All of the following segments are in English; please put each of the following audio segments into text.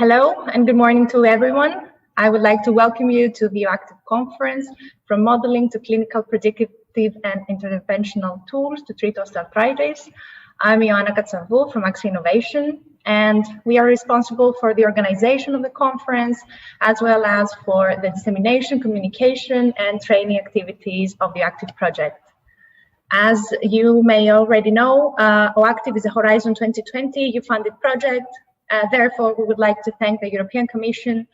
Hello and good morning to everyone. I would like to welcome you to the OActive conference, From Modeling to Clinical Predictive and Interventional Tools to Treat Osteoarthritis. I'm Ioana Katsavou from AXA Innovation, and we are responsible for the organization of the conference, as well as for the dissemination, communication, and training activities of the OActive project. As you may already know, OActive is a Horizon 2020 EU funded project. Therefore, we would like to thank the European Commission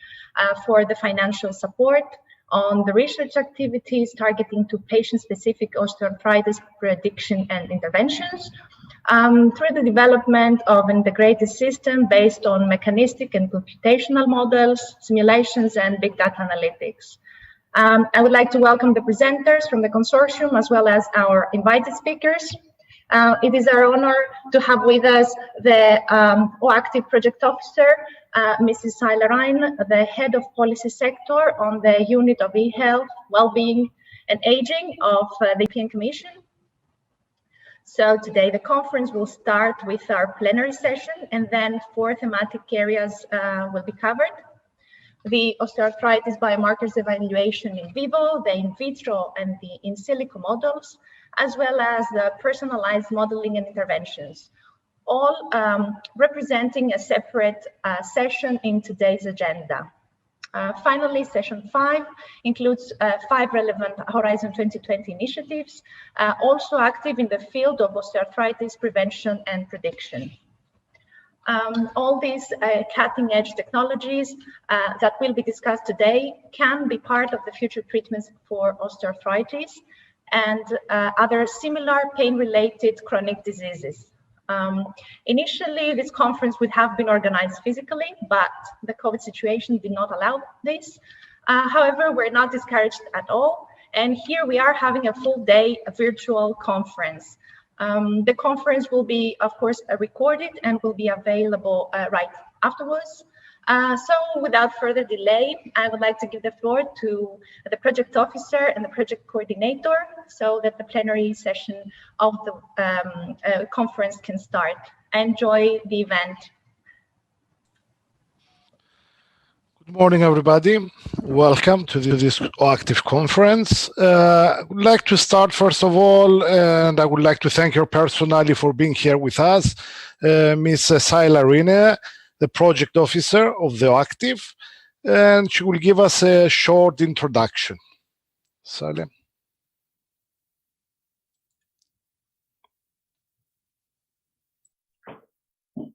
for the financial support on the research activities targeting to patient-specific osteoarthritis prediction and interventions through the development of an integrated system based on mechanistic and computational models, simulations, and big data analytics. I would like to welcome the presenters from the consortium as well as our invited speakers. It is our honor to have with us the OActive project officer, Mrs. Saila Rijn, the head of policy sector on the unit of e-health, well-being and aging of the European Commission. So today the conference will start with our plenary session, and then 4 thematic areas will be covered. The osteoarthritis biomarkers evaluation in vivo, the in vitro and the in silico models, as well as the personalized modeling and interventions, all representing a separate session in today's agenda. Finally, session 5 includes 5 relevant Horizon 2020 initiatives, also active in the field of osteoarthritis prevention and prediction. All these cutting-edge technologies that will be discussed today can be part of the future treatments for osteoarthritis and other similar pain-related chronic diseases. Initially, this conference would have been organized physically, but the COVID situation did not allow this. However, we're not discouraged at all, and here we are having a full day virtual conference. The conference will be, of course, recorded and will be available right afterwards. So without further delay, I would like to give the floor to the project officer and the project coordinator so that the plenary session of the conference can start. Enjoy the event. Good morning, everybody. Welcome to this OActive conference. I would like to start, first of all, and I would like to thank you personally for being here with us, Ms. Saila Rijn, the project officer of the OActive, and she will give us a short introduction. Saila.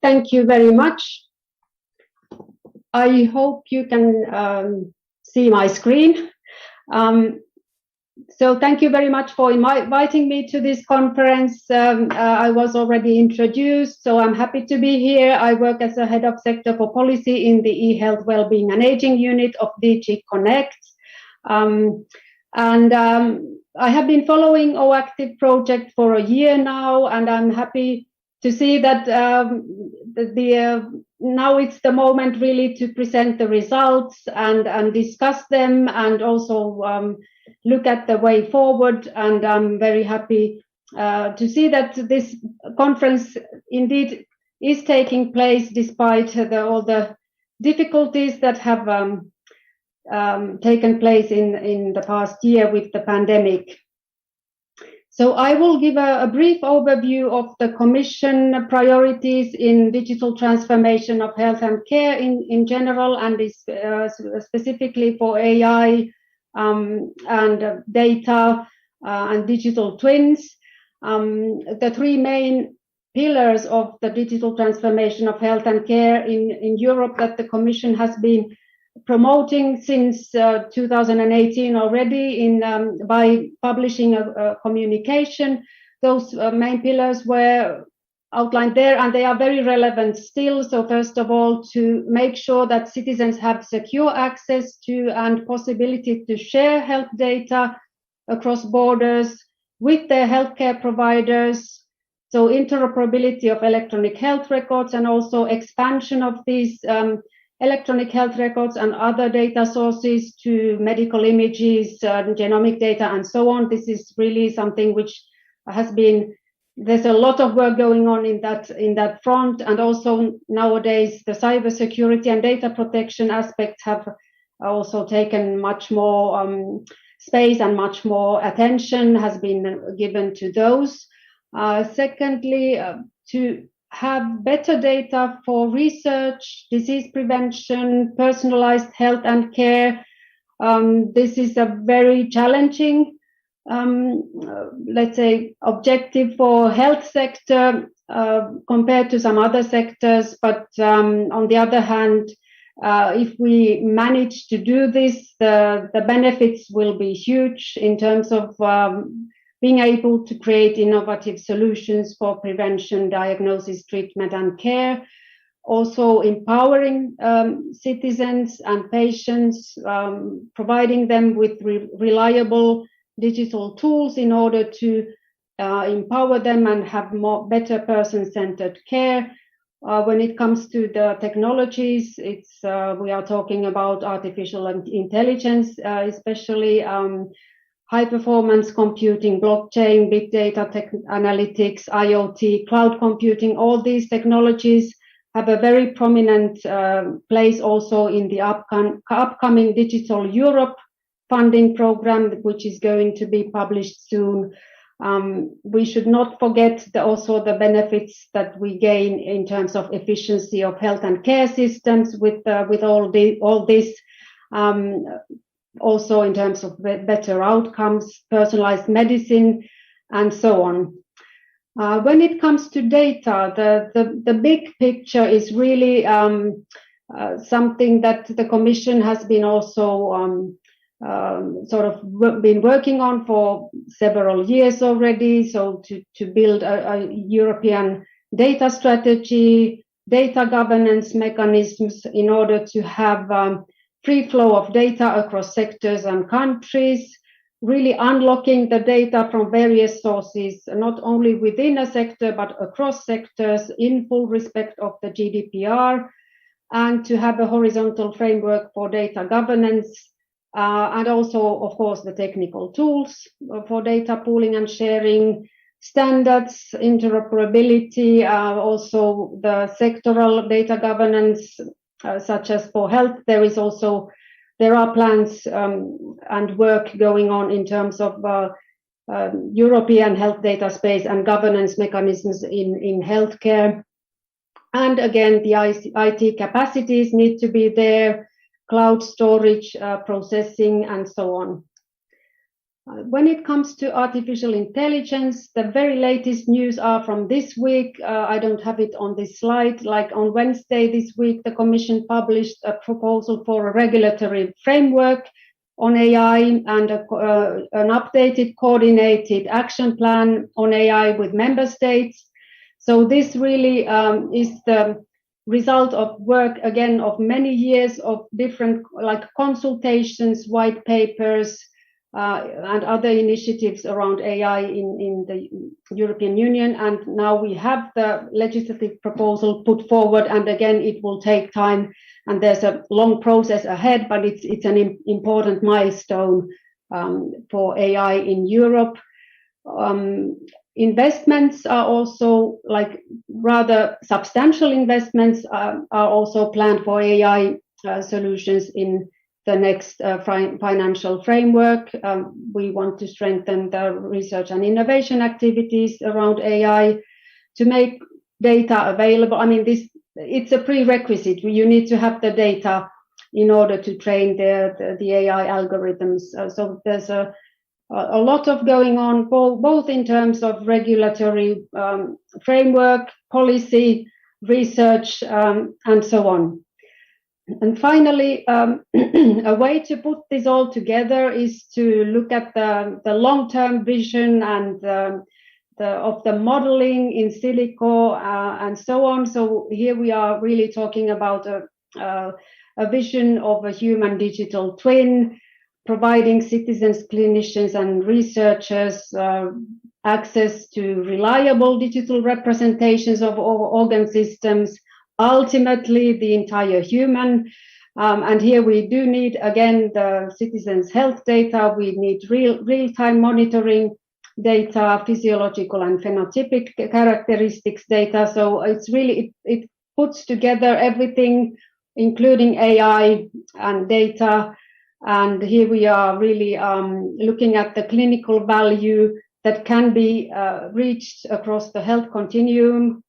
Thank you very much. I hope you can see my screen. So thank you very much for inviting me to this conference. I was already introduced, so I'm happy to be here. I work as a head of sector for policy in the e-health, wellbeing and aging unit of DG Connect. I have been following OActive project for a year now, and I'm happy to see that now it's the moment really to present the results and discuss them, and also look at the way forward. And I'm very happy to see that this conference indeed is taking place despite all the difficulties that have taken place in the past year with the pandemic. So I will give a brief overview of the Commission priorities in digital transformation of health and care in general, and specifically for AI and data and digital twins. The 3 main pillars of the digital transformation of health and care in Europe that the Commission has been promoting since 2018 already by publishing a communication. Those main pillars were outlined there, and they are very relevant still. So first of all, to make sure that citizens have secure access to and possibility to share health data across borders with their healthcare providers. So interoperability of electronic health records, and also expansion of these electronic health records and other data sources to medical images, genomic data, and so on. This is really something which has been there's a lot of work going on in that front, and also nowadays the cybersecurity and data protection aspects have also taken much more space, and much more attention has been given to those. Secondly, to have better data for research, disease prevention, personalized health and care. This is a very challenging, let's say, objective for health sector compared to some other sectors. But on the other hand, if we manage to do this, the benefits will be huge in terms of being able to create innovative solutions for prevention, diagnosis, treatment, and care. Also empowering citizens and patients, providing them with reliable digital tools in order to empower them and have better person-centered care. When it comes to the technologies, we are talking about artificial intelligence, especially high-performance computing, blockchain, big data analytics, IoT, cloud computing. All these technologies have a very prominent place also in the upcoming Digital Europe funding program, which is going to be published soon. We should not forget also the benefits that we gain in terms of efficiency of health and care systems with all this. Also in terms of better outcomes, personalized medicine, and so on. When it comes to data, the big picture is really something that the Commission has been also sort of been working on for several years already. So to build a European data strategy, data governance mechanisms in order to have free flow of data across sectors and countries, really unlocking the data from various sources, not only within a sector, but across sectors in full respect of the GDPR, and to have a horizontal framework for data governance, and also, of course, the technical tools for data pooling and sharing, standards, interoperability, also the sectoral data governance, such as for health. There are plans and work going on in terms of European health data space and governance mechanisms in healthcare. And again, the IT capacities need to be there, cloud storage, processing, and so on. When it comes to artificial intelligence, the very latest news are from this week. I don't have it on this slide. Like on Wednesday this week, the Commission published a proposal for a regulatory framework on AI and an updated coordinated action plan on AI with member states. So this really is the result of work, again, of many years of different consultations, white papers, and other initiatives around AI in the European Union. And now we have the legislative proposal put forward, and again, it will take time, and there's a long process ahead, but it's an important milestone for AI in Europe. Investments are also, rather substantial investments are also planned for AI solutions in the next financial framework. We want to strengthen the research and innovation activities around AI to make data available. I mean, it's a prerequisite. You need to have the data in order to train the AI algorithms. So there's a lot of going on, both in terms of regulatory framework, policy, research, and so on. And finally, a way to put this all together is to look at the long-term vision and of the modeling in SILICO and so on. So here we are really talking about a vision of a human digital twin, providing citizens, clinicians, and researchers access to reliable digital representations of organ systems, ultimately the entire human. And here we do need, again, the citizens' health data. We need real-time monitoring data, physiological and phenotypic characteristics data. So it's really, it puts together everything, including AI and data. And here we are really looking at the clinical value that can be reached across the health continuum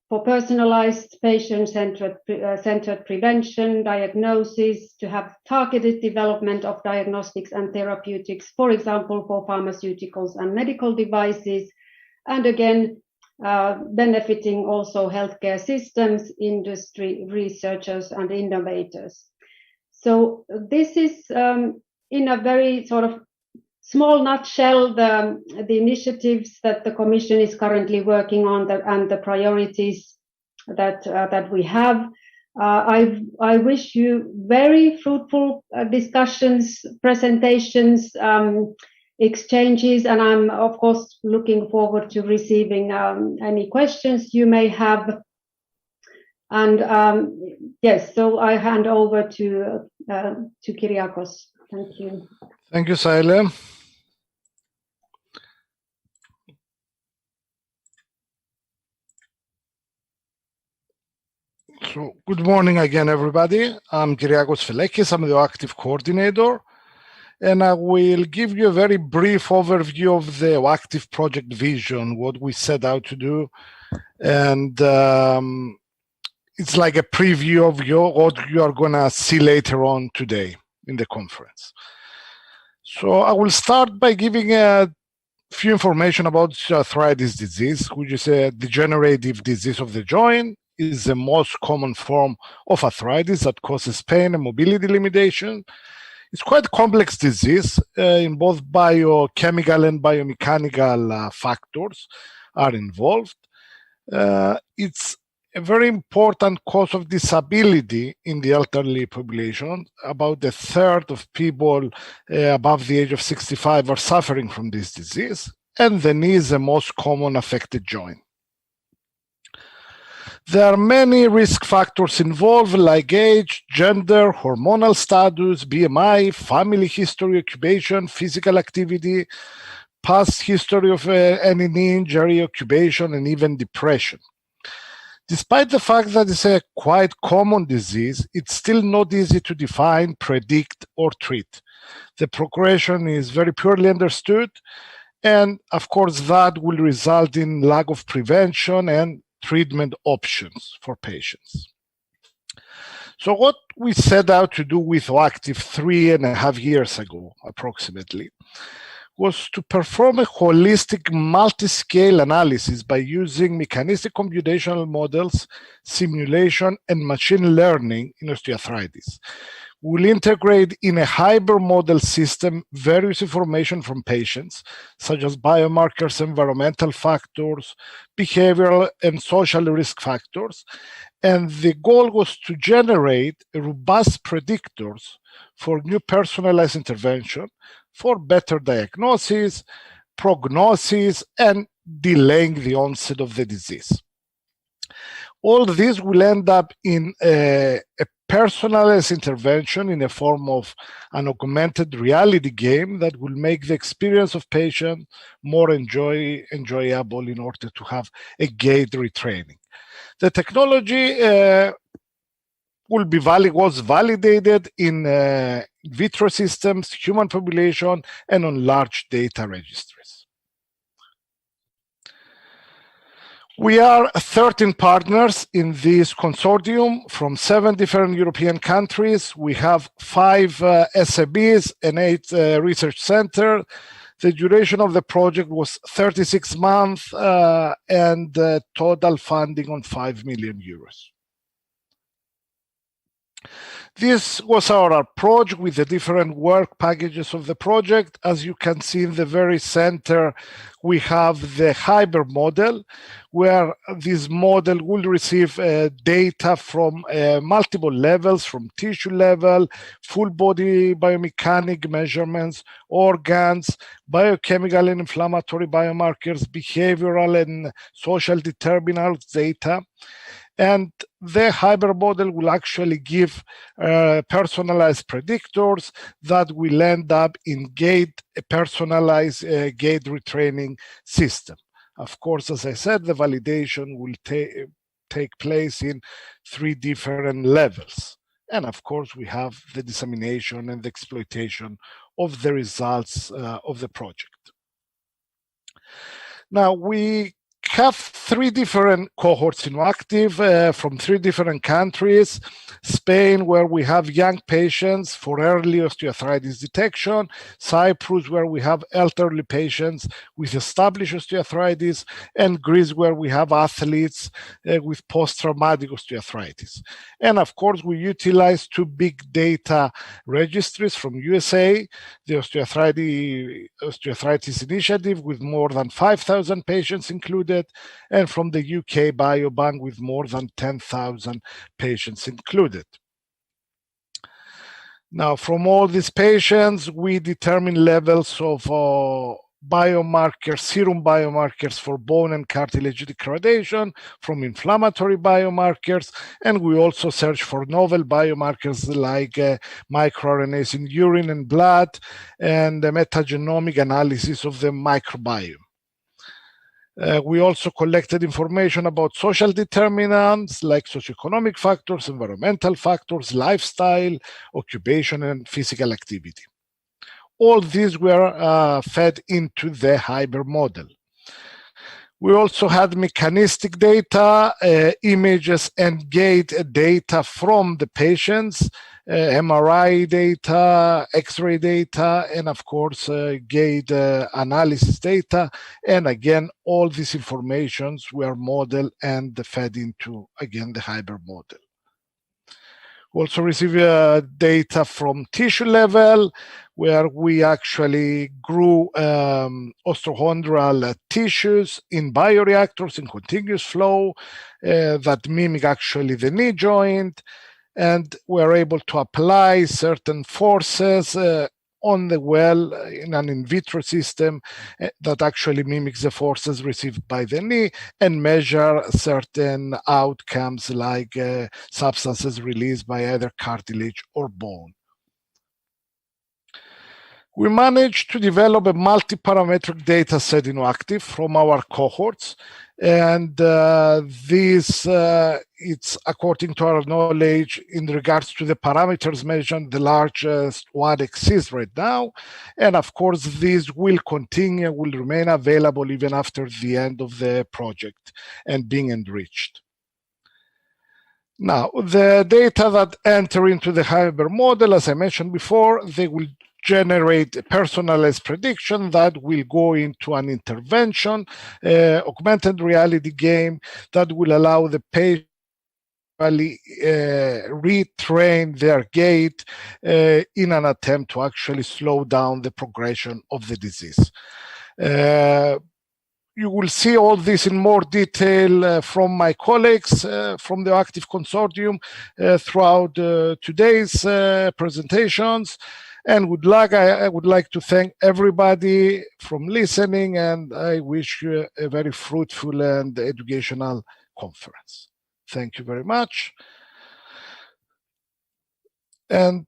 for personalized patient-centered prevention, diagnosis, to have targeted development of diagnostics and therapeutics, for example, for pharmaceuticals and medical devices, and again, benefiting also healthcare systems, industry, researchers, and innovators. So this is, in a very sort of small nutshell, the initiatives that the Commission is currently working on and the priorities that we have. I wish you very fruitful discussions, presentations, exchanges, and I'm of course looking forward to receiving any questions you may have. And yes, so I hand over to Kyriakos. Thank you. Thank you, Saile. So, good morning again, everybody. I'm Kyriakos Felekis. I'm the OActive coordinator, and I will give you a very brief overview of the OActive project vision, what we set out to do, and it's like a preview of what you are going to see later on today in the conference. So I will start by giving a few information about osteoarthritis disease, which is a degenerative disease of the joint. Is the most common form of arthritis that causes pain and mobility limitation. It's quite a complex disease in both biochemical and biomechanical factors are involved. It's a very important cause of disability in the elderly population. About a third of people above the age of 65 are suffering from this disease, and the knee is the most common affected joint. There are many risk factors involved, like age, gender, hormonal status, BMI, family history, occupation, physical activity, past history of any knee injury, occupation, and even depression. Despite the fact that it's a quite common disease, it's still not easy to define, predict, or treat. The progression is very poorly understood, and of course that will result in lack of prevention and treatment options for patients. So what we set out to do with OActive 3.5 years ago, approximately, was to perform a holistic multi-scale analysis by using mechanistic computational models, simulation, and machine learning in osteoarthritis. We'll integrate in a hybrid model system various information from patients, such as biomarkers, environmental factors, behavioral and social risk factors. And the goal was to generate robust predictors for new personalized intervention for better diagnosis, prognosis, and delaying the onset of the disease. All this will end up in a personalized intervention in the form of an augmented reality game that will make the experience of patient more enjoyable in order to have a gait retraining. The technology was validated in VITRO systems, human population, and on large data registries. We are 13 partners in this consortium from 7 different European countries. We have 5 SABs and 8 research centers. The duration of the project was 36 months and total funding on 5 million euros. This was our approach with the different work packages of the project. As you can see in the very center, we have the hybrid model, where this model will receive data from multiple levels, from tissue level, full body biomechanic measurements, organs, biochemical and inflammatory biomarkers, behavioral and social determinants data. And the hybrid model will actually give personalized predictors that will end up in a personalized gate retraining system. Of course, as I said, the validation will take place in 3 different levels. And of course, we have the dissemination and the exploitation of the results of the project. Now, we have 3 different cohorts in OActive from 3 different countries. Spain, where we have young patients for early osteoarthritis detection. Cyprus, where we have elderly patients with established osteoarthritis. And Greece, where we have athletes with post-traumatic osteoarthritis. And of course, we utilize 2 big data registries from USA, the Osteoarthritis Initiative with more than 5,000 patients included, and from the UK Biobank with more than 10,000 patients included. Now, from all these patients, we determine levels of biomarkers, serum biomarkers for bone and cartilage degradation, from inflammatory biomarkers, and we also search for novel biomarkers like microRNAs in urine and blood, and the metagenomic analysis of the microbiome. We also collected information about social determinants like socioeconomic factors, environmental factors, lifestyle, occupation, and physical activity. All these were fed into the hybrid model. We also had mechanistic data, images and gait data from the patients, MRI data, X-ray data, and of course, gait analysis data. And again, all these informations were modeled and fed into, again, the hybrid model. We also receive data from tissue level, where we actually grew osteochondral tissues in bioreactors in continuous flow that mimic actually the knee joint. And we're able to apply certain forces on the well in an in vitro system that actually mimics the forces received by the knee and measure certain outcomes like substances released by either cartilage or bone. We managed to develop a multi-parametric data set in OActive from our cohorts. And it's according to our knowledge in regards to the parameters mentioned, the largest one exists right now. And of course, these will continue, will remain available even after the end of the project and being enriched. Now, the data that enter into the hybrid model, as I mentioned before, they will generate a personalized prediction that will go into an intervention, augmented reality game that will allow the patient retrain their gait in an attempt to actually slow down the progression of the disease. You will see all this in more detail from my colleagues from the OActive Consortium throughout today's presentations. And I would like to thank everybody from listening, and I wish you a very fruitful and educational conference. Thank you very much. And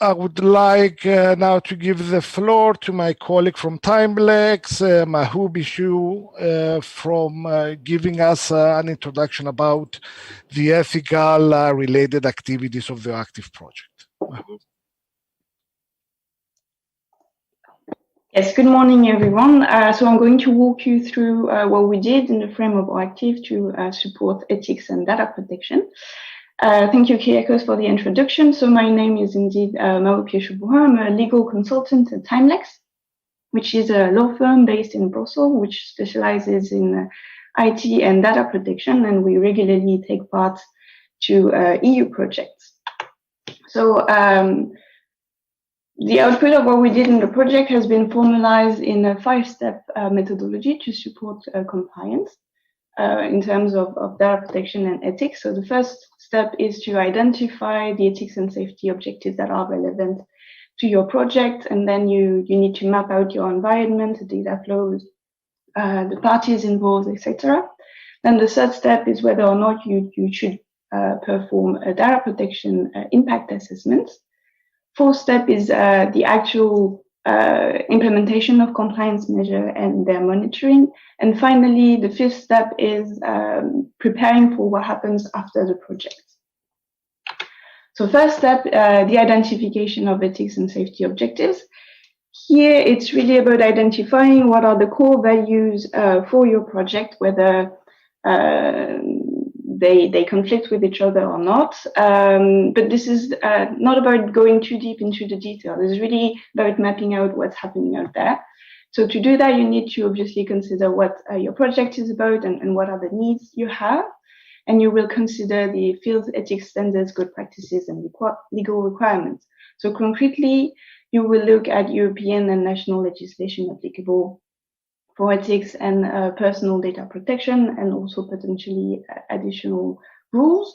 I would like now to give the floor to my colleague from Timelex, Mahubishu, from giving us an introduction about the ethical related activities of the OActive project. Mahub. Yes, good morning, everyone. So I'm going to walk you through what we did in the frame of OActive to support ethics and data protection. Thank you, Kyriakos, for the introduction. So my name is indeed Mahubishu. I'm a legal consultant at Timelex, which is a law firm based in Brussels, which specializes in IT and data protection, and we regularly take part to EU projects. So the output of what we did in the project has been formalized in a 5-step methodology to support compliance in terms of data protection and ethics. So the first step is to identify the ethics and safety objectives that are relevant to your project, and then you need to map out your environment, the data flows, the parties involved, etc. Then the third step is whether or not you should perform a data protection impact assessment. Fourth step is the actual implementation of compliance measure and their monitoring. And finally, the fifth step is preparing for what happens after the project. So first step, the identification of ethics and safety objectives. Here, it's really about identifying what are the core values for your project, whether they conflict with each other or not. But this is not about going too deep into the detail. It's really about mapping out what's happening out there. So to do that, you need to obviously consider what your project is about and what are the needs you have. And you will consider the field ethics standards, good practices, and legal requirements. So concretely, you will look at European and national legislation applicable for ethics and personal data protection, and also potentially additional rules.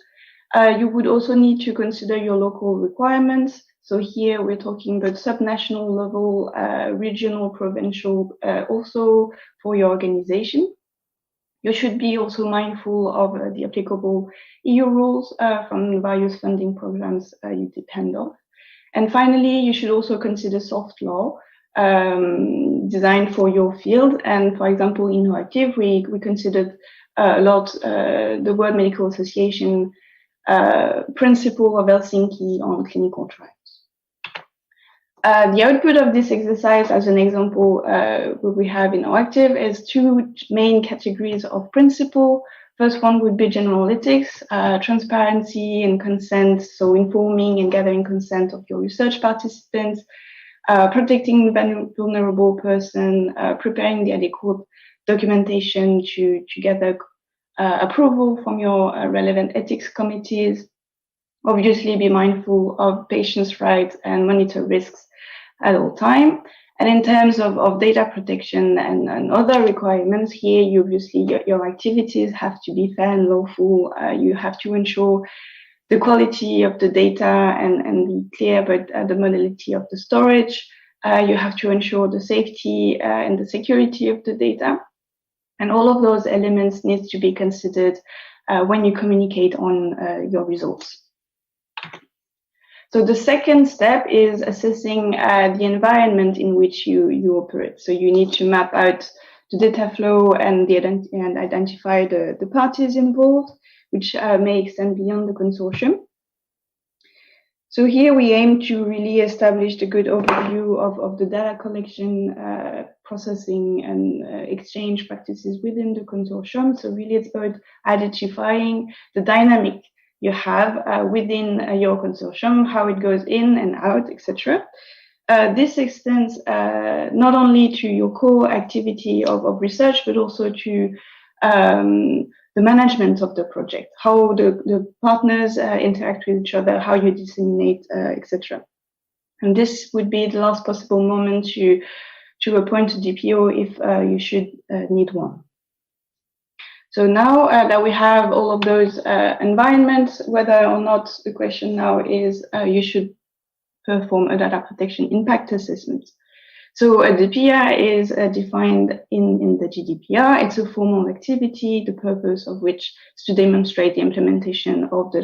You would also need to consider your local requirements. So here we're talking about subnational level, regional, provincial, also for your organization. You should be also mindful of the applicable EU rules from various funding programs you depend on. And finally, you should also consider soft law designed for your field. And for example, in OActive, we considered a lot the World Medical Association principle of Helsinki on clinical trials. The output of this exercise, as an example, what we have in OActive is two main categories of principle. First one would be general ethics, transparency and consent, so informing and gathering consent of your research participants, protecting the vulnerable person, preparing the adequate documentation to gather approval from your relevant ethics committees. Obviously, be mindful of patients' rights and monitor risks at all time. And in terms of data protection and other requirements, here, you obviously, your activities have to be fair and lawful. You have to ensure the quality of the data and be clear about the modality of the storage. You have to ensure the safety and the security of the data. And all of those elements need to be considered when you communicate on your results. So the second step is assessing the environment in which you operate. So you need to map out the data flow and identify the parties involved, which may extend beyond the consortium. So here we aim to really establish a good overview of the data collection, processing, and exchange practices within the consortium. So really it's about identifying the dynamic you have within your consortium, how it goes in and out, etc. This extends not only to your core activity of research, but also to the management of the project, how the partners interact with each other, how you disseminate, etc. And this would be the last possible moment to appoint a DPO if you should need one. So now that we have all of those environments, whether or not the question now is you should perform a data protection impact assessment. So a DPI is defined in the GDPR. It's a formal activity, the purpose of which is to demonstrate the implementation of the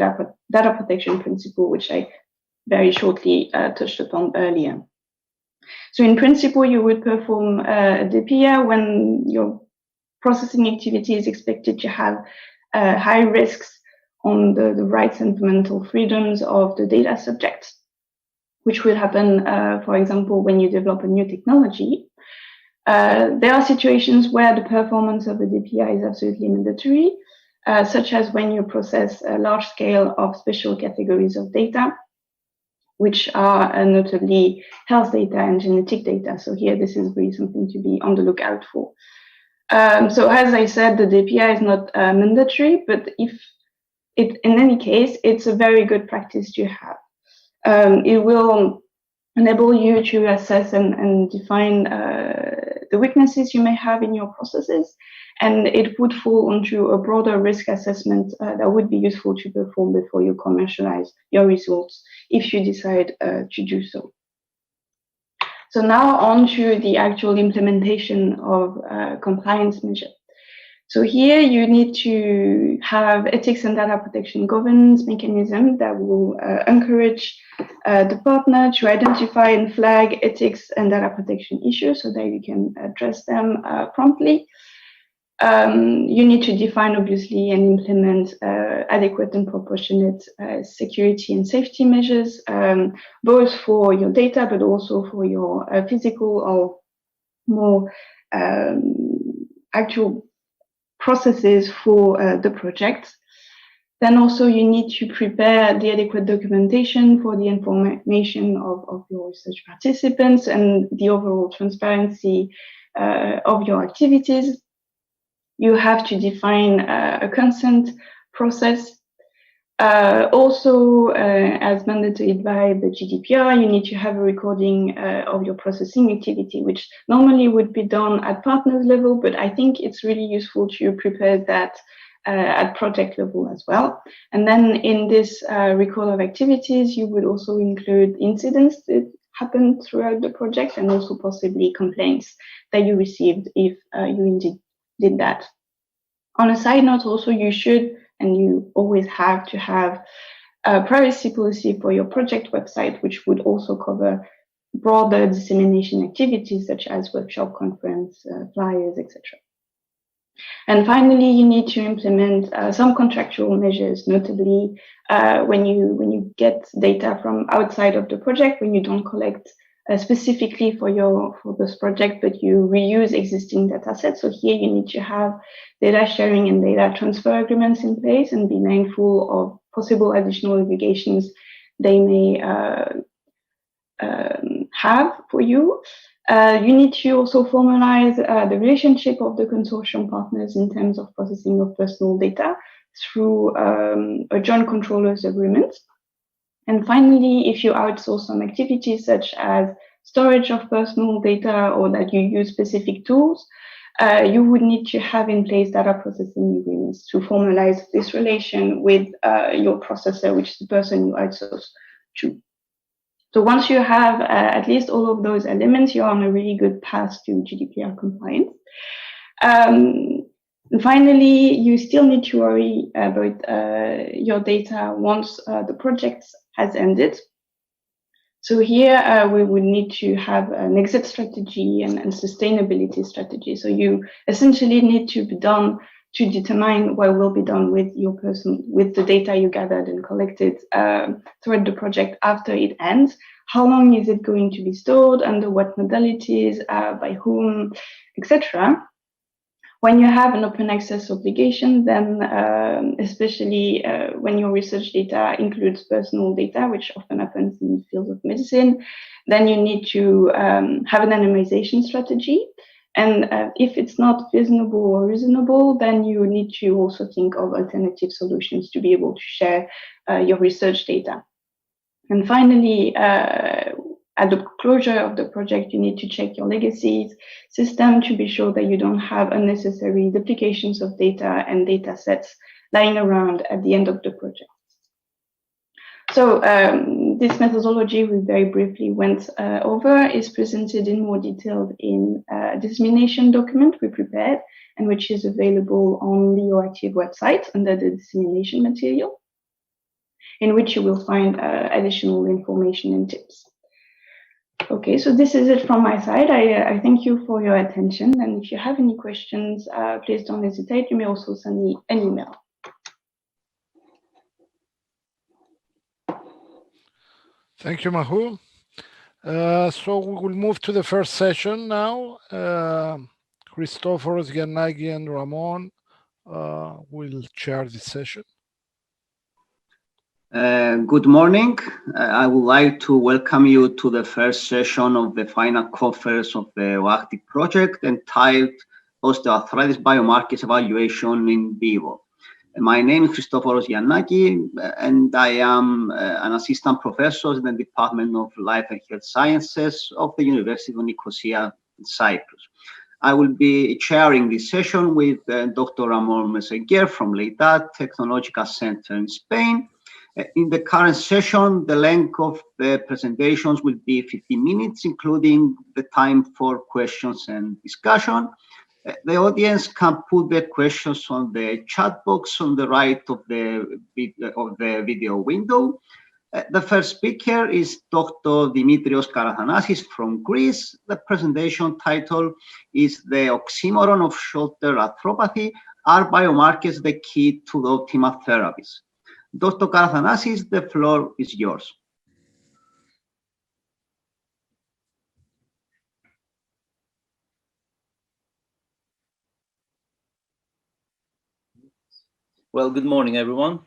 data protection principle, which I very shortly touched upon earlier. So in principle, you would perform a DPI when your processing activity is expected to have high risks on the rights and fundamental freedoms of the data subjects, which will happen, for example, when you develop a new technology. There are situations where the performance of the DPI is absolutely mandatory, such as when you process a large scale of special categories of data, which are notably health data and genetic data. So here, this is really something to be on the lookout for. So as I said, the DPI is not mandatory, but in any case, it's a very good practice to have. It will enable you to assess and define the weaknesses you may have in your processes, and it would fall into a broader risk assessment that would be useful to perform before you commercialize your results, if you decide to do so. So now on to the actual implementation of compliance measures. So here you need to have ethics and data protection governance mechanism that will encourage the partner to identify and flag ethics and data protection issues so that you can address them promptly. You need to define, obviously, and implement adequate and proportionate security and safety measures, both for your data, but also for your physical or more actual processes for the project. Then also you need to prepare the adequate documentation for the information of your research participants and the overall transparency of your activities. You have to define a consent process. Also, as mandated by the GDPR, you need to have a recording of your processing activity, which normally would be done at partners level, but I think it's really useful to prepare that at project level as well. And then in this record of activities, you would also include incidents that happened throughout the project and also possibly complaints that you received if you indeed did that. On a side note, also, you should and you always have to have a privacy policy for your project website, which would also cover broader dissemination activities such as workshop, conference, flyers, etc. And finally, you need to implement some contractual measures, notably when you get data from outside of the project, when you don't collect specifically for this project, but you reuse existing data sets. So here you need to have data sharing and data transfer agreements in place and be mindful of possible additional obligations they may have for you. You need to also formalize the relationship of the consortium partners in terms of processing of personal data through a joint controllers agreement. And finally, if you outsource some activities such as storage of personal data or that you use specific tools, you would need to have in place data processing agreements to formalize this relation with your processor, which is the person you outsource to. So once you have at least all of those elements, you're on a really good path to GDPR compliance. And finally, you still need to worry about your data once the project has ended. So here we would need to have an exit strategy and sustainability strategy. So you essentially need to be done to determine what will be done with your with the data you gathered and collected throughout the project after it ends. How long is it going to be stored, under what modalities, by whom, etc. When you have an open access obligation, then especially when your research data includes personal data, which often happens in the field of medicine, then you need to have an anonymization strategy. And if it's not feasible or reasonable, then you need to also think of alternative solutions to be able to share your research data. And finally, at the closure of the project, you need to check your legacy system to be sure that you don't have unnecessary duplications of data and data sets lying around at the end of the project. So this methodology we very briefly went over is presented in more detail in a dissemination document we prepared and which is available on the OActive website under the dissemination material, in which you will find additional information and tips. Okay, so this is it from my side. I thank you for your attention, and if you have any questions, please don't hesitate. You may also send me an email. Thank you, Mahu. So we will move to the first session now. Christoforos, Giannaki, and Ramon will chair this session. Good morning. I would like to welcome you to the first session of the final conference of the OActive project entitled Osteoarthritis Biomarkers Evaluation in VIVO. My name is Christoforos Giannaki, and I am an assistant professor in the Department of Life and Health Sciences of the University of Nicosia in Cyprus. I will be chairing this session with Dr. Ramon Meseguer from Lleida Technological Center in Spain. In the current session, the length of the presentations will be 15 minutes, including the time for questions and discussion. The audience can put their questions on the chat box on the right of the video window. The first speaker is Dr. Dimitrios Karathanasis from Greece. The presentation title is The Oxymoron of Shoulder Arthropathy. Are biomarkers the key to the optimal therapies? Dr. Karathanasis, the floor is yours. Well, good morning, everyone.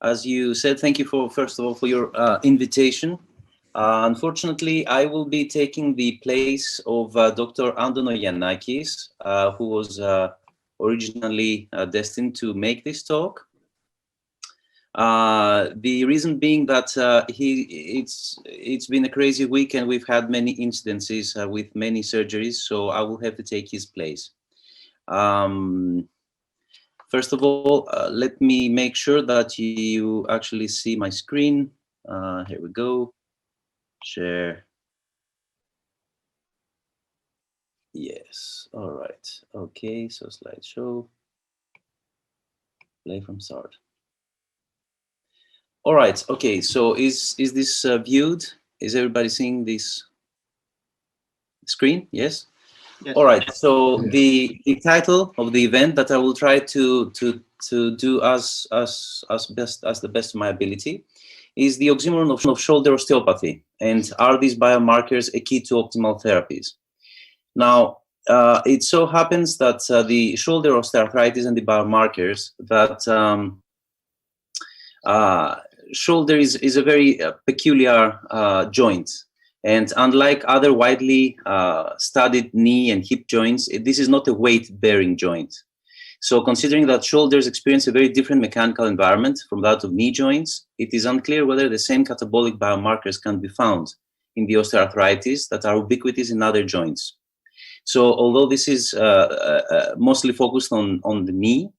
As you said, thank you first of all for your invitation. Unfortunately, I will be taking the place of Dr. Andono Yanakis, who was originally destined to make this talk. The reason being that it's been a crazy week and we've had many incidences with many surgeries, so I will have to take his place. First of all, let me make sure that you actually see my screen. Here we go. Share. Yes. All right. Okay. So slideshow. Play from start. All right. Okay. So is this viewed? Is everybody seeing this screen? Yes. Yes. All right. So the title of the event that I will try to do as the best of my ability is the oxymoron of shoulder osteopathy, and are these biomarkers a key to optimal therapies? Now, it so happens that the shoulder osteoarthritis and the biomarkers that shoulder is a very peculiar joint. And unlike other widely studied knee and hip joints, this is not a weight-bearing joint. So considering that shoulders experience a very different mechanical environment from that of knee joints, it is unclear whether the same catabolic biomarkers can be found in the osteoarthritis that are ubiquitous in other joints. So although this is mostly focused on the knee,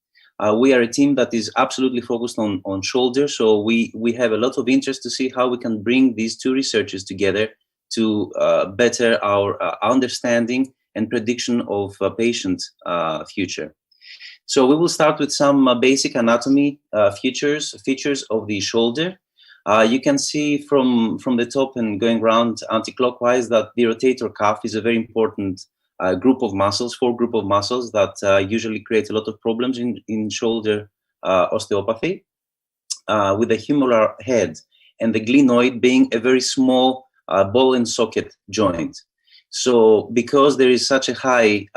we are a team that is absolutely focused on shoulder. So we have a lot of interest to see how we can bring these two researchers together to better our understanding and prediction of patient future. So we will start with some basic anatomy features of the shoulder. You can see from the top and going around anti-clockwise that the rotator cuff is a very important group of muscles, four group of muscles that usually create a lot of problems in shoulder osteopathy, with the humeral head and the glenoid being a very small ball and socket joint. So because there is such a high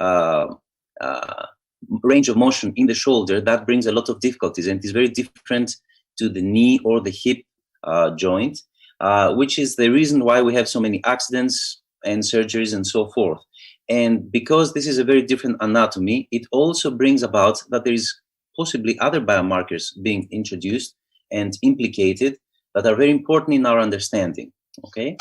range of motion in the shoulder, that brings a lot of difficulties, and it is very different to the knee or the hip joint, which is the reason why we have so many accidents and surgeries and so forth. And because this is a very different anatomy, it also brings about that there is possibly other biomarkers being introduced and implicated that are very important in our understanding. Okay.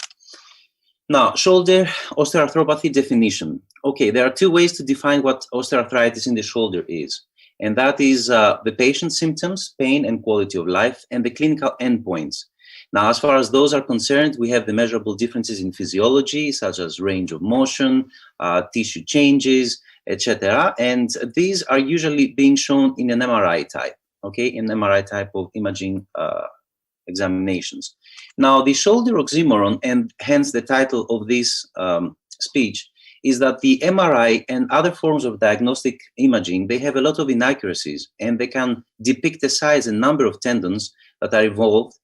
Now, shoulder osteoarthropathy definition. Okay, there are two ways to define what osteoarthritis in the shoulder is, and that is the patient's symptoms, pain, and quality of life, and the clinical endpoints. Now, as far as those are concerned, we have the measurable differences in physiology, such as range of motion, tissue changes, etc. And these are usually being shown in an MRI type, okay, in MRI type of imaging examinations. Now, the shoulder oxymoron, and hence the title of this speech, is that the MRI and other forms of diagnostic imaging, they have a lot of inaccuracies, and they can depict the size and number of tendons that are involved,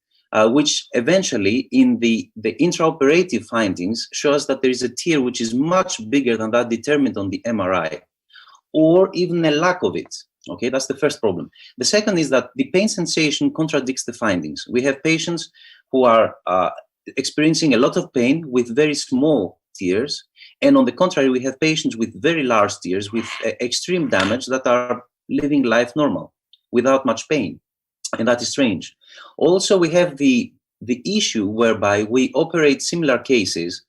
which eventually in the intraoperative findings shows that there is a tear which is much bigger than that determined on the MRI, or even a lack of it. Okay, that's the first problem. The second is that the pain sensation contradicts the findings. We have patients who are experiencing a lot of pain with very small tears, and on the contrary, we have patients with very large tears with extreme damage that are living life normal without much pain, and that is strange. Also, we have the issue whereby we operate similar cases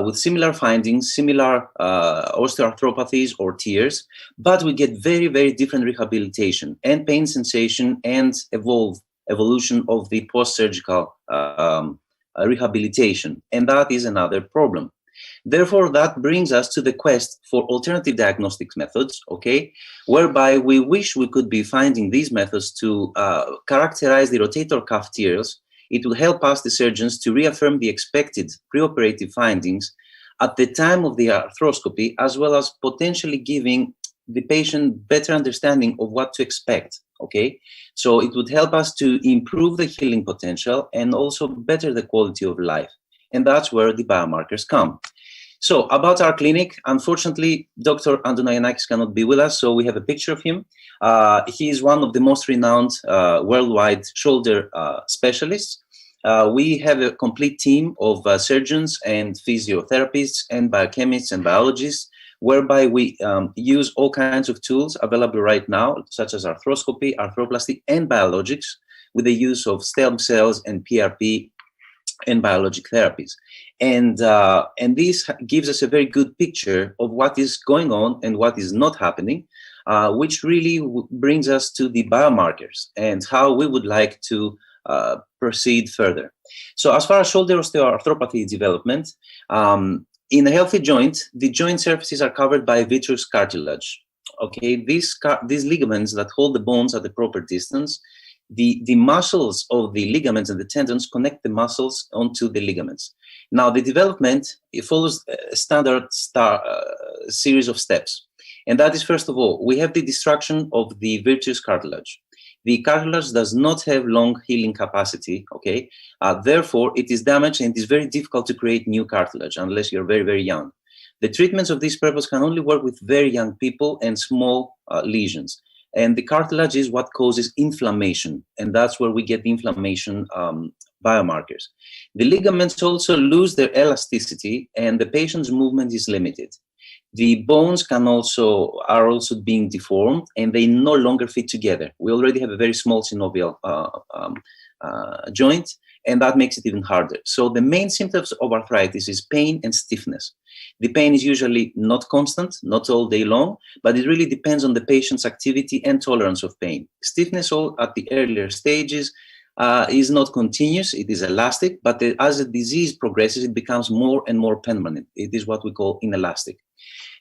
with similar findings, similar osteoarthropathies or tears, but we get very, very different rehabilitation and pain sensation and evolution of the post-surgical rehabilitation. And that is another problem. Therefore, that brings us to the quest for alternative diagnostic methods, okay, whereby we wish we could be finding these methods to characterize the rotator cuff tears. It will help us, the surgeons, to reaffirm the expected preoperative findings at the time of the arthroscopy, as well as potentially giving the patient better understanding of what to expect, okay? So it would help us to improve the healing potential and also better the quality of life. And that's where the biomarkers come. So about our clinic, unfortunately, Dr. Andonaianakis cannot be with us, so we have a picture of him. He is one of the most renowned worldwide shoulder specialists. We have a complete team of surgeons and physiotherapists and biochemists and biologists, whereby we use all kinds of tools available right now, such as arthroscopy, arthroplasty, and biologics, with the use of stem cells and PRP and biologic therapies. And this gives us a very good picture of what is going on and what is not happening, which really brings us to the biomarkers and how we would like to proceed further. So as far as shoulder osteoarthropathy development, in a healthy joint, the joint surfaces are covered by vitreous cartilage. Okay, these ligaments that hold the bones at the proper distance, the muscles of the ligaments and the tendons connect the muscles onto the ligaments. Now, the development, it follows a standard series of steps. And that is, first of all, we have the destruction of the vitreous cartilage. The cartilage does not have long healing capacity, okay? Therefore, it is damaged and it is very difficult to create new cartilage unless you're very, very young. The treatments of this purpose can only work with very young people and small lesions. And the cartilage is what causes inflammation, and that's where we get the inflammation biomarkers. The ligaments also lose their elasticity, and the patient's movement is limited. The bones are also being deformed, and they no longer fit together. We already have a very small synovial joint, and that makes it even harder. So the main symptoms of arthritis is pain and stiffness. The pain is usually not constant, not all day long, but it really depends on the patient's activity and tolerance of pain. Stiffness at the earlier stages is not continuous, it is elastic, but as the disease progresses, it becomes more and more permanent. It is what we call inelastic.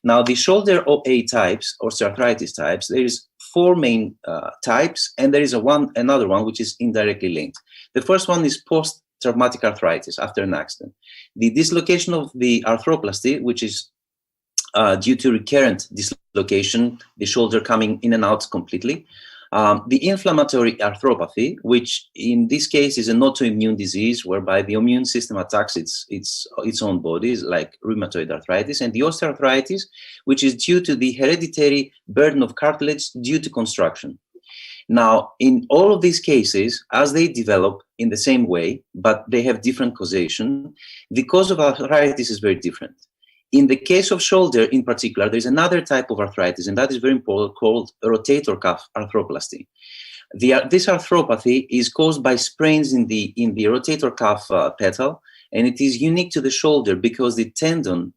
Now, the shoulder OA types, osteoarthritis types, there is 4 main types, and there is another one which is indirectly linked. The first one is post-traumatic arthritis after an accident. The dislocation of the arthroplasty, which is due to recurrent dislocation, the shoulder coming in and out completely. The inflammatory arthropathy, which in this case is an autoimmune disease whereby the immune system attacks its own bodies, like rheumatoid arthritis, and the osteoarthritis, which is due to the hereditary burden of cartilage due to construction. Now, in all of these cases, as they develop in the same way, but they have different causation, the cause of arthritis is very different. In the case of shoulder in particular, there's another type of arthritis, and that is very important, called rotator cuff arthroplasty. This arthropathy is caused by sprains in the rotator cuff petal, and it is unique to the shoulder because the tendon,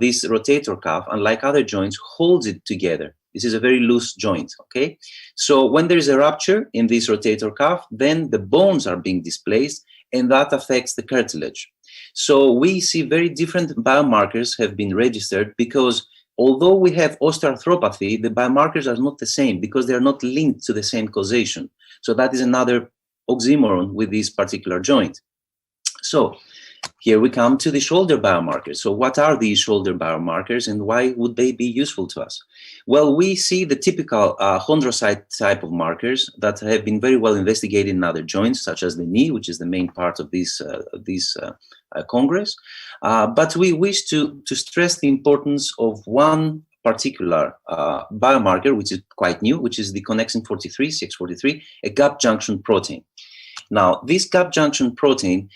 this rotator cuff, unlike other joints, holds it together. This is a very loose joint, okay? So when there is a rupture in this rotator cuff, then the bones are being displaced, and that affects the cartilage. So we see very different biomarkers have been registered because although we have osteoarthropathy, the biomarkers are not the same because they are not linked to the same causation. So that is another oxymoron with this particular joint. So here we come to the shoulder biomarkers. So what are these shoulder biomarkers and why would they be useful to us? Well, we see the typical chondrocyte type of markers that have been very well investigated in other joints, such as the knee, which is the main part of this Congress. But we wish to stress the importance of one particular biomarker, which is quite new, which is the connexin 43, CX43, a gap junction protein. Now, this gap junction protein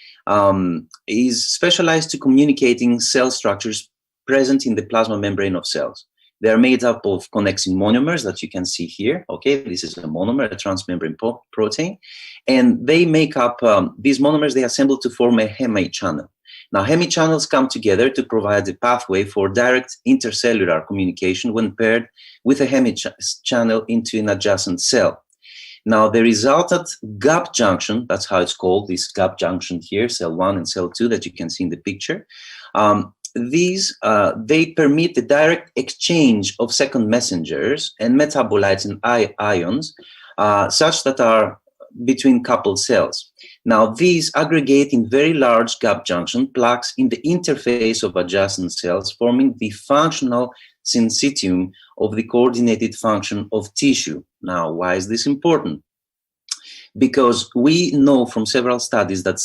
is specialized to communicating cell structures present in the plasma membrane of cells. They are made up of connexin monomers that you can see here. Okay, this is a monomer, a transmembrane protein, and they make up these monomers. They assemble to form a hemi channel. Now, hemi channels come together to provide a pathway for direct intercellular communication when paired with a hemi channel into an adjacent cell. Now, the resultant gap junction, that's how it's called, this gap junction here, cell 1 and cell 2 that you can see in the picture, they permit the direct exchange of second messengers and metabolites and ions, such that are between coupled cells. Now, these aggregate in very large gap junction plaques in the interface of adjacent cells, forming the functional syncytium of the coordinated function of tissue. Now, why is this important? Because we know from several studies that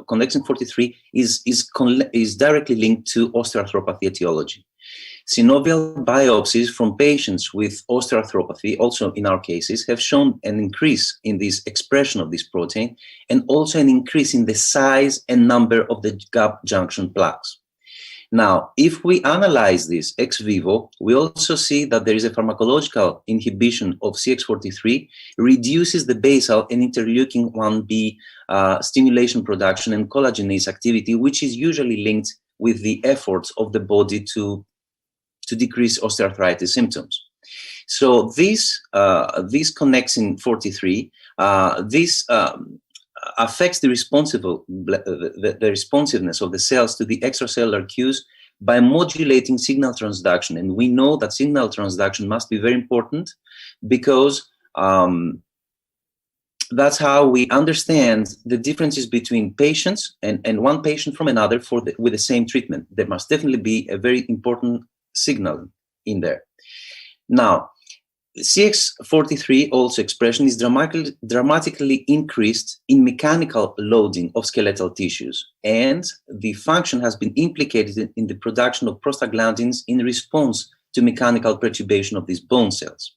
connexin 43 is directly linked to osteoarthropathy etiology. Synovial biopsies from patients with osteoarthropathy, also in our cases, have shown an increase in this expression of this protein and also an increase in the size and number of the gap junction plaques. Now, if we analyze this ex vivo, we also see that there is a pharmacological inhibition of CX43, reduces the basal and interleukin 1b stimulation production and collagenase activity, which is usually linked with the efforts of the body to decrease osteoarthritis symptoms. So this connexin 43, affects the responsiveness of the cells to the extracellular cues by modulating signal transduction. And we know that signal transduction must be very important because that's how we understand the differences between patients and one patient from another with the same treatment. There must definitely be a very important signal in there. Now, CX43 also expression is dramatically increased in mechanical loading of skeletal tissues, and the function has been implicated in the production of prostaglandins in response to mechanical perturbation of these bone cells.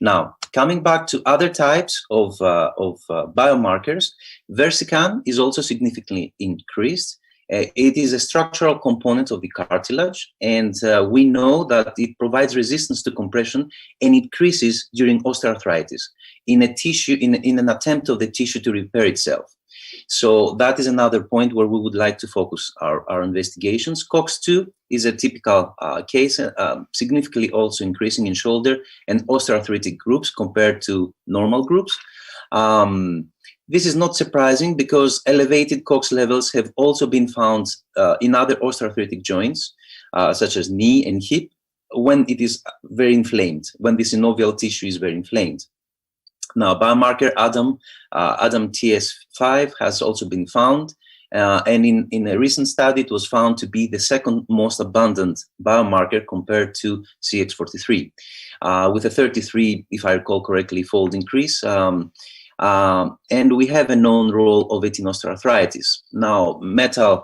Now, coming back to other types of biomarkers, versican is also significantly increased. It is a structural component of the cartilage, and we know that it provides resistance to compression and increases during osteoarthritis in a tissue, in an attempt of the tissue to repair itself. So that is another point where we would like to focus our investigations. COX-2 is a typical case, significantly also increasing in shoulder and osteoarthritic groups compared to normal groups. This is not surprising because elevated COX levels have also been found in other osteoarthritic joints, such as knee and hip, when it is very inflamed, when the synovial tissue is very inflamed. Now, biomarker ADAM-TS5 has also been found, and in a recent study, it was found to be the second most abundant biomarker compared to CX43, with a 33, if I recall correctly, fold increase. And we have a known role of it in osteoarthritis. Now, matrix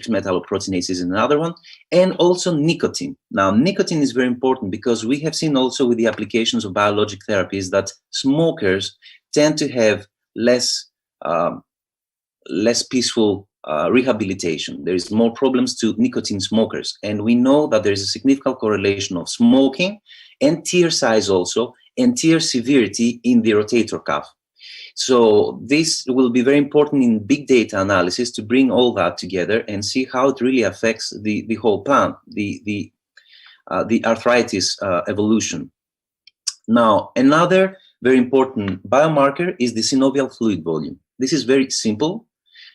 metalloproteinase is another one, and also nicotine. Now, nicotine is very important because we have seen also with the applications of biologic therapies that smokers tend to have less peaceful rehabilitation. There is more problems to nicotine smokers, and we know that there is a significant correlation of smoking and tear size also, and tear severity in the rotator cuff. So this will be very important in big data analysis to bring all that together and see how it really affects the whole plan, the arthritis evolution. Now, another very important biomarker is the synovial fluid volume. This is very simple.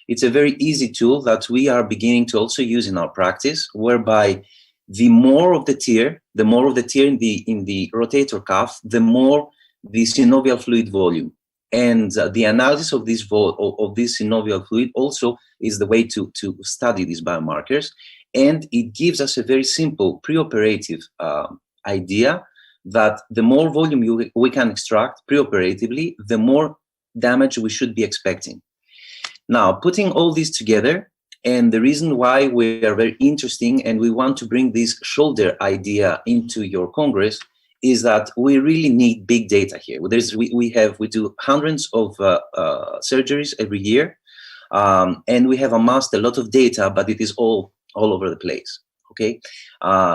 It's a very easy tool that we are beginning to also use in our practice, whereby the more of the tear in the rotator cuff, the more the synovial fluid volume. And the analysis of this synovial fluid also is the way to study these biomarkers. And it gives us a very simple preoperative idea that the more volume we can extract preoperatively, the more damage we should be expecting. Now, putting all this together, and the reason why we are very interesting and we want to bring this shoulder idea into your Congress is that we really need big data here. We do hundreds of surgeries every year, and we have amassed a lot of data, but it is all over the place. Okay,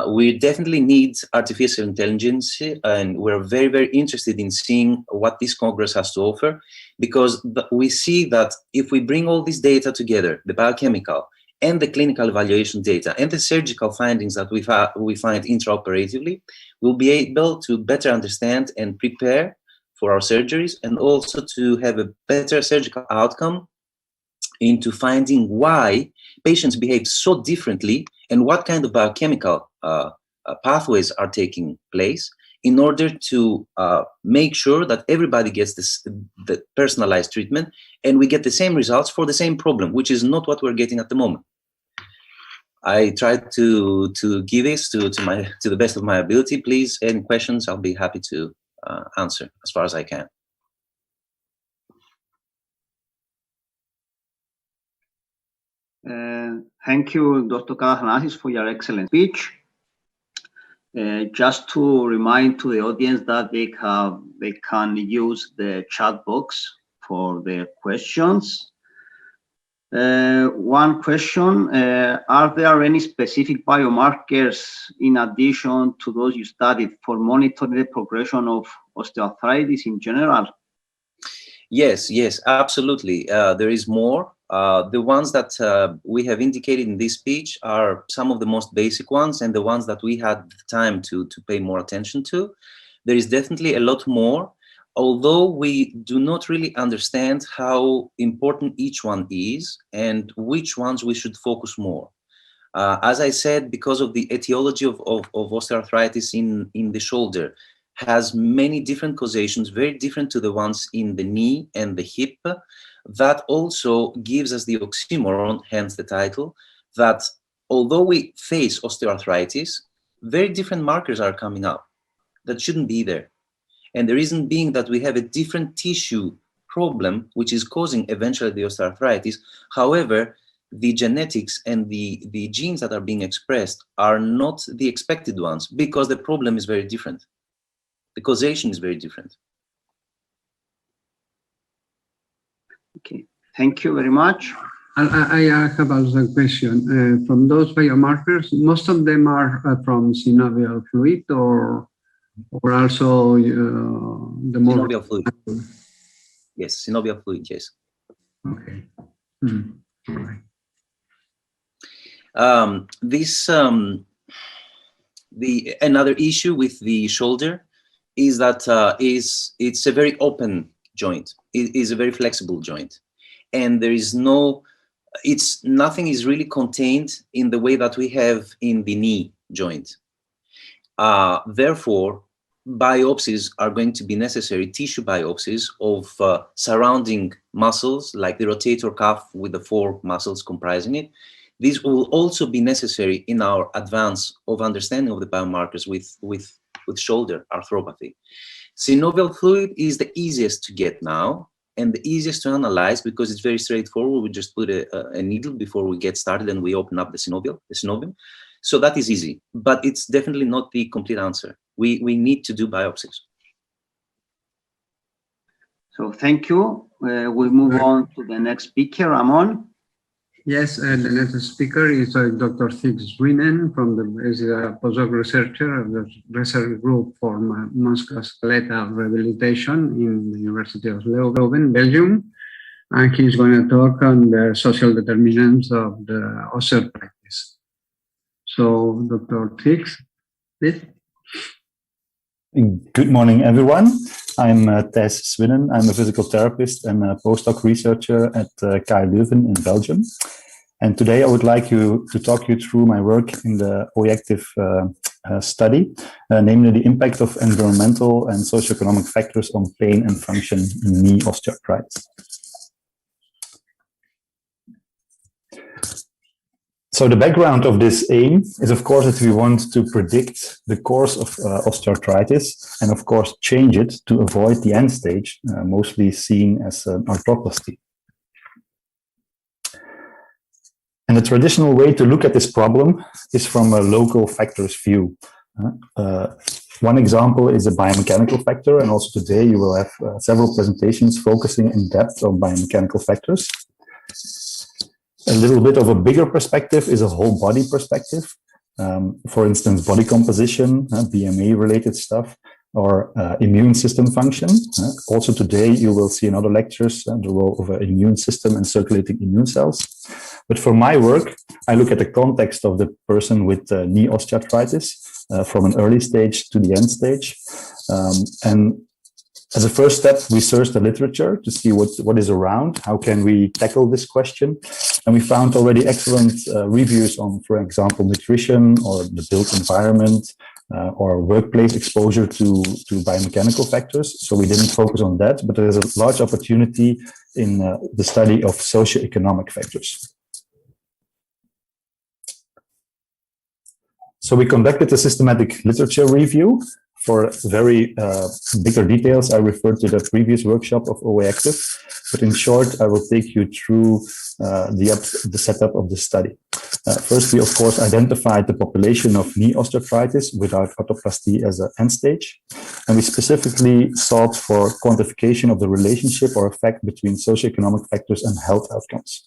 we definitely need artificial intelligence, and we're very, very interested in seeing what this Congress has to offer, because we see that if we bring all this data together, the biochemical and the clinical evaluation data and the surgical findings that we find intraoperatively, we'll be able to better understand and prepare for our surgeries, and also to have a better surgical outcome into finding why patients behave so differently and what kind of biochemical pathways are taking place in order to make sure that everybody gets the personalized treatment and we get the same results for the same problem, which is not what we're getting at the moment. I tried to give this to the best of my ability. Please, any questions, I'll be happy to answer as far as I can. Thank you, Dr. Karathanasis, for your excellent speech. Just to remind to the audience that they can use the chat box for their questions. One question, are there any specific biomarkers in addition to those you studied for monitoring the progression of osteoarthritis in general? Yes, absolutely. There is more. The ones that we have indicated in this speech are some of the most basic ones and the ones that we had time to pay more attention to. There is definitely a lot more, although we do not really understand how important each one is and which ones we should focus more. As I said, because of the etiology of osteoarthritis in the shoulder, has many different causations, very different to the ones in the knee and the hip. That also gives us the oxymoron, hence the title, that although we face osteoarthritis, very different markers are coming up that shouldn't be there. And the reason being that we have a different tissue problem, which is causing eventually the osteoarthritis. However, the genetics and the genes that are being expressed are not the expected ones because the problem is very different. The causation is very different. Okay, thank you very much. I have also a question. From those biomarkers, most of them are from synovial fluid or also the more... Synovial fluid. Yes, synovial fluid, yes. Okay. All right. Another issue with the shoulder is that it's a very open joint. It is a very flexible joint, and there is nothing is really contained in the way that we have in the knee joint. Therefore, biopsies are going to be necessary, tissue biopsies of surrounding muscles like the rotator cuff with the 4 muscles comprising it. These will also be necessary in our advance of understanding of the biomarkers with shoulder arthropathy. Synovial fluid is the easiest to get now and the easiest to analyze because it's very straightforward. We just put a needle before we get started and we open up the synovium. So that is easy, but it's definitely not the complete answer. We need to do biopsies. So thank you. We'll move on to the next speaker, Ramon. Yes, the next speaker is Dr. Thix from the postdoc researcher of the research group for musculoskeletal rehabilitation in the University of Leuven, Belgium. And he's going to talk on the social determinants of the osteoarthritis. So, Dr. Thix, please. Good morning, everyone. I'm Thijs Swinnen. I'm a physical therapist and a postdoc researcher at KU Leuven in Belgium. And today I would like to talk you through my work in the OActive study, namely the impact of environmental and socioeconomic factors on pain and function in knee osteoarthritis. So the background of this aim is, of course, that we want to predict the course of osteoarthritis and, of course, change it to avoid the end stage, mostly seen as arthroplasty. And the traditional way to look at this problem is from a local factors view. One example is a biomechanical factor, and also today you will have several presentations focusing in depth on biomechanical factors. A little bit of a bigger perspective is a whole body perspective. For instance, body composition, BMA-related stuff, or immune system function. Also today you will see in other lectures the role of an immune system and circulating immune cells. But for my work, I look at the context of the person with knee osteoarthritis from an early stage to the end stage. And As a first step, we searched the literature to see what is around, how can we tackle this question. And we found already excellent reviews on, for example, nutrition or the built environment or workplace exposure to biomechanical factors. So we didn't focus on that, but there is a large opportunity in the study of socioeconomic factors. So we conducted a systematic literature review. For very bigger details, I referred to the previous workshop of OActive, but in short, I will take you through the setup of the study. First, we of course identified the population of knee osteoarthritis without arthroplasty as an end stage, and we specifically sought for quantification of the relationship or effect between socioeconomic factors and health outcomes.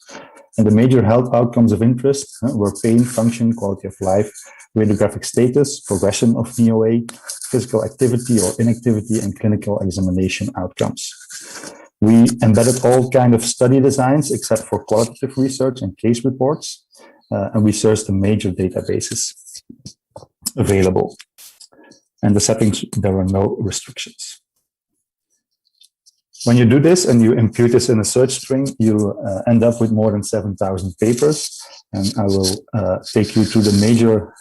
And the major health outcomes of interest were pain, function, quality of life, radiographic status, progression of knee OA, physical activity or inactivity, and clinical examination outcomes. We embedded all kinds of study designs except for qualitative research and case reports, and we searched the major databases available. And the settings, there were no restrictions. When you do this and you impute this in a search string, you end up with more than 7,000 papers. And I will take you through the major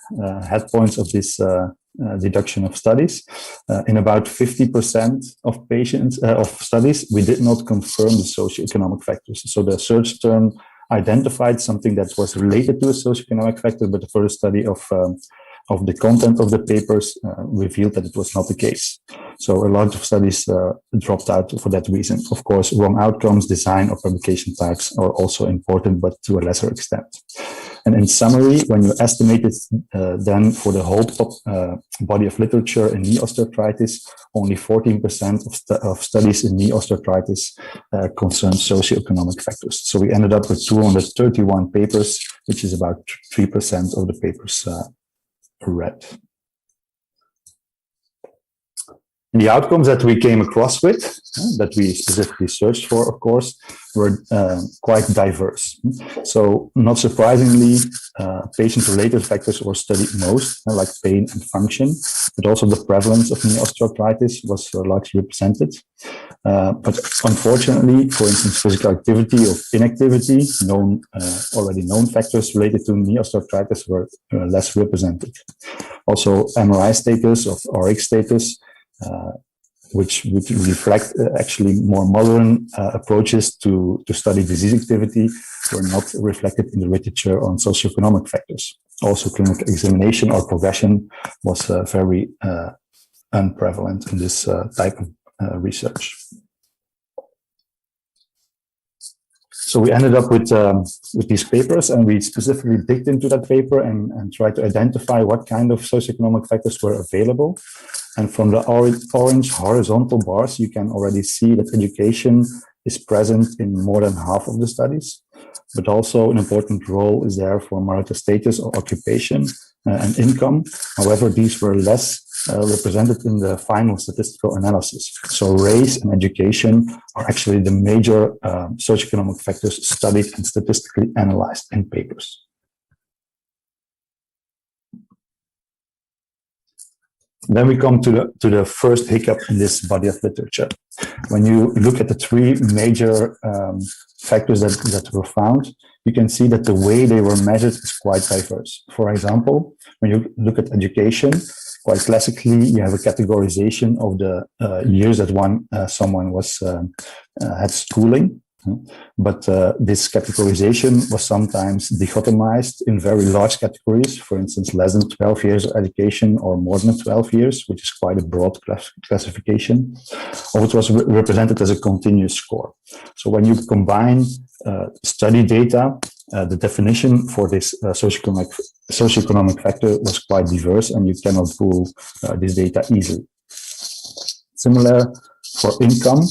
head points of this deduction of studies. In about 50% of patients of studies, we did not confirm the socioeconomic factors. So the search term identified something that was related to a socioeconomic factor, but the further study of the content of the papers revealed that it was not the case. So a lot of studies dropped out for that reason. Of course, wrong outcomes, design, or publication types are also important, but to a lesser extent. And in summary, when you estimate it then for the whole body of literature in knee osteoarthritis, only 14% of studies in knee osteoarthritis concern socioeconomic factors. So we ended up with 231 papers, which is about 3% of the papers read. The outcomes that we came across with, that we specifically searched for, of course, were quite diverse. So not surprisingly, patient-related factors were studied most, like pain and function, but also the prevalence of knee osteoarthritis was largely represented. But unfortunately, for instance, physical activity or inactivity, already known factors related to knee osteoarthritis were less represented. Also, MRI status or RX status, which would reflect actually more modern approaches to study disease activity, were not reflected in the literature on socioeconomic factors. Also, clinical examination or progression was very unprevalent in this type of research. So we ended up with these papers, and we specifically digged into that paper and tried to identify what kind of socioeconomic factors were available. And from the orange horizontal bars, you can already see that education is present in more than half of the studies, but also an important role is there for marital status or occupation and income. However, these were less represented in the final statistical analysis. So race and education are actually the major socioeconomic factors studied and statistically analyzed in papers. Then we come to the first hiccup in this body of literature. When you look at the three major factors that were found, you can see that the way they were measured is quite diverse. For example, when you look at education, quite classically, you have a categorization of the years that someone had schooling. But this categorization was sometimes dichotomized in very large categories, for instance, less than 12 years of education or more than 12 years, which is quite a broad classification, or it was represented as a continuous score. So when you combine study data, the definition for this socioeconomic factor was quite diverse, and you cannot pool this data easily. Similar for income,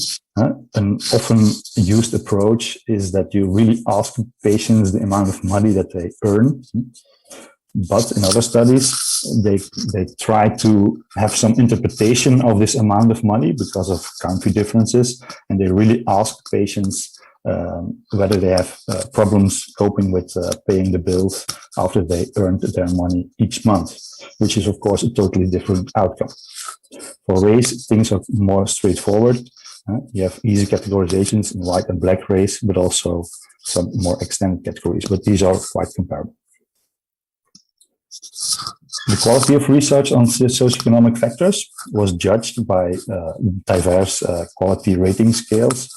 an often used approach is that you really ask patients the amount of money that they earn. But in other studies, they try to have some interpretation of this amount of money because of country differences, and they really ask patients whether they have problems coping with paying the bills after they earned their money each month, which is of course a totally different outcome. For race, things are more straightforward. You have easy categorizations in white and black race, but also some more extended categories, but these are quite comparable. The quality of research on socioeconomic factors was judged by diverse quality rating scales,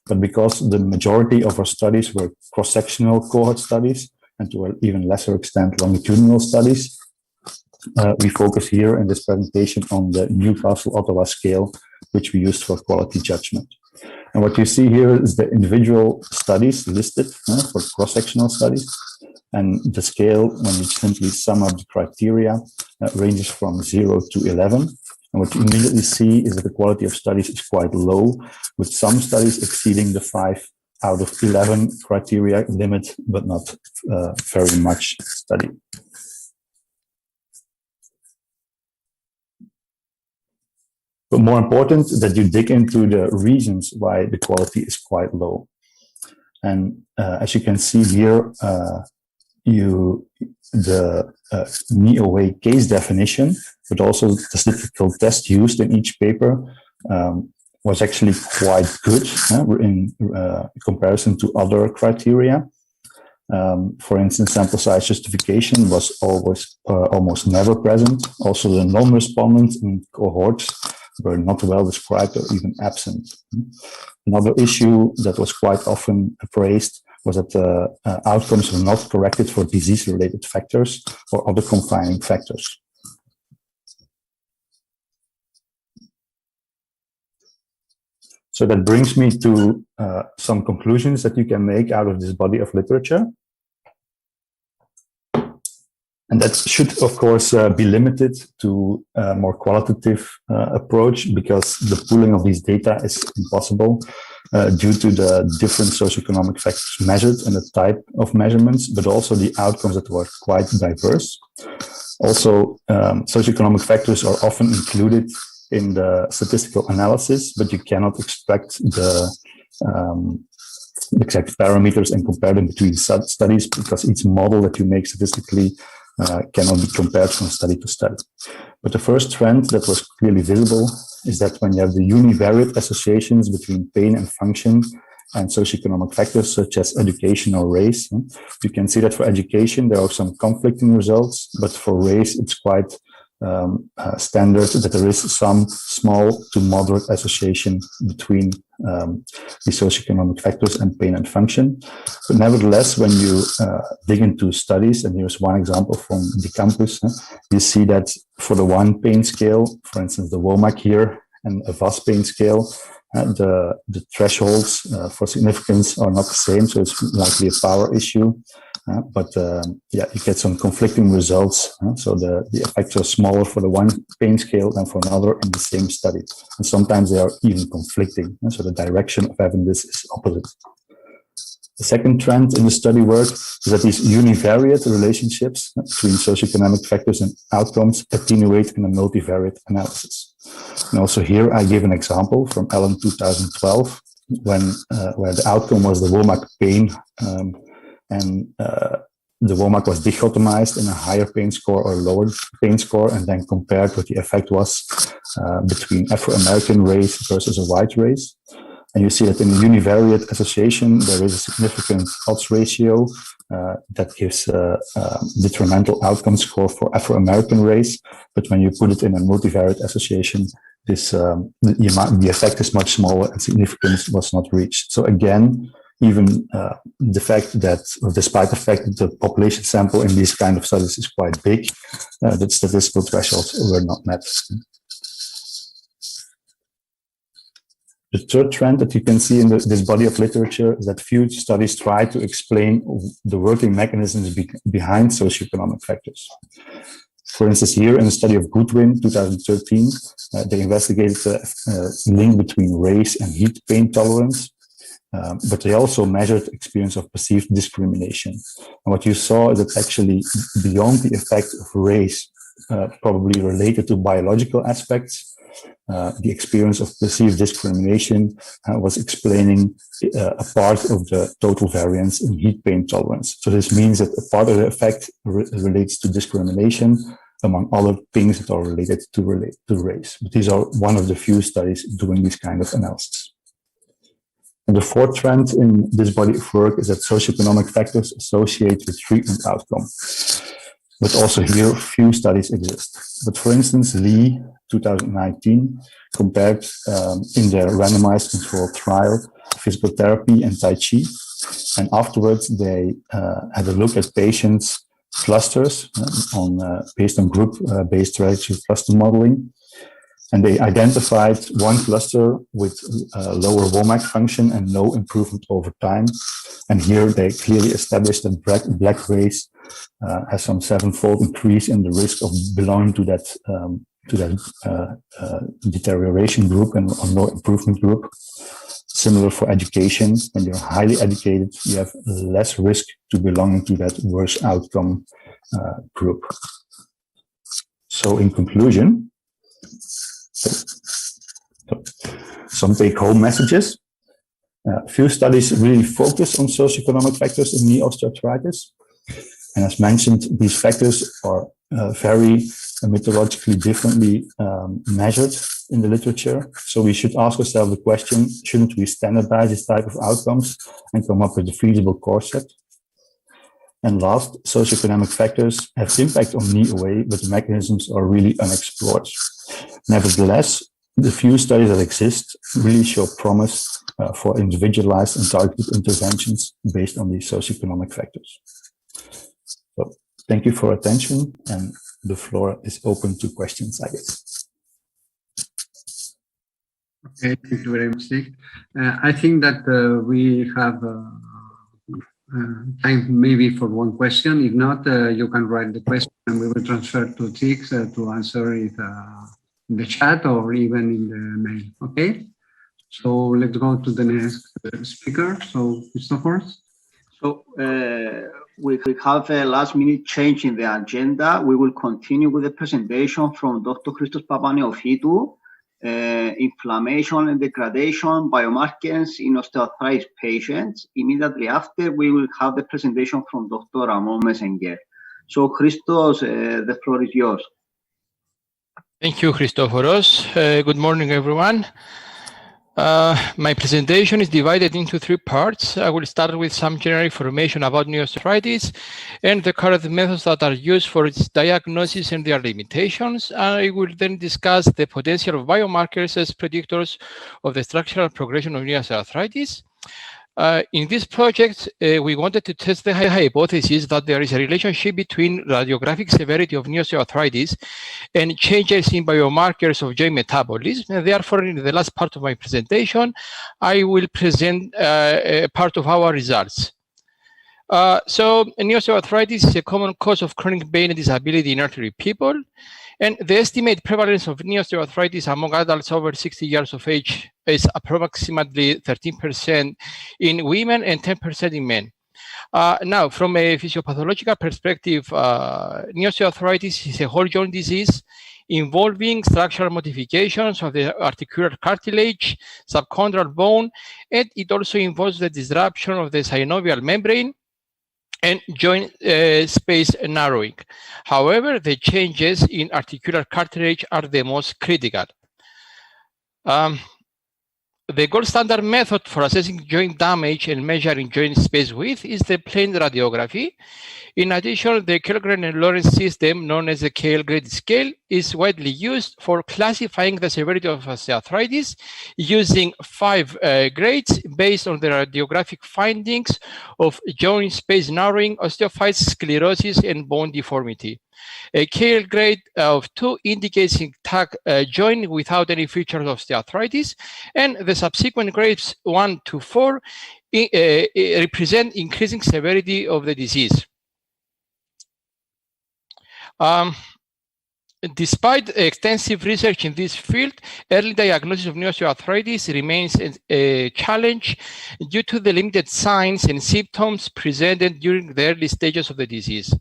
but because the majority of our studies were cross-sectional cohort studies, and to an even lesser extent longitudinal studies, we focus here in this presentation on the Newcastle-Ottawa scale, which we used for quality judgment. And what you see here is the individual studies listed for cross-sectional studies. And the scale, when you simply sum up the criteria, ranges from 0 to 11. And what you immediately see is that the quality of studies is quite low, with some studies exceeding the 5 out of 11 criteria limit, but not very much study. But more important, that you dig into the reasons why the quality is quite low. And as you can see here, the knee-away case definition, but also the statistical test used in each paper was actually quite good in comparison to other criteria. For instance, sample size justification was always almost never present. Also, the non-respondents in cohorts were not well described or even absent. Another issue that was quite often praised was that the outcomes were not corrected for disease-related factors or other confining factors. So that brings me to some conclusions that you can make out of this body of literature. And that should, of course, be limited to a more qualitative approach, because the pooling of these data is impossible due to the different socioeconomic factors measured and the type of measurements, but also the outcomes that were quite diverse. Also, socioeconomic factors are often included in the statistical analysis, but you cannot extract the exact parameters and compare them between studies, because each model that you make statistically cannot be compared from study to study. But the first trend that was clearly visible is that when you have the univariate associations between pain and function and socioeconomic factors such as education or race, you can see that for education there are some conflicting results, but for race it's quite standard that there is some small to moderate association between the socioeconomic factors and pain and function. But nevertheless, when you dig into studies, and here's one example from the campus, you see that for the one pain scale, for instance, the WOMAC here, and a VAS pain scale, the thresholds for significance are not the same, so it's likely a power issue. Yeah, you get some conflicting results. So the effects are smaller for the one pain scale than for another in the same study. And sometimes they are even conflicting. So the direction of evidence is opposite. The second trend in the study work is that these univariate relationships between socioeconomic factors and outcomes attenuate in a multivariate analysis. And also here I give an example from Allen 2012, when where the outcome was the WOMAC pain, and the WOMAC was dichotomized in a higher pain score or lower pain score, and then compared what the effect was between Afro-American race versus a white race. And you see that in the univariate association, there is a significant odds ratio that gives a detrimental outcome score for Afro-American race. But when you put it in a multivariate association, this the effect is much smaller and significance was not reached. So again, even the fact that, despite the fact that the population sample in these kind of studies is quite big, the statistical thresholds were not met. The third trend that you can see in this body of literature is that few studies try to explain the working mechanisms behind socioeconomic factors. For instance, here in the study of Goodwin, 2013, they investigated the link between race and heat pain tolerance. But they also measured experience of perceived discrimination. And what you saw is that actually beyond the effect of race, probably related to biological aspects, the experience of perceived discrimination was explaining a part of the total variance in heat pain tolerance. So this means that a part of the effect relates to discrimination, among other things that are related to race. But these are one of the few studies doing this kind of analysis. And the fourth trend in this body of work is that socioeconomic factors associate with treatment outcome. But also here, few studies exist. But for instance, Lee, 2019, compared in their randomized controlled trial, physical therapy and Tai Chi. And afterwards, they had a look at patients' clusters based on group-based strategy cluster modeling. And they identified one cluster with lower WOMAC function and no improvement over time. And here they clearly established that black race has some 7-fold increase in the risk of belonging to that deterioration group and or no improvement group. Similar for education, when you're highly educated, you have less risk to belong to that worse outcome group. So in conclusion, some take-home messages. Few studies really focus on socioeconomic factors in knee osteoarthritis. And as mentioned, these factors are very methodologically differently measured in the literature. So we should ask ourselves the question, shouldn't we standardize this type of outcomes and come up with a feasible course set? And last, socioeconomic factors have impact on knee OA, but the mechanisms are really unexplored. Nevertheless, the few studies that exist really show promise for individualized and targeted interventions based on these socioeconomic factors. So thank you for attention, and the floor is open to questions, I guess. Okay, thank you very much, Nick. I think that we have time maybe for one question. If not, you can write the question and we will transfer to Tix to answer it in the chat or even in the mail. Okay, so let's go to the next speaker. So, Christopher. So we have a last-minute change in the agenda. We will continue with the presentation from Dr. Christos Papaneophytou, inflammation and degradation biomarkers in osteoarthritis patients. Immediately after, we will have the presentation from Dr. Ramon Mesenger. So, Christos, the floor is yours. Thank you, Christoforos. Good morning, everyone. My presentation is divided into 3 parts. I will start with some general information about knee osteoarthritis and the current methods that are used for its diagnosis and their limitations. I will then discuss the potential of biomarkers as predictors of the structural progression of knee osteoarthritis. In this project, we wanted to test the hypothesis that there is a relationship between radiographic severity of knee osteoarthritis and changes in biomarkers of joint metabolism. And therefore, in the last part of my presentation, I will present part of our results. So knee osteoarthritis is a common cause of chronic pain and disability in elderly people. And the estimated prevalence of knee osteoarthritis among adults over 60 years of age is approximately 13% in women and 10% in men. Now, from a physiopathological perspective, knee osteoarthritis is a whole joint disease involving structural modifications of the articular cartilage, subchondral bone, and it also involves the disruption of the synovial membrane and joint space narrowing. However, the changes in articular cartilage are the most critical. The gold standard method for assessing joint damage and measuring joint space width is the plane radiography. In addition, the Kellgren and Lawrence system, known as the Kell grade scale, is widely used for classifying the severity of osteoarthritis using 5 grades based on the radiographic findings of joint space narrowing, osteophytes, sclerosis, and bone deformity. A Kell grade of 2 indicates intact joint without any features of osteoarthritis, and the subsequent grades 1 to 4 represent increasing severity of the disease. Despite extensive research in this field, early diagnosis of knee osteoarthritis remains a challenge due to the limited signs and symptoms presented during the early stages of the disease.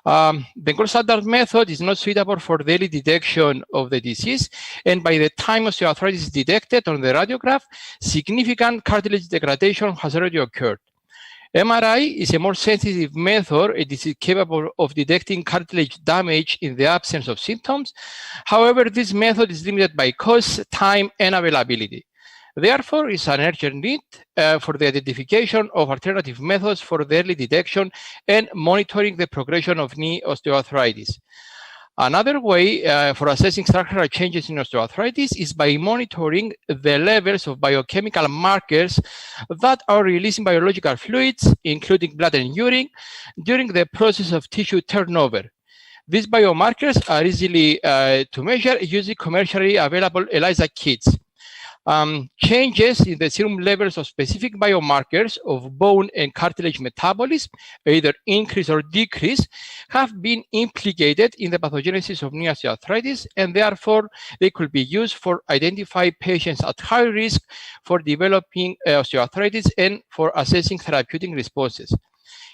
The gold standard method is not suitable for the early detection of the disease, and by the time osteoarthritis is detected on the radiograph, significant cartilage degradation has already occurred. MRI is a more sensitive method. It is capable of detecting cartilage damage in the absence of symptoms. However, this method is limited by cost, time, and availability. Therefore, it's an urgent need for the identification of alternative methods for the early detection and monitoring the progression of knee osteoarthritis. Another way for assessing structural changes in osteoarthritis is by monitoring the levels of biochemical markers that are released in biological fluids, including blood and urine, during the process of tissue turnover. These biomarkers are easily to measure using commercially available ELISA kits. Changes in the serum levels of specific biomarkers of bone and cartilage metabolism, either increase or decrease, have been implicated in the pathogenesis of knee osteoarthritis, and therefore they could be used for identifying patients at high risk for developing osteoarthritis and for assessing therapeutic responses.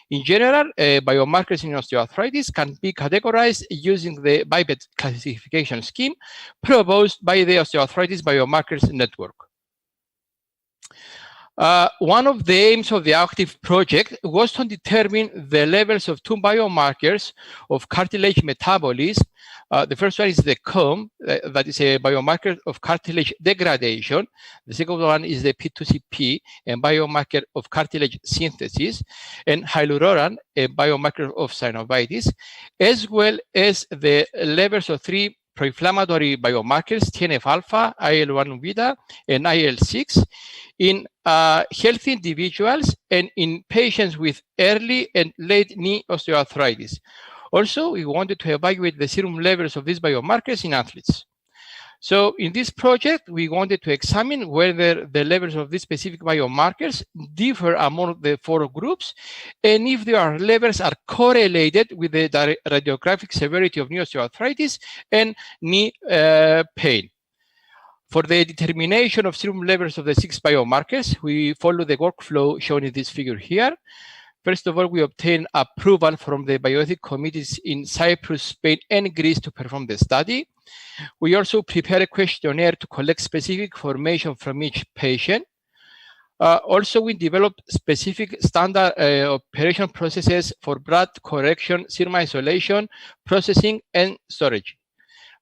In general, biomarkers in osteoarthritis can be categorized using the BIPED classification scheme proposed by the Osteoarthritis Biomarkers Network. One of the aims of the OActive project was to determine the levels of two biomarkers of cartilage metabolism. The first one is the COM, that is a biomarker of cartilage degradation. The second one is the P2CP, a biomarker of cartilage synthesis, and hyaluronan, a biomarker of synovitis, as well as the levels of three pro-inflammatory biomarkers, TNF-alpha, IL-1 beta, and IL-6, in healthy individuals and in patients with early and late knee osteoarthritis. Also, we wanted to evaluate the serum levels of these biomarkers in athletes. So in this project, we wanted to examine whether the levels of these specific biomarkers differ among the four groups, and if their levels are correlated with the radiographic severity of knee osteoarthritis and knee pain. For the determination of serum levels of the 6 biomarkers, we follow the workflow shown in this figure here. First of all, we obtain approval from the bioethics committees in Cyprus, Spain, and Greece to perform the study. We also prepare a questionnaire to collect specific information from each patient. Also, we developed specific standard operation processes for blood correction, serum isolation, processing, and storage.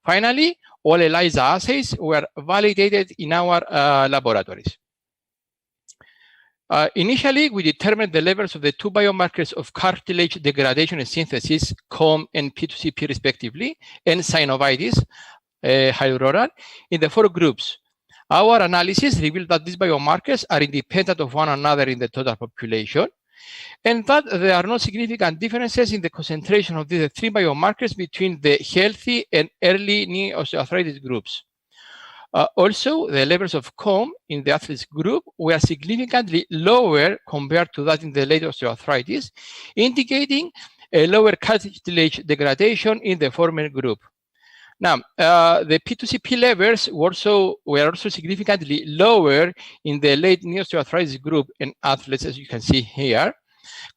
Finally, all ELISA assays were validated in our laboratories. Initially, we determined the levels of the two biomarkers of cartilage degradation and synthesis, COM and P2CP respectively, and synovitis, hyaluronan, in the four groups. Our analysis revealed that these biomarkers are independent of one another in the total population, and that there are no significant differences in the concentration of these three biomarkers between the healthy and early knee osteoarthritis groups. Also, the levels of COM in the athletes group were significantly lower compared to that in the late osteoarthritis, indicating a lower cartilage degradation in the former group. Now, the P2CP levels were also significantly lower in the late knee osteoarthritis group in athletes, as you can see here,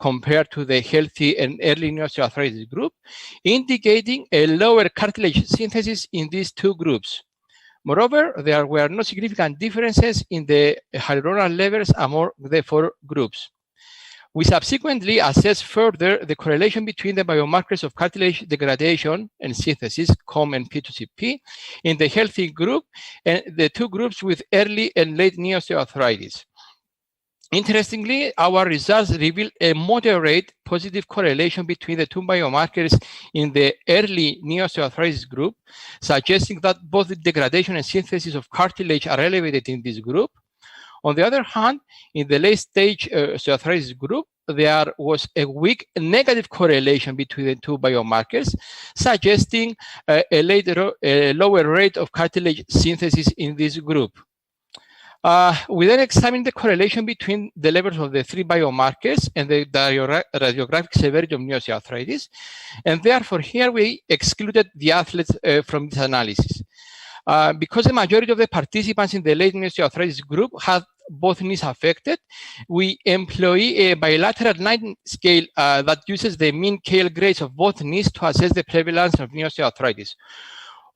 compared to the healthy and early knee osteoarthritis group, indicating a lower cartilage synthesis in these two groups. Moreover, there were no significant differences in the hyaluronan levels among the four groups. We subsequently assessed further the correlation between the biomarkers of cartilage degradation and synthesis, COM and P2CP, in the healthy group and the two groups with early and late knee osteoarthritis. Interestingly, our results reveal a moderate positive correlation between the two biomarkers in the early knee osteoarthritis group, suggesting that both the degradation and synthesis of cartilage are elevated in this group. On the other hand, in the late stage osteoarthritis group, there was a weak negative correlation between the two biomarkers, suggesting a lower rate of cartilage synthesis in this group. We then examined the correlation between the levels of the three biomarkers and the radiographic severity of knee osteoarthritis, and therefore here we excluded the athletes from this analysis. Because the majority of the participants in the late knee osteoarthritis group had both knees affected, we employ a bilateral 9 scale that uses the mean KL grades of both knees to assess the prevalence of knee osteoarthritis.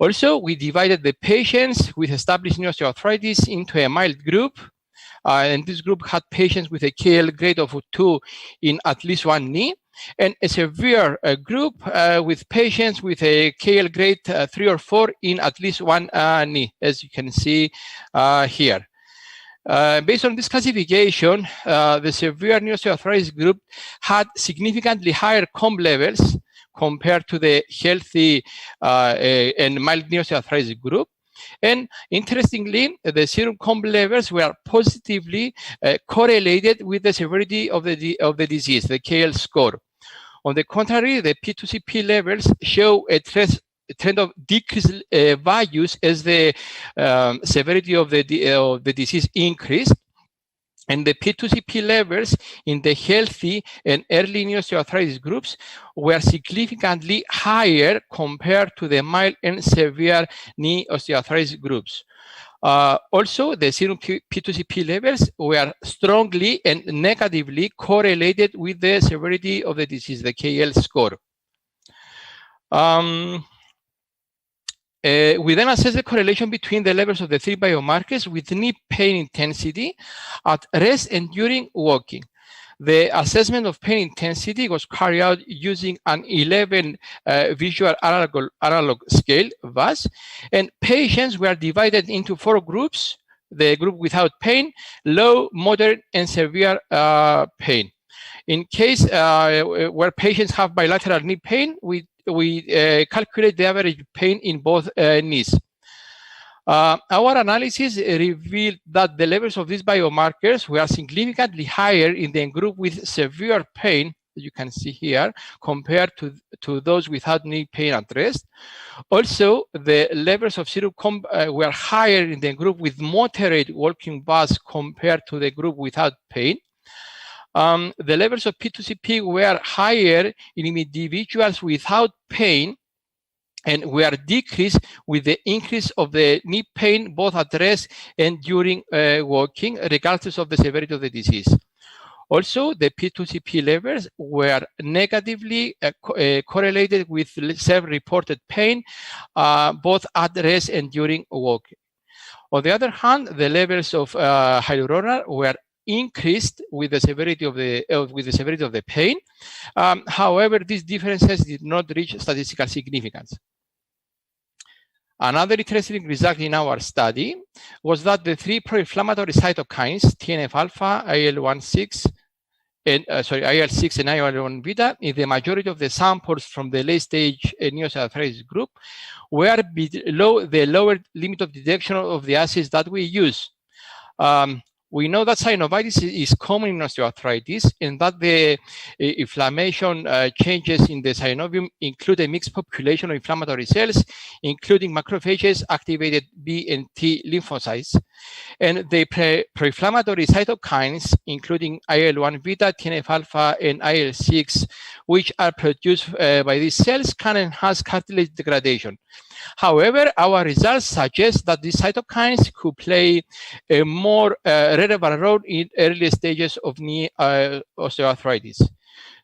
Also, we divided the patients with established knee osteoarthritis into a mild group, and this group had patients with a KL grade of 2 in at least one knee, and a severe group with patients with a KL grade 3 or 4 in at least one knee, as you can see here. Based on this classification, the severe knee osteoarthritis group had significantly higher COMB levels compared to the healthy and mild knee osteoarthritis group. And interestingly, the serum COMB levels were positively correlated with the severity of the disease, the KL score. On the contrary, the P2CP levels show a trend of decreased values as the severity of the disease increased. And the P2CP levels in the healthy and early knee osteoarthritis groups were significantly higher compared to the mild and severe knee osteoarthritis groups. Also, the serum P2CP levels were strongly and negatively correlated with the severity of the disease, the KL score. We then assess the correlation between the levels of the 3 biomarkers with knee pain intensity at rest and during walking. The assessment of pain intensity was carried out using an 11 visual analog scale, VAS, and patients were divided into 4 groups: the group without pain, low, moderate, and severe pain. In case where patients have bilateral knee pain, we calculate the average pain in both knees. Our analysis revealed that the levels of these biomarkers were significantly higher in the group with severe pain, you can see here, compared to those without knee pain at rest. Also, the levels of serum COMB were higher in the group with moderate walking VAS compared to the group without pain. The levels of P2CP were higher in individuals without pain and were decreased with the increase of the knee pain both at rest and during walking, regardless of the severity of the disease. Also, the P2CP levels were negatively correlated with self-reported pain, both at rest and during walking. On the other hand, the levels of hyaluronan were increased with the severity of the pain. However, these differences did not reach statistical significance. Another interesting result in our study was that the 3 pro-inflammatory cytokines, TNF-alpha, IL-6, and IL-1 beta, in the majority of the samples from the late-stage knee osteoarthritis group, were below the lower limit of detection of the assays that we use. We know that synovitis is common in osteoarthritis and that the inflammation changes in the synovium include a mixed population of inflammatory cells, including macrophages, activated B and T lymphocytes. And the pro-inflammatory cytokines, including IL-1 beta, TNF-alpha, and IL-6, which are produced by these cells, can enhance cartilage degradation. However, our results suggest that these cytokines could play a more relevant role in early stages of knee osteoarthritis.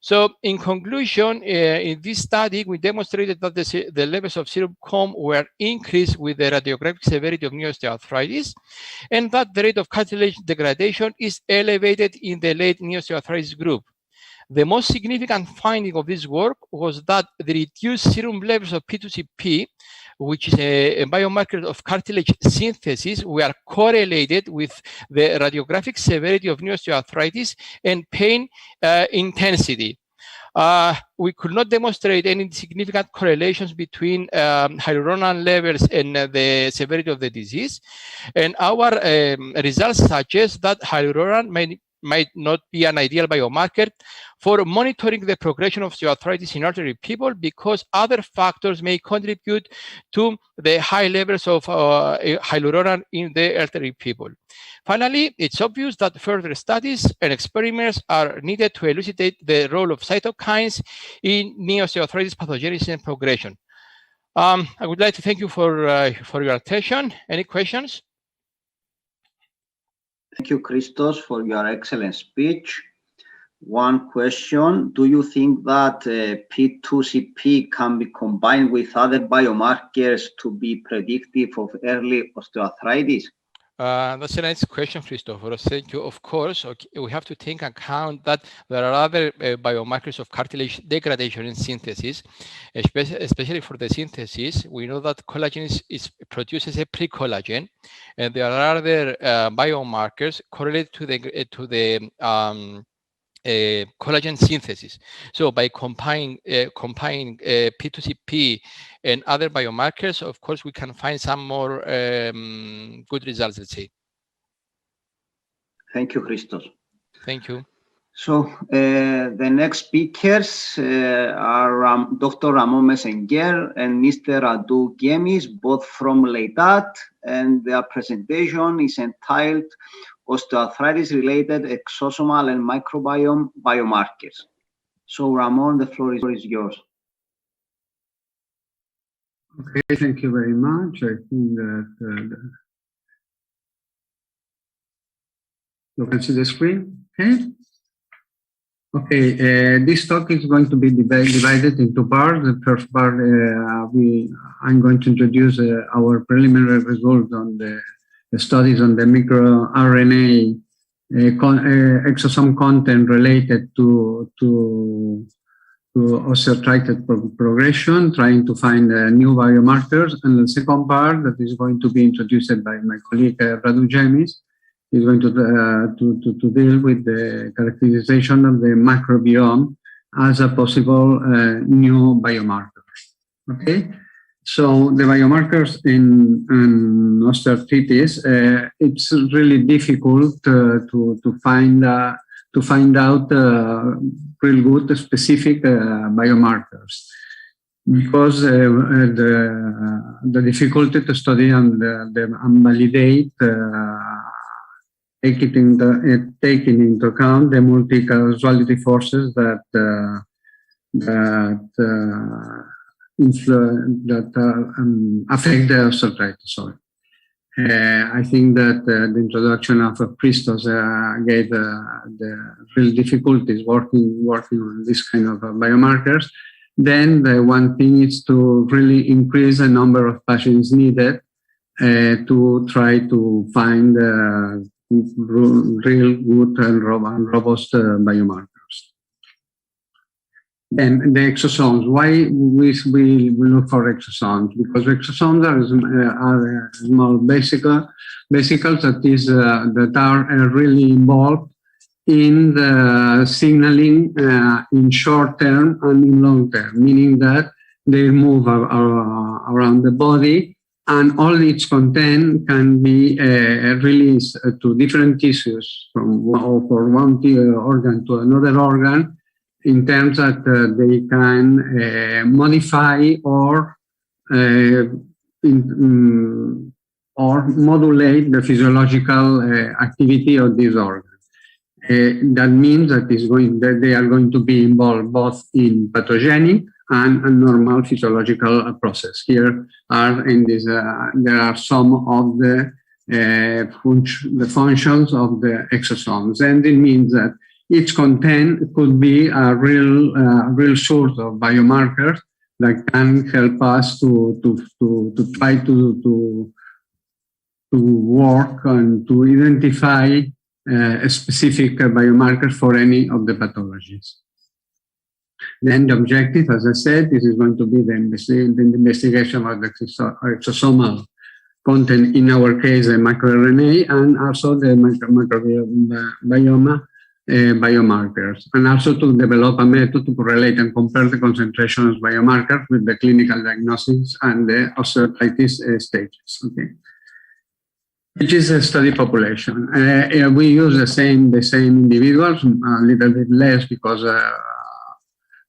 So, in conclusion, in this study, we demonstrated that the levels of serum COMB were increased with the radiographic severity of knee osteoarthritis, and that the rate of cartilage degradation is elevated in the late knee osteoarthritis group. The most significant finding of this work was that the reduced serum levels of P2CP, which is a biomarker of cartilage synthesis, were correlated with the radiographic severity of knee osteoarthritis and pain intensity. We could not demonstrate any significant correlations between hyaluronan levels and the severity of the disease. And our results suggest that hyaluronan might not be an ideal biomarker for monitoring the progression of osteoarthritis in elderly people because other factors may contribute to the high levels of hyaluronan in the elderly people. Finally, it's obvious that further studies and experiments are needed to elucidate the role of cytokines in knee osteoarthritis pathogenesis and progression. I would like to thank you for your attention. Any questions? Thank you, Christos, for your excellent speech. One question, do you think that P2CP can be combined with other biomarkers to be predictive of early osteoarthritis? That's a nice question, Christopher. Thank you. Of course, okay, we have to take account that there are other biomarkers of cartilage degradation and synthesis, especially for the synthesis. We know that collagen produces a pre-collagen, and there are other biomarkers correlated to the collagen synthesis. So by combining P2CP and other biomarkers, of course, we can find some more good results, let's say. Thank you, Christos. Thank you. So the next speakers are Dr. Ramon Messenger and Mr. Radu Gemis, both from Leitat, and their presentation is entitled Osteoarthritis-related exosomal and microbiome biomarkers. So Ramon, the floor is yours. Okay, thank you very much. I think that you can see the screen. Okay. Okay, this talk is going to be divided into parts. The first part, I'm going to introduce our preliminary results on the studies on the microRNA exosome content related to osteoarthritis progression, trying to find new biomarkers. And the second part that is going to be introduced by my colleague Radu Gemis is going to deal with the characterization of the microbiome as a possible new biomarker. Okay, so the biomarkers in osteoarthritis, it's really difficult to find out real good specific biomarkers, because the difficulty to study and validate taking into account the multi-causality forces that affect the osteoarthritis. Sorry. I think that the introduction of Christos gave the real difficulties working on this kind of biomarkers. Then the one thing is to really increase the number of patients needed to try to find real good and robust biomarkers. Then the exosomes. Why we look for exosomes? Because exosomes are small vesicles that are really involved in the signaling in short term and in long term, meaning that they move around the body, and all its content can be released to different tissues from one organ to another organ, in terms that they can modify or modulate the physiological activity of this organ. That means that they are going to be involved both in pathogenic and a normal physiological process. Here are there are some of the functions of the exosomes, and it means that each content could be a real source of biomarkers that can help us to try to work and to identify a specific biomarker for any of the pathologies. Then the objective, as I said, this is going to be the investigation of the exosomal content, in our case, the microRNA, and also the microbiome biomarkers, and also to develop a method to correlate and compare the concentration of biomarkers with the clinical diagnosis and the osteoarthritis stages. Okay, which is a study population. We use the same individuals, a little bit less because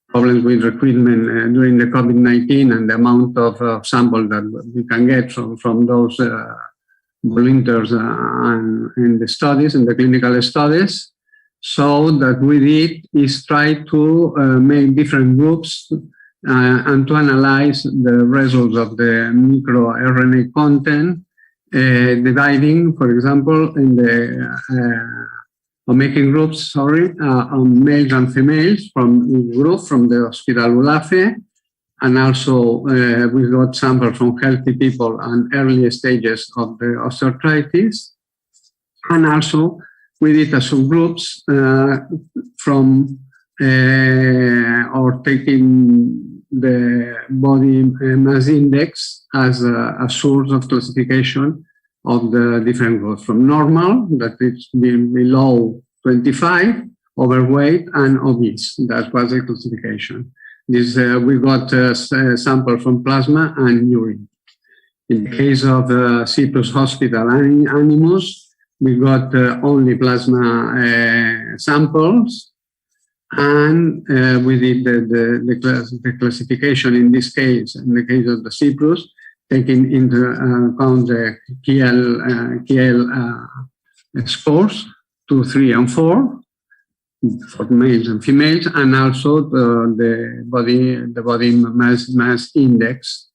problems with recruitment during the COVID-19 and the amount of sample that we can get from those volunteers in the studies, in the clinical studies. So that we did is try to make different groups and to analyze the results of the microRNA content dividing, for example, in the or making groups, on males and females from each group from the hospital ULAFE. And also we got samples from healthy people and early stages of the osteoarthritis. And also we did a subgroups from or taking the body mass index as a source of classification of the different groups, from normal, that is below 25, overweight, and obese. That was the classification. This we got a sample from plasma and urine. In the case of Cyprus Hospital and Animus, we got only plasma samples, and we did the classification in this case, in the case of the Cyprus, taking into account the KL scores 2, 3, and 4 for males and females, and also the body mass index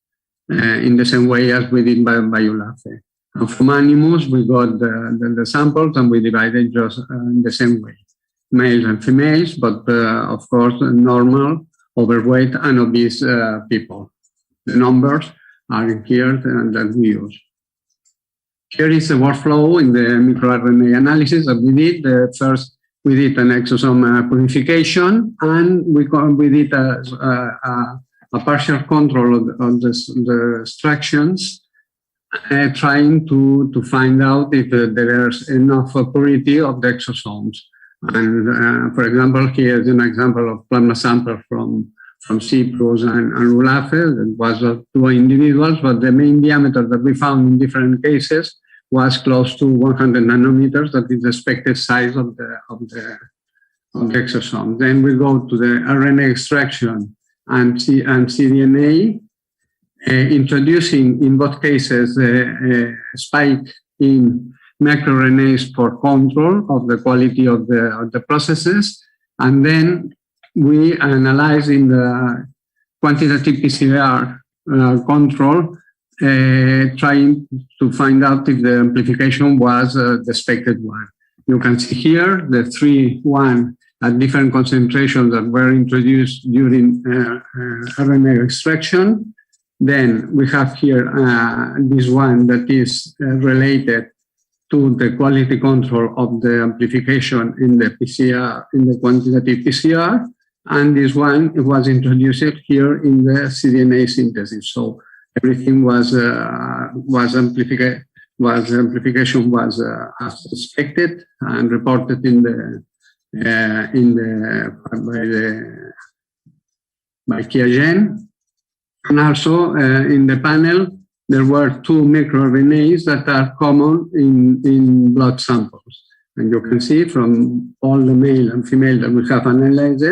in the same way as we did by ULAFE. And from Animus, we got the samples and we divided just in the same way, males and females, but of course normal, overweight, and obese people. The numbers are here that we use. Here is the workflow in the microRNA analysis that we did. First, we did an exosome purification, and we did a partial control of the extractions, trying to find out if there's enough purity of the exosomes. And for example, here is an example of plasma sample from Cyprus and ULAFE. It was 2 individuals, but the main diameter that we found in different cases was close to 100 nanometers. That is the expected size of the exosome. Then we go to the RNA extraction and cDNA, introducing in both cases a spike in microRNAs for control of the quality of the processes, and then we analyze in the quantitative PCR control, trying to find out if the amplification was the expected one. You can see here the 3-1 at different concentrations that were introduced during RNA extraction. Then we have here this one that is related to the quality control of the amplification in the PCR, in the quantitative PCR. And this one, it was introduced here in the cDNA synthesis. So everything was amplification was as expected and reported by Kiagen. And also in the panel, there were 2 microRNAs that are common in blood samples. And you can see from all the male and female that we have analyzed,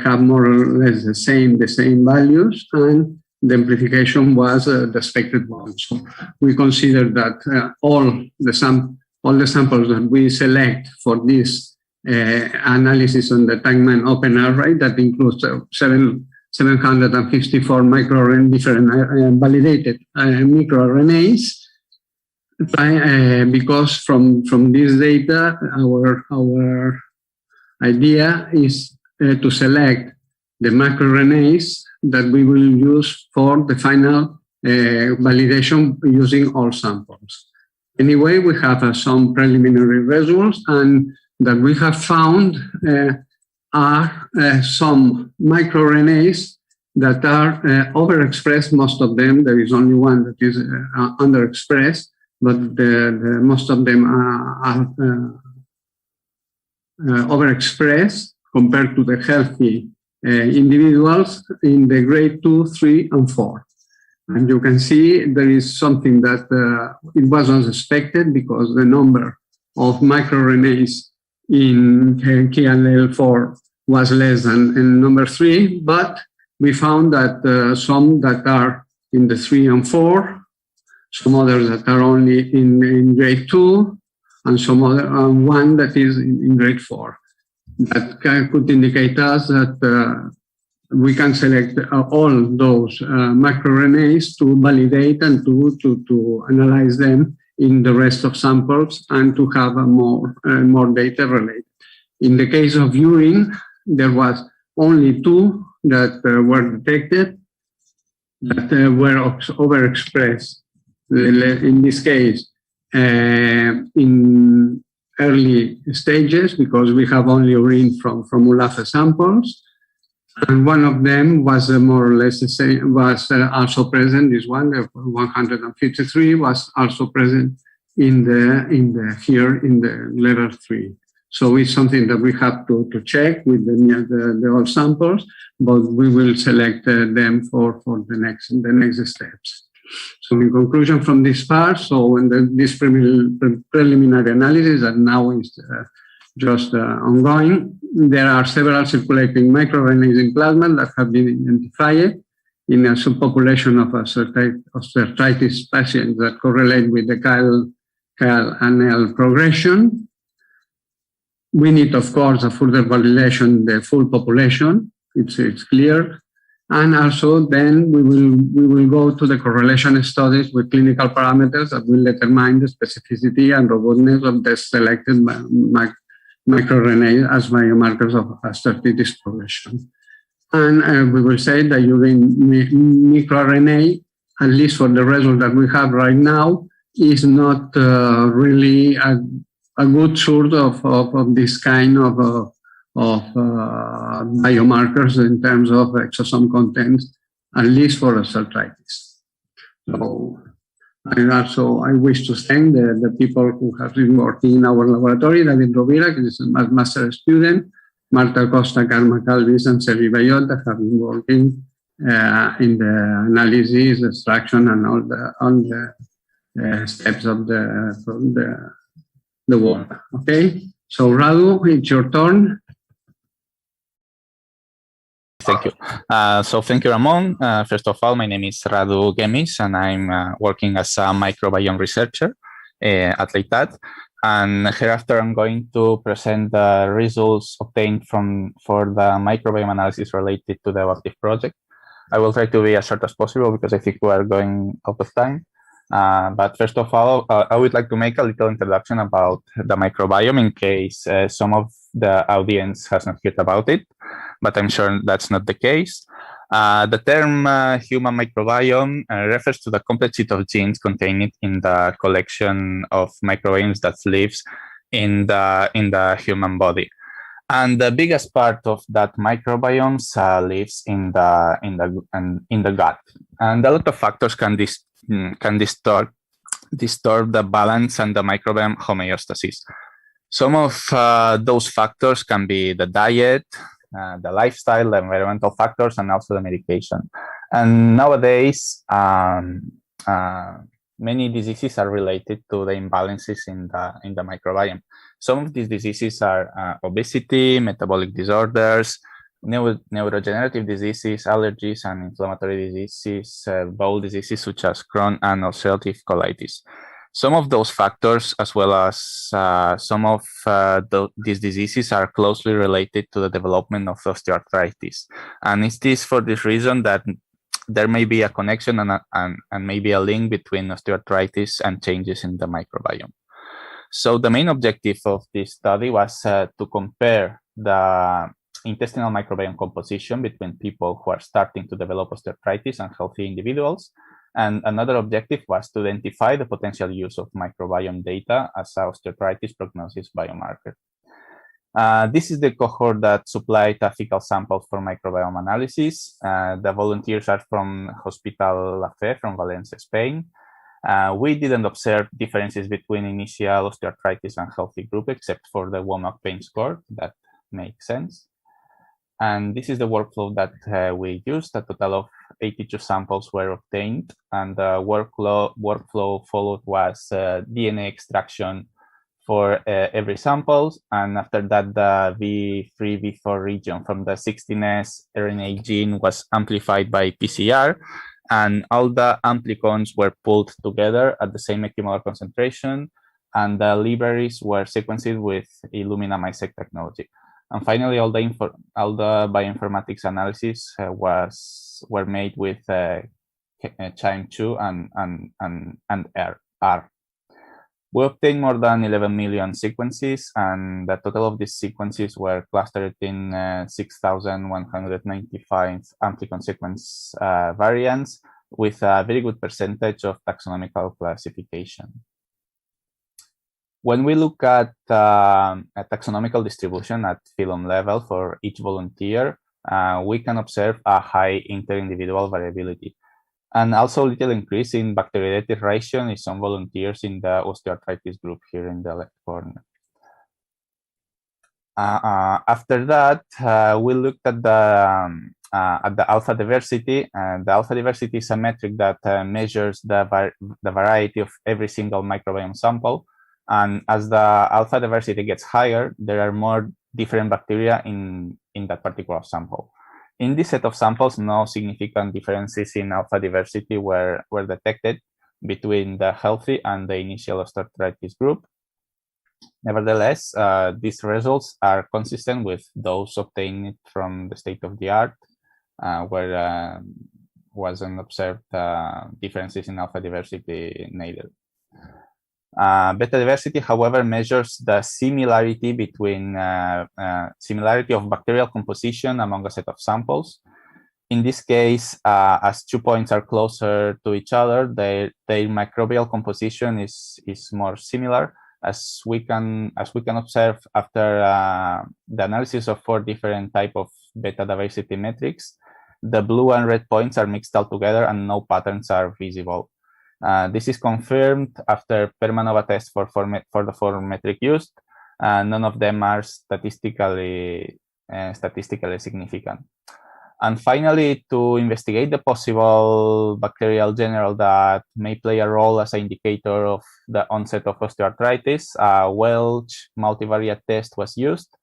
have more or less the same values, and the amplification was the expected one. So we consider that all the samples that we select for this analysis on the Tangman open array, that includes 754 microRNA different validated microRNAs, because from this data, our idea is to select the microRNAs that we will use for the final validation using all samples. Anyway, we have some preliminary results, and that we have found are some microRNAs that are overexpressed, most of them. There is only one that is underexpressed, but most of them are overexpressed compared to the healthy individuals in the grade 2, 3, and 4. And you can see there is something that it wasn't expected, because the number of microRNAs in KLL4 was less than in number 3, but we found that some that are in the 3 and 4, some others that are only in grade 2, and some other one that is in grade 4. That could indicate us that we can select all those microRNAs to validate and to analyze them in the rest of samples and to have more data related. In the case of urine, there was only 2 that were detected that were overexpressed. In this case, in early stages, because we have only urine from ULAFE samples, and one of them was more or less the same, was also present. This one, the 153, was also present in the level 3. So it's something that we have to check with the all samples, but we will select them for the next steps. So in conclusion from this part, so in this preliminary analysis that now is just ongoing, there are several circulating microRNAs in plasma that have been identified in a subpopulation of osteoarthritis patients that correlate with the KL progression. We need, of course, a further validation, the full population, it's clear. And also then we will go to the correlation studies with clinical parameters that will determine the specificity and robustness of the selected microRNA as biomarkers of osteoarthritis progression. And we will say that using microRNA, at least for the result that we have right now, is not really a good source of this kind of biomarkers in terms of exosome content, at least for osteoarthritis. So I wish to thank the people who have been working in our laboratory, David Rovira, who is a master student, Marta Costa, Karma Calvis, and Selvi Bayot, that have been working in the analysis, extraction, and all the steps of the work. Okay, so Radu, it's your turn. Thank you. So thank you, Ramon. First of all, my name is Radu Gemis, and I'm working as a microbiome researcher at LEITAD. And hereafter, I'm going to present the results obtained for the microbiome analysis related to the OActive project. I will try to be as short as possible because I think we are going out of time. But first of all, I would like to make a little introduction about the microbiome in case some of the audience has not heard about it, but I'm sure that's not the case. The term human microbiome refers to the complete set of genes contained in the collection of microbiomes that lives in the human body. And the biggest part of that microbiomes lives in the gut. And a lot of factors can distort the balance and the microbiome homeostasis. Some of those factors can be the diet, the lifestyle, the environmental factors, and also the medication. And nowadays, many diseases are related to the imbalances in the microbiome. Some of these diseases are obesity, metabolic disorders, neurodegenerative diseases, allergies, and inflammatory diseases, bowel diseases such as Crohn and ulcerative colitis. Some of those factors, as well as some of these diseases, are closely related to the development of osteoarthritis. And it is for this reason that there may be a connection and maybe a link between osteoarthritis and changes in the microbiome. So the main objective of this study was to compare the intestinal microbiome composition between people who are starting to develop osteoarthritis and healthy individuals. And another objective was to identify the potential use of microbiome data as an osteoarthritis prognosis biomarker. This is the cohort that supplied a fecal sample for microbiome analysis. The volunteers are from Hospital La Fe from Valencia, Spain. We didn't observe differences between initial osteoarthritis and healthy group, except for the WOMAC pain score. That makes sense. And this is the workflow that we used. A total of 82 samples were obtained, and the workflow followed was DNA extraction for every sample, and after that the V3, V4 region from the 16S RNA gene was amplified by PCR, and all the amplicons were pulled together at the same equimolar concentration, and the libraries were sequenced with Illumina MySeq technology. And finally, all the bioinformatics analysis were made with QIIME2 and R. We obtained more than 11 million sequences, and the total of these sequences were clustered in 6,195 amplicon sequence variants with a very good percentage of taxonomical classification. When we look at a taxonomical distribution at phylum level for each volunteer, we can observe a high inter-individual variability, and also little increase in bacteroidetes ratio in some volunteers in the osteoarthritis group here in the left corner. After that, we looked at the alpha diversity. The alpha diversity is a metric that measures the variety of every single microbiome sample. And as the alpha diversity gets higher, there are more different bacteria in that particular sample. In this set of samples, no significant differences in alpha diversity were detected between the healthy and the initial osteoarthritis group. Nevertheless, these results are consistent with those obtained from the state-of-the-art, where wasn't observed differences in alpha diversity neither. Beta diversity, however, measures the similarity between similarity of bacterial composition among a set of samples. In this case, as 2 points are closer to each other, their microbial composition is more similar, as we can observe after the analysis of 4 different types of beta diversity metrics. The blue and red points are mixed all together and no patterns are visible. This is confirmed after Permanova test for the 4 metric used. None of them are statistically significant. And finally, to investigate the possible bacterial general that may play a role as an indicator of the onset of osteoarthritis, a Welch multivariate test was used,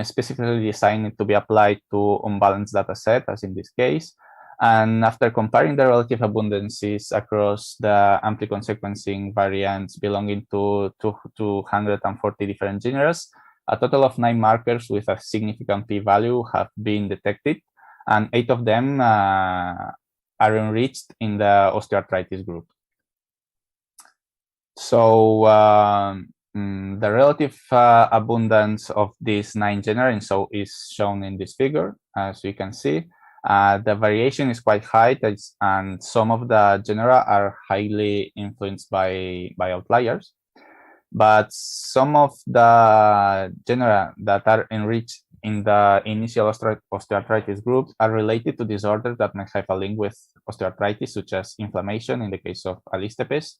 specifically designed to be applied to unbalanced data set, as in this case. And after comparing the relative abundances across the amplicon sequencing variants belonging to 240 different genera, a total of 9 markers with a significant p-value have been detected, and 8 of them are enriched in the osteoarthritis group. So the relative abundance of these 9 genera is shown in this figure, as you can see. The variation is quite high, and some of the genera are highly influenced by outliers. But some of the genera that are enriched in the initial osteoarthritis group are related to disorders that may have a link with osteoarthritis, such as inflammation in the case of alistepes,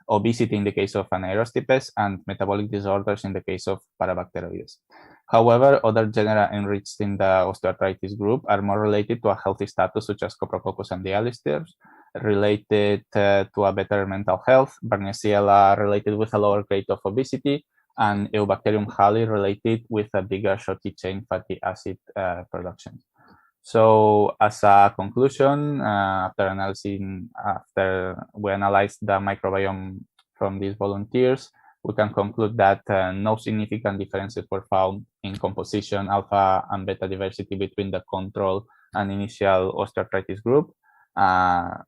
obesity in the case of anaerostipes, and metabolic disorders in the case of parabacteroides. However, other genera enriched in the osteoarthritis group are more related to a healthy status, such as Coprococcus amdialisters, related to a better mental health, Barnesiella related with a lower rate of obesity, and Eubacterium hali related with a bigger shorty chain fatty acid production. So, as a conclusion, after we analyzed the microbiome from these volunteers, we can conclude that no significant differences were found in composition, alpha and beta diversity between the control and initial osteoarthritis group.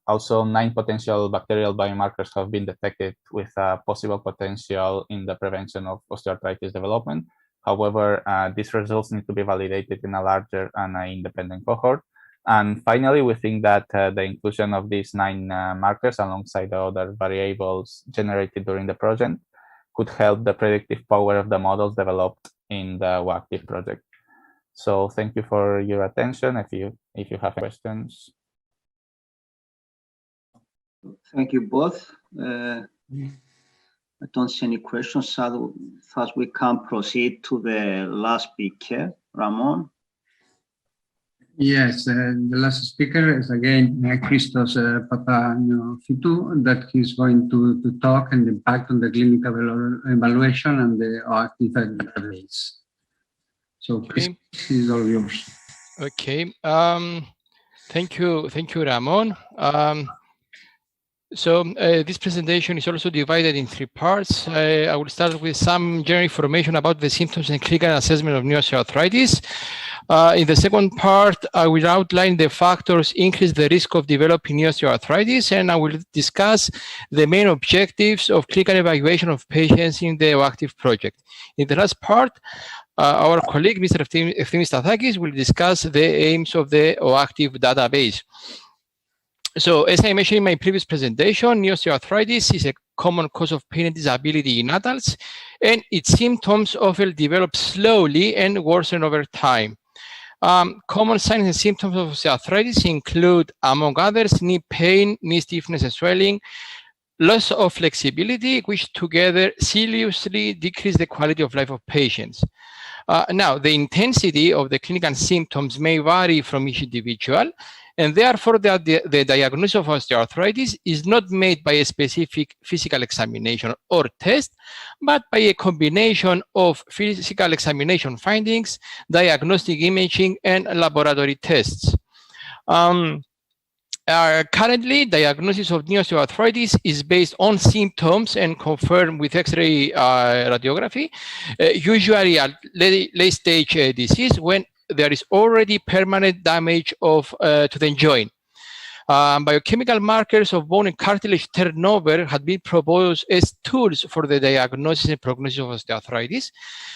Also, 9 potential bacterial biomarkers have been detected with a possible potential in the prevention of osteoarthritis development. However, these results need to be validated in a larger and independent cohort. And finally, we think that the inclusion of these 9 markers alongside the other variables generated during the project could help the predictive power of the models developed in the OActive project. So thank you for your attention. If you have questions. Thank you both. I don't see any questions, so thus we can proceed to the last speaker, Ramon. Yes, the last speaker is again Christos Papafitou, that he's going to talk and impact on the clinical evaluation and the OActive database. So, Okay. Chris, is all yours. Okay. Thank you, Ramon. So this presentation is also divided in 3 parts. I will start with some general information about the symptoms and clinical assessment of new osteoarthritis. In the second part, I will outline the factors increase the risk of developing new osteoarthritis, and I will discuss the main objectives of clinical evaluation of patients in the OActive project. In the last part, our colleague, Mr. Efthimios Stathakis, will discuss the aims of the OActive database. So, as I mentioned in my previous presentation, new osteoarthritis is a common cause of pain and disability in adults, and its symptoms often develop slowly and worsen over time. Common signs and symptoms of osteoarthritis include, among others, knee pain, knee stiffness and swelling, loss of flexibility, which together seriously decrease the quality of life of patients. Now, the intensity of the clinical symptoms may vary from each individual, and therefore the diagnosis of osteoarthritis is not made by a specific physical examination or test, but by a combination of physical examination findings, diagnostic imaging, and laboratory tests. Currently, diagnosis of new osteoarthritis is based on symptoms and confirmed with X-ray radiography, usually at late-stage disease when there is already permanent damage to the joint. Biochemical markers of bone and cartilage turnover had been proposed as tools for the diagnosis and prognosis of osteoarthritis.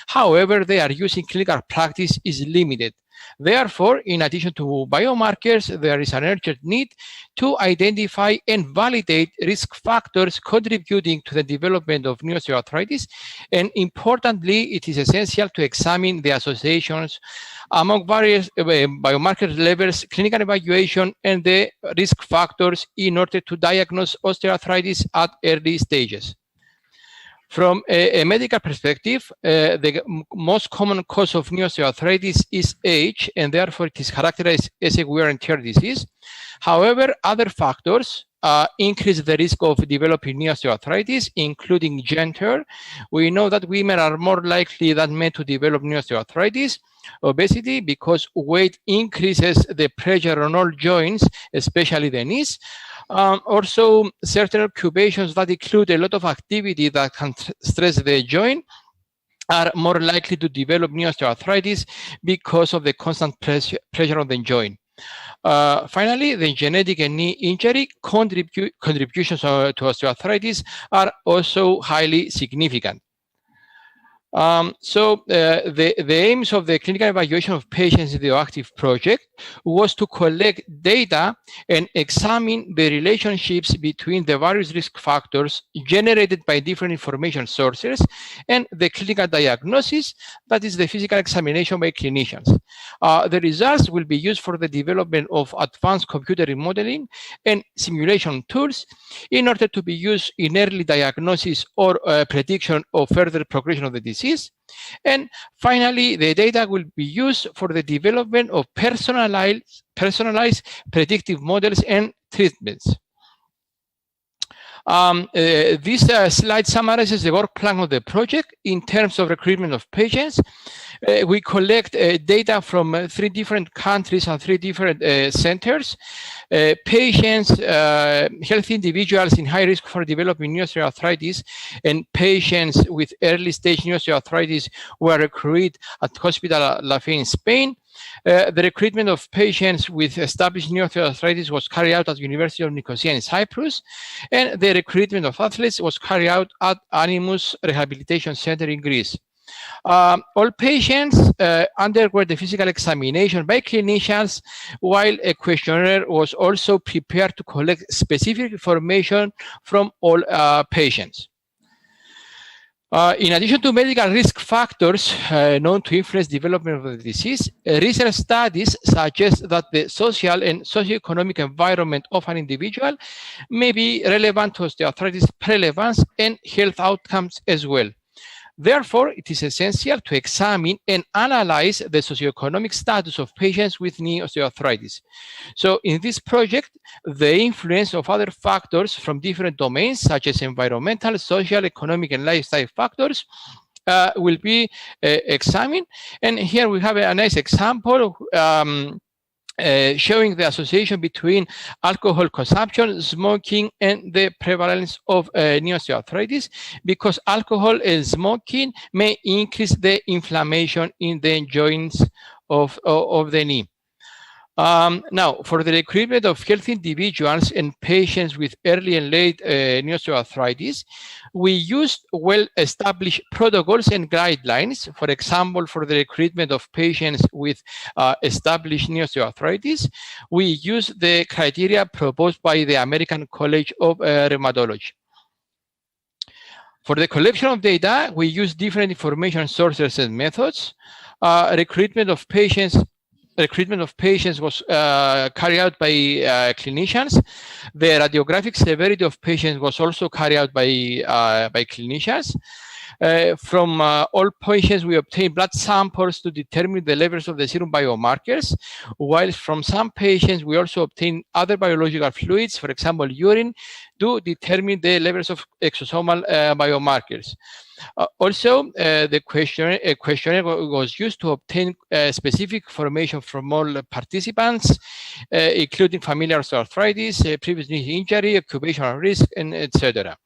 However, their use in clinical practice is limited. Therefore, in addition to biomarkers, there is an urgent need to identify and validate risk factors contributing to the development of new osteoarthritis, and importantly, it is essential to examine the associations among various biomarker levels, clinical evaluation, and the risk factors in order to diagnose osteoarthritis at early stages. From a medical perspective, the most common cause of new osteoarthritis is age, and therefore it is characterized as a wear and tear disease. However, other factors increase the risk of developing new osteoarthritis, including gender. We know that women are more likely than men to develop new osteoarthritis. Obesity, because weight increases the pressure on all joints, especially the knees. Also, certain occupations that include a lot of activity that can stress the joint are more likely to develop new osteoarthritis because of the constant pressure on the joint. Finally, the genetic and knee injury contributions to osteoarthritis are also highly significant. The aims of the clinical evaluation of patients in the OActive project was to collect data and examine the relationships between the various risk factors generated by different information sources and the clinical diagnosis, that is the physical examination by clinicians. The results will be used for the development of advanced computer modeling and simulation tools in order to be used in early diagnosis or prediction of further progression of the disease. And finally, the data will be used for the development of personalized predictive models and treatments. This slide summarizes the work plan of the project in terms of recruitment of patients. We collect data from 3 different countries and 3 different centers. Patients, healthy individuals in high risk for developing new osteoarthritis, and patients with early stage new osteoarthritis were recruited at Hospital La Fe in Spain. The recruitment of patients with established new osteoarthritis was carried out at University of Nicosia in Cyprus, and the recruitment of athletes was carried out at Animus Rehabilitation Center in Greece. All patients underwent the physical examination by clinicians, while a questionnaire was also prepared to collect specific information from all patients. In addition to medical risk factors known to influence development of the disease, research studies suggest that the social and socioeconomic environment of an individual may be relevant to osteoarthritis prevalence and health outcomes as well. Therefore, it is essential to examine and analyze the socioeconomic status of patients with knee osteoarthritis. So in this project, the influence of other factors from different domains, such as environmental, social, economic, and lifestyle factors, will be examined. And here we have a nice example showing the association between alcohol consumption, smoking, and the prevalence of knee osteoarthritis, because alcohol and smoking may increase the inflammation in the joints of the knee. Now, for the recruitment of healthy individuals and patients with early and late knee osteoarthritis, we used well-established protocols and guidelines. For example, for the recruitment of patients with established knee osteoarthritis, we used the criteria proposed by the American College of Rheumatology. For the collection of data, we use different information sources and methods. Recruitment of patients was carried out by clinicians. The radiographic severity of patients was also carried out by clinicians. From all patients, we obtained blood samples to determine the levels of the serum biomarkers, while from some patients, we also obtained other biological fluids, for example, urine, to determine the levels of exosomal biomarkers. Also, the questionnaire was used to obtain specific information from all participants, including familial osteoarthritis, previous knee injury, occupational risk, and etc.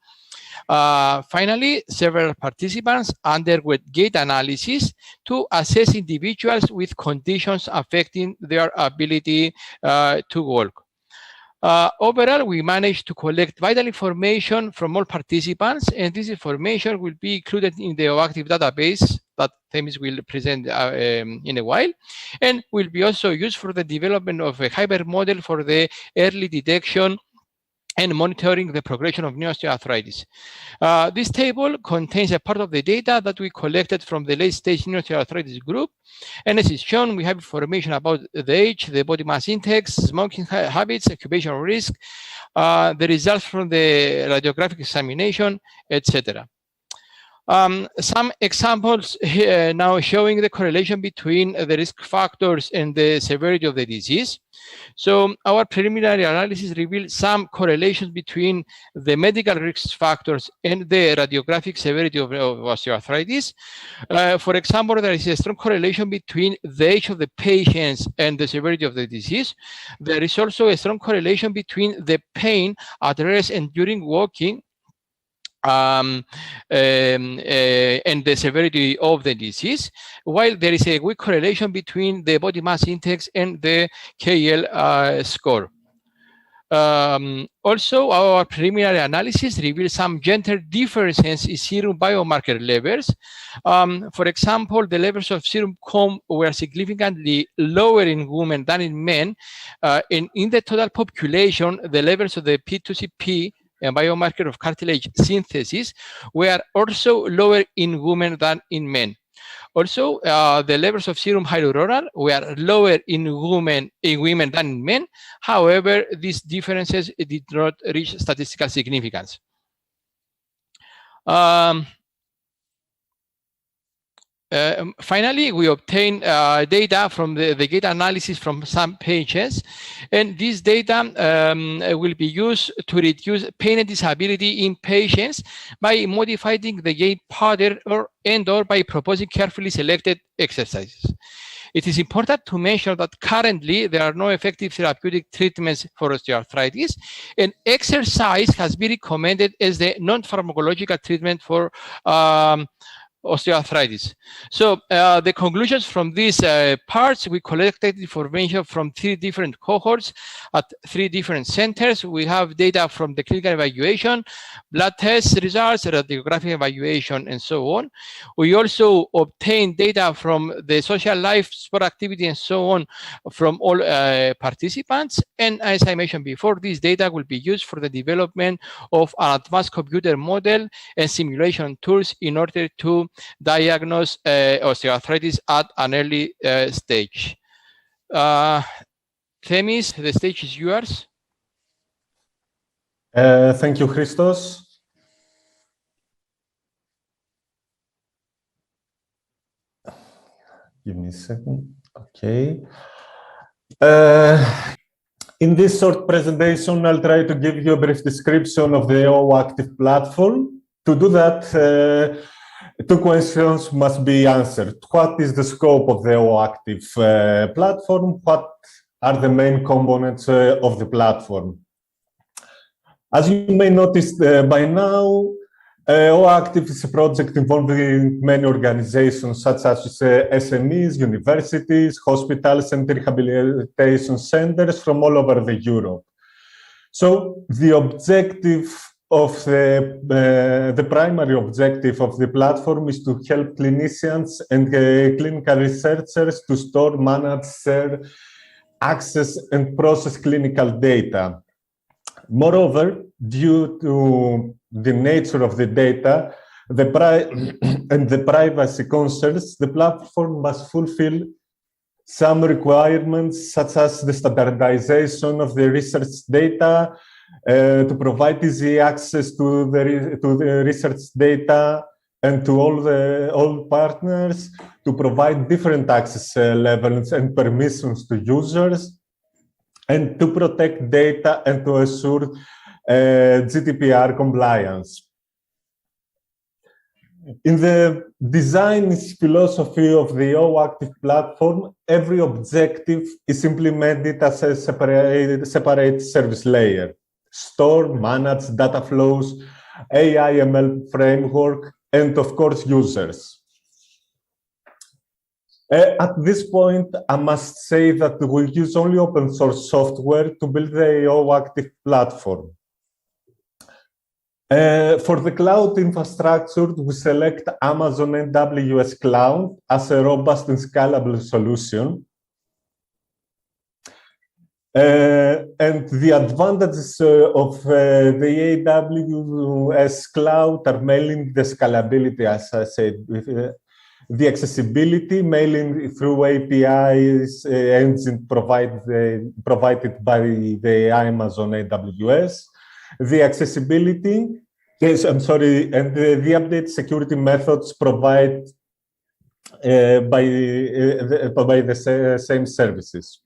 Finally, several participants underwent gait analysis to assess individuals with conditions affecting their ability to walk. Overall, we managed to collect vital information from all participants, and this information will be included in the OActive database that Themis will present in a while, and will be also used for the development of a hybrid model for the early detection and monitoring the progression of knee osteoarthritis. This table contains a part of the data that we collected from the late-stage knee osteoarthritis group. And as is shown, we have information about the age, the body mass index, smoking habits, occupational risk, the results from the radiographic examination, etc. Some examples here now showing the correlation between the risk factors and the severity of the disease. So our preliminary analysis revealed some correlations between the medical risk factors and the radiographic severity of osteoarthritis. For example, there is a strong correlation between the age of the patients and the severity of the disease. There is also a strong correlation between the pain at rest and during walking and the severity of the disease, while there is a weak correlation between the body mass index and the KL score. Also, our preliminary analysis reveals some gender differences in serum biomarker levels. For example, the levels of serum COMB were significantly lower in women than in men. And in the total population, the levels of the P2CP, a biomarker of cartilage synthesis, were also lower in women than in men. Also, the levels of serum hyaluronan were lower in women than in men. However, these differences did not reach statistical significance. Finally, we obtained data from the gait analysis from some patients, and this data will be used to reduce pain and disability in patients by modifying the gait pattern or by proposing carefully selected exercises. It is important to mention that currently there are no effective therapeutic treatments for osteoarthritis, and exercise has been recommended as the non-pharmacological treatment for osteoarthritis. So the conclusions from these parts, we collected information from 3 different cohorts at 3 different centers. We have data from the clinical evaluation, blood test results, radiographic evaluation, and so on. We also obtained data from the social life, sport activity, and so on from all participants. And as I mentioned before, this data will be used for the development of an advanced computer model and simulation tools in order to diagnose osteoarthritis at an early stage. Themis, the stage is yours. Thank you, Christos. Give me a second. Okay. In this short presentation, I'll try to give you a brief description of the OActive platform. To do that, 2 questions must be answered. What is the scope of the OActive platform? What are the main components of the platform. As you may notice by now, OActive is a project involving many organizations such as SMEs, universities, hospitals, and rehabilitation centers from all over Europe. So the objective of the primary objective of the platform is to help clinicians and clinical researchers to store, manage, share, access, and process clinical data. Moreover, due to the nature of the data and the privacy concerns, the platform must fulfill some requirements, such as the standardization of the research data, to provide easy access to the research data and to all partners, to provide different access levels and permissions to users, and to protect data and to assure GDPR compliance. In the design philosophy of the OActive platform, every objective is implemented as a separate service layer. Store, manage, data flows, AI/ML framework, and of course, users. At this point, I must say that we use only open source software to build the OActive platform. For the cloud infrastructure, we select Amazon AWS Cloud as a robust and scalable solution. And the advantages of the AWS Cloud are mainly the scalability, as I said, the accessibility, mainly through APIs engine provided by the Amazon AWS, the accessibility, yes, I'm sorry, and the update security methods provided by the same services.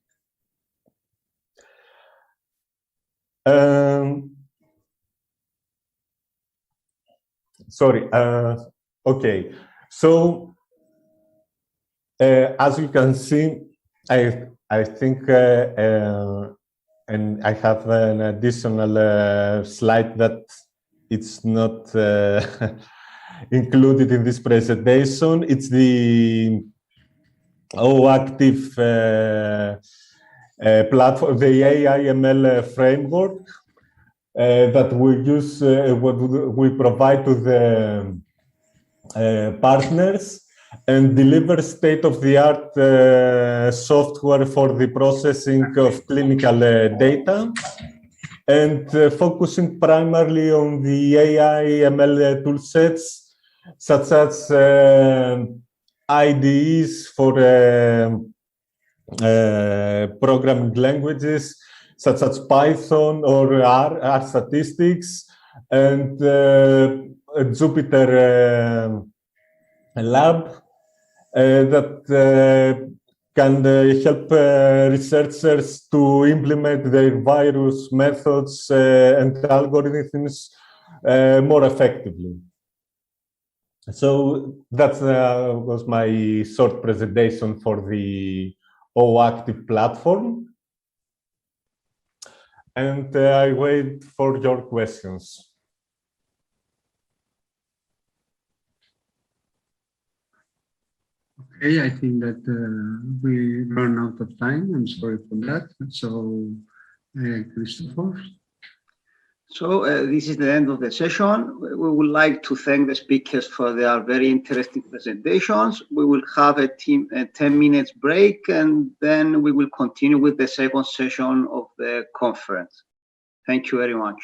Okay, so as you can see, I think, and I have an additional slide that it's not included in this presentation. It's the OActive platform, the AI/ML framework that we use, what we provide to the partners, and deliver state-of-the-art software for the processing of clinical data, and focusing primarily on the AI/ML toolsets, such as IDEs for programming languages, such as Python or R statistics, and Jupyter Lab that can help researchers to implement their virus methods and algorithms more effectively. So that was my short presentation for the OActive platform. And I wait for your questions. Okay, I think that we run out of time. I'm sorry for that. So, Christopher. So this is the end of the session. We would like to thank the speakers for their very interesting presentations. We will have a 10 minutes break, and then we will continue with the second session of the conference. Thank you very much.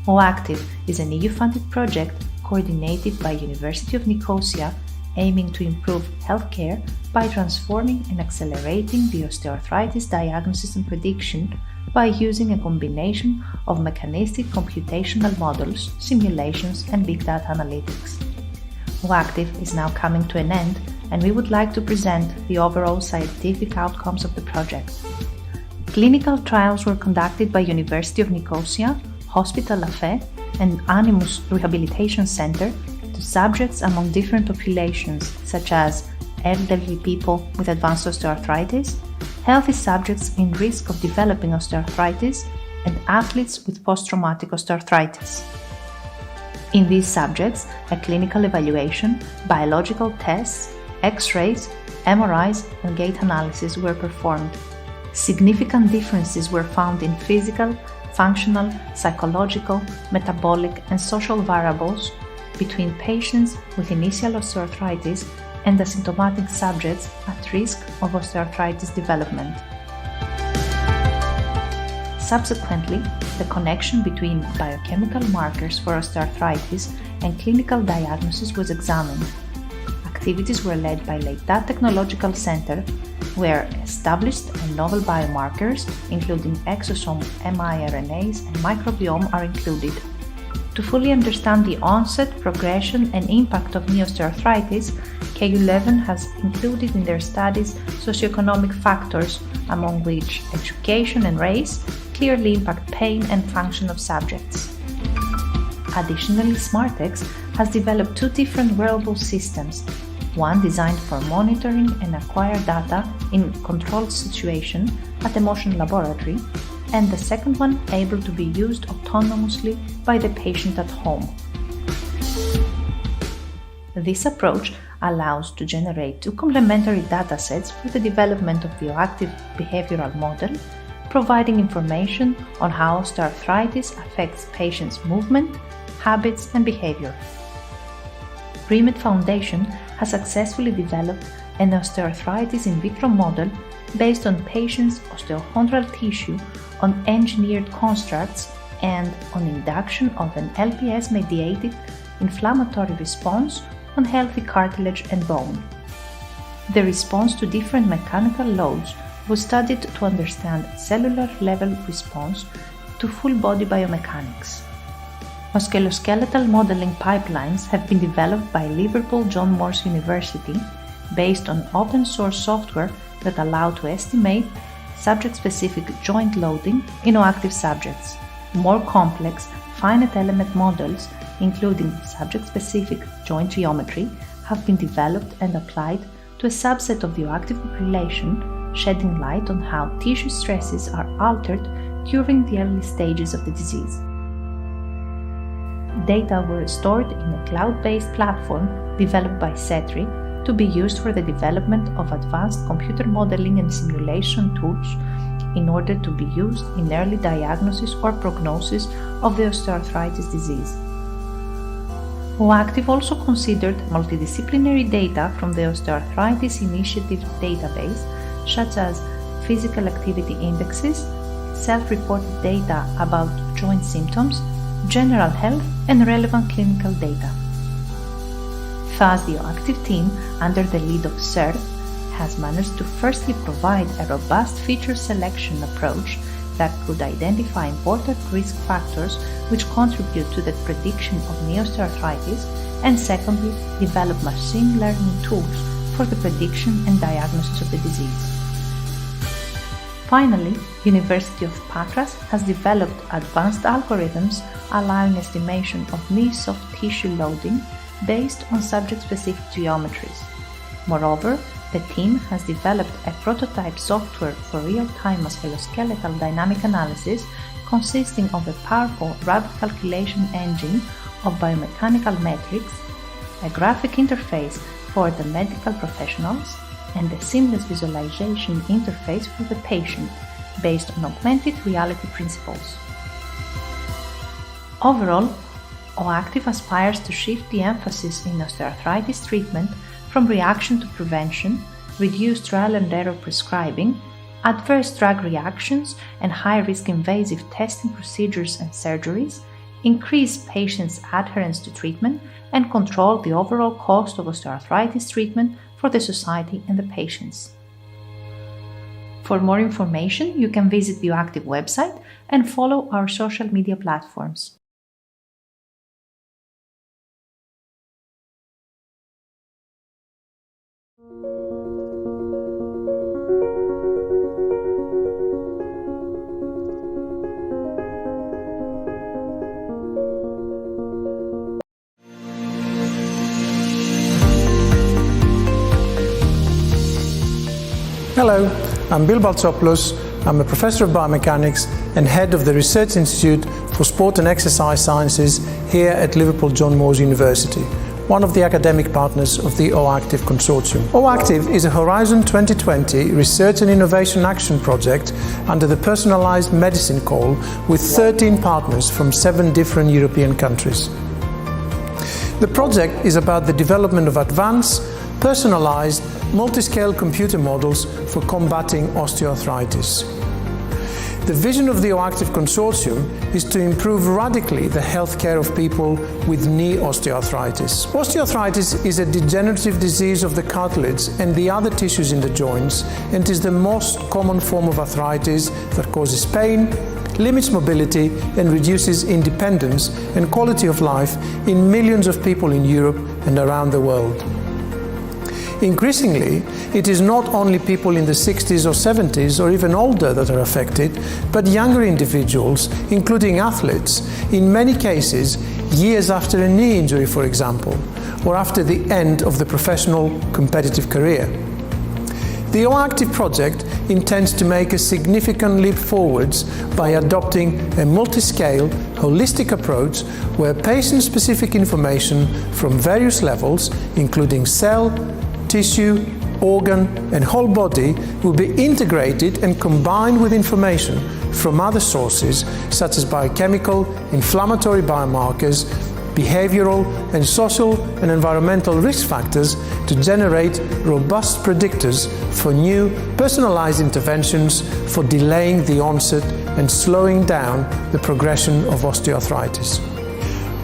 OActive is an EU-funded project coordinated by University of Nicosia, aiming to improve healthcare by transforming and accelerating the osteoarthritis diagnosis and prediction by using a combination of mechanistic computational models, simulations, and big data analytics. OActive is now coming to an end, and we would like to present the overall scientific outcomes of the project. Clinical trials were conducted by University of Nicosia, Hospital La Fe, and Animus Rehabilitation Center to subjects among different populations, such as elderly people with advanced osteoarthritis, healthy subjects in risk of developing osteoarthritis, and athletes with post-traumatic osteoarthritis. In these subjects, a clinical evaluation, biological tests, X-rays, MRIs, and gait analysis were performed. Significant differences were found in physical, functional, psychological, metabolic, and social variables between patients with initial osteoarthritis and asymptomatic subjects at risk of osteoarthritis development. Subsequently, the connection between biochemical markers for osteoarthritis and clinical diagnosis was examined. Activities were led by Leitat Technological Center, where established and novel biomarkers, including exosome miRNAs and microbiome, are included. To fully understand the onset, progression, and impact of knee osteoarthritis, KU11 has included in their studies socioeconomic factors, among which education and race clearly impact pain and function of subjects. Additionally, SmartX has developed two different wearable systems, one designed for monitoring and acquire data in controlled situation at a motion laboratory, and the second one able to be used autonomously by the patient at home. This approach allows to generate two complementary datasets for the development of the OActive behavioral model, providing information on how osteoarthritis affects patients' movement, habits, and behavior. Remed Foundation has successfully developed an osteoarthritis in vitro model based on patients' osteochondral tissue on engineered constructs and on induction of an LPS-mediated inflammatory response on healthy cartilage and bone. The response to different mechanical loads was studied to understand cellular-level response to full-body biomechanics. Musculoskeletal modeling pipelines have been developed by Liverpool John Moores University based on open-source software that allow to estimate subject-specific joint loading in OActive subjects. More complex, finite element models, including subject-specific joint geometry, have been developed and applied to a subset of the OActive population, shedding light on how tissue stresses are altered during the early stages of the disease. Data were stored in a cloud-based platform developed by CETRI to be used for the development of advanced computer modeling and simulation tools in order to be used in early diagnosis or prognosis of the osteoarthritis disease. OActive also considered multidisciplinary data from the Osteoarthritis Initiative database, such as physical activity indexes, self-reported data about joint symptoms, general health, and relevant clinical data. Thus, the OActive team, under the lead of CERT, has managed to firstly provide a robust feature selection approach that could identify important risk factors which contribute to the prediction of knee osteoarthritis, and secondly, develop machine learning tools for the prediction and diagnosis of the disease. Finally, University of Patras has developed advanced algorithms allowing estimation of knee soft tissue loading based on subject-specific geometries. Moreover, the team has developed a prototype software for real-time musculoskeletal dynamic analysis consisting of a powerful rapid calculation engine of biomechanical metrics, a graphic interface for the medical professionals, and a seamless visualization interface for the patient based on augmented reality principles. Overall, OActive aspires to shift the emphasis in osteoarthritis treatment from reaction to prevention, reduced trial and error prescribing, adverse drug reactions and high-risk invasive testing procedures and surgeries, increase patients' adherence to treatment, and control the overall cost of osteoarthritis treatment for the society and the patients. For more information, you can visit the OActive website and follow our social media platforms. Hello, I'm Bill Baltsopoulos. I'm a professor of biomechanics and head of the Research Institute for Sport and Exercise Sciences here at Liverpool John Moores University, one of the academic partners of the OActive Consortium. OActive is a Horizon 2020 research and innovation action project under the Personalised Medicine Call with 13 partners from 7 different European countries. The project is about the development of advanced, personalised, multi-scale computer models for combating osteoarthritis. The vision of the OActive Consortium is to improve radically the healthcare of people with knee osteoarthritis. Osteoarthritis is a degenerative disease of the cartilage and the other tissues in the joints, and is the most common form of arthritis that causes pain, limits mobility, and reduces independence and quality of life in millions of people in Europe and around the world. Increasingly, it is not only people in the 60s or 70s or even older that are affected, but younger individuals, including athletes, in many cases years after a knee injury, for example, or after the end of the professional competitive career. The OActive project intends to make a significant leap forwards by adopting a multi-scale, holistic approach where patient-specific information from various levels, including cell, tissue, organ, and whole body, will be integrated and combined with information from other sources such as biochemical, inflammatory biomarkers, behavioral and social and environmental risk factors to generate robust predictors for new personalized interventions for delaying the onset and slowing down the progression of osteoarthritis.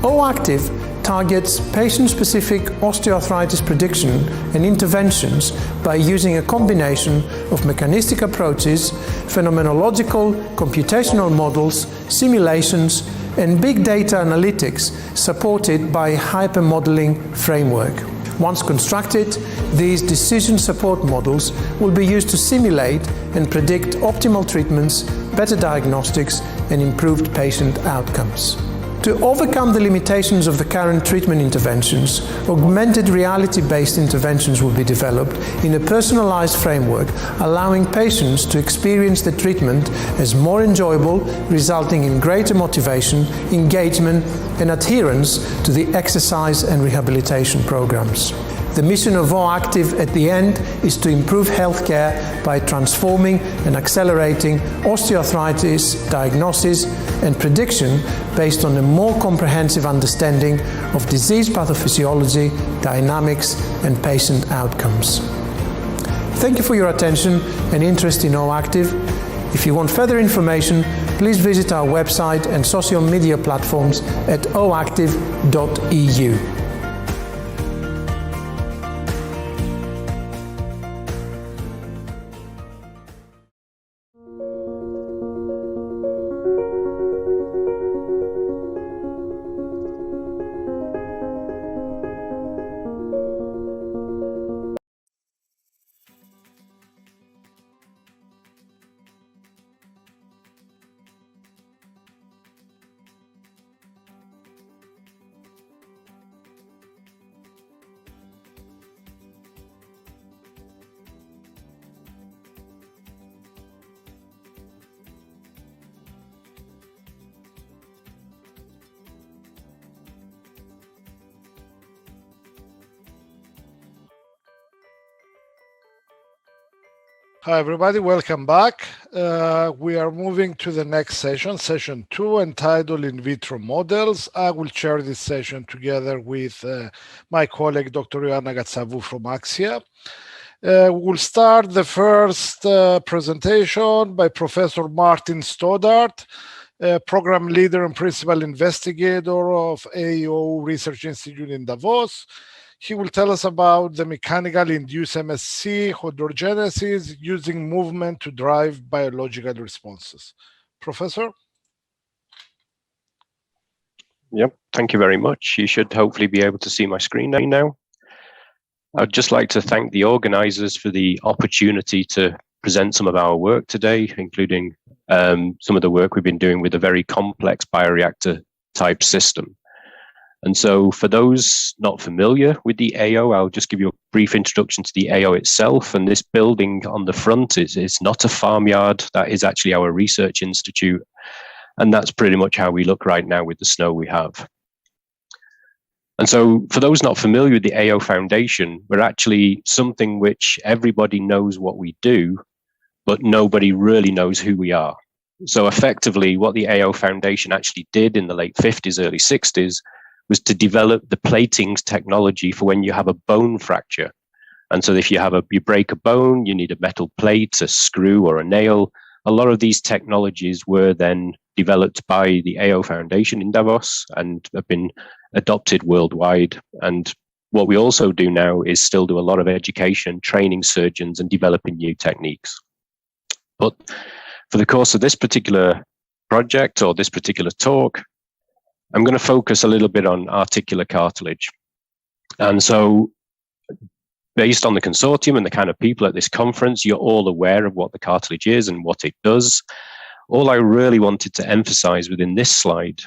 OActive targets patient-specific osteoarthritis prediction and interventions by using a combination of mechanistic approaches, phenomenological computational models, simulations, and big data analytics supported by a hypermodeling framework. Once constructed, these decision support models will be used to simulate and predict optimal treatments, better diagnostics, and improved patient outcomes. To overcome the limitations of the current treatment interventions, augmented reality-based interventions will be developed in a personalized framework, allowing patients to experience the treatment as more enjoyable, resulting in greater motivation, engagement, and adherence to the exercise and rehabilitation programs. The mission of OActive at the end is to improve healthcare by transforming and accelerating osteoarthritis diagnosis and prediction based on a more comprehensive understanding of disease pathophysiology, dynamics, and patient outcomes. Thank you for your attention and interest in OActive. If you want further information, please visit our website and social media platforms at oactive.eu. Hi, everybody. Welcome back. We are moving to the next session, session 2, entitled In Vitro Models. I will chair this session together with my colleague, Dr. Ioanna Gatsavou from Axia. We'll start the first presentation by Professor Martin Stoddart. program leader and principal investigator of AO Research Institute in Davos. He will tell us about the mechanical induced MSC hydrogenesis using movement to drive biological responses. Professor? Yep, thank you very much. You should hopefully be able to see my screen now. I'd just like to thank the organizers for the opportunity to present some of our work today, including some of the work we've been doing with a very complex bioreactor type system. And so for those not familiar with the AO, I'll just give you a brief introduction to the AO itself. And this building on the front is not a farmyard. That is actually our research institute. And that's pretty much how we look right now with the snow we have. And so for those not familiar with the AO Foundation, we're actually something which everybody knows what we do, but nobody really knows who we are. So effectively, what the AO Foundation actually did in the late 50s, early 60s, was to develop the platings technology for when you have a bone fracture. And so if you break a bone, you need a metal plate, a screw, or a nail. A lot of these technologies were then developed by the AO Foundation in Davos and have been adopted worldwide. And what we also do now is still do a lot of education, training surgeons, and developing new techniques. But for the course of this particular project or this particular talk, I'm going to focus a little bit on articular cartilage. And so based on the consortium and the kind of people at this conference, you're all aware of what the cartilage is and what it does. All I really wanted to emphasize within this slide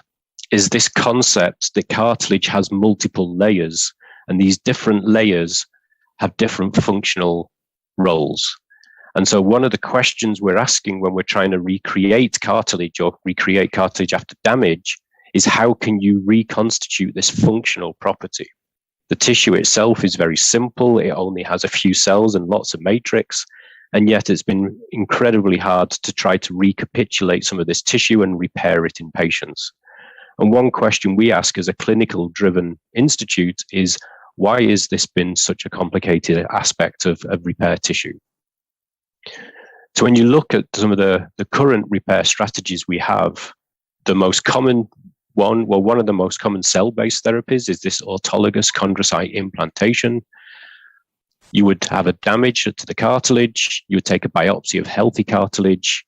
is this concept that cartilage has multiple layers, and these different layers have different functional roles. And so one of the questions we're asking when we're trying to recreate cartilage or recreate cartilage after damage is how can you reconstitute this functional property? The tissue itself is very simple. It only has a few cells and lots of matrix. And yet it's been incredibly hard to try to recapitulate some of this tissue and repair it in patients. And one question we ask as a clinical driven institute is, why has this been such a complicated aspect of repair tissue? So when you look at some of the current repair strategies we have, the most common one of the most common cell-based therapies is this autologous chondrocyte implantation. You would have a damage to the cartilage. You would take a biopsy of healthy cartilage,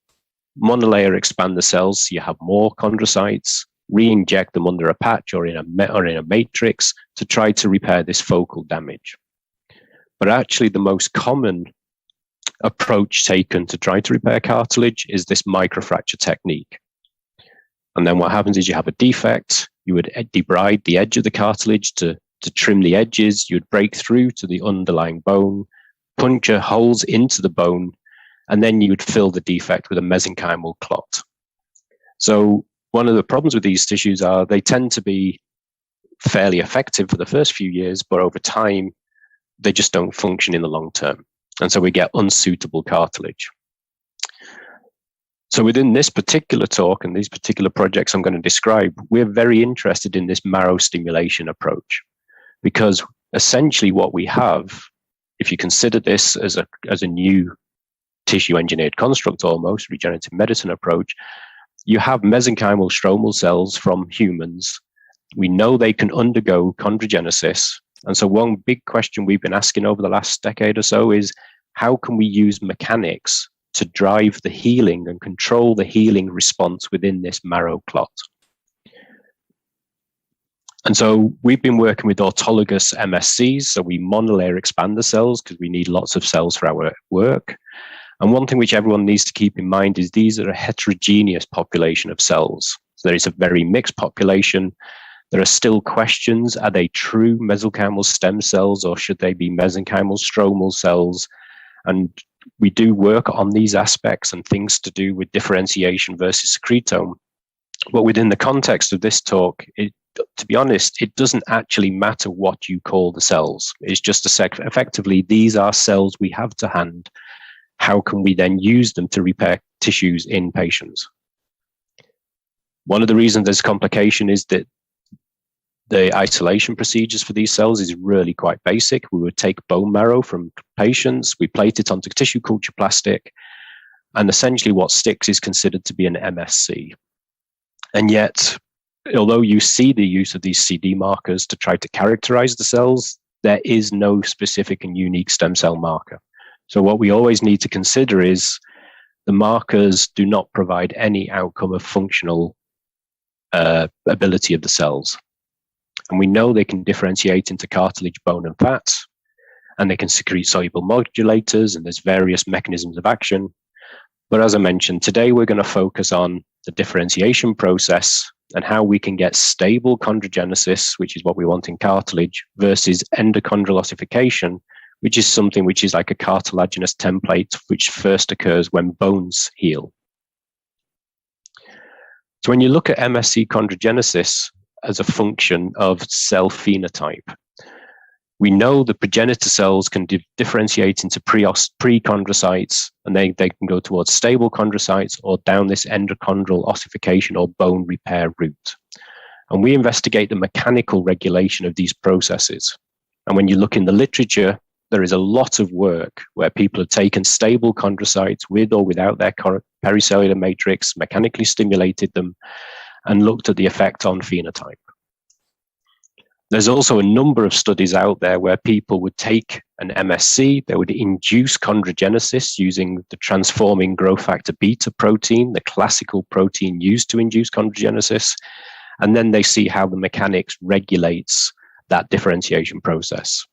monolayer expand the cells so you have more chondrocytes, re-inject them under a patch or in a matrix to try to repair this focal damage. But actually the most common approach taken to try to repair cartilage is this microfracture technique. And then what happens is you have a defect, you would debride the edge of the cartilage to trim the edges, you would break through to the underlying bone, puncture holes into the bone, and then you would fill the defect with a mesenchymal clot. So one of the problems with these tissues are they tend to be fairly effective for the first few years, but over time, they just don't function in the long term. And so we get unsuitable cartilage. So within this particular talk and these particular projects I'm going to describe, we're very interested in this marrow stimulation approach, because essentially what we have, if you consider this as a new tissue engineered construct, almost regenerative medicine approach, you have mesenchymal stromal cells from humans. We know they can undergo chondrogenesis. And so one big question we've been asking over the last decade or so is, how can we use mechanics to drive the healing and control the healing response within this marrow clot? And so we've been working with autologous MSCs, so we monolayer expand the cells because we need lots of cells for our work. And one thing which everyone needs to keep in mind is these are a heterogeneous population of cells. So there is a very mixed population. There are still questions, are they true mesenchymal stem cells or should they be mesenchymal stromal cells? And we do work on these aspects and things to do with differentiation versus secretome. But within the context of this talk, to be honest, it doesn't actually matter what you call the cells. It's just effectively, these are cells we have to hand. How can we then use them to repair tissues in patients? One of the reasons there's complication is that the isolation procedures for these cells is really quite basic. We would take bone marrow from patients, we plate it onto tissue culture plastic, and essentially what sticks is considered to be an MSC. And yet, although you see the use of these CD markers to try to characterize the cells, there is no specific and unique stem cell marker. So what we always need to consider is the markers do not provide any outcome of functional ability of the cells. And we know they can differentiate into cartilage, bone, and fat, and they can secrete soluble modulators, and there's various mechanisms of action. But as I mentioned, today we're going to focus on the differentiation process and how we can get stable chondrogenesis, which is what we want in cartilage, versus endochondral ossification, which is something which is like a cartilaginous template, which first occurs when bones heal. So when you look at MSC chondrogenesis as a function of cell phenotype, we know the progenitor cells can differentiate into pre-chondrocytes, and they can go towards stable chondrocytes or down this endochondral ossification or bone repair route. And we investigate the mechanical regulation of these processes. And when you look in the literature, there is a lot of work where people have taken stable chondrocytes with or without their pericellular matrix, mechanically stimulated them, and looked at the effect on phenotype. There's also a number of studies out there where people would take an MSC, they would induce chondrogenesis using the transforming growth factor beta protein, the classical protein used to induce chondrogenesis, and then they see how the mechanics regulates that differentiation process.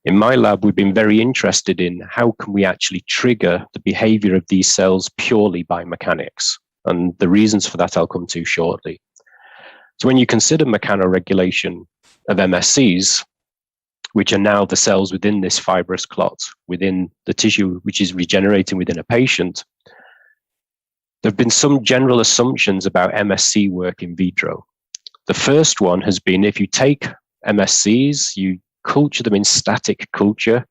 In my lab, we've been very interested in how can we actually trigger the behavior of these cells purely by mechanics, and the reasons for that I'll come to shortly. So when you consider mechanoregulation of MSCs, which are now the cells within this fibrous clot, within the tissue which is regenerating within a patient, there have been some general assumptions about MSC work in vitro. The first one has been if you take MSCs, you culture them in static culture,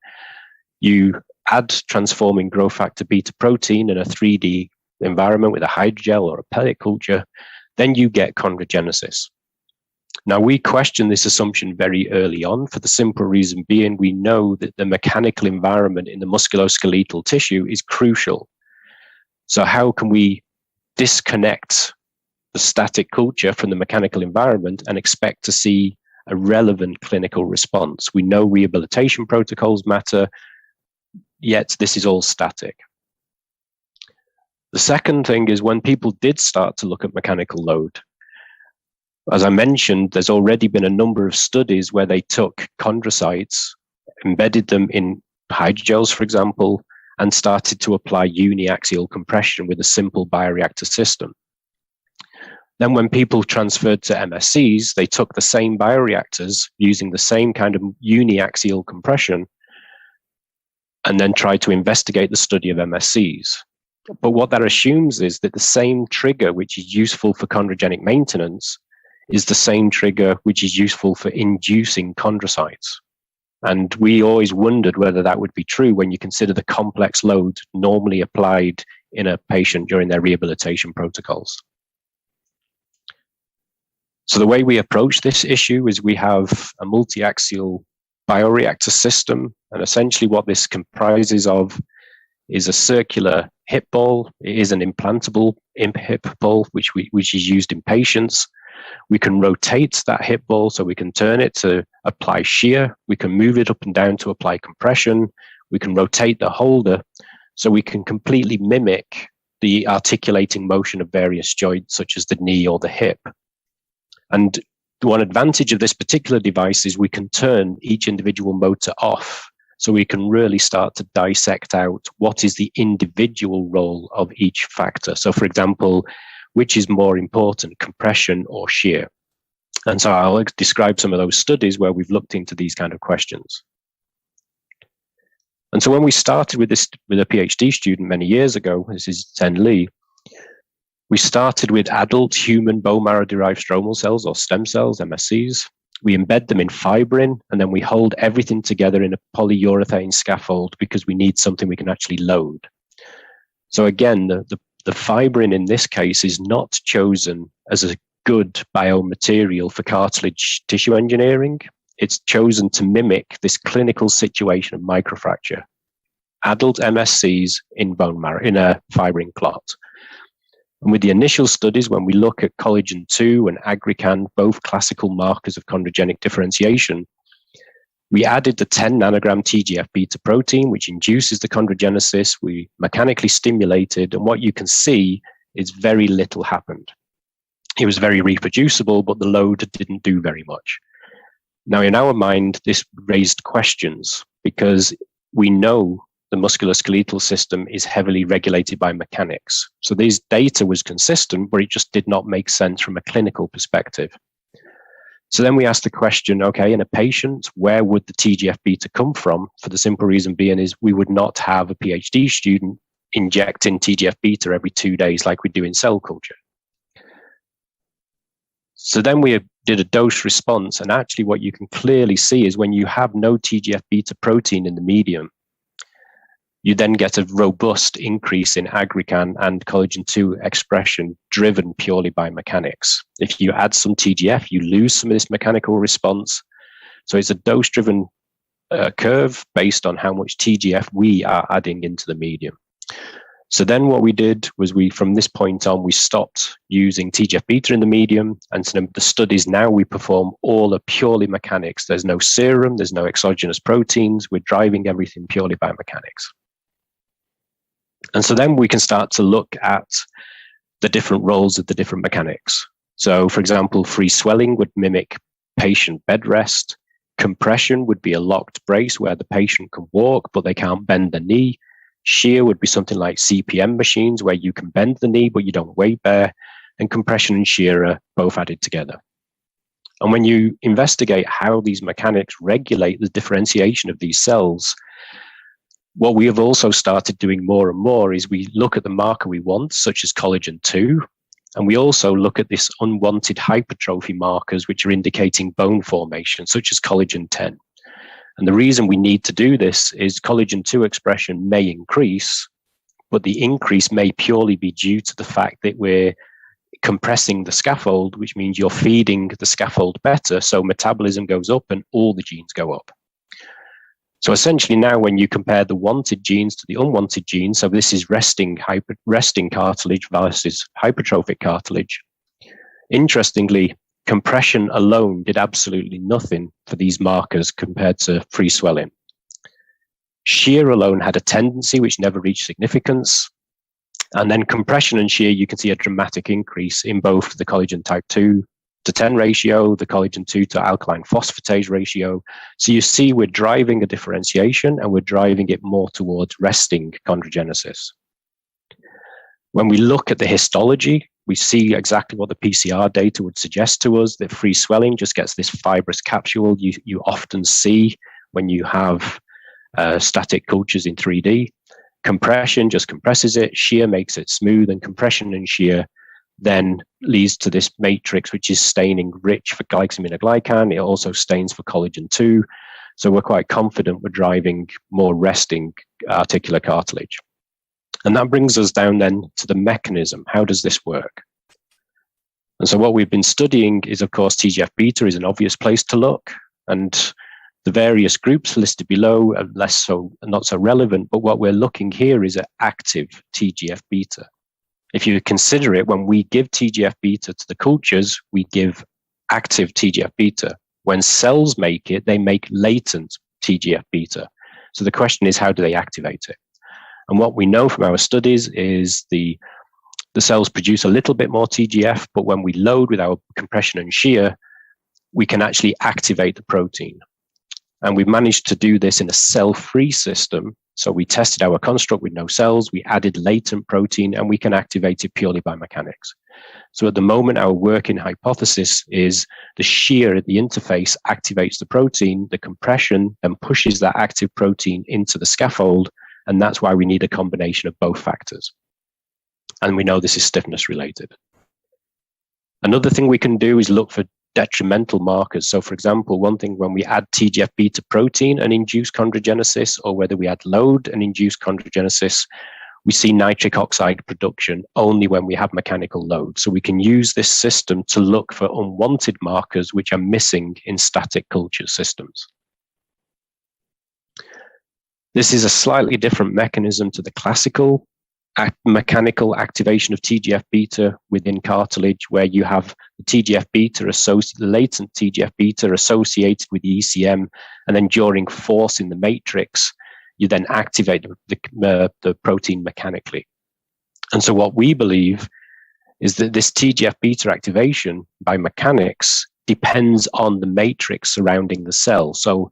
you add transforming growth factor beta protein in a 3D environment with a hydrogel or a pellet culture, then you get chondrogenesis. Now, we question this assumption very early on for the simple reason being we know that the mechanical environment in the musculoskeletal tissue is crucial. So how can we disconnect the static culture from the mechanical environment and expect to see a relevant clinical response? We know rehabilitation protocols matter, yet this is all static. The second thing is when people did start to look at mechanical load, as I mentioned, there's already been a number of studies where they took chondrocytes, embedded them in hydrogels, for example, and started to apply uniaxial compression with a simple bioreactor system. Then when people transferred to MSCs, they took the same bioreactors using the same kind of uniaxial compression and then tried to investigate the study of MSCs. But what that assumes is that the same trigger which is useful for chondrogenic maintenance is the same trigger which is useful for inducing chondrocytes. And we always wondered whether that would be true when you consider the complex load normally applied in a patient during their rehabilitation protocols. So the way we approach this issue is we have a multi-axial bioreactor system, and essentially what this comprises of is a circular hip ball. It is an implantable hip ball, which is used in patients. We can rotate that hip ball, so we can turn it to apply shear. We can move it up and down to apply compression. We can rotate the holder, so we can completely mimic the articulating motion of various joints, such as the knee or the hip. And one advantage of this particular device is we can turn each individual motor off, so we can really start to dissect out what is the individual role of each factor. So for example, which is more important, compression or shear? And so I'll describe some of those studies where we've looked into these kind of questions. And so when we started with this with a PhD student many years ago, this is Ten Lee, we started with adult human bone marrow derived stromal cells or stem cells, MSCs. We embed them in fibrin, and then we hold everything together in a polyurethane scaffold because we need something we can actually load. So again, the fibrin in this case is not chosen as a good biomaterial for cartilage tissue engineering. It's chosen to mimic this clinical situation of microfracture. Adult MSCs in bone marrow, in a fibrin clot. And with the initial studies, when we look at collagen 2 and agrican, both classical markers of chondrogenic differentiation, we added the 10 nanogram TGF-beta protein, which induces the chondrogenesis. We mechanically stimulated, and what you can see is very little happened. It was very reproducible, but the load didn't do very much. Now, in our mind, this raised questions because we know the musculoskeletal system is heavily regulated by mechanics. So this data was consistent, but it just did not make sense from a clinical perspective. So then we asked the question, okay, in a patient, where would the TGF-beta come from? For the simple reason being is we would not have a PhD student injecting TGF-beta every 2 days like we do in cell culture. So then we did a dose response, and actually what you can clearly see is when you have no TGF-beta protein in the medium, you then get a robust increase in agrican and collagen 2 expression driven purely by mechanics. If you add some TGF, you lose some of this mechanical response. So it's a dose-driven curve based on how much TGF we are adding into the medium. So then what we did was from this point on, we stopped using TGF-beta in the medium, and so the studies now we perform all are purely mechanics. There's no serum, there's no exogenous proteins. We're driving everything purely by mechanics. And so then we can start to look at the different roles of the different mechanics. So for example, free swelling would mimic patient bed rest. Compression would be a locked brace where the patient can walk, but they can't bend the knee. Shear would be something like CPM machines where you can bend the knee, but you don't weight bear. And compression and shear are both added together. And when you investigate how these mechanics regulate the differentiation of these cells, what we have also started doing more and more is we look at the marker we want, such as collagen 2, and we also look at this unwanted hypertrophy markers, which are indicating bone formation, such as collagen 10. And the reason we need to do this is collagen 2 expression may increase, but the increase may purely be due to the fact that we're compressing the scaffold, which means you're feeding the scaffold better, so metabolism goes up and all the genes go up. So essentially now when you compare the wanted genes to the unwanted genes, so this is resting cartilage versus hypertrophic cartilage, interestingly, compression alone did absolutely nothing for these markers compared to free swelling. Shear alone had a tendency which never reached significance. And then compression and shear, you can see a dramatic increase in both the collagen type 2 to 10 ratio, the collagen 2 to alkaline phosphatase ratio. So you see we're driving a differentiation and we're driving it more towards resting chondrogenesis. When we look at the histology, we see exactly what the PCR data would suggest to us, that free swelling just gets this fibrous capsule you often see when you have static cultures in 3D. Compression just compresses it, shear makes it smooth, and compression and shear then leads to this matrix, which is staining rich for glycosaminoglycan. It also stains for collagen 2. So we're quite confident we're driving more resting articular cartilage. And that brings us down then to the mechanism. How does this work? And so what we've been studying is, of course, TGF-beta is an obvious place to look. And the various groups listed below are not so relevant, but what we're looking here is at active TGF-beta. If you consider it, when we give TGF-beta to the cultures, we give active TGF-beta. When cells make it, they make latent TGF-beta. So the question is, how do they activate it? And what we know from our studies is the cells produce a little bit more TGF, but when we load with our compression and shear, we can actually activate the protein. And we've managed to do this in a cell-free system. So we tested our construct with no cells, we added latent protein, and we can activate it purely by mechanics. So at the moment, our working hypothesis is the shear at the interface activates the protein, the compression then pushes that active protein into the scaffold, and that's why we need a combination of both factors. And we know this is stiffness related. Another thing we can do is look for detrimental markers. So for example, one thing when we add TGF-beta protein and induce chondrogenesis, or whether we add load and induce chondrogenesis, we see nitric oxide production only when we have mechanical load. So we can use this system to look for unwanted markers which are missing in static culture systems. This is a slightly different mechanism to the classical mechanical activation of TGF-beta within cartilage, where you have the TGF-beta the latent TGF-beta associated with the ECM, and then during force in the matrix, you then activate the protein mechanically. And so what we believe is that this TGF-beta activation by mechanics depends on the matrix surrounding the cell. So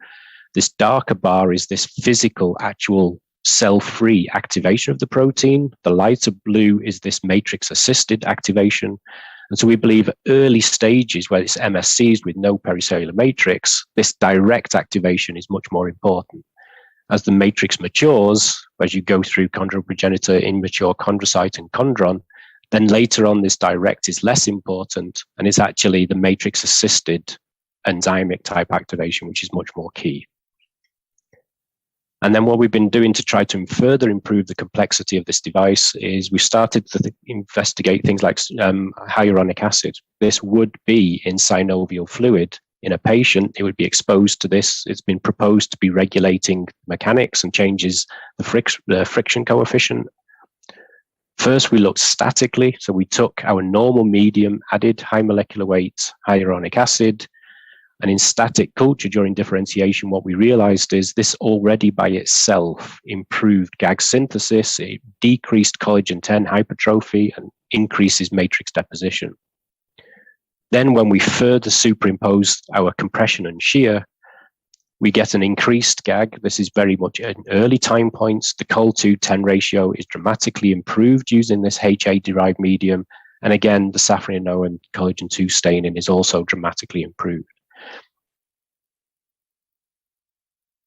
this darker bar is this physical, actual cell-free activation of the protein. The lighter blue is this matrix-assisted activation. And so we believe at early stages where it's MSCs with no pericellular matrix, this direct activation is much more important. As the matrix matures, as you go through chondral progenitor, immature chondrocyte and chondron, then later on this direct is less important, and it's actually the matrix-assisted enzymic type activation, which is much more key. And then what we've been doing to try to further improve the complexity of this device is we started to investigate things like hyaluronic acid. This would be in synovial fluid. In a patient, it would be exposed to this. It's been proposed to be regulating mechanics and changes the friction coefficient. First, we looked statically. So we took our normal medium, added high molecular weight hyaluronic acid, and in static culture during differentiation, what we realized is this already by itself improved GAG synthesis, it decreased collagen 10 hypertrophy, and increases matrix deposition. Then when we further superimpose our compression and shear, we get an increased GAG. This is very much at early time points. The Col2-10 ratio is dramatically improved using this HA-derived medium. And again, the safranine and collagen 2 staining is also dramatically improved.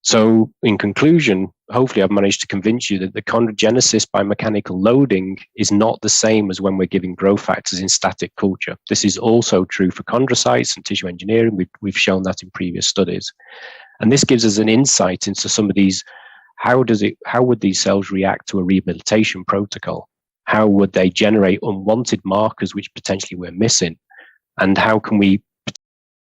So in conclusion, hopefully I've managed to convince you that the chondrogenesis by mechanical loading is not the same as when we're giving growth factors in static culture. This is also true for chondrocytes and tissue engineering. We've shown that in previous studies. And this gives us an insight into some of these, how would these cells react to a rehabilitation protocol? How would they generate unwanted markers which potentially we're missing? And how can we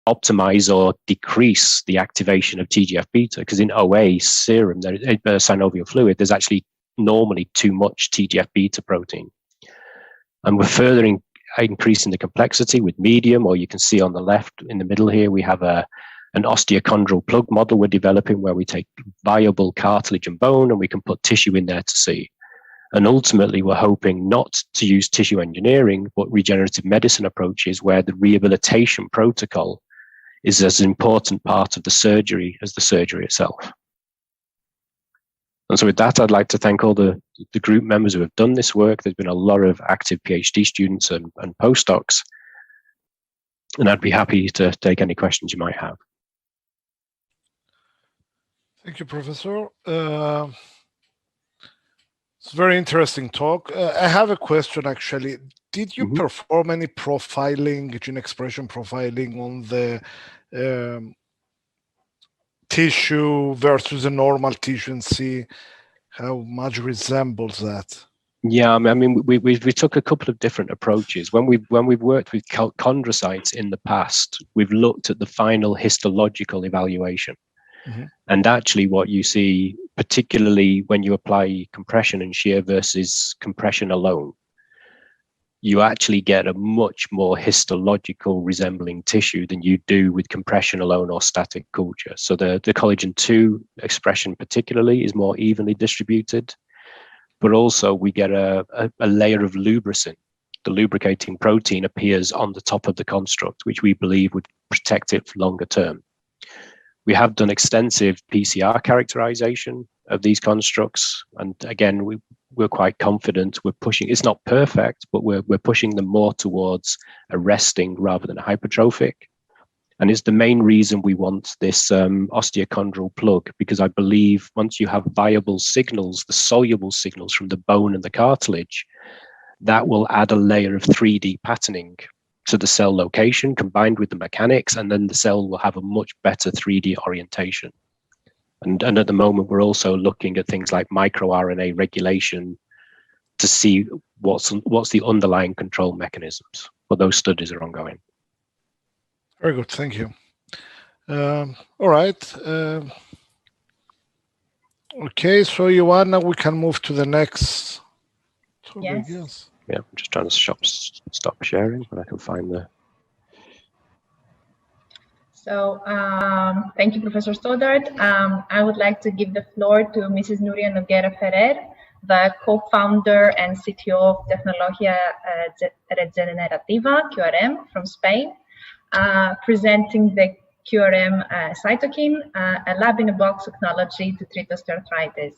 optimize or decrease the activation of TGF-beta? Because in OA serum, synovial fluid, there's actually normally too much TGF-beta protein. And we're further increasing the complexity with medium, or you can see on the left in the middle here, we have an osteochondral plug model we're developing where we take viable cartilage and bone and we can put tissue in there to see. And ultimately, we're hoping not to use tissue engineering, but regenerative medicine approaches where the rehabilitation protocol is as important part of the surgery as the surgery itself. And so with that, I'd like to thank all the group members who have done this work. There's been a lot of active PhD students and postdocs, and I'd be happy to take any questions you might have. Thank you, Professor. It's a very interesting talk. I have a question, actually. Did you perform any profiling, gene expression profiling on the tissue versus a normal tissue and see how much resembles that? Yeah, I mean, we took a couple of different approaches. When we've worked with chondrocytes in the past, we've looked at the final histological evaluation. And actually what you see, particularly when you apply compression and shear versus compression alone, you actually get a much more histological resembling tissue than you do with compression alone or static culture. So the collagen 2 expression particularly is more evenly distributed, but also we get a layer of lubricin. The lubricating protein appears on the top of the construct, which we believe would protect it for longer term. We have done extensive PCR characterization of these constructs. And again, we're quite confident. We're pushing, it's not perfect, but we're pushing them more towards a resting rather than a hypertrophic. And it's the main reason we want this osteochondral plug, because I believe once you have viable signals, the soluble signals from the bone and the cartilage, that will add a layer of 3D patterning to the cell location combined with the mechanics, and then the cell will have a much better 3D orientation. And at the moment, we're also looking at things like microRNA regulation to see what's the underlying control mechanisms. But those studies are ongoing. Very good, thank you. All right. Okay, so Joanna, we can move to the next Yes. Yeah, I'm just trying to stop sharing, but I can find the. So thank you, Professor Stoddard. I would like to give the floor to Mrs. Nuria Noguera Ferrer, the co-founder and CTO of Tecnología Regenerativa, QRM, from Spain, presenting the QRM cytokine, a lab-in-a-box technology to treat osteoarthritis.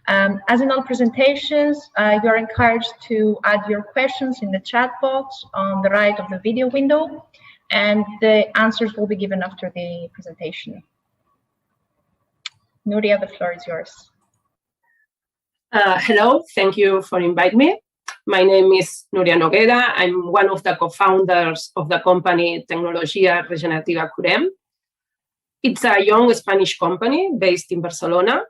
As in all presentations, you are encouraged to add your questions in the chat box on the right of the video window, and the answers will be given after the presentation. Nuria, the floor is yours. Hello, thank you for inviting me. My name is Nuria Noguera. I'm one of the co-founders of the company Tecnología Regenerativa QRM. It's a young Spanish company based in Barcelona.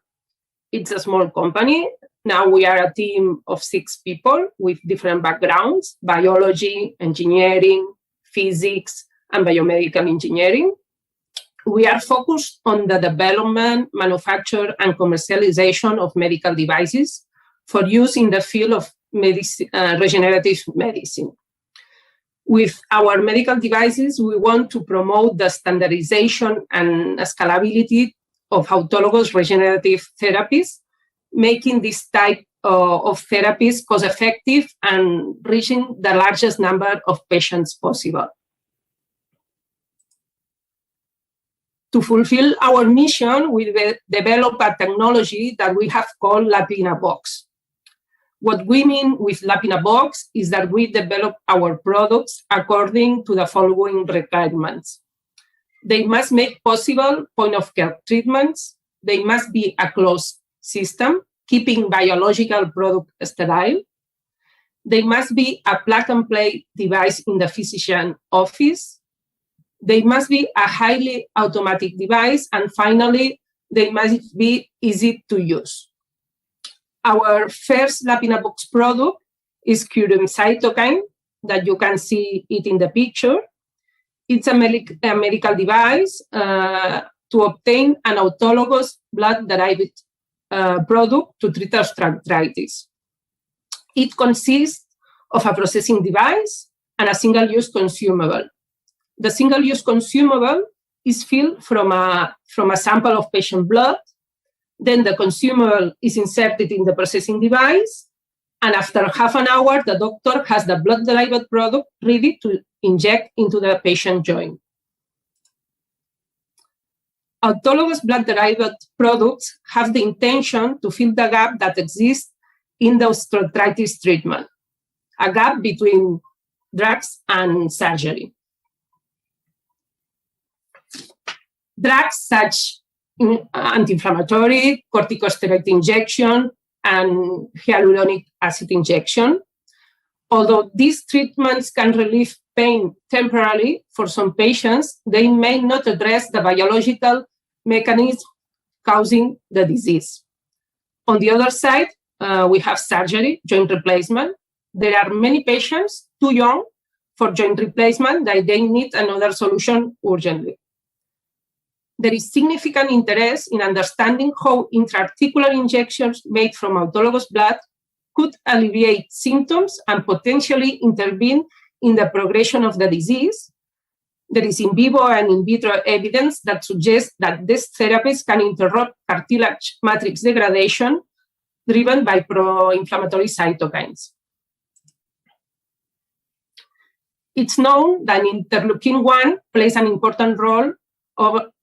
It's a small company. Now we are a team of 6 people with different backgrounds: biology, engineering, physics, and biomedical engineering. We are focused on the development, manufacture, and commercialization of medical devices for use in the field of regenerative medicine. With our medical devices, we want to promote the standardization and scalability of autologous regenerative therapies, making this type of therapies cost-effective and reaching the largest number of patients possible. To fulfill our mission, we develop a technology that we have called lab-in-a-box. What we mean with lab-in-a-box is that we develop our products according to the following requirements. They must make possible point-of-care treatments. They must be a closed system, keeping biological product sterile. They must be a plug-and-play device in the physician office. They must be a highly automatic device. And finally, they must be easy to use. Our first lab-in-a-box product is QRM cytokine, that you can see it in the picture. It's a medical device to obtain an autologous blood-derived product to treat osteoarthritis. It consists of a processing device and a single-use consumable. The single-use consumable is filled from a sample of patient blood. Then the consumable is inserted in the processing device, and after half an hour, the doctor has the blood-derived product ready to inject into the patient joint. Autologous blood-derived products have the intention to fill the gap that exists in the osteoarthritis treatment, a gap between drugs and surgery. Drugs such anti-inflammatory, corticosteroid injection, and hyaluronic acid injection. Although these treatments can relieve pain temporarily for some patients, they may not address the biological mechanism causing the disease. On the other side, we have surgery, joint replacement. There are many patients too young for joint replacement that they need another solution urgently. There is significant interest in understanding how intra-articular injections made from autologous blood could alleviate symptoms and potentially intervene in the progression of the disease. There is in vivo and in vitro evidence that suggests that these therapies can interrupt cartilage matrix degradation driven by pro-inflammatory cytokines. It's known that interleukin-1 plays an important role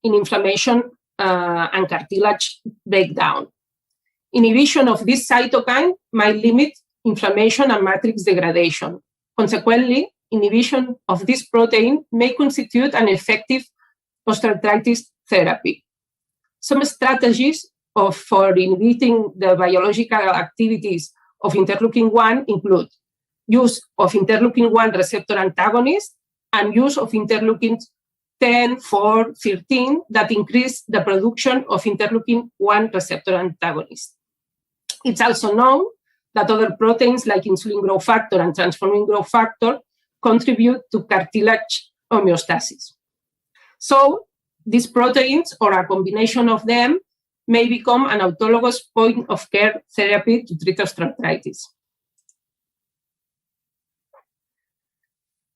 in inflammation and cartilage breakdown. Inhibition of this cytokine might limit inflammation and matrix degradation. Consequently, inhibition of this protein may constitute an effective osteoarthritis therapy. Some strategies for inhibiting the biological activities of interleukin-1 include use of interleukin-1 receptor antagonists and use of interleukins 10, 4, 13 that increase the production of interleukin-1 receptor antagonists. It's also known that other proteins like insulin growth factor and transforming growth factor contribute to cartilage homeostasis. So these proteins, or a combination of them, may become an autologous point-of-care therapy to treat osteoarthritis.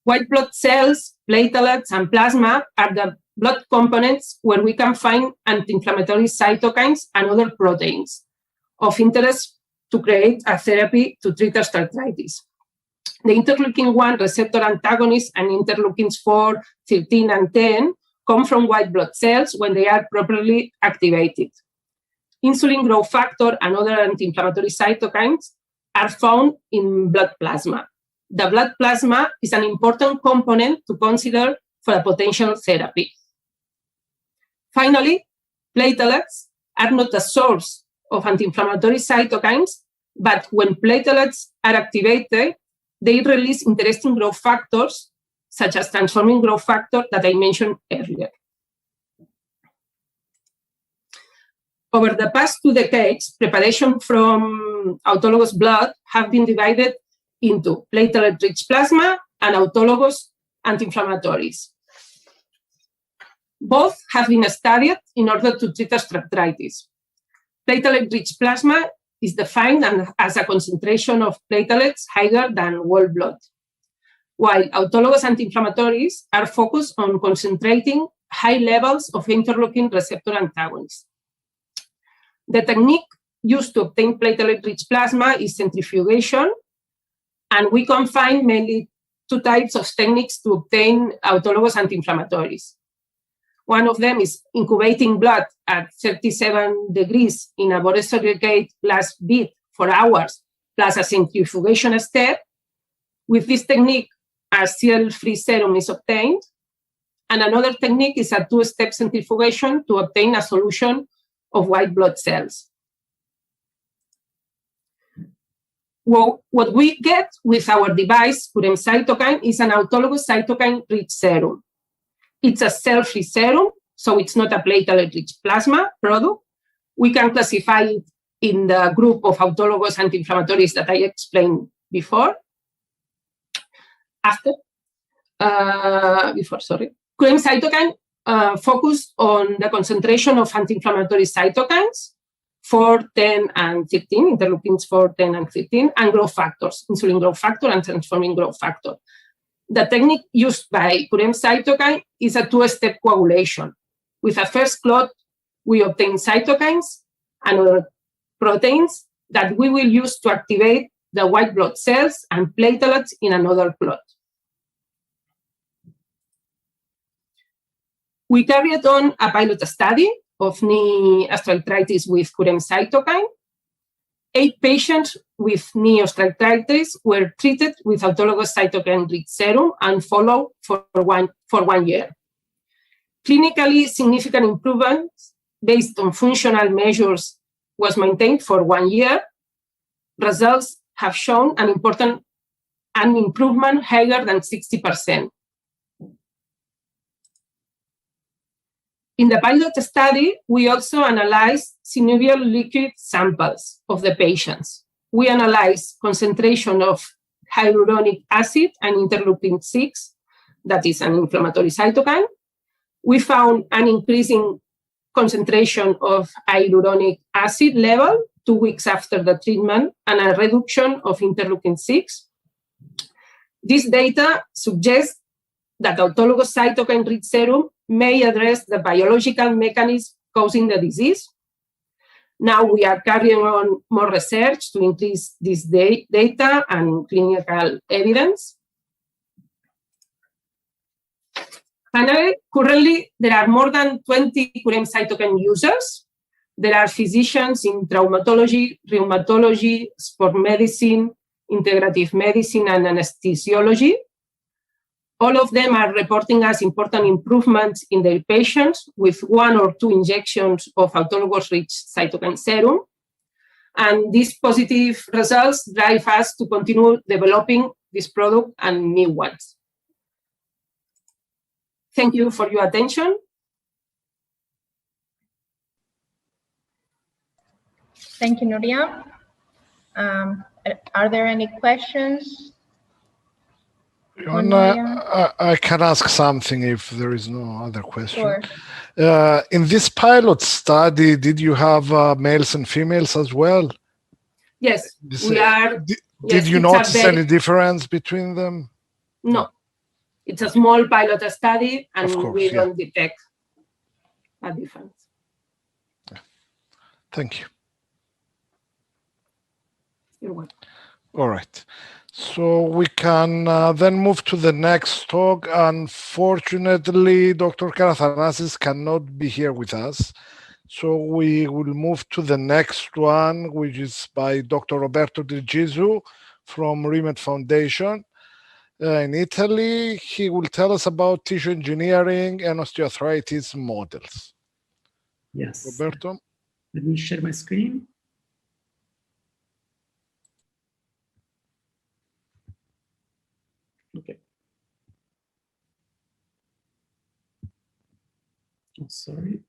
White blood cells, platelets, and plasma are the blood components where we can find anti-inflammatory cytokines and other proteins of interest to create a therapy to treat osteoarthritis. The interleukin-1 receptor antagonists and interleukins 4, 13, and 10 come from white blood cells when they are properly activated. Insulin growth factor and other anti-inflammatory cytokines are found in blood plasma. The blood plasma is an important component to consider for a potential therapy. Finally, platelets are not a source of anti-inflammatory cytokines, but when platelets are activated, they release interesting growth factors, such as transforming growth factor that I mentioned earlier. Over the past 2 decades, preparation from autologous blood have been divided into platelet-rich plasma and autologous anti-inflammatories. Both have been studied in order to treat osteoarthritis. Platelet-rich plasma is defined as a concentration of platelets higher than whole blood, while autologous anti-inflammatories are focused on concentrating high levels of interleukin receptor antagonists. The technique used to obtain platelet-rich plasma is centrifugation, and we can find mainly 2 types of techniques to obtain autologous anti-inflammatories. One of them is incubating blood at 37 degrees in a borosilicate glass bead for hours, plus a centrifugation step. With this technique, a cell-free serum is obtained. And another technique is a 2-step centrifugation to obtain a solution of white blood cells. Well, what we get with our device, Curem Cytokine, is an autologous cytokine-rich serum. It's a cell-free serum, so it's not a platelet-rich plasma product. We can classify it in the group of autologous anti-inflammatories that I explained before. Curem Cytokine focused on the concentration of anti-inflammatory cytokines, 4, 10, and 13, interleukins 4, 10, and 13, and growth factors, insulin growth factor and transforming growth factor. The technique used by Curem Cytokine is a 2-step coagulation. With a first clot, we obtain cytokines and other proteins that we will use to activate the white blood cells and platelets in another clot. We carried on a pilot study of knee osteoarthritis with Curem Cytokine. 8 patients with knee osteoarthritis were treated with autologous cytokine-rich serum and followed for one year. Clinically significant improvements based on functional measures was maintained for 1 year. Results have shown an improvement higher than 60%. In the pilot study, we also analyzed synovial liquid samples of the patients. We analyzed concentration of hyaluronic acid and interleukin 6, that is an inflammatory cytokine. We found an increasing concentration of hyaluronic acid level 2 weeks after the treatment and a reduction of interleukin 6. This data suggests that autologous cytokine-rich serum may address the biological mechanism causing the disease. Now we are carrying on more research to increase this data and clinical evidence. Finally, currently, there are more than 20 Curem Cytokine users. There are physicians in traumatology, rheumatology, sport medicine, integrative medicine, and anesthesiology. All of them are reporting us important improvements in their patients with 1 or 2 injections of autologous-rich cytokine serum. And these positive results drive us to continue developing this product and new ones. Thank you for your attention. Thank you, Nuria. Are there any questions? I can ask something if there is no other question. Sure. In this pilot study, did you have males and females as well? Yes, we are. Did you notice any difference between them? No. It's a small pilot study, and we yeah. don't detect a difference. Yeah. Thank you. You're welcome. All right. So we can then move to the next talk. Unfortunately, Dr. Karathanasis cannot be here with us. So we will move to the next one, which is by Dr. Roberto Di Gesù from RIMED Foundation in Italy. He will tell us about tissue engineering and osteoarthritis models. Yes. Roberto? Let me share my screen. Okay. Oh, sorry.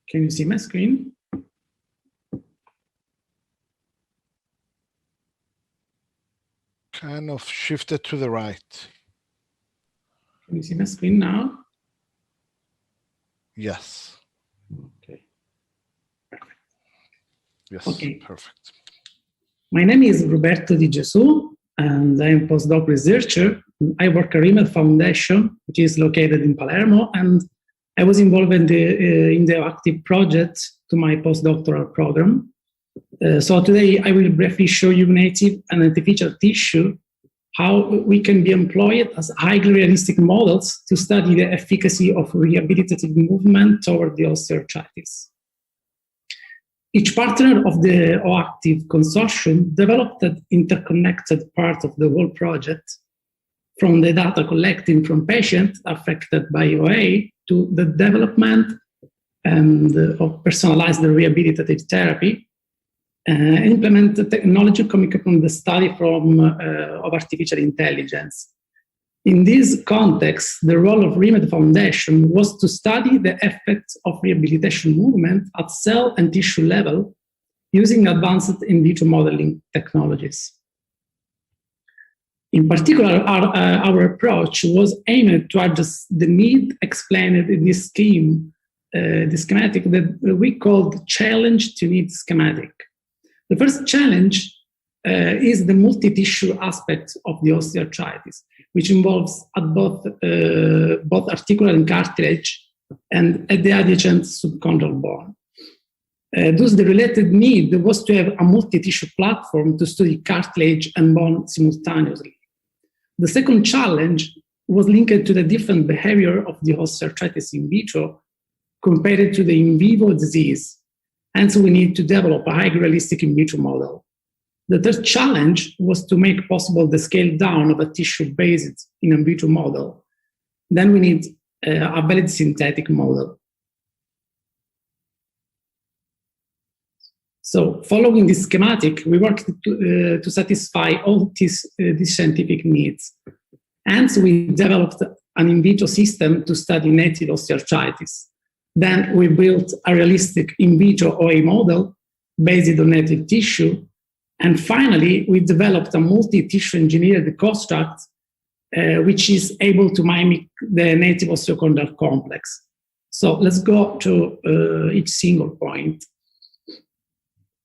Can you see my screen? Kind of shifted to the right. Can you see my screen now? Yes. Okay. Perfect. Yes, okay. Perfect. My name is Roberto Di Gesù, and I am a postdoc researcher. I work at RIMED Foundation, which is located in Palermo, and I was involved in the OActive project to my postdoctoral program. So today I will briefly show you native and artificial tissue, how we can be employed as highly realistic models to study the efficacy of rehabilitative movement toward the osteoarthritis. Each partner of the OActive consortium developed an interconnected part of the whole project, from the data collected from patients affected by OA to the development of personalized rehabilitative therapy, implement the technology coming from the study of artificial intelligence. In this context, the role of RIMED Foundation was to study the effects of rehabilitation movement at cell and tissue level using advanced in vitro modeling technologies. In particular, our approach was aimed to address the need explained in this scheme, the schematic that we called challenge to need schematic. The first challenge is the multi-tissue aspect of the osteoarthritis, which involves at both articular and cartilage and at the adjacent subchondral bone. Thus, the related need was to have a multi-tissue platform to study cartilage and bone simultaneously. The second challenge was linked to the different behavior of the osteoarthritis in vitro compared to the in vivo disease. Hence, we need to develop a highly realistic in vitro model. The third challenge was to make possible the scale down of a tissue-based in vitro model. Then we need a valid synthetic model. So following this schematic, we worked to satisfy all these scientific needs. Hence, we developed an in vitro system to study native osteoarthritis. Then we built a realistic in vitro OA model based on native tissue. And finally, we developed a multi-tissue engineered construct which is able to mimic the native osteochondral complex. So let's go to each single point.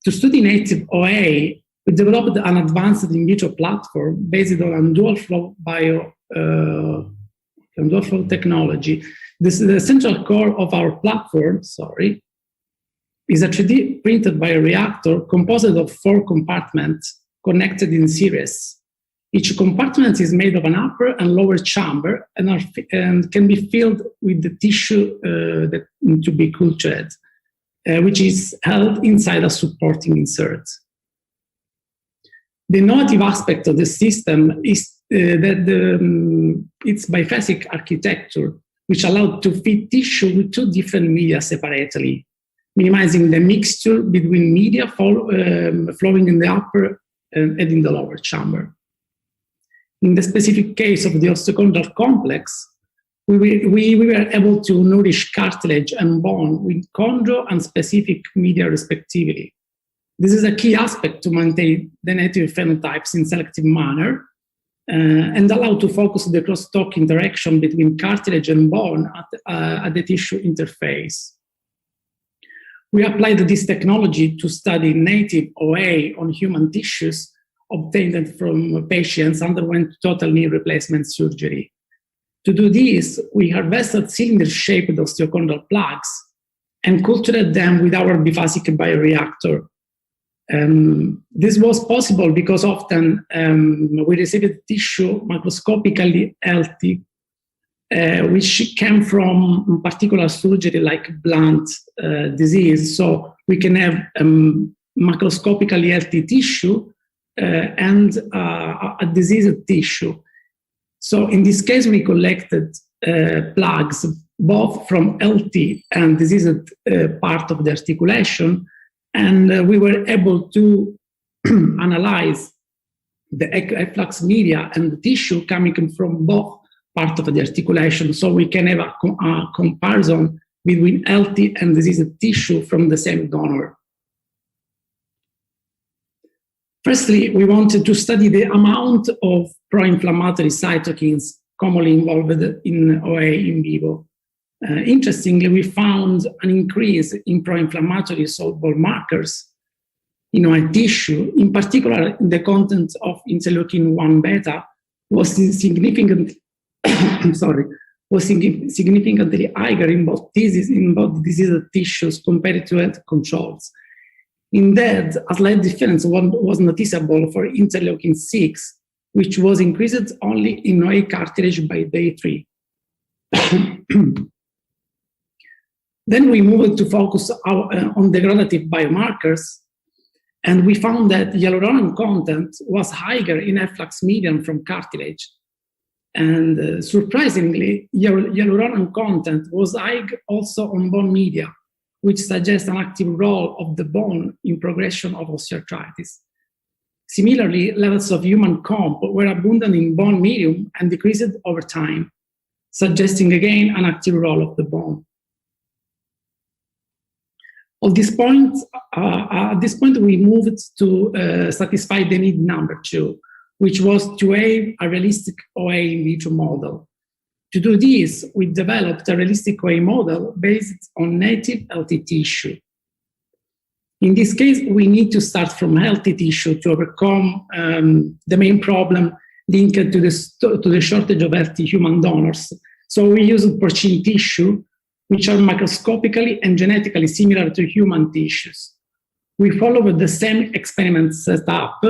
To study native OA, we developed an advanced in vitro platform based on dual flow dual flow technology. This is the central core of our platform, is a 3D printed bioreactor composed of 4 compartments connected in series. Each compartment is made of an upper and lower chamber and can be filled with the tissue that to be cultured, which is held inside a supporting insert. The innovative aspect of the system is that its biphasic architecture, which allowed to feed tissue with 2 different media separately, minimizing the mixture between media flowing in the upper and in the lower chamber. In the specific case of the osteochondral complex, we were able to nourish cartilage and bone with chondro and specific media respectively. This is a key aspect to maintain the native phenotypes in selective manner and allow to focus the crosstalk interaction between cartilage and bone at the tissue interface. We applied this technology to study native OA on human tissues obtained from patients underwent total knee replacement surgery. To do this, we harvested cylinder-shaped osteochondral plaques and cultured them with our biphasic bioreactor. This was possible because often we received tissue macroscopically healthy, which came from particular surgery like blunt disease. So we can have macroscopically healthy tissue and a diseased tissue. So in this case, we collected plugs both from healthy and diseased part of the articulation, and we were able to analyze the efflux media and the tissue coming from both parts of the articulation, so we can have a comparison between healthy and diseased tissue from the same donor. Firstly, we wanted to study the amount of pro-inflammatory cytokines commonly involved in OA in vivo. Interestingly, we found an increase in pro-inflammatory soluble markers in OA tissue. In particular, the content of interleukin-1 beta was significantly higher in both diseased tissues compared to healthy controls. Indeed, a slight difference was noticeable for interleukin-6, which was increased only in OA cartilage by day 3. Then we moved to focus on degradative biomarkers, and we found that hyaluronan content was higher in efflux medium from cartilage. And surprisingly, hyaluronan content was high also on bone media, which suggests an active role of the bone in progression of osteoarthritis. Similarly, levels of human comp were abundant in bone medium and decreased over time, suggesting again an active role of the bone. At this point, we moved to satisfy the need number 2, which was to have a realistic OA in vitro model. To do this, we developed a realistic OA model based on native healthy tissue. In this case, we need to start from healthy tissue to overcome the main problem linked to the shortage of healthy human donors. So we used porcine tissue, which are macroscopically and genetically similar to human tissues. We followed the same experiment setup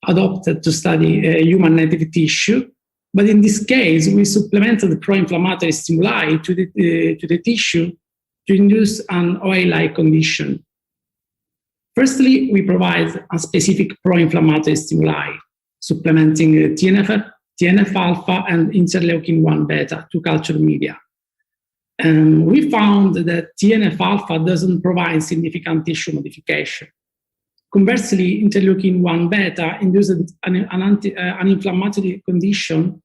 adopted to study human native tissue, but in this case, we supplemented pro-inflammatory stimuli to the tissue to induce an OA-like condition. Firstly, we provide a specific pro-inflammatory stimuli, supplementing TNF-alpha and interleukin-1 beta to culture media. And we found that TNF-alpha doesn't provide significant tissue modification. Conversely, interleukin-1 beta induced an inflammatory condition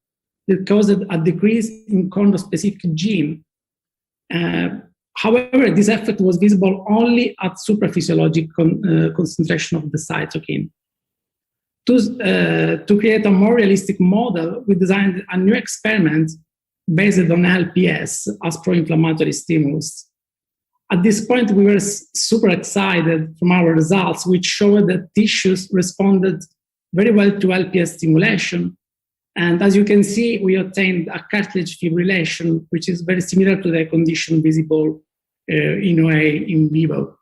that caused a decrease in chondrospecific gene. However, this effect was visible only at supraphysiologic concentration of the cytokine. To create a more realistic model, we designed a new experiment based on LPS as pro-inflammatory stimulus. At this point, we were super excited from our results, which showed that tissues responded very well to LPS stimulation. And as you can see, we obtained a cartilage fibrillation, which is very similar to the condition visible in OA in vivo.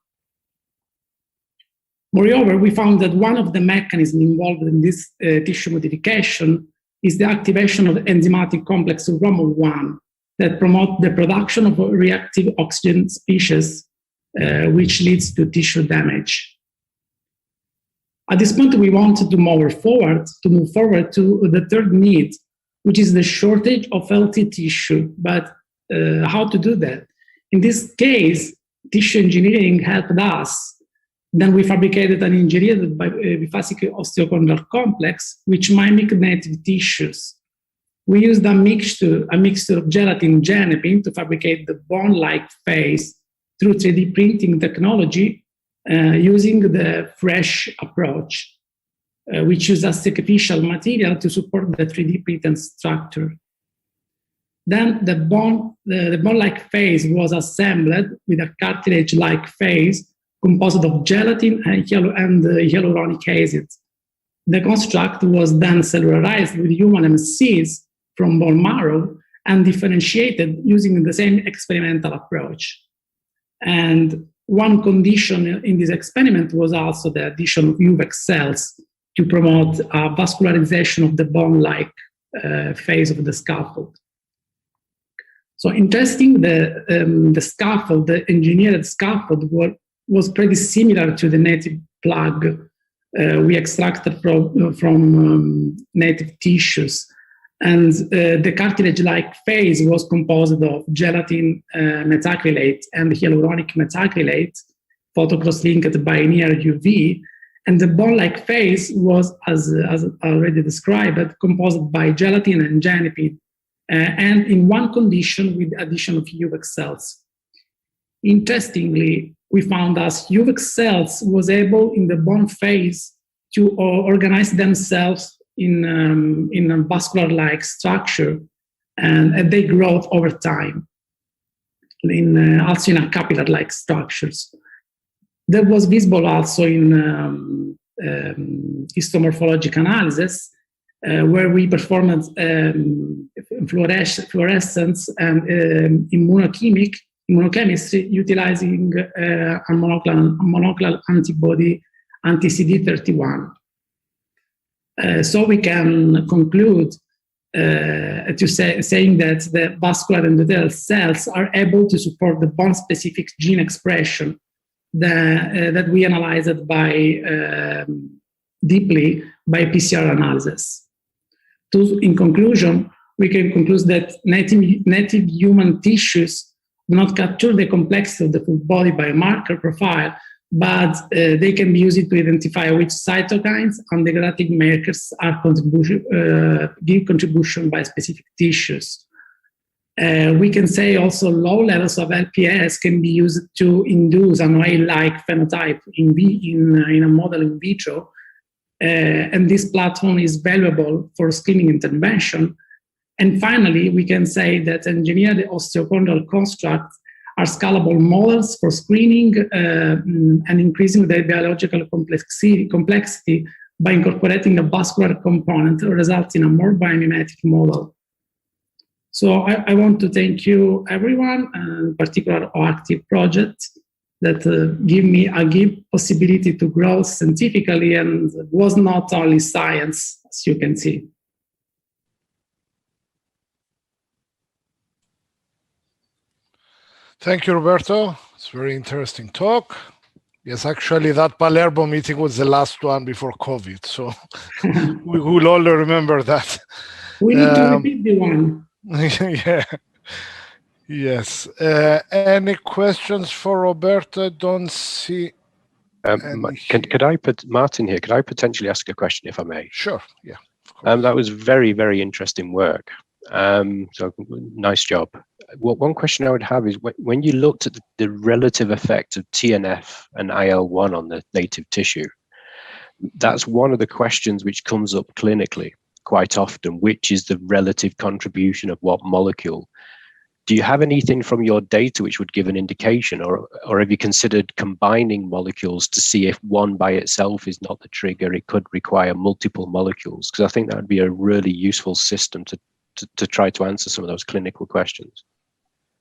Moreover, we found that one of the mechanisms involved in this tissue modification is the activation of the enzymatic complex ROMO1 that promotes the production of reactive oxygen species, which leads to tissue damage. At this point, we wanted to move forward to the third need, which is the shortage of healthy tissue. But how to do that? In this case, tissue engineering helped us. Then we fabricated an engineered biphasic osteochondral complex, which mimic native tissues. We used a mixture of gelatin genepin to fabricate the bone-like phase through 3D printing technology using the fresh approach, which uses sacrificial material to support the 3D printed structure. Then the bone-like phase was assembled with a cartilage-like phase composed of gelatin and hyaluronic acid. The construct was then cellularized with human MSCs from bone marrow and differentiated using the same experimental approach. And one condition in this experiment was also the addition of UVEC cells to promote vascularization of the bone-like phase of the scaffold. So interesting, the scaffold, the engineered scaffold, was pretty similar to the native plug we extracted from native tissues. And the cartilage-like phase was composed of gelatin methacrylate and hyaluronic methacrylate, photocross-linked by near UV. And the bone-like phase was, as already described, composed by gelatin and genipid, and in one condition with addition of UVEC cells. Interestingly, we found that UVEC cells was able in the bone phase to organize themselves in a vascular-like structure, and they grow over time, also in a capillary-like structures. That was visible also in histomorphologic analysis, where we performed fluorescence and immunochemistry utilizing a monoclonal antibody anti-CD31. So we can conclude saying that the vascular endothelial cells are able to support the bone-specific gene expression that we analyzed deeply by PCR analysis. In conclusion, we can conclude that native human tissues do not capture the complexity of the full body biomarker profile, but they can be used to identify which cytokines and dendritic markers are give contribution by specific tissues. We can say also low levels of LPS can be used to induce an OA-like phenotype in a model in vitro, and this platform is valuable for screening intervention. And finally, we can say that engineered osteochondral constructs are scalable models for screening and increasing their biological complexity by incorporating a vascular component, resulting in a more biomimetic model. So I want to thank you, everyone, in particular OActive project, that give me a possibility to grow scientifically, and was not only science, as you can see. Thank you, Roberto. It's a very interesting talk. Yes, actually, that Palermo meeting was the last one before COVID, so we will all remember that. We need to repeat the one. Yeah. Yes. Any questions for Roberto? I don't see. Could I put Martin here? Could I potentially ask a question, if I may? Sure. Yeah. That was very, very interesting work. So nice job. One question I would have is when you looked at the relative effect of TNF and IL-1 on the native tissue, that's one of the questions which comes up clinically quite often, which is the relative contribution of what molecule. Do you have anything from your data which would give an indication, or have you considered combining molecules to see if one by itself is not the trigger? It could require multiple molecules, because I think that would be a really useful system to try to answer some of those clinical questions.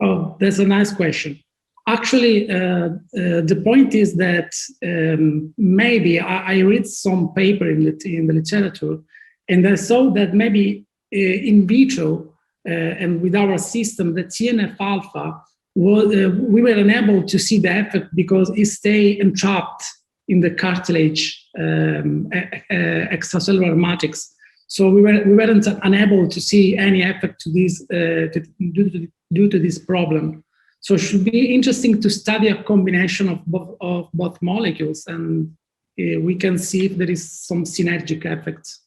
Oh, that's a nice question. Actually, the point is that maybe I read some paper in the literature, and I saw that maybe in vitro and with our system, the TNF-alpha, we were unable to see the effect because it stayed entrapped in the cartilage extracellular matrix. So we weren't unable to see any effect to this due to this problem. So it should be interesting to study a combination of both molecules, and we can see if there is some synergic effects.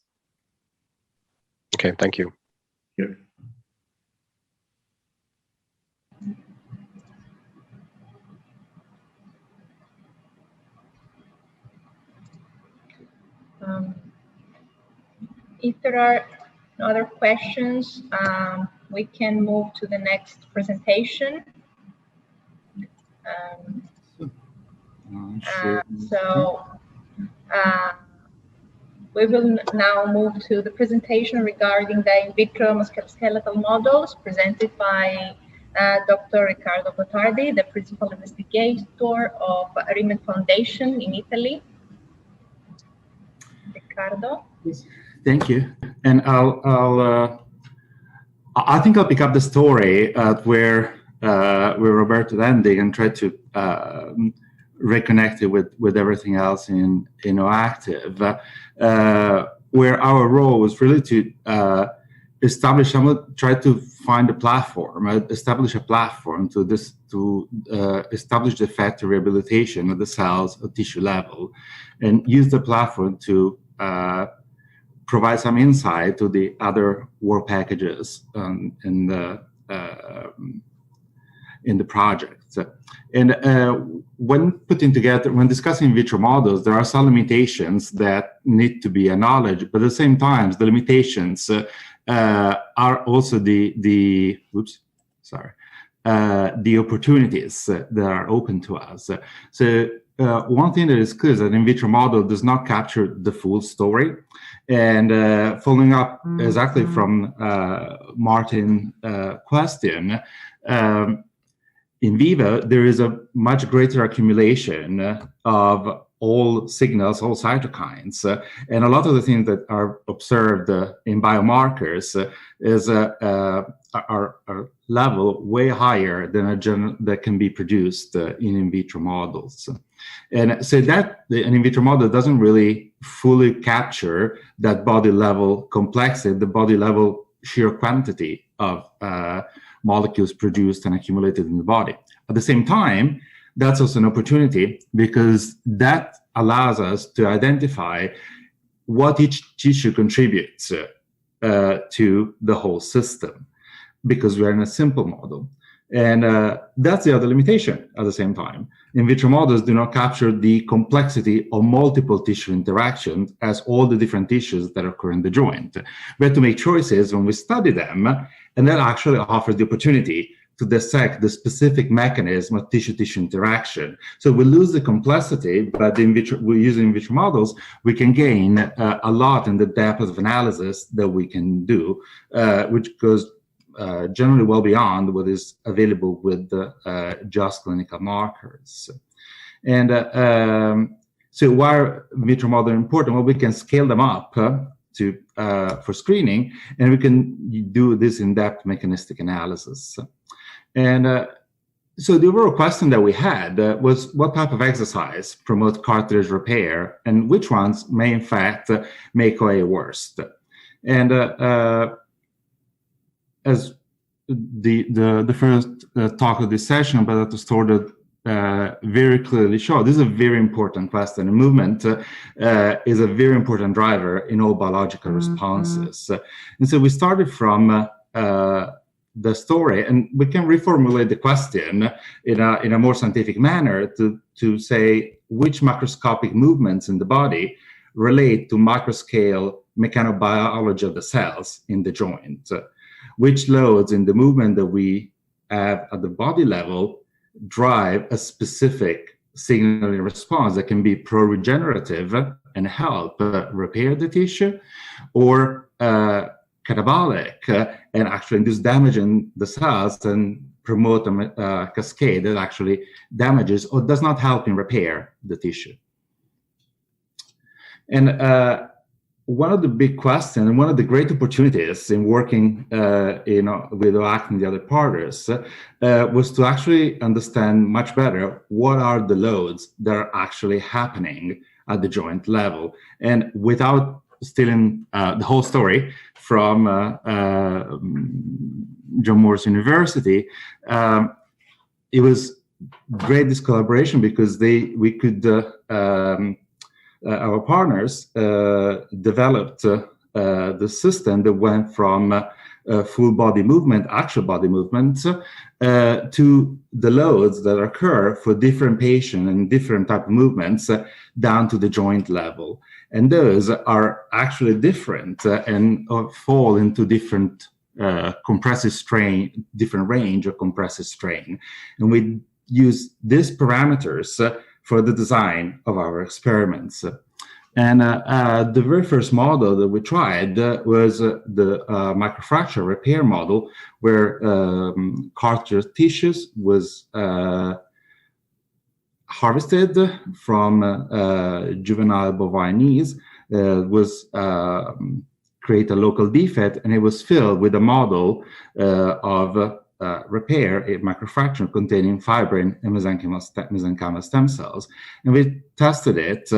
Okay, thank you. Sure. If there are no other questions, we can move to the next presentation. We will now move to the presentation regarding the in vitro musculoskeletal models presented by Dr. Riccardo Gottardi, the principal investigator of Riemann Foundation in Italy. Riccardo. Yes. Thank you. And I think I'll pick up the story where Roberto ended and try to reconnect it with everything else in OActive, where our role was really to try to find a platform, establish a platform to establish the effective rehabilitation of the cells at tissue level, and use the platform to provide some insight to the other work packages in the project. And when discussing in vitro models, there are some limitations that need to be acknowledged, but at the same time, the limitations are also the opportunities that are open to us. So one thing that is clear is that in vitro model does not capture the full story. And following up exactly from Martin's question, in vivo, there is a much greater accumulation of all signals, all cytokines, and a lot of the things that are observed in biomarkers is are level way higher than that can be produced in vitro models. And so that an in vitro model doesn't really fully capture that body level complexity, the body level sheer quantity of molecules produced and accumulated in the body. At the same time, that's also an opportunity because that allows us to identify what each tissue contributes to the whole system, because we are in a simple model. And that's the other limitation at the same time. In vitro models do not capture the complexity of multiple tissue interactions as all the different tissues that occur in the joint. We have to make choices when we study them, and that actually offers the opportunity to dissect the specific mechanism of tissue-tissue interaction. So we lose the complexity, but using in vitro models, we can gain a lot in the depth of analysis that we can do, which goes generally well beyond what is available with just clinical markers. And so why are in vitro models important? Well, we can scale them up for screening, and we can do this in-depth mechanistic analysis. And so the overall question that we had was what type of exercise promote cartilage repair, and which ones may in fact make OA worse. And as the first talk of this session by Dr. Storded very clearly showed, this is a very important question. And movement is a very important driver in all biological responses. And so we started from the story, and we can reformulate the question in a more scientific manner to say which macroscopic movements in the body relate to microscale mechanobiology of the cells in the joint. Which loads in the movement that we have at the body level drive a specific signaling response that can be pro-regenerative and help repair the tissue, or catabolic and actually induce damage in the cells and promote a cascade that actually damages or does not help in repair the tissue. And one of the big questions and one of the great opportunities in working with OActive and the other partners was to actually understand much better what are the loads that are actually happening at the joint level. And without stealing the whole story from John Moores University, it was great, this collaboration, because we could our partners developed the system that went from full body movement, actual body movement, to the loads that occur for different patients and different type of movements down to the joint level. And those are actually different and fall into different compressive strain, different range of compressive strain. And we use these parameters for the design of our experiments. And the very first model that we tried was the microfracture repair model, where cartilage tissues was harvested from juvenile bovine knees, create a local defect, and it was filled with a model of repair, a microfracture containing fibrin and mesenchymal stem cells. And we tested it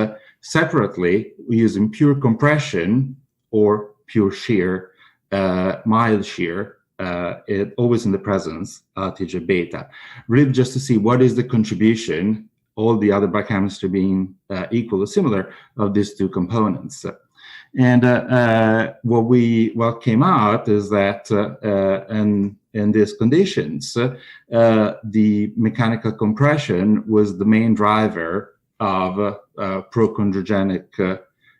separately using pure compression or pure shear, mild shear, always in the presence of TGF beta, really just to see what is the contribution, all the other biochemistry being equal or similar, of these two components. And what came out is that in these conditions, the mechanical compression was the main driver of prochondrogenic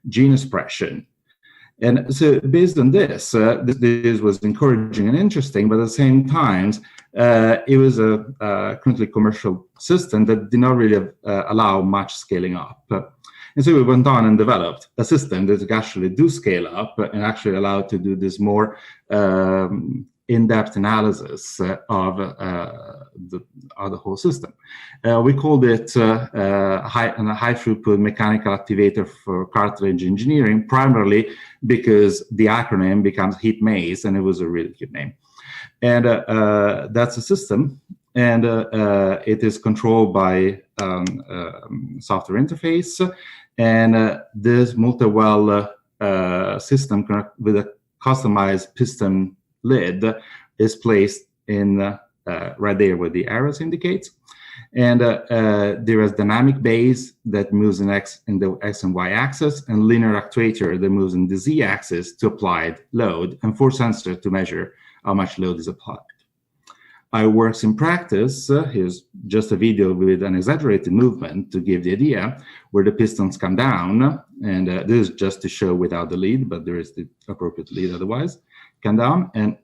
gene expression. And so based on this, this was encouraging and interesting, but at the same time, it was a currently commercial system that did not really allow much scaling up. And so we went on and developed a system that could actually do scale up and actually allowed to do this more in-depth analysis of the whole system. We called it a high throughput mechanical activator for cartilage engineering, primarily because the acronym becomes HIP-MAZE, and it was a really cute name. And that's a system, and it is controlled by software interface, and this multi-well system with a customized piston lid is placed in right there where the arrows indicate, and there is dynamic base that moves in the X and Y axis, and linear actuator that moves in the Z axis to applied load, and force sensor to measure how much load is applied. How it works in practice, here's just a video with an exaggerated movement to give the idea, where the pistons come down, and this is just to show without the lead, but there is the appropriate lead otherwise, come down and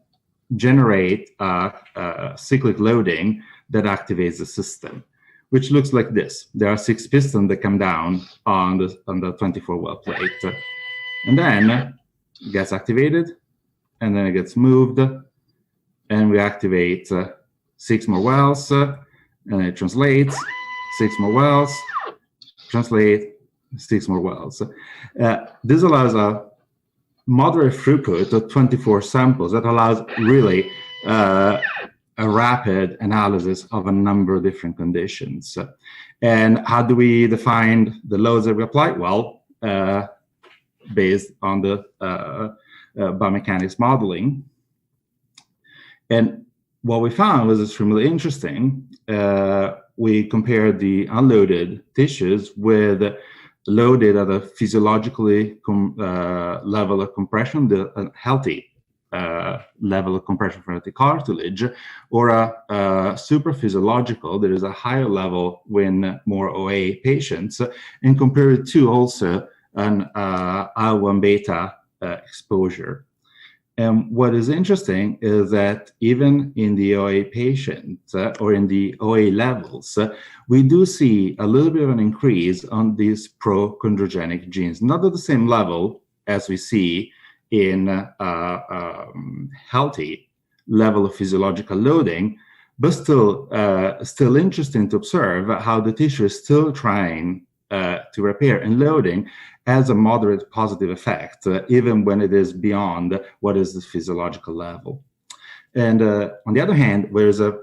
generate cyclic loading that activates the system, which looks like this. There are 6 pistons that come down on the 24-well plate, and then it gets activated, and then it gets moved, and we activate 6 more wells, and it translates, 6 more wells, translate, 6 more wells. This allows a moderate throughput of 24 samples that allows really a rapid analysis of a number of different conditions. And how do we define the loads that we apply? Well, based on the biomechanics modeling. And what we found was extremely interesting. We compared the unloaded tissues with loaded at a physiologically level of compression, the healthy level of compression for the cartilage, or a super physiological, there is a higher level when more OA patients, and compare it to also an IL-1 beta exposure. And what is interesting is that even in the OA patients or in the OA levels, we do see a little bit of an increase on these prochondrogenic genes, not at the same level as we see in healthy level of physiological loading, but still interesting to observe how the tissue is still trying to repair, and loading has a moderate positive effect, even when it is beyond what is the physiological level. And on the other hand, there is a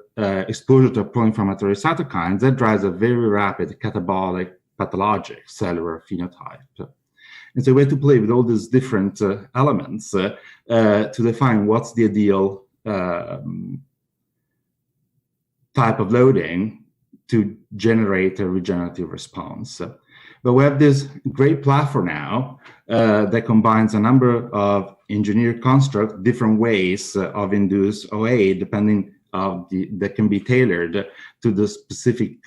exposure to pro-inflammatory cytokines that drives a very rapid catabolic pathologic cellular phenotype. And so we have to play with all these different elements to define what's the ideal type of loading to generate a regenerative response. But we have this great platform now that combines a number of engineered constructs, different ways of induced OA, depending that can be tailored to the specific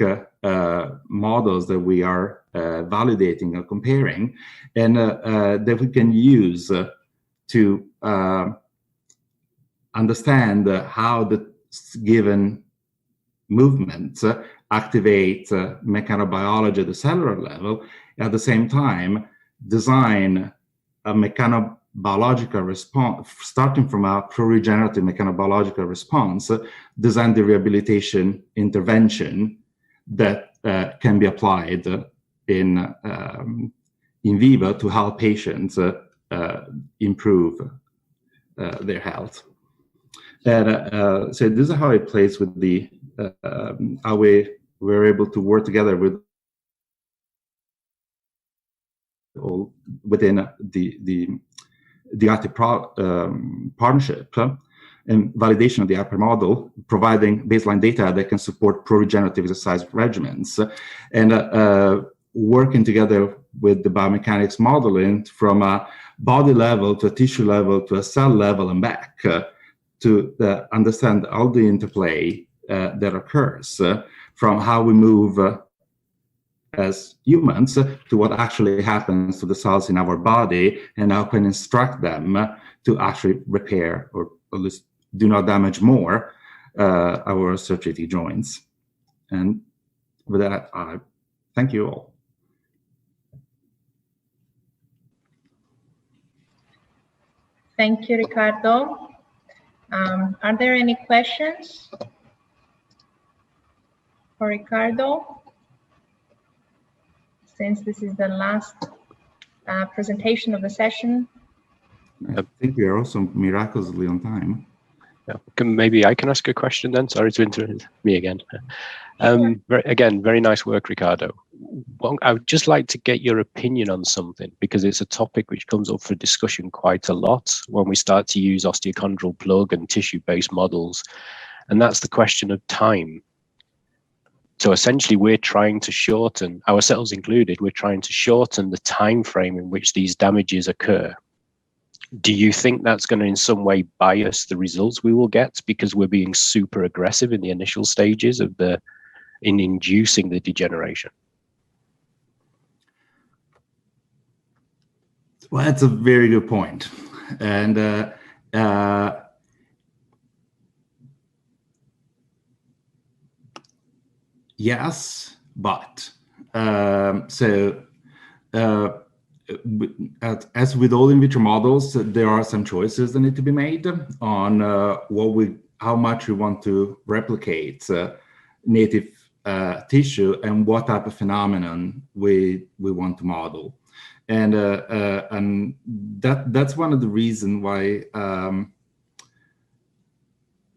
models that we are validating or comparing, and that we can use to understand how the given movements activate mechanobiology at the cellular level, at the same time design a mechanobiological response, starting from a pro-regenerative mechanobiological response, design the rehabilitation intervention that can be applied in vivo to help patients improve their health. And so this is how it plays with the how we're able to work together with within the active partnership and validation of the upper model, providing baseline data that can support pro-regenerative exercise regimens, and working together with the biomechanics modeling from a body level to a tissue level to a cell level and back to understand all the interplay that occurs from how we move as humans to what actually happens to the cells in our body, and how can instruct them to actually repair or at least do not damage more our osteoarthritic joints. And with that, I thank you all. Thank you, Ricardo. Are there any questions for Ricardo? Since this is the last presentation of the session. I think we are also miraculously on time. Yeah. Maybe I can ask a question then. Sorry to interrupt me again. Again, very nice work, Ricardo. Well, I would just like to get your opinion on something, because it's a topic which comes up for discussion quite a lot when we start to use osteochondral plug and tissue-based models, and that's the question of time. So essentially, we're trying to shorten, ourselves included, we're trying to shorten the time frame in which these damages occur. Do you think that's going to in some way bias the results we will get because we're being super aggressive in the initial stages of in inducing the degeneration? Well, that's a very good point. And yes, but as with all in vitro models, there are some choices that need to be made on how much we want to replicate native tissue and what type of phenomenon we want to model. And that's one of the reasons why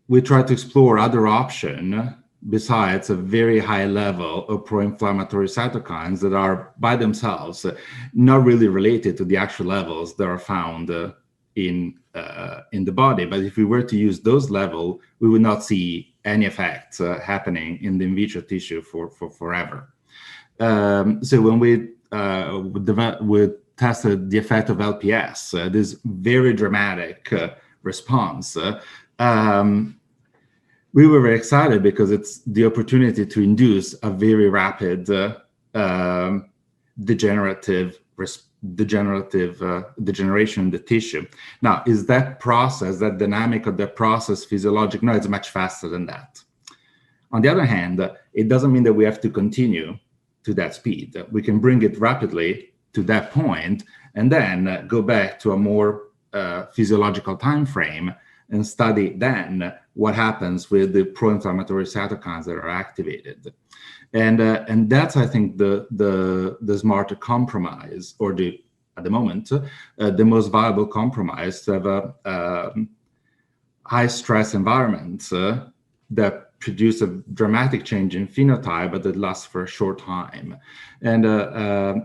we try to explore other options besides a very high level of pro-inflammatory cytokines that are by themselves not really related to the actual levels that are found in the body. But if we were to use those levels, we would not see any effects happening in the in vitro tissue for forever. So when we tested the effect of LPS, this very dramatic response, we were very excited because it's the opportunity to induce a very rapid degeneration in the tissue. Now, is that process, that dynamic of that process physiologic? No, it's much faster than that. On the other hand, it doesn't mean that we have to continue to that speed. We can bring it rapidly to that point and then go back to a more physiological time frame and study then what happens with the pro-inflammatory cytokines that are activated. And that's, I think, the smarter compromise, or at the moment, the most viable compromise to have a high stress environment that produce a dramatic change in phenotype, but that lasts for a short time. And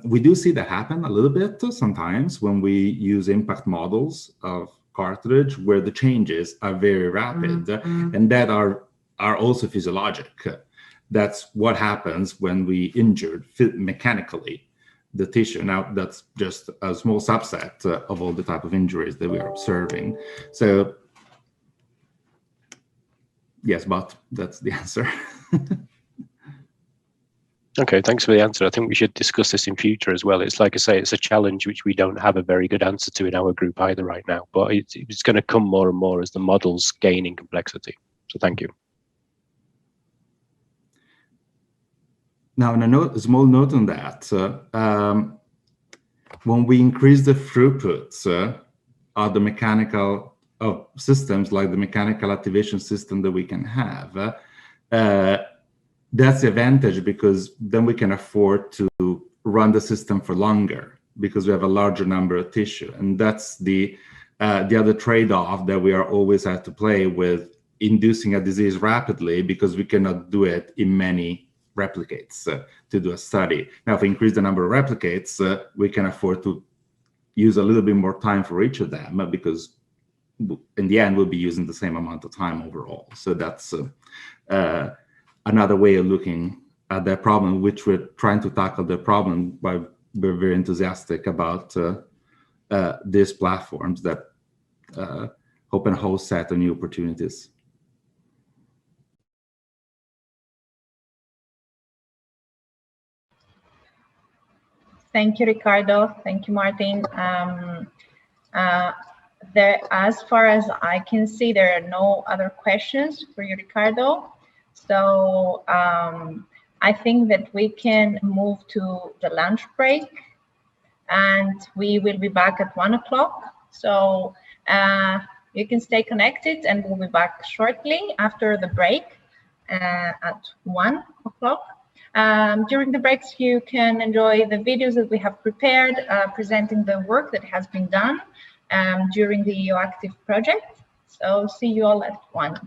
we do see that happen a little bit sometimes when we use impact models of cartilage, where the changes are very rapid and that are also physiologic. That's what happens when we injured mechanically the tissue. Now, that's just a small subset of all the type of injuries that we are observing. So yes, but that's the answer. Okay, thanks for the answer. I think we should discuss this in future as well. It's like I say, it's a challenge which we don't have a very good answer to in our group either right now, but it's going to come more and more as the models gain in complexity. So thank you. Now, a small note on that. when we increase the throughput of the mechanical systems, like the mechanical activation system that we can have, that's the advantage, because then we can afford to run the system for longer because we have a larger number of tissue. And that's the other trade-off that we are always have to play with inducing a disease rapidly, because we cannot do it in many replicates to do a study. Now, if we increase the number of replicates, we can afford to use a little bit more time for each of them, because in the end, we'll be using the same amount of time overall. So that's another way of looking at that problem, which we're trying to tackle the problem by we're very enthusiastic about these platforms that open a whole set of new opportunities. Thank you, Ricardo. Thank you, Martin. As far as I can see, there are no other questions for you, Ricardo. So I think that we can move to the lunch break, and we will be back at 1 o'clock. So you can stay connected, and we'll be back shortly after the break at 1 o'clock. During the breaks, you can enjoy the videos that we have prepared, presenting the work that has been done during the OActive project. So see you all at 1.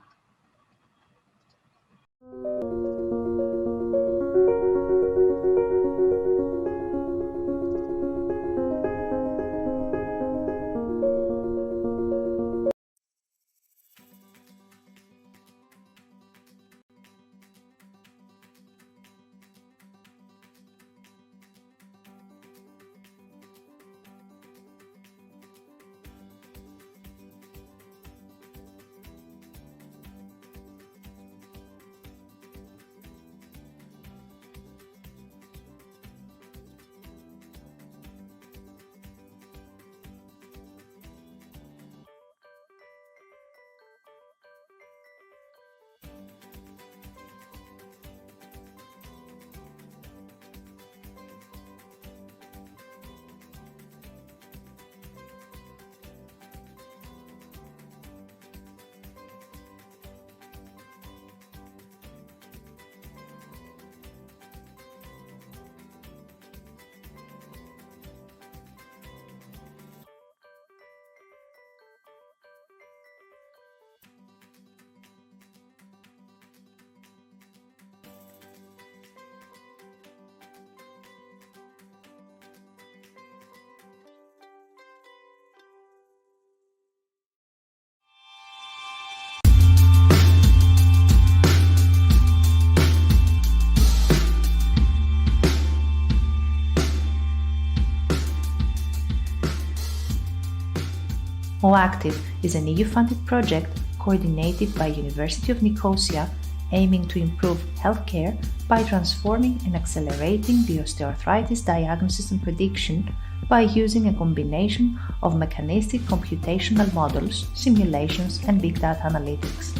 OActive is an EU-funded project coordinated by University of Nicosia, aiming to improve healthcare by transforming and accelerating the osteoarthritis diagnosis and prediction by using a combination of mechanistic computational models, simulations, and big data analytics.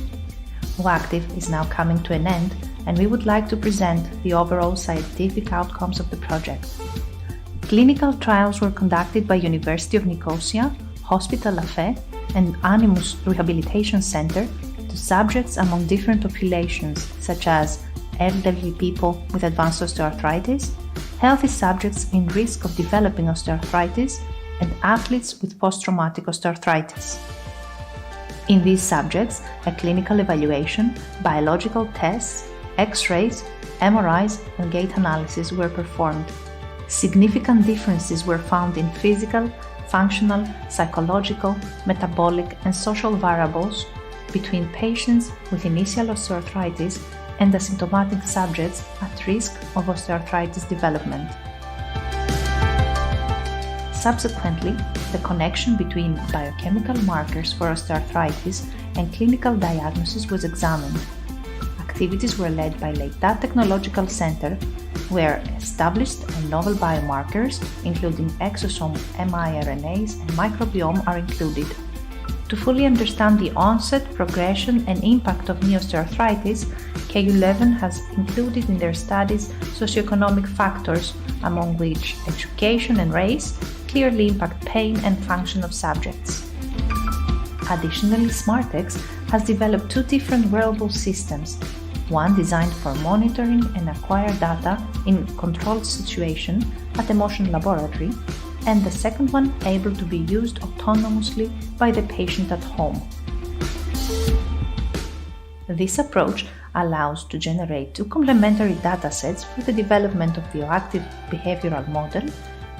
OActive is now coming to an end, and we would like to present the overall scientific outcomes of the project. Clinical trials were conducted by University of Nicosia, Hospital Lafay, and Animus Rehabilitation Center to subjects among different populations, such as elderly people with advanced osteoarthritis, healthy subjects in risk of developing osteoarthritis, and athletes with post-traumatic osteoarthritis. In these subjects, a clinical evaluation, biological tests, X-rays, MRIs, and gait analysis were performed. Significant differences were found in physical, functional, psychological, metabolic, and social variables between patients with initial osteoarthritis and asymptomatic subjects at risk of osteoarthritis development. Subsequently, the connection between biochemical markers for osteoarthritis and clinical diagnosis was examined. Activities were led by Leitat Technological Center, where established and novel biomarkers, including exosome miRNAs and microbiome, are included. To fully understand the onset, progression, and impact of knee osteoarthritis, KU Leuven has included in their studies socioeconomic factors, among which education and race, clearly impact pain and function of subjects. Additionally, SmartX has developed two different wearable systems, one designed for monitoring and acquire data in controlled situation at the motion laboratory, and the second one able to be used autonomously by the patient at home. This approach allows to generate two complementary datasets for the development of the OActive behavioral model,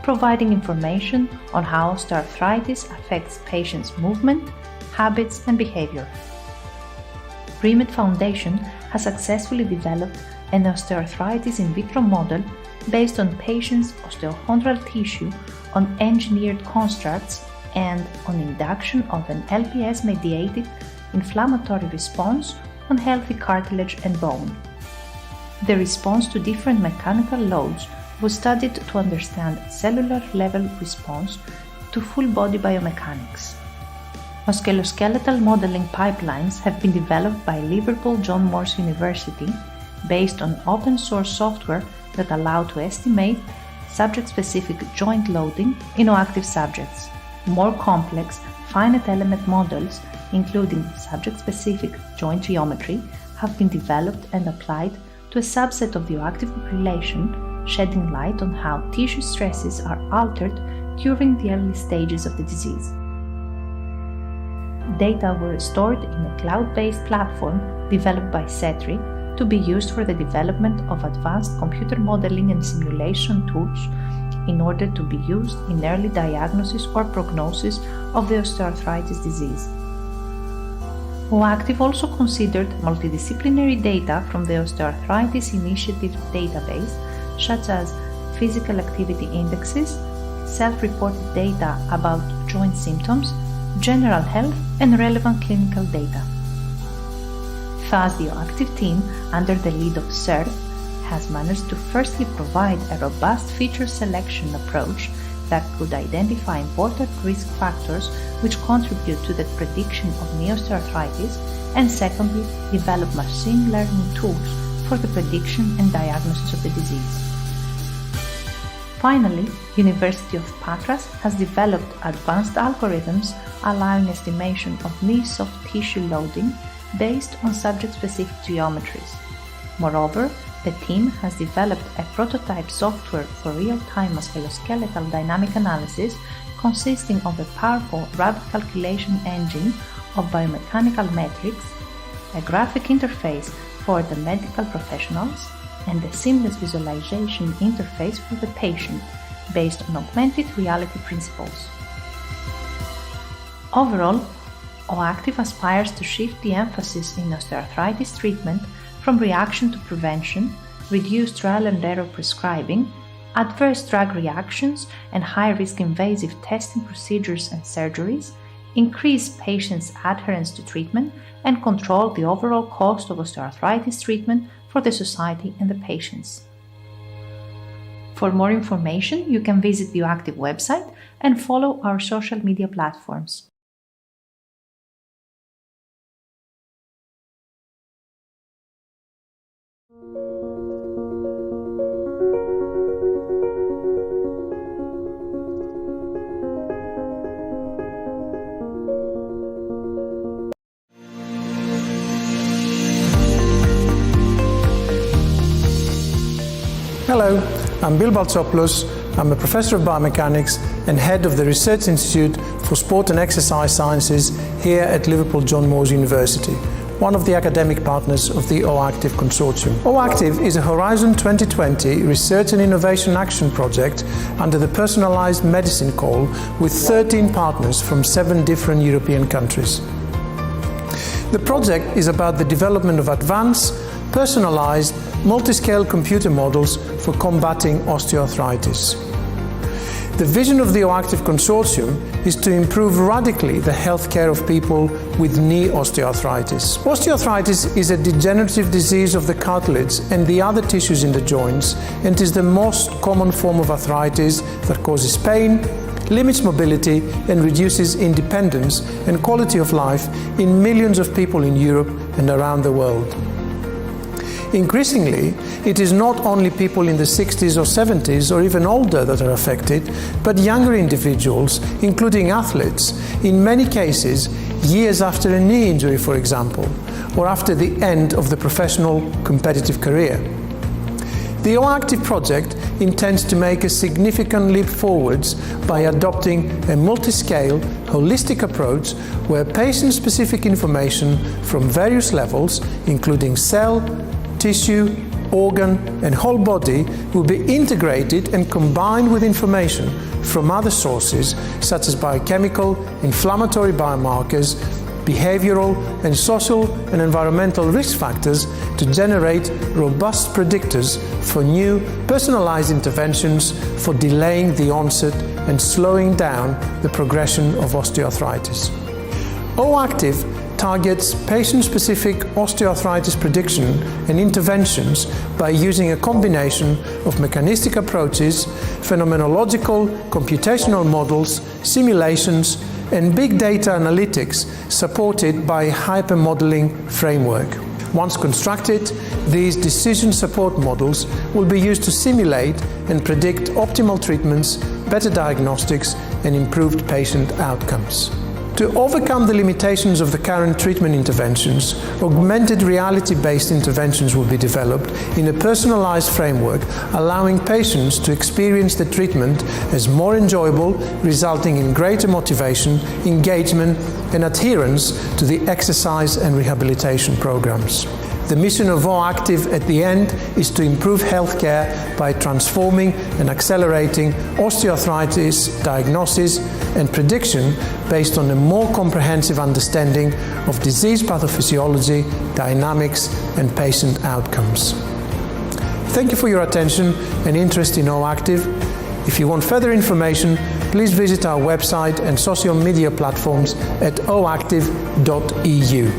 providing information on how osteoarthritis affects patients' movement, habits, and behavior. REMED Foundation has successfully developed an osteoarthritis in vitro model based on patients' osteochondral tissue on engineered constructs and on induction of an LPS-mediated inflammatory response on healthy cartilage and bone. The response to different mechanical loads was studied to understand cellular-level response to full-body biomechanics. Musculoskeletal modeling pipelines have been developed by Liverpool John Moores University based on open-source software that allow to estimate subject-specific joint loading in OActive subjects. More complex, finite element models, including subject-specific joint geometry, have been developed and applied to a subset of the OActive population, shedding light on how tissue stresses are altered during the early stages of the disease. Data were stored in a cloud-based platform developed by CETRI to be used for the development of advanced computer modeling and simulation tools in order to be used in early diagnosis or prognosis of the osteoarthritis disease. OActive also considered multidisciplinary data from the Osteoarthritis Initiative database, such as physical activity indexes, self-reported data about joint symptoms, general health, and relevant clinical data. Thus, the OActive team, under the lead of CERT, has managed to firstly provide a robust feature selection approach that could identify important risk factors which contribute to the prediction of knee osteoarthritis, and secondly, develop machine learning tools for the prediction and diagnosis of the disease. Finally, University of Patras has developed advanced algorithms allowing estimation of knee soft tissue loading based on subject-specific geometries. Moreover, the team has developed a prototype software for real-time musculoskeletal dynamic analysis consisting of a powerful rapid calculation engine of biomechanical metrics, a graphic interface for the medical professionals, and a seamless visualization interface for the patient based on augmented reality principles. Overall, OActive aspires to shift the emphasis in osteoarthritis treatment from reaction to prevention, reduce trial and error prescribing, adverse drug reactions and high-risk invasive testing procedures and surgeries, increase patients' adherence to treatment, and control the overall cost of osteoarthritis treatment for the society and the patients. For more information, you can visit the OActive website and follow our social media platforms. Hello, I'm Bill Baltsopoulos. I'm a professor of biomechanics and head of the Research Institute for Sport and Exercise Sciences here at Liverpool John Moores University, one of the academic partners of the OActive Consortium. OActive is a Horizon 2020 Research and Innovation Action project under the Personalised Medicine Call with 13 partners from 7 different European countries. The project is about the development of advanced, personalised, multi-scale computer models for combating osteoarthritis. The vision of the OActive Consortium is to improve radically the healthcare of people with knee osteoarthritis. Osteoarthritis is a degenerative disease of the cartilage and the other tissues in the joints, and is the most common form of arthritis that causes pain, limits mobility, and reduces independence and quality of life in millions of people in Europe and around the world. Increasingly, it is not only people in the 60s or 70s or even older that are affected, but younger individuals, including athletes, in many cases years after a knee injury, for example, or after the end of the professional competitive career. The OActive project intends to make a significant leap forwards by adopting a multi-scale, holistic approach where patient-specific information from various levels, including cell, tissue, organ, and whole body, will be integrated and combined with information from other sources such as biochemical, inflammatory biomarkers, behavioral and social and environmental risk factors to generate robust predictors for new personalized interventions for delaying the onset and slowing down the progression of osteoarthritis. OActive targets patient-specific osteoarthritis prediction and interventions by using a combination of mechanistic approaches, phenomenological computational models, simulations, and big data analytics supported by a hypermodeling framework. Once constructed, these decision support models will be used to simulate and predict optimal treatments, better diagnostics, and improved patient outcomes. To overcome the limitations of the current treatment interventions, augmented reality-based interventions will be developed in a personalized framework, allowing patients to experience the treatment as more enjoyable, resulting in greater motivation, engagement, and adherence to the exercise and rehabilitation programs. The mission of OActive at the end is to improve healthcare by transforming and accelerating osteoarthritis diagnosis and prediction based on a more comprehensive understanding of disease pathophysiology, dynamics, and patient outcomes. Thank you for your attention and interest in OActive. If you want further information, please visit our website and social media platforms at oactive.eu.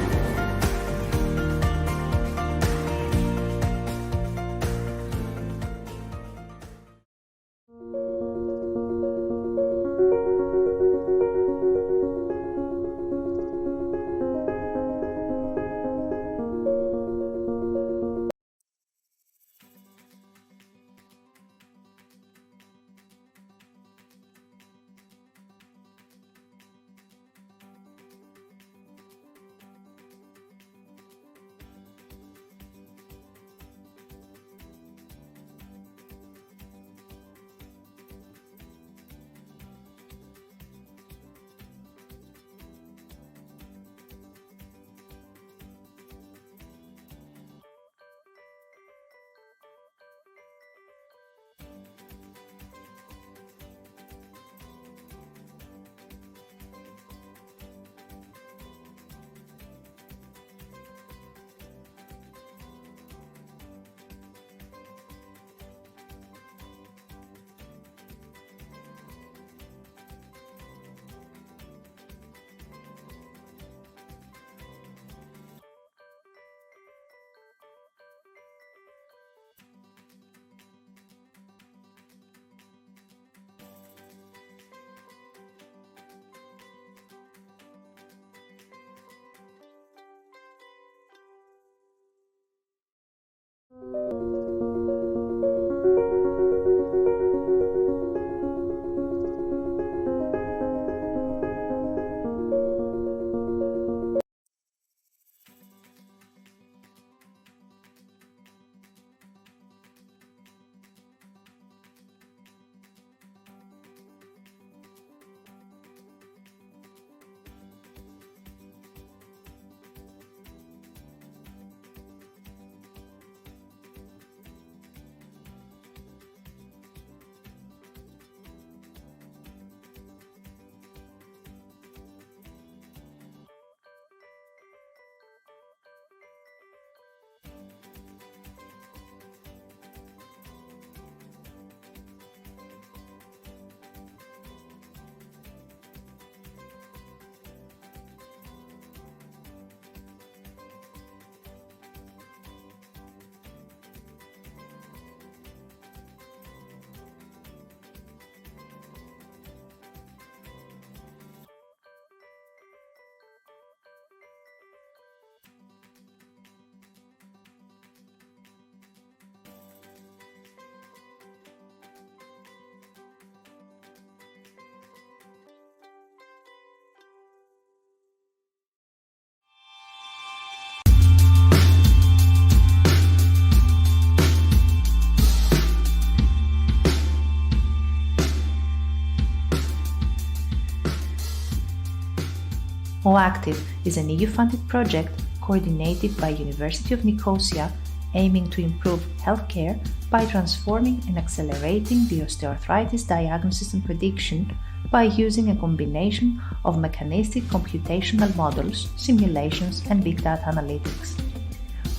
OActive is an EU-funded project coordinated by University of Nicosia, aiming to improve healthcare by transforming and accelerating the osteoarthritis diagnosis and prediction by using a combination of mechanistic computational models, simulations, and big data analytics.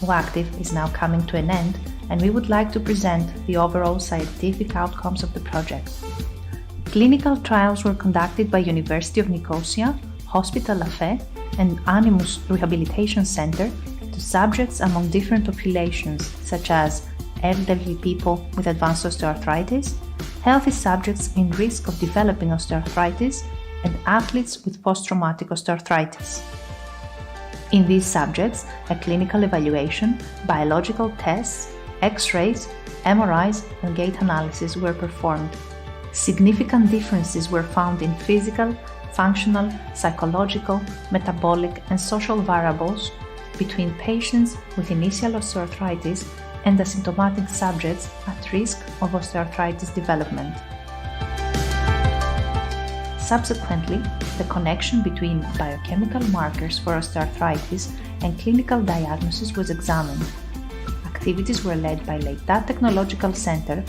OActive is now coming to an end, and we would like to present the overall scientific outcomes of the project. Clinical trials were conducted by University of Nicosia, Hospital La Fe, and Animus Rehabilitation Center to subjects among different populations, such as elderly people with advanced osteoarthritis, healthy subjects in risk of developing osteoarthritis, and athletes with post-traumatic osteoarthritis. In these subjects, a clinical evaluation, biological tests, X-rays, MRIs, and gait analysis were performed. Significant differences were found in physical, functional, psychological, metabolic, and social variables between patients with initial osteoarthritis and asymptomatic subjects at risk of osteoarthritis development. Subsequently, the connection between biochemical markers for osteoarthritis and clinical diagnosis was examined. Activities were led by Leitat Technological Center,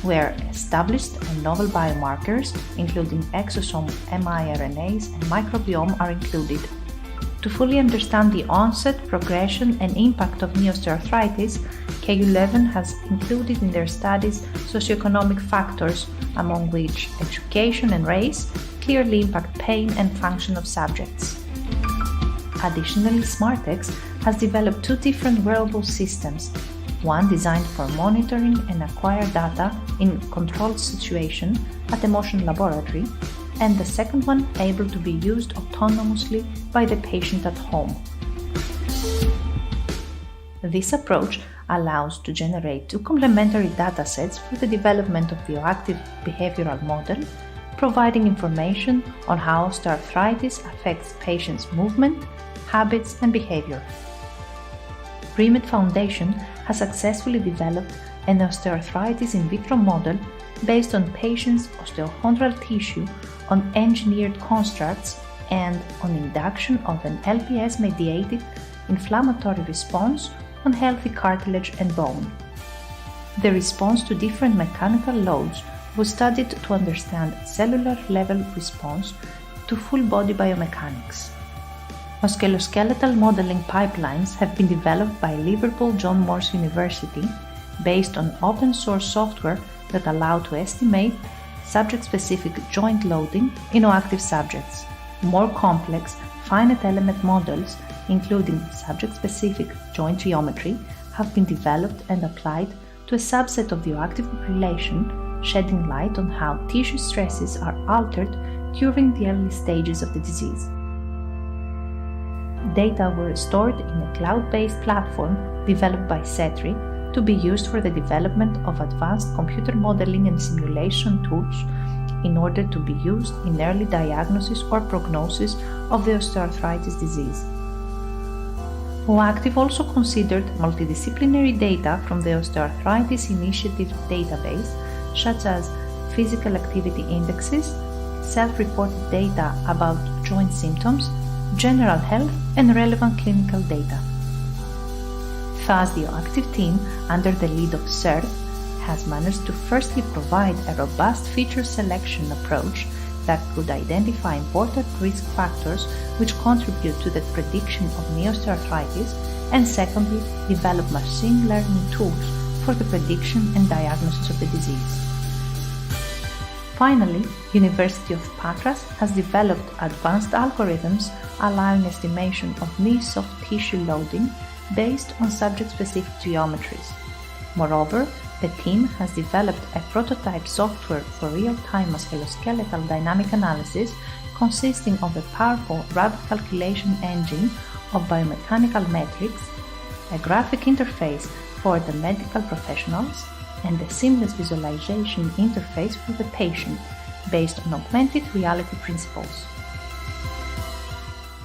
where established and novel biomarkers, including exosome miRNAs and microbiome, are included. To fully understand the onset, progression, and impact of knee osteoarthritis, KU Leuven has included in their studies socioeconomic factors, among which education and race clearly impact pain and function of subjects. Additionally, SmartX has developed two different wearable systems, one designed for monitoring and acquire data in controlled situation at the Motion Laboratory, and the second one able to be used autonomously by the patient at home. This approach allows to generate two complementary datasets for the development of the OActive behavioral model, providing information on how osteoarthritis affects patients' movement, habits, and behavior. Remed Foundation has successfully developed an osteoarthritis in vitro model based on patients' osteochondral tissue on engineered constructs and on induction of an LPS-mediated inflammatory response on healthy cartilage and bone. The response to different mechanical loads was studied to understand cellular-level response to full-body biomechanics. Musculoskeletal modeling pipelines have been developed by Liverpool John Moores University based on open-source software that allow to estimate subject-specific joint loading in OActive subjects. More complex, finite element models, including subject-specific joint geometry, have been developed and applied to a subset of the OActive population, shedding light on how tissue stresses are altered during the early stages of the disease. Data were stored in a cloud-based platform developed by CETRI to be used for the development of advanced computer modeling and simulation tools in order to be used in early diagnosis or prognosis of the osteoarthritis disease. OActive also considered multidisciplinary data from the Osteoarthritis Initiative database, such as physical activity indexes, self-reported data about joint symptoms, general health, and relevant clinical data. Thus, the OActive team, under the lead of CERT, has managed to firstly provide a robust feature selection approach that could identify important risk factors which contribute to the prediction of knee osteoarthritis, and secondly, develop machine learning tools for the prediction and diagnosis of the disease. Finally, University of Patras has developed advanced algorithms allowing estimation of knee soft tissue loading based on subject-specific geometries. Moreover, the team has developed a prototype software for real-time musculoskeletal dynamic analysis consisting of a powerful rapid calculation engine of biomechanical metrics, a graphic interface for the medical professionals, and a seamless visualization interface for the patient based on augmented reality principles.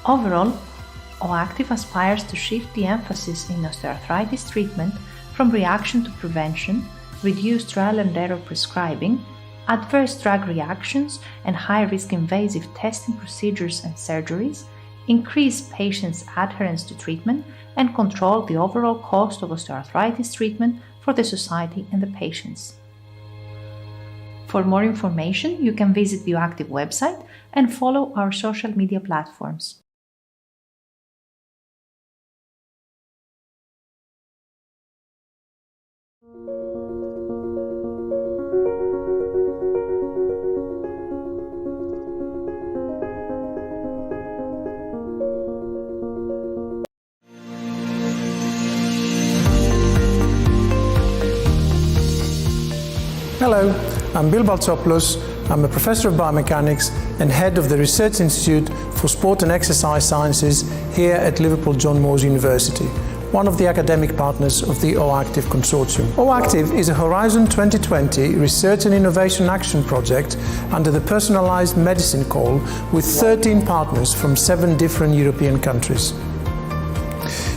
Overall, OActive aspires to shift the emphasis in osteoarthritis treatment from reaction to prevention, reduced trial and error prescribing, adverse drug reactions and high-risk invasive testing procedures and surgeries, increase patients' adherence to treatment, and control the overall cost of osteoarthritis treatment for the society and the patients. For more information, you can visit BioActive website and follow our social media platforms. Hello, I'm Bill Baltsopoulos. I'm a professor of biomechanics and head of the Research Institute for Sport and Exercise Sciences here at Liverpool John Moores University, one of the academic partners of the OActive Consortium. OActive is a Horizon 2020 Research and Innovation Action project under the Personalised Medicine Call with 13 partners from 7 different European countries.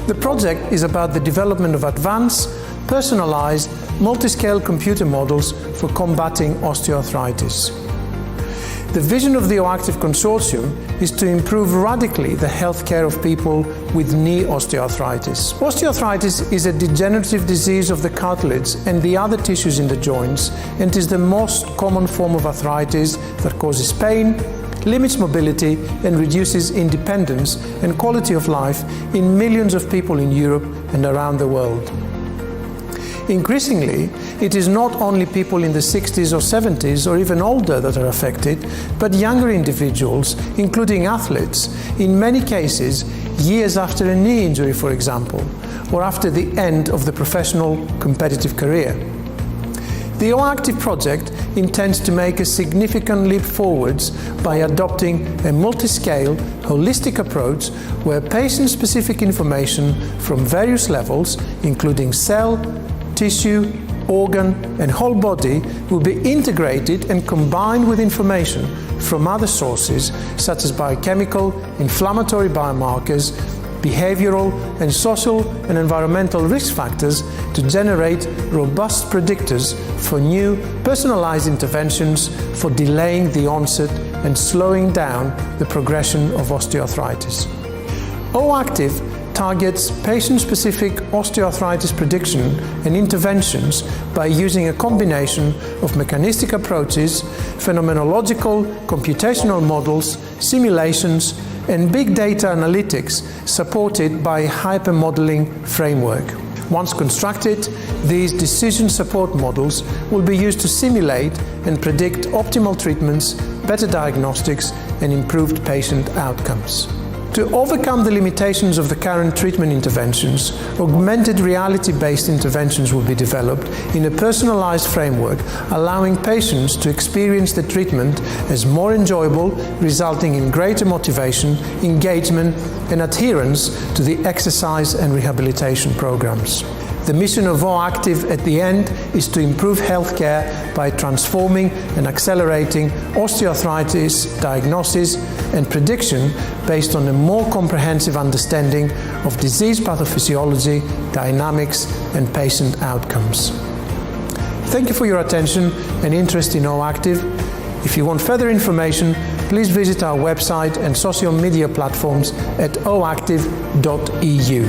The project is about the development of advanced, personalised, multi-scale computer models for combating osteoarthritis. The vision of the OActive Consortium is to improve radically the healthcare of people with knee osteoarthritis. Osteoarthritis is a degenerative disease of the cartilage and the other tissues in the joints, and is the most common form of arthritis that causes pain, limits mobility, and reduces independence and quality of life in millions of people in Europe and around the world. Increasingly, it is not only people in the 60s or 70s or even older that are affected, but younger individuals, including athletes, in many cases years after a knee injury, for example, or after the end of the professional competitive career. The OActive project intends to make a significant leap forwards by adopting a multi-scale, holistic approach where patient-specific information from various levels, including cell, tissue, organ, and whole body, will be integrated and combined with information from other sources such as biochemical, inflammatory biomarkers, behavioural and social and environmental risk factors to generate robust predictors for new personalised interventions for delaying the onset and slowing down the progression of osteoarthritis. OActive targets patient-specific osteoarthritis prediction and interventions by using a combination of mechanistic approaches, phenomenological computational models, simulations, and big data analytics supported by a hypermodeling framework. Once constructed, these decision support models will be used to simulate and predict optimal treatments, better diagnostics, and improved patient outcomes. To overcome the limitations of the current treatment interventions, augmented reality-based interventions will be developed in a personalized framework, allowing patients to experience the treatment as more enjoyable, resulting in greater motivation, engagement, and adherence to the exercise and rehabilitation programs. The mission of OActive at the end is to improve healthcare by transforming and accelerating osteoarthritis diagnosis and prediction based on a more comprehensive understanding of disease pathophysiology, dynamics, and patient outcomes. Thank you for your attention and interest in OActive. If you want further information, please visit our website and social media platforms at oactive.eu.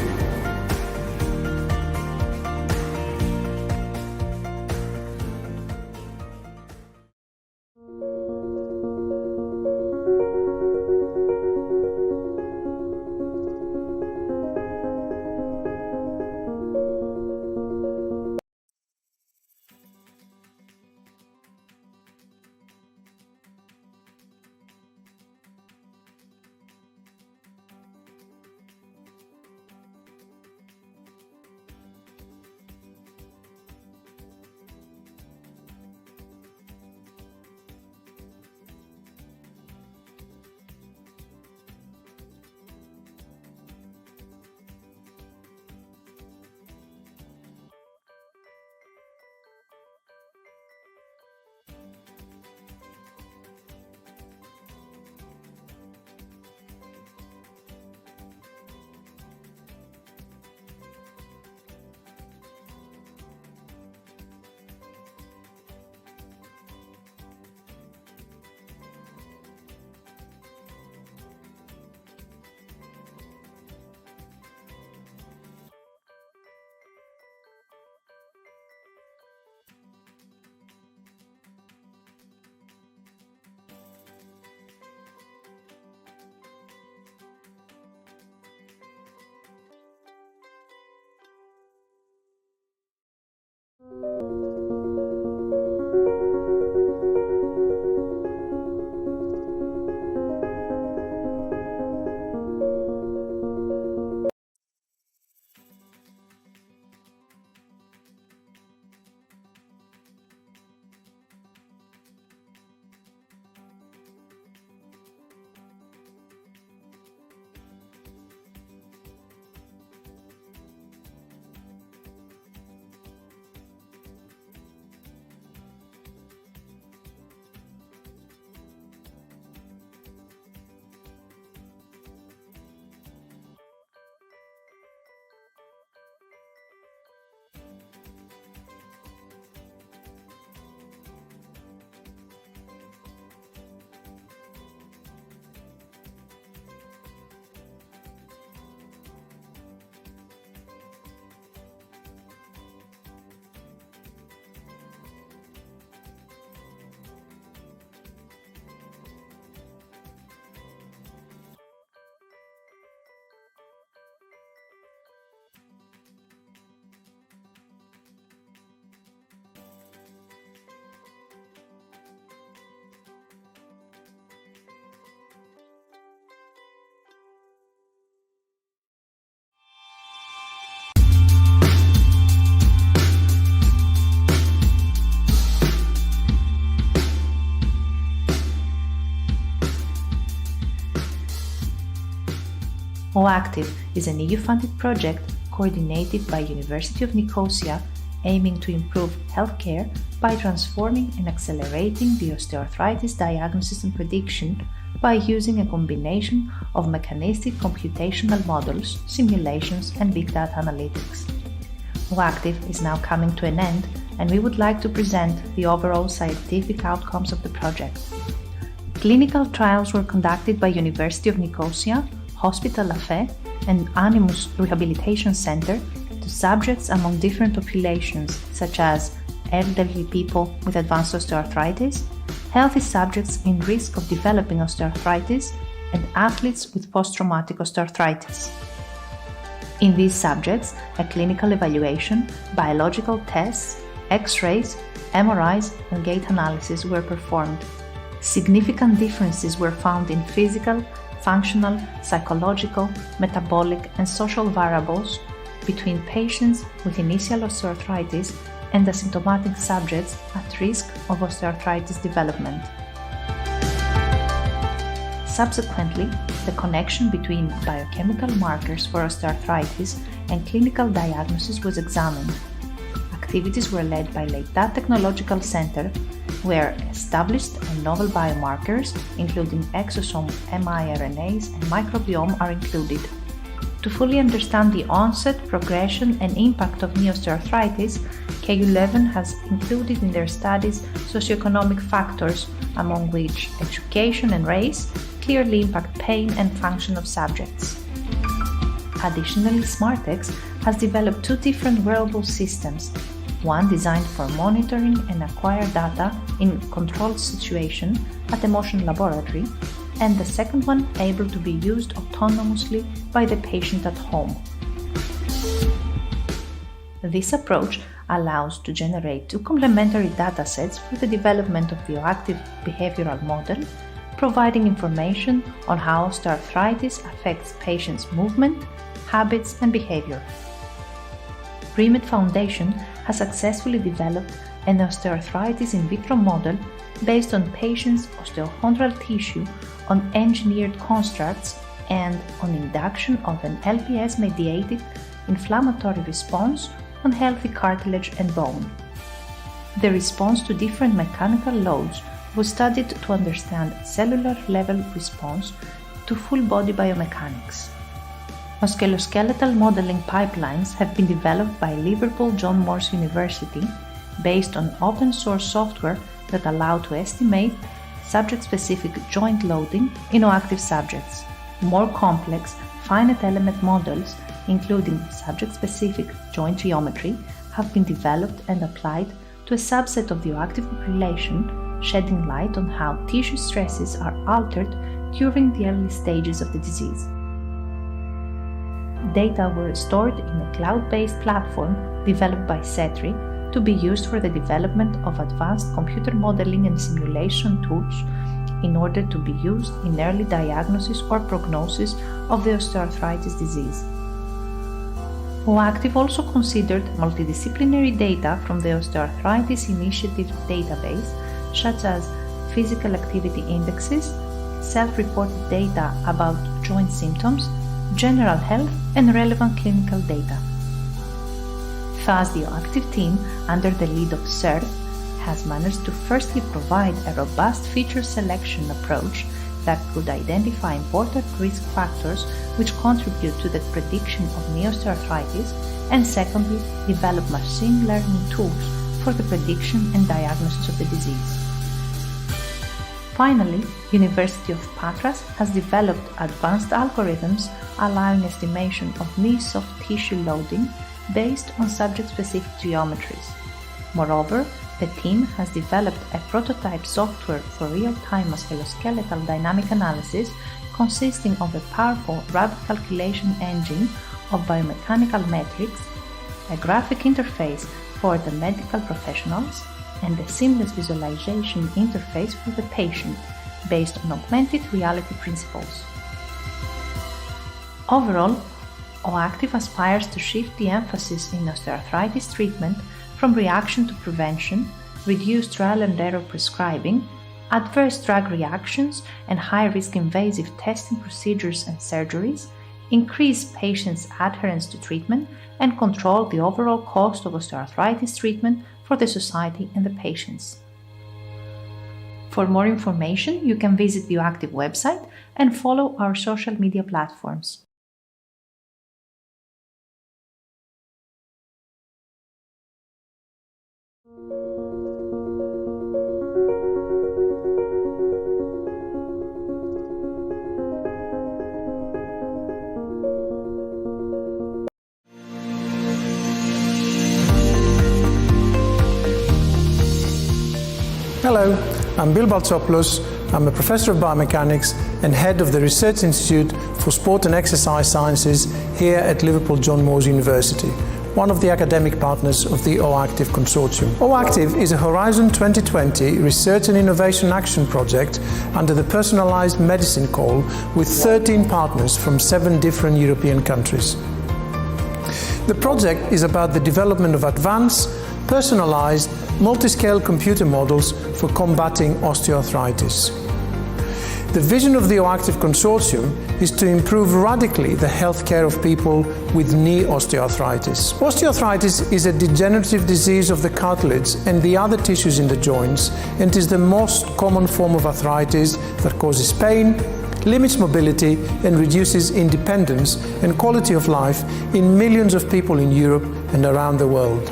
OActive is an EU-funded project coordinated by University of Nicosia, aiming to improve healthcare by transforming and accelerating the osteoarthritis diagnosis and prediction by using a combination of mechanistic computational models, simulations, and big data analytics. OActive is now coming to an end, and we would like to present the overall scientific outcomes of the project. Clinical trials were conducted by University of Nicosia, Hospital La Fe, and Animus Rehabilitation Center to subjects among different populations, such as elderly people with advanced osteoarthritis, healthy subjects in risk of developing osteoarthritis, and athletes with post-traumatic osteoarthritis. In these subjects, a clinical evaluation, biological tests, X-rays, MRIs, and gait analysis were performed. Significant differences were found in physical, functional, psychological, metabolic, and social variables between patients with initial osteoarthritis and asymptomatic subjects at risk of osteoarthritis development. Subsequently, the connection between biochemical markers for osteoarthritis and clinical diagnosis was examined. Activities were led by Leitat Technological Center, where established and novel biomarkers, including exosome miRNAs and microbiome, are included. To fully understand the onset, progression, and impact of knee osteoarthritis, KU11 has included in their studies socioeconomic factors, among which education and race clearly impact pain and function of subjects. Additionally, SmartX has developed two different wearable systems, one designed for monitoring and acquire data in controlled situation at a motion laboratory, and the second one able to be used autonomously by the patient at home. This approach allows to generate two complementary datasets for the development of the OActive behavioral model, providing information on how osteoarthritis affects patients' movement, habits, and behavior. Remed Foundation has successfully developed an osteoarthritis in vitro model based on patients' osteochondral tissue on engineered constructs and on induction of an LPS-mediated inflammatory response on healthy cartilage and bone. The response to different mechanical loads was studied to understand cellular-level response to full-body biomechanics. Musculoskeletal modeling pipelines have been developed by Liverpool John Moores University based on open-source software that allow to estimate subject-specific joint loading in OActive subjects. More complex, finite element models, including subject-specific joint geometry, have been developed and applied to a subset of the OActive population, shedding light on how tissue stresses are altered during the early stages of the disease. Data were stored in a cloud-based platform developed by CETRI to be used for the development of advanced computer modeling and simulation tools in order to be used in early diagnosis or prognosis of the osteoarthritis disease. OActive also considered multidisciplinary data from the Osteoarthritis Initiative database, such as physical activity indexes, self-reported data about joint symptoms, general health, and relevant clinical data. Thus, the OActive team, under the lead of CERT, has managed to firstly provide a robust feature selection approach that could identify important risk factors which contribute to the prediction of knee osteoarthritis, and secondly, develop machine learning tools for the prediction and diagnosis of the disease. Finally, University of Patras has developed advanced algorithms allowing estimation of knee soft tissue loading based on subject-specific geometries. Moreover, the team has developed a prototype software for real-time musculoskeletal dynamic analysis consisting of a powerful rapid calculation engine of biomechanical metrics, a graphic interface for the medical professionals, and a seamless visualization interface for the patient based on augmented reality principles. Overall, OActive aspires to shift the emphasis in osteoarthritis treatment from reaction to prevention, reduced trial and error prescribing, adverse drug reactions and high-risk invasive testing procedures and surgeries, increase patients' adherence to treatment, and control the overall cost of osteoarthritis treatment for the society and the patients. For more information, you can visit BioActive website and follow our social media platforms. Hello, I'm Bill Baltsopoulos. I'm a professor of biomechanics and head of the Research Institute for Sport and Exercise Sciences here at Liverpool John Moores University, one of the academic partners of the OActive Consortium. OActive is a Horizon 2020 Research and Innovation Action project under the Personalised Medicine Call with 13 partners from 7 different European countries. The project is about the development of advanced, personalised, multi-scale computer models for combating osteoarthritis. The vision of the OActive Consortium is to improve radically the healthcare of people with knee osteoarthritis. Osteoarthritis is a degenerative disease of the cartilage and the other tissues in the joints, and is the most common form of arthritis that causes pain, limits mobility, and reduces independence and quality of life in millions of people in Europe and around the world.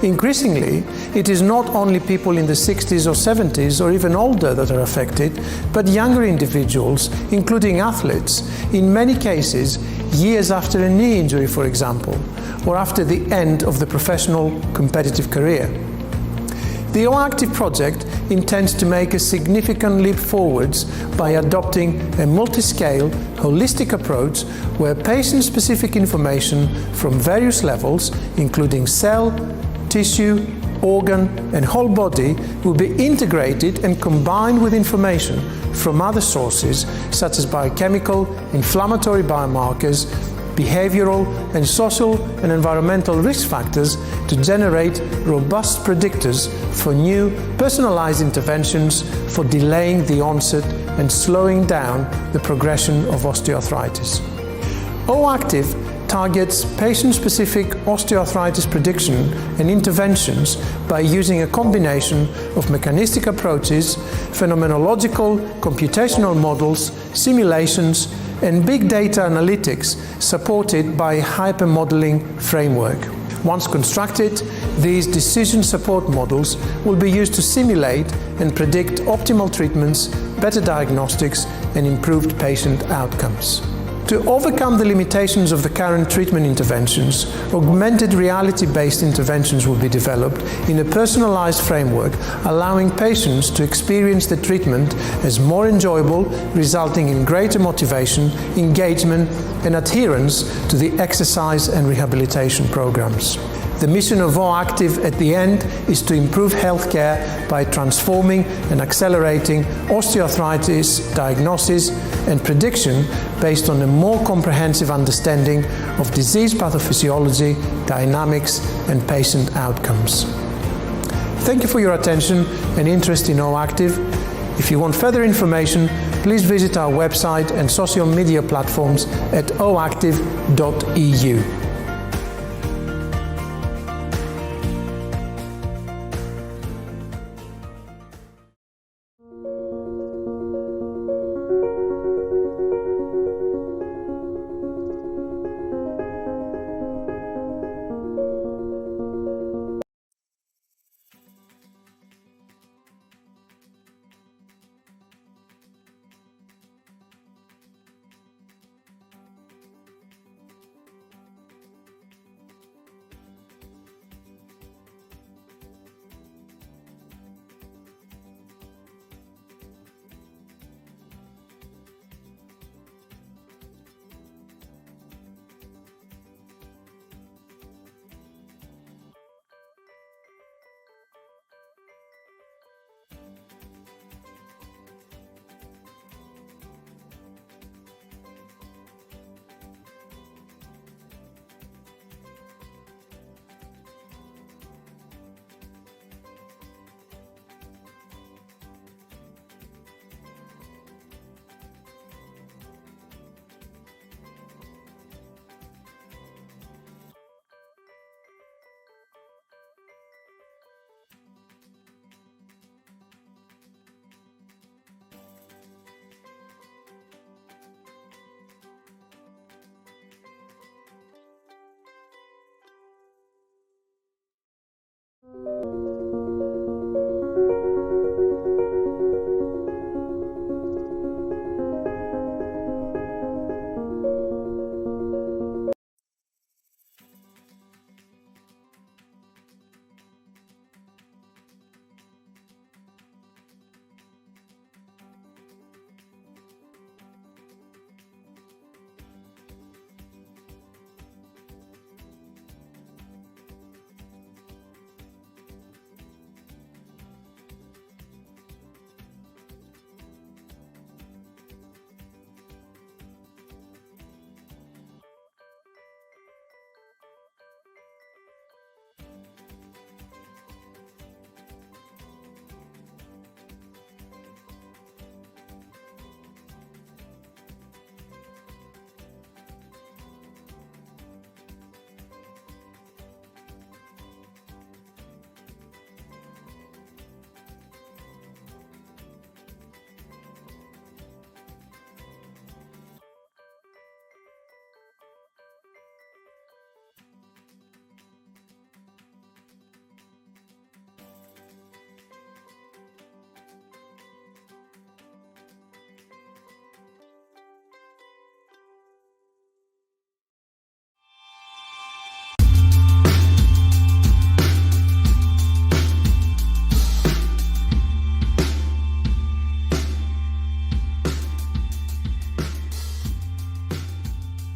Increasingly, it is not only people in the 60s or 70s or even older that are affected, but younger individuals, including athletes, in many cases years after a knee injury, for example, or after the end of the professional competitive career. The OActive project intends to make a significant leap forwards by adopting a multi-scale, holistic approach where patient-specific information from various levels, including cell, tissue, organ, and whole body, will be integrated and combined with information from other sources such as biochemical, inflammatory biomarkers, behavioural and social and environmental risk factors to generate robust predictors for new personalised interventions for delaying the onset and slowing down the progression of osteoarthritis. OActive targets patient-specific osteoarthritis prediction and interventions by using a combination of mechanistic approaches, phenomenological, computational models, simulations, and big data analytics supported by a hypermodeling framework. Once constructed, these decision support models will be used to simulate and predict optimal treatments, better diagnostics, and improved patient outcomes. To overcome the limitations of the current treatment interventions, augmented reality-based interventions will be developed in a personalized framework, allowing patients to experience the treatment as more enjoyable, resulting in greater motivation, engagement, and adherence to the exercise and rehabilitation programs. The mission of OActive at the end is to improve healthcare by transforming and accelerating osteoarthritis diagnosis and prediction based on a more comprehensive understanding of disease pathophysiology, dynamics, and patient outcomes. Thank you for your attention and interest in OActive. If you want further information, please visit our website and social media platforms at oactive.eu.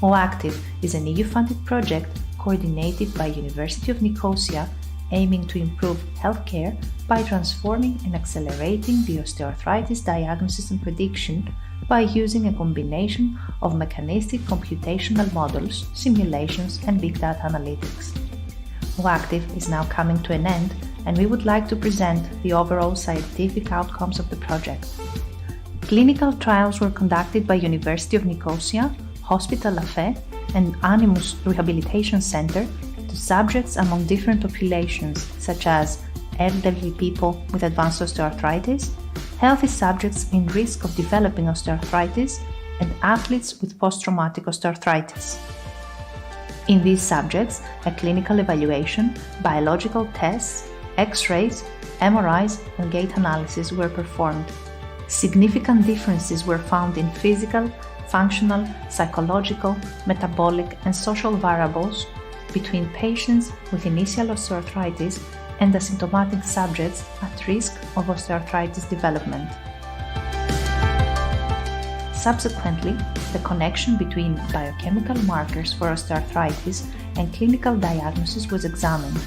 OActive is an EU-funded project coordinated by University of Nicosia, aiming to improve healthcare by transforming and accelerating the osteoarthritis diagnosis and prediction by using a combination of mechanistic computational models, simulations, and big data analytics. OActive is now coming to an end, and we would like to present the overall scientific outcomes of the project. Clinical trials were conducted by University of Nicosia, Hospital La Fe, and Animus Rehabilitation Center to subjects among different populations, such as elderly people with advanced osteoarthritis, healthy subjects in risk of developing osteoarthritis, and athletes with post-traumatic osteoarthritis. In these subjects, a clinical evaluation, biological tests, X-rays, MRIs, and gait analysis were performed. Significant differences were found in physical, functional, psychological, metabolic, and social variables between patients with initial osteoarthritis and asymptomatic subjects at risk of osteoarthritis development. Subsequently, the connection between biochemical markers for osteoarthritis and clinical diagnosis was examined.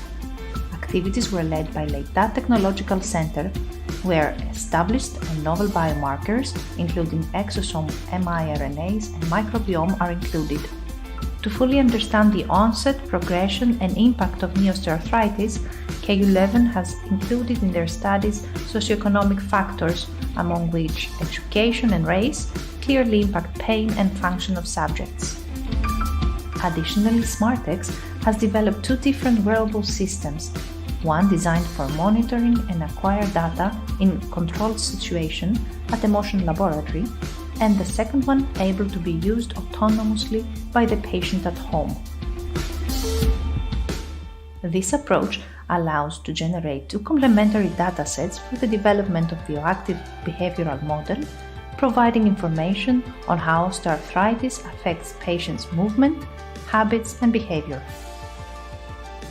Activities were led by Leitat Technological Center, where established and novel biomarkers, including exosome miRNAs and microbiome, are included. To fully understand the onset, progression, and impact of knee osteoarthritis, KU Leuven has included in their studies socioeconomic factors, among which education and race clearly impact pain and function of subjects. Additionally, SmartX has developed two different wearable systems, one designed for monitoring and acquire data in controlled situation at a motion laboratory, and the second one able to be used autonomously by the patient at home. This approach allows to generate two complementary datasets for the development of the OActive behavioral model, providing information on how osteoarthritis affects patients' movement, habits, and behavior.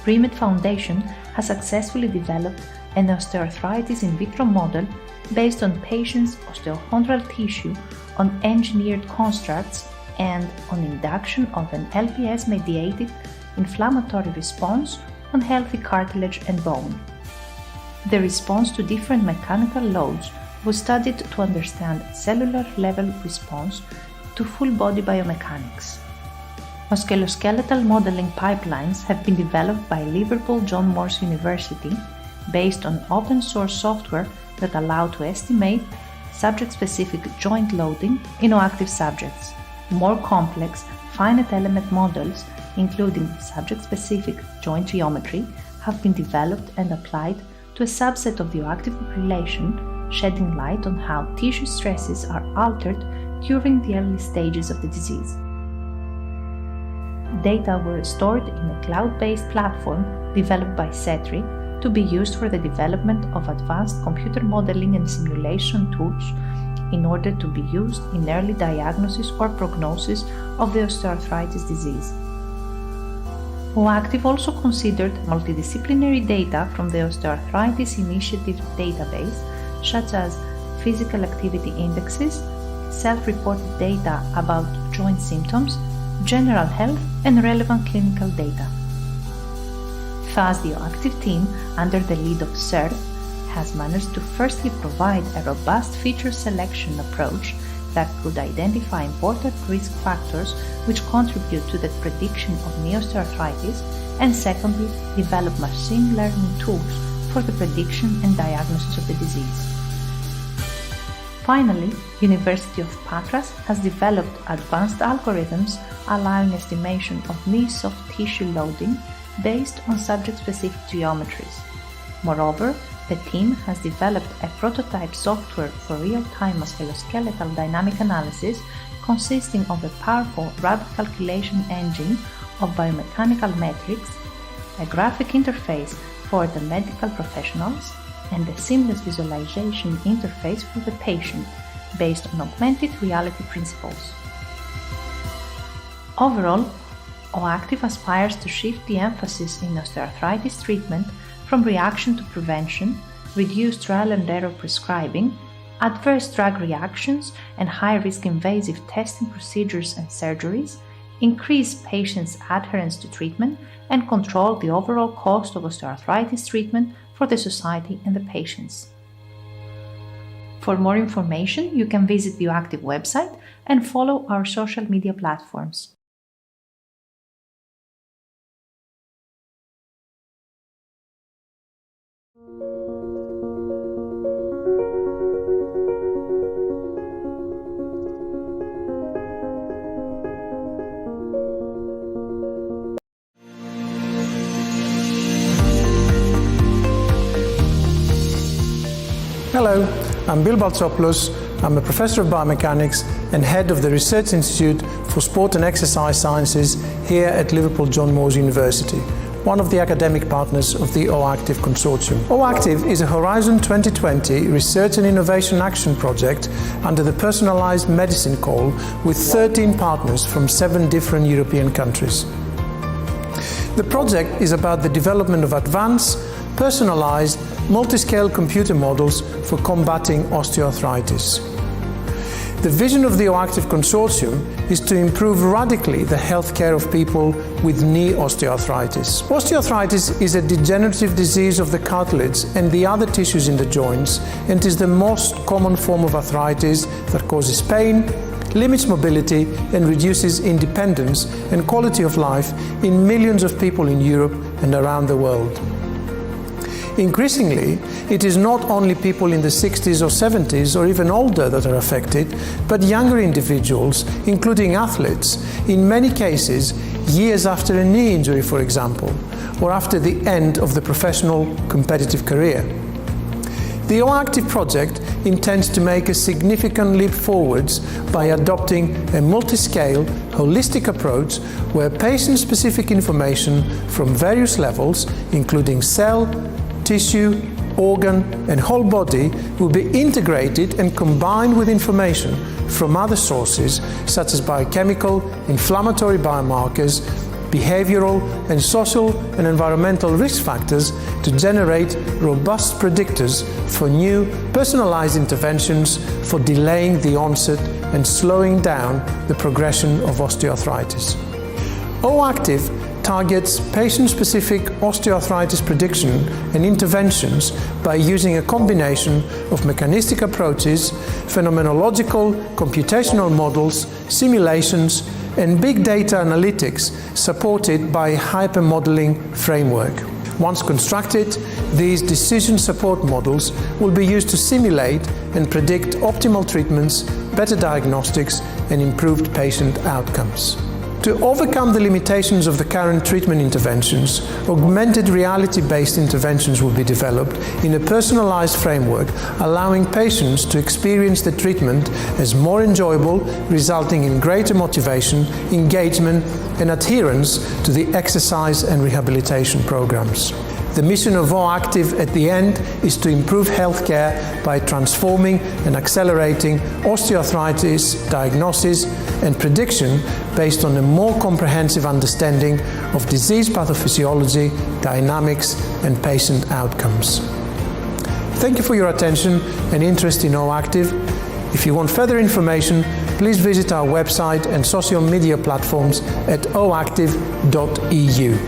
Remed Foundation has successfully developed an osteoarthritis in vitro model based on patients' osteochondral tissue on engineered constructs and on induction of an LPS-mediated inflammatory response on healthy cartilage and bone. The response to different mechanical loads was studied to understand cellular-level response to full-body biomechanics. Musculoskeletal modeling pipelines have been developed by Liverpool John Moores University based on open-source software that allow to estimate subject-specific joint loading in OActive subjects. More complex, finite element models, including subject-specific joint geometry, have been developed and applied to a subset of the OActive population, shedding light on how tissue stresses are altered during the early stages of the disease. Data were stored in a cloud-based platform developed by CETRI to be used for the development of advanced computer modeling and simulation tools in order to be used in early diagnosis or prognosis of the osteoarthritis disease. OActive also considered multidisciplinary data from the Osteoarthritis Initiative database, such as physical activity indexes, self-reported data about joint symptoms, general health, and relevant clinical data. Thus, the OActive team, under the lead of CERT, has managed to firstly provide a robust feature selection approach that could identify important risk factors which contribute to the prediction of knee osteoarthritis, and secondly, develop machine learning tools for the prediction and diagnosis of the disease. Finally, University of Patras has developed advanced algorithms allowing estimation of knee soft tissue loading based on subject-specific geometries. Moreover, the team has developed a prototype software for real-time musculoskeletal dynamic analysis consisting of a powerful rapid calculation engine of biomechanical metrics, a graphic interface for the medical professionals, and a seamless visualization interface for the patient based on augmented reality principles. Overall, OActive aspires to shift the emphasis in osteoarthritis treatment from reaction to prevention, reduced trial and error prescribing, adverse drug reactions and high-risk invasive testing procedures and surgeries, increase patients' adherence to treatment, and control the overall cost of osteoarthritis treatment for the society and the patients. For more information, you can visit BioActive website and follow our social media platforms. Hello, I'm Bill Baltsopoulos. I'm a professor of biomechanics and head of the Research Institute for Sport and Exercise Sciences here at Liverpool John Moores University, one of the academic partners of the OActive Consortium. OActive is a Horizon 2020 Research and Innovation Action project under the Personalised Medicine Call with 13 partners from 7 different European countries. The project is about the development of advanced, personalised, multi-scale computer models for combating osteoarthritis. The vision of the OActive Consortium is to improve radically the healthcare of people with knee osteoarthritis. Osteoarthritis is a degenerative disease of the cartilage and the other tissues in the joints, and is the most common form of arthritis that causes pain, limits mobility, and reduces independence and quality of life in millions of people in Europe and around the world. Increasingly, it is not only people in the 60s or 70s or even older that are affected, but younger individuals, including athletes, in many cases years after a knee injury, for example, or after the end of the professional competitive career. The OActive project intends to make a significant leap forwards by adopting a multi-scale, holistic approach where patient-specific information from various levels, including cell, tissue, organ, and whole body, will be integrated and combined with information from other sources such as biochemical, inflammatory biomarkers, behavioural and social and environmental risk factors to generate robust predictors for new personalised interventions for delaying the onset and slowing down the progression of osteoarthritis. OActive targets patient-specific osteoarthritis prediction and interventions by using a combination of mechanistic approaches, phenomenological, computational models, simulations, and big data analytics supported by a hypermodeling framework. Once constructed, these decision support models will be used to simulate and predict optimal treatments, better diagnostics, and improved patient outcomes. To overcome the limitations of the current treatment interventions, augmented reality-based interventions will be developed in a personalized framework, allowing patients to experience the treatment as more enjoyable, resulting in greater motivation, engagement, and adherence to the exercise and rehabilitation programs. The mission of OActive at the end is to improve healthcare by transforming and accelerating osteoarthritis diagnosis and prediction based on a more comprehensive understanding of disease pathophysiology, dynamics, and patient outcomes. Thank you for your attention and interest in OActive. If you want further information, please visit our website and social media platforms at oactive.eu.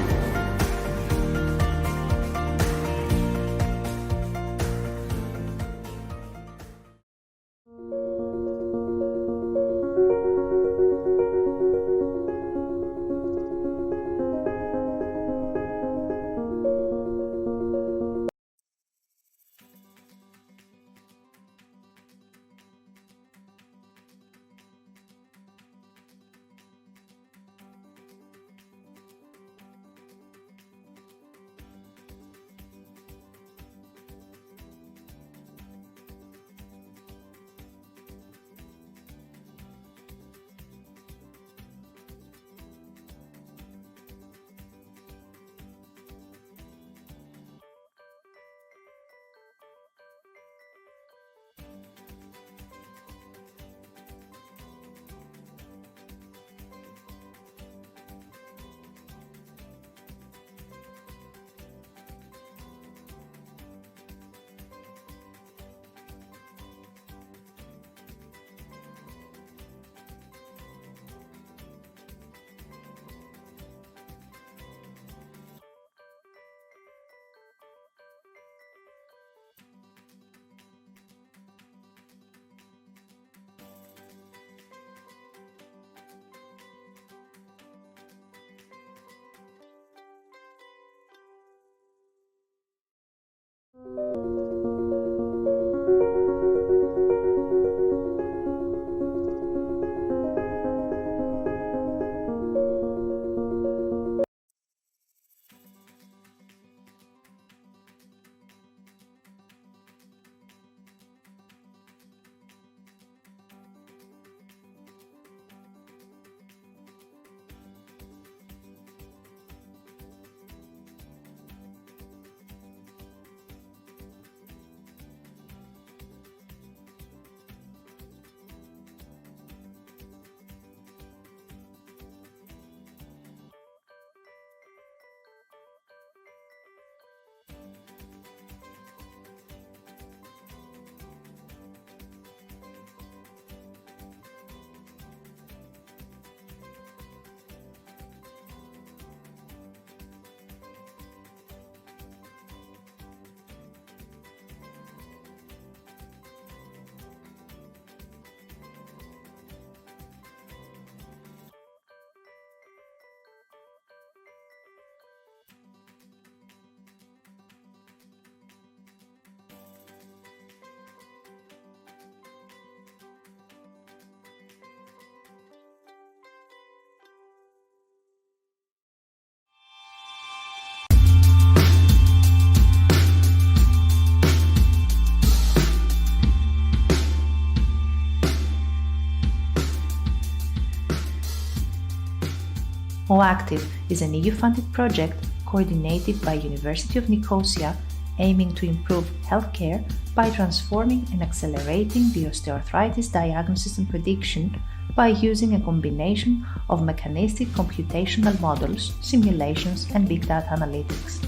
OActive is an EU-funded project coordinated by University of Nicosia, aiming to improve healthcare by transforming and accelerating the osteoarthritis diagnosis and prediction by using a combination of mechanistic computational models, simulations, and big data analytics.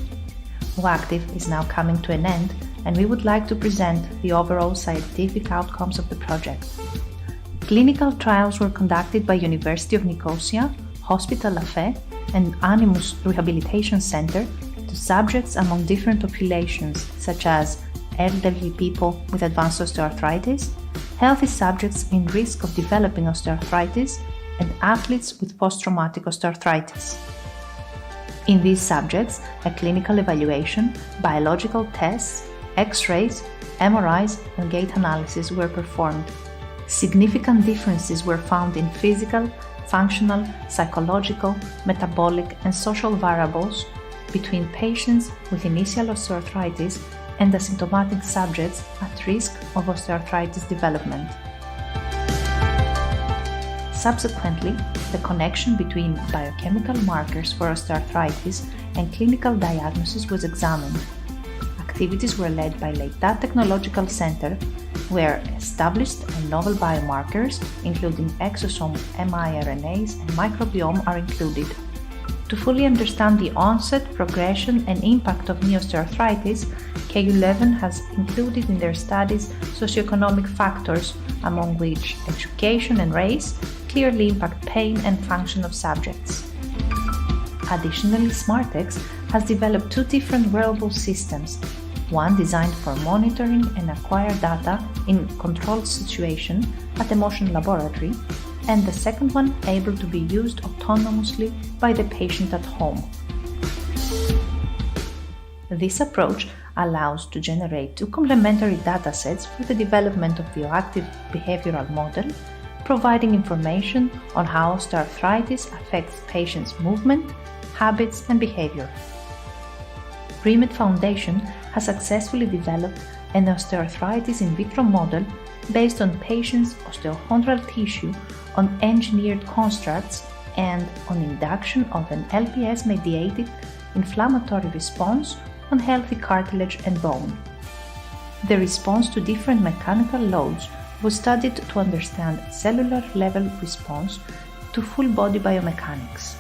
OActive is now coming to an end, and we would like to present the overall scientific outcomes of the project. Clinical trials were conducted by University of Nicosia, Hospital Lafay, and Animus Rehabilitation Center to subjects among different populations, such as elderly people with advanced osteoarthritis, healthy subjects in risk of developing osteoarthritis, and athletes with post-traumatic osteoarthritis. In these subjects, a clinical evaluation, biological tests, X-rays, MRIs, and gait analysis were performed. Significant differences were found in physical, functional, psychological, metabolic, and social variables between patients with initial osteoarthritis and asymptomatic subjects at risk of osteoarthritis development. Subsequently, the connection between biochemical markers for osteoarthritis and clinical diagnosis was examined. Activities were led by Leitat Technological Center, where established and novel biomarkers, including exosome miRNAs and microbiome, are included. To fully understand the onset, progression, and impact of knee osteoarthritis, KU-Leuven has included in their studies socioeconomic factors, among which education and race clearly impact pain and function of subjects. Additionally, SmartX has developed two different wearable systems, one designed for monitoring and acquire data in controlled situation at a motion laboratory, and the second one able to be used autonomously by the patient at home. This approach allows to generate two complementary datasets for the development of the OActive behavioral model, providing information on how osteoarthritis affects patients' movement, habits, and behavior. Remed Foundation has successfully developed an osteoarthritis in vitro model based on patients' osteochondral tissue on engineered constructs and on induction of an LPS-mediated inflammatory response on healthy cartilage and bone. The response to different mechanical loads was studied to understand cellular-level response to full-body biomechanics.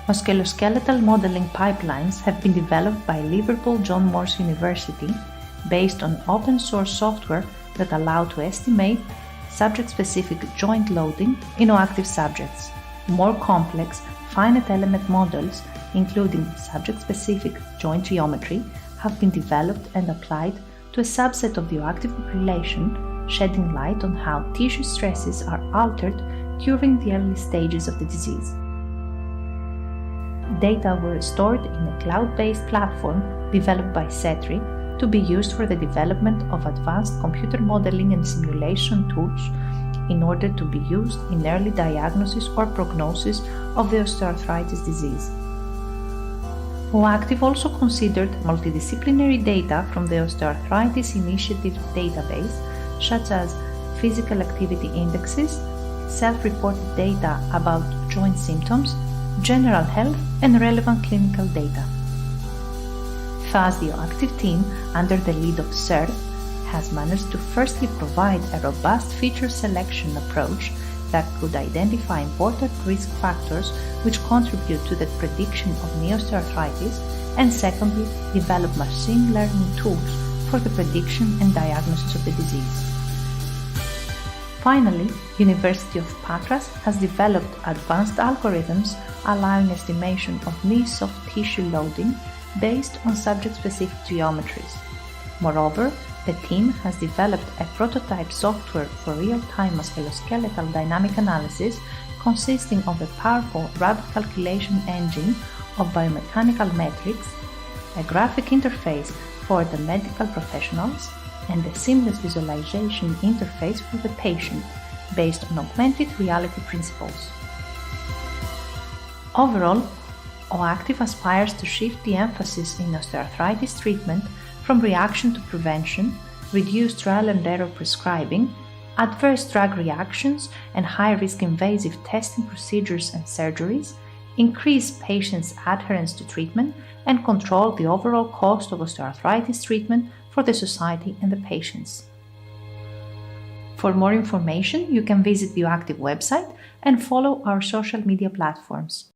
Musculoskeletal modeling pipelines have been developed by Liverpool John Moores University based on open-source software that allow to estimate subject-specific joint loading in OActive subjects. More complex, finite element models, including subject-specific joint geometry, have been developed and applied to a subset of the OActive population, shedding light on how tissue stresses are altered during the early stages of the disease. Data were stored in a cloud-based platform developed by CETRI to be used for the development of advanced computer modeling and simulation tools in order to be used in early diagnosis or prognosis of the osteoarthritis disease. OActive also considered multidisciplinary data from the Osteoarthritis Initiative database, such as physical activity indexes, self-reported data about joint symptoms, general health, and relevant clinical data. Thus, the OActive team, under the lead of CERT, has managed to firstly provide a robust feature selection approach that could identify important risk factors which contribute to the prediction of knee osteoarthritis, and secondly, develop machine learning tools for the prediction and diagnosis of the disease. Finally, University of Patras has developed advanced algorithms allowing estimation of knee soft tissue loading based on subject-specific geometries. Moreover, the team has developed a prototype software for real-time musculoskeletal dynamic analysis consisting of a powerful rapid calculation engine of biomechanical metrics, a graphic interface for the medical professionals, and a seamless visualization interface for the patient based on augmented reality principles. Overall, OActive aspires to shift the emphasis in osteoarthritis treatment from reaction to prevention, reduced trial and error prescribing, adverse drug reactions and high-risk invasive testing procedures and surgeries, increase patients' adherence to treatment, and control the overall cost of osteoarthritis treatment for the society and the patients. For more information, you can visit BioActive website and follow our social media platforms.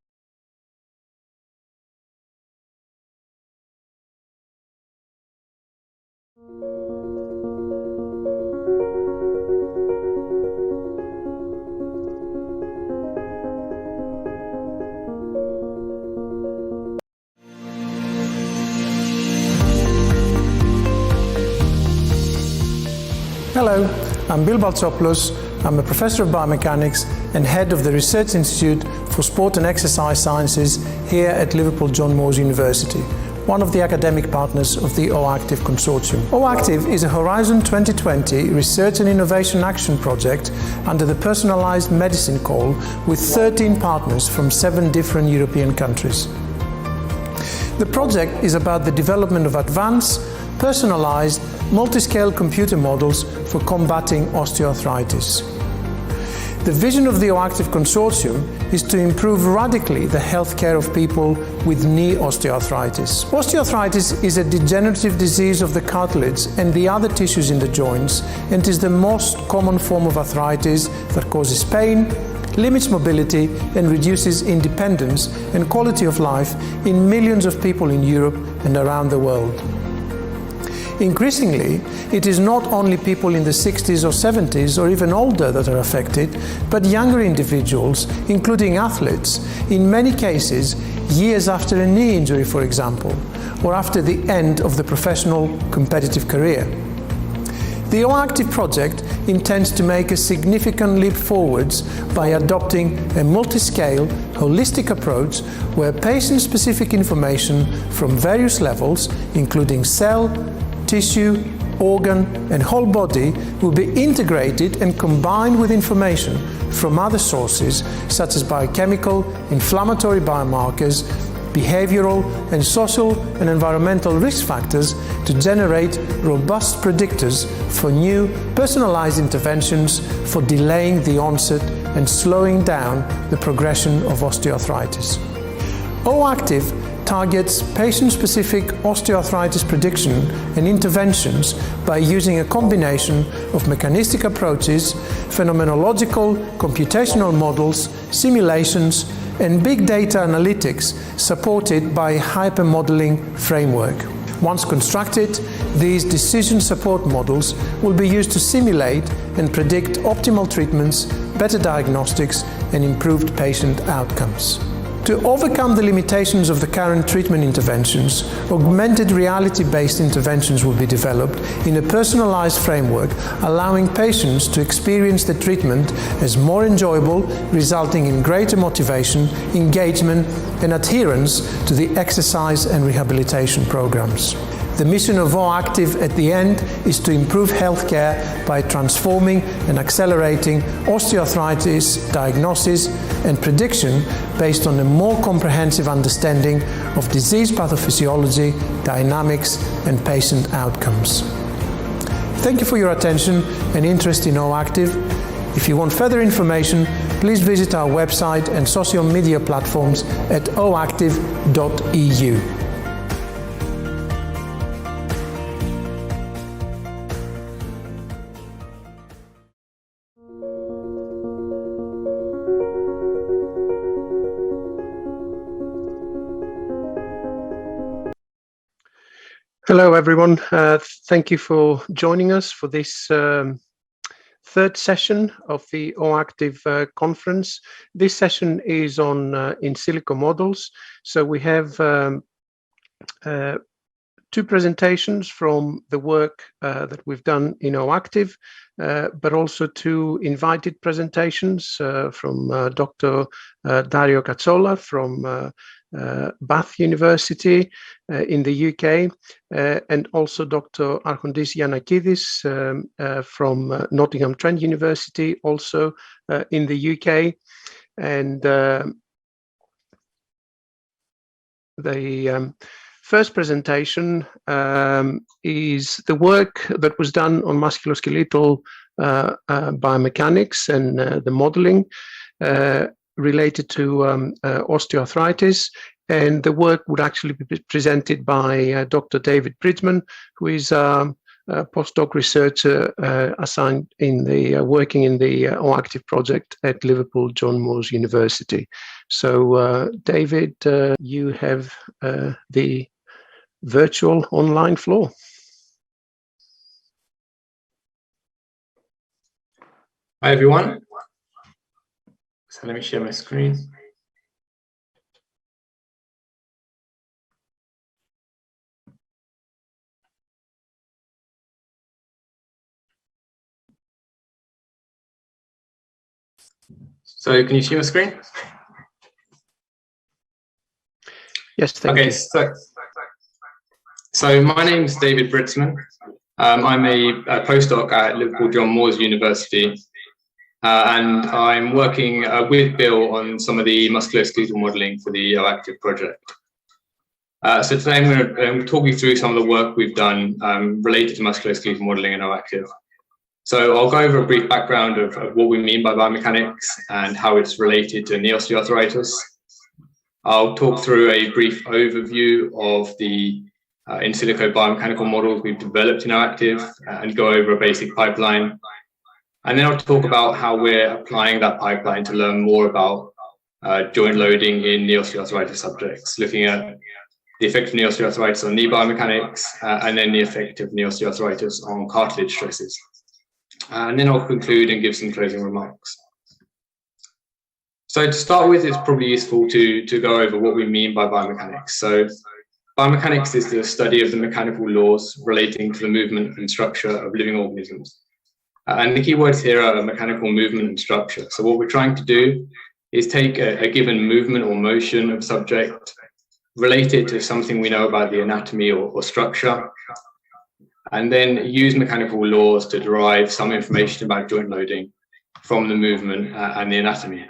Hello, I'm Bill Baltsopoulos. I'm a professor of biomechanics and head of the Research Institute for Sport and Exercise Sciences here at Liverpool John Moores University, one of the academic partners of the OActive consortium. OActive is a Horizon 2020 research and innovation action project under the personalised medicine call with 13 partners from 7 different European countries. The project is about the development of advanced, personalised, multi-scale computer models for combating osteoarthritis. The vision of the OActive consortium is to improve radically the healthcare of people with knee osteoarthritis. Osteoarthritis is a degenerative disease of the cartilage and the other tissues in the joints, and is the most common form of arthritis that causes pain, limits mobility, and reduces independence and quality of life in millions of people in Europe and around the world. Increasingly, it is not only people in the 60s or 70s or even older that are affected, but younger individuals, including athletes, in many cases years after a knee injury, for example, or after the end of the professional competitive career. The OActive project intends to make a significant leap forwards by adopting a multi-scale, holistic approach where patient-specific information from various levels, including cell, tissue, organ, and whole body, will be integrated and combined with information from other sources such as biochemical, inflammatory biomarkers, behavioural and social and environmental risk factors to generate robust predictors for new personalised interventions for delaying the onset and slowing down the progression of osteoarthritis. OActive targets patient-specific osteoarthritis prediction and interventions by using a combination of mechanistic approaches, phenomenological, computational models, simulations, and big data analytics supported by a hypermodeling framework. Once constructed, these decision support models will be used to simulate and predict optimal treatments, better diagnostics, and improved patient outcomes. To overcome the limitations of the current treatment interventions, augmented reality-based interventions will be developed in a personalized framework, allowing patients to experience the treatment as more enjoyable, resulting in greater motivation, engagement, and adherence to the exercise and rehabilitation programs. The mission of OActive at the end is to improve healthcare by transforming and accelerating osteoarthritis diagnosis and prediction based on a more comprehensive understanding of disease pathophysiology, dynamics, and patient outcomes. Thank you for your attention and interest in OActive. If you want further information, please visit our website and social media platforms at oactive.eu. Hello, everyone. Thank you for joining us for this third session of the OActive conference. This session is on in silico models. So we have 2 presentations from the work that we've done in OActive, but also 2 invited presentations from Dr. Dario Cazzola from Bath University in the UK, and also Dr. Archondis Giannakidis from Nottingham Trent University, also in the UK. And the first presentation is the work that was done on musculoskeletal biomechanics and the modeling. related to osteoarthritis, and the work would actually be presented by Dr. David Bridgman, who is a postdoc researcher assigned in the working in the OActive project at Liverpool John Moores University. So, David, you have the virtual online floor. Hi, everyone. So let me share my screen. So can you see my screen? Yes, thank you. So my name is David Britzman. I'm a postdoc at Liverpool John Moores University, and I'm working with Bill on some of the musculoskeletal modelling for the OActive project. So today I'm going to talk you through some of the work we've done related to musculoskeletal modelling and OActive. So I'll go over a brief background of what we mean by biomechanics and how it's related to knee osteoarthritis. I'll talk through a brief overview of the in silico biomechanical models we've developed in OActive and go over a basic pipeline. And then I'll talk about how we're applying that pipeline to learn more about joint loading in knee osteoarthritis subjects, looking at the effect of knee osteoarthritis on knee biomechanics and then the effect of knee osteoarthritis on cartilage stresses. And then I'll conclude and give some closing remarks. So to start with, it's probably useful to go over what we mean by biomechanics. So biomechanics is the study of the mechanical laws relating to the movement and structure of living organisms. And the key words here are mechanical movement and structure. So what we're trying to do is take a given movement or motion of subject, relate it to something we know about the anatomy or structure, and then use mechanical laws to derive some information about joint loading from the movement and the anatomy.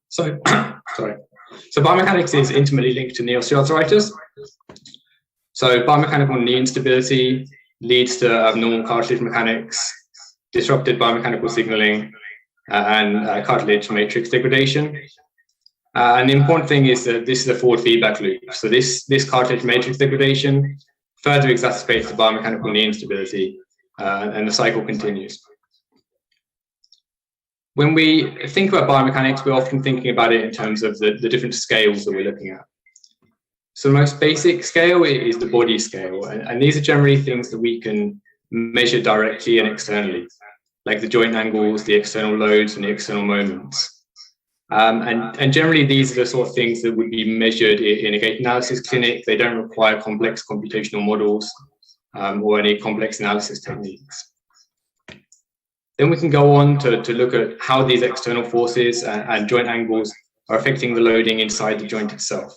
So, So biomechanics is intimately linked to knee osteoarthritis. So biomechanical knee instability leads to abnormal cartilage mechanics, disrupted biomechanical signaling, and cartilage matrix degradation. And the important thing is that this is a forward feedback loop. So this cartilage matrix degradation further exacerbates the biomechanical knee instability, and the cycle continues. When we think about biomechanics, we're often thinking about it in terms of the different scales that we're looking at. So the most basic scale is the body scale, and these are generally things that we can measure directly and externally, like the joint angles, the external loads, and the external moments. And generally, these are the sort of things that would be measured in a gait analysis clinic. They don't require complex computational models or any complex analysis techniques. Then we can go on to look at how these external forces and joint angles are affecting the loading inside the joint itself.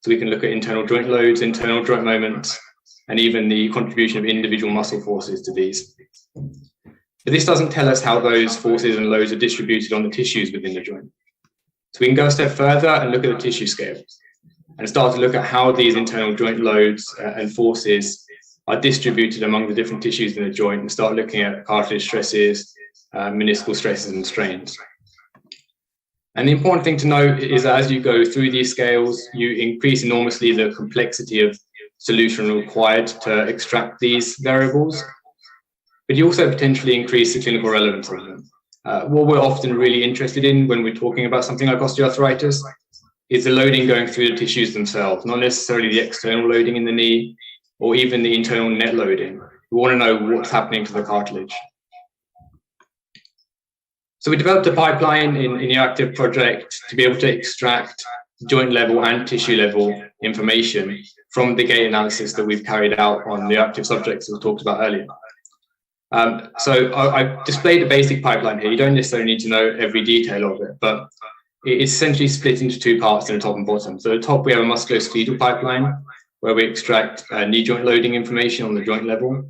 So we can look at internal joint loads, internal joint moments, and even the contribution of individual muscle forces to these. But this doesn't tell us how those forces and loads are distributed on the tissues within the joint. So we can go a step further and look at the tissue scale and start to look at how these internal joint loads and forces are distributed among the different tissues in the joint and start looking at cartilage stresses, meniscal stresses and strains. And the important thing to note is that as you go through these scales, you increase enormously the complexity of solution required to extract these variables, but you also potentially increase the clinical relevance of them. What we're often really interested in when we're talking about something like osteoarthritis is the loading going through the tissues themselves, not necessarily the external loading in the knee or even the internal net loading. We want to know what's happening to the cartilage. So we developed a pipeline in the OActive project to be able to extract joint level and tissue level information from the gait analysis that we've carried out on the OActive subjects that we talked about earlier. So I've displayed a basic pipeline here. You don't necessarily need to know every detail of it, but it's essentially split into two parts, in the top and bottom. So at the top, we have a musculoskeletal pipeline where we extract knee joint loading information on the joint level.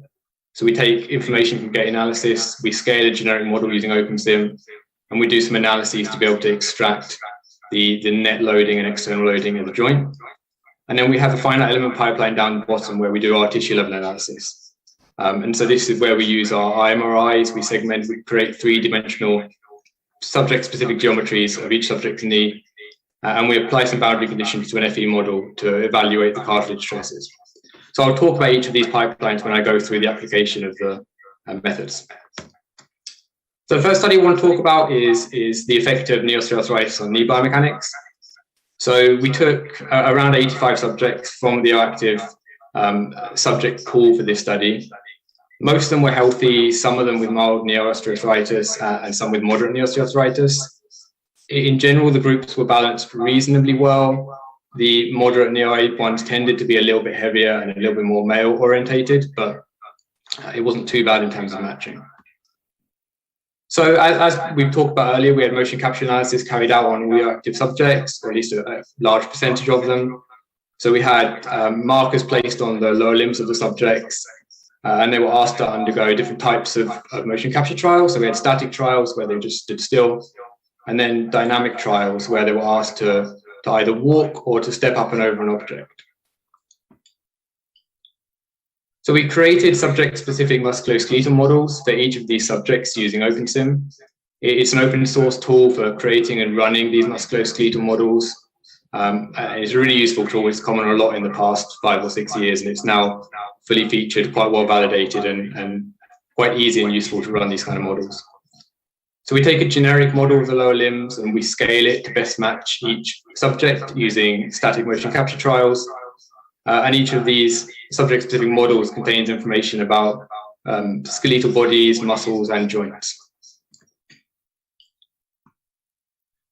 So we take information from gait analysis, we scale a generic model using OpenSim, and we do some analyses to be able to extract the net loading and external loading of the joint. And then we have a finite element pipeline down the bottom where we do our tissue level analysis. And so this is where we use our IMRIs, we segment, we create three-dimensional subject-specific geometries of each subject's knee, and we apply some boundary conditions to an FE model to evaluate the cartilage stresses. So I'll talk about each of these pipelines when I go through the application of the methods. So the first study I want to talk about is the effect of knee osteoarthritis on knee biomechanics. So we took around 85 subjects from the OActive subject pool for this study. Most of them were healthy, some of them with mild knee osteoarthritis and some with moderate knee osteoarthritis. In general, the groups were balanced reasonably well. The moderate knee ones tended to be a little bit heavier and a little bit more male orientated, but it wasn't too bad in terms of matching. So as we've talked about earlier, we had motion capture analysis carried out on OActive subjects, or at least a large percentage of them. So we had markers placed on the lower limbs of the subjects, and they were asked to undergo different types of motion capture trials. So we had static trials where they just stood still, and then dynamic trials where they were asked to either walk or to step up and over an object. So we created subject-specific musculoskeletal models for each of these subjects using OpenSim. It's an open source tool for creating and running these musculoskeletal models. It's a really useful tool. It's come on a lot in the past 5 or 6 years, and it's now fully featured, quite well validated, and quite easy and useful to run these kind of models. So we take a generic model of the lower limbs and we scale it to best match each subject using static motion capture trials. And each of these subject-specific models contains information about skeletal bodies, muscles, and joints.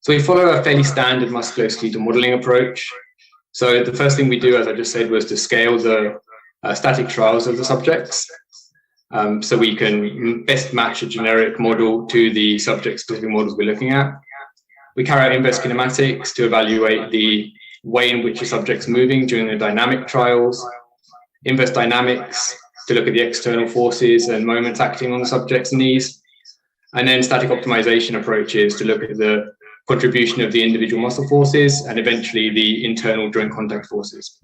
So we follow a fairly standard musculoskeletal modeling approach. So the first thing we do, as I just said, was to scale the static trials of the subjects. So we can best match a generic model to the subject-specific models we're looking at. We carry out inverse kinematics to evaluate the way in which the subject's moving during the dynamic trials, inverse dynamics to look at the external forces and moments acting on the subject's knees, and then static optimization approaches to look at the contribution of the individual muscle forces and eventually the internal joint contact forces.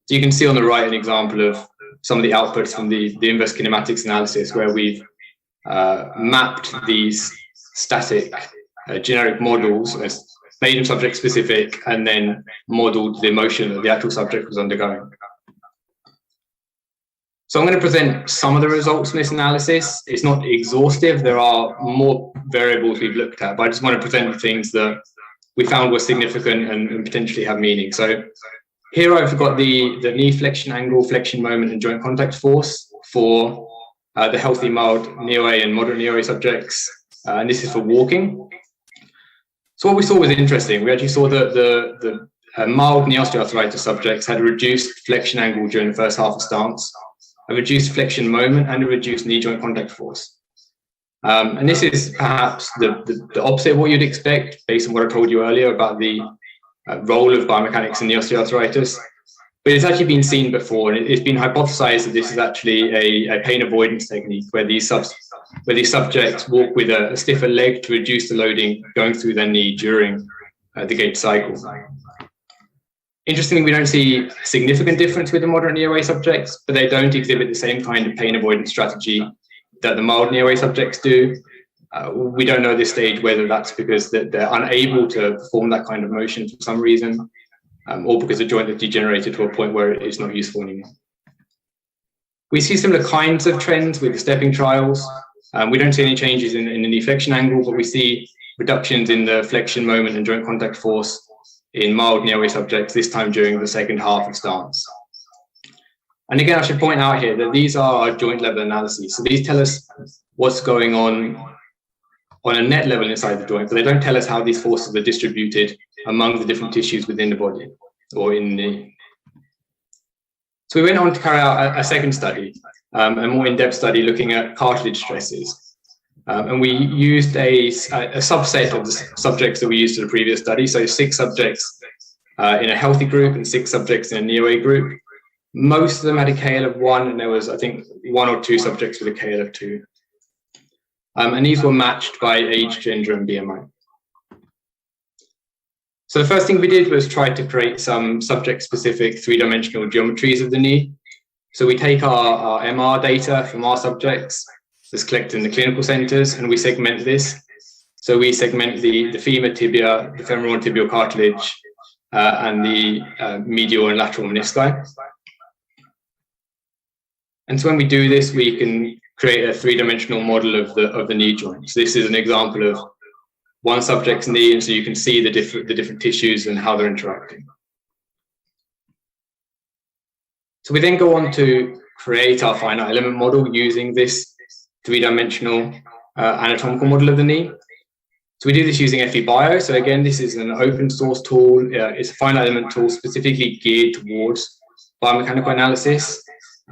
So you can see on the right an example of some of the outputs from the inverse kinematics analysis where we've mapped these static generic models, made them subject specific, and then modeled the motion that the actual subject was undergoing. So I'm going to present some of the results from this analysis. It's not exhaustive. There are more variables we've looked at, but I just want to present the things that we found were significant and potentially have meaning. So here I've got the knee flexion angle, flexion moment, and joint contact force for the healthy mild knee OA and moderate knee OA subjects, and this is for walking. So what we saw was interesting. We actually saw that the mild knee osteoarthritis subjects had a reduced flexion angle during the first half of stance, a reduced flexion moment, and a reduced knee joint contact force. And this is perhaps the opposite of what you'd expect based on what I told you earlier about the role of biomechanics in knee osteoarthritis. But it's actually been seen before, and it's been hypothesized that this is actually a pain avoidance technique where these subjects walk with a stiffer leg to reduce the loading going through their knee during the gait cycle. Interestingly, we don't see a significant difference with the moderate knee OA subjects, but they don't exhibit the same kind of pain avoidance strategy that the mild knee OA subjects do. We don't know at this stage whether that's because they're unable to perform that kind of motion for some reason, or because the joint has degenerated to a point where it is not useful anymore. We see similar kinds of trends with the stepping trials. We don't see any changes in the knee flexion angle, but we see reductions in the flexion moment and joint contact force in mild knee OA subjects, this time during the second half of stance. And again, I should point out here that these are our joint level analyses. So these tell us what's going on a net level inside the joint, but they don't tell us how these forces are distributed among the different tissues within the body or in the knee. So we went on to carry out a second study, a more in-depth study looking at cartilage stresses. And we used a subset of the subjects that we used in the previous study. So 6 subjects in a healthy group and 6 subjects in a knee OA group. Most of them had a KL of 1, and there was, I think, 1 or 2 subjects with a KL of 2. And these were matched by age, gender, and BMI. So the first thing we did was try to create some subject-specific 3-dimensional geometries of the knee. So we take our MR data from our subjects that's collected in the clinical centers, and we segment this So we segment the femur tibia, the femoral and tibial cartilage, and the medial and lateral menisci. And so when we do this, we can create a three-dimensional model of the knee joint. So this is an example of one subject's knee, and so you can see the different tissues and how they're interacting. So we then go on to create our finite element model using this three-dimensional anatomical model of the knee. So we do this using FE-Bio. So again, this is an open source tool. It's a finite element tool specifically geared towards biomechanical analysis.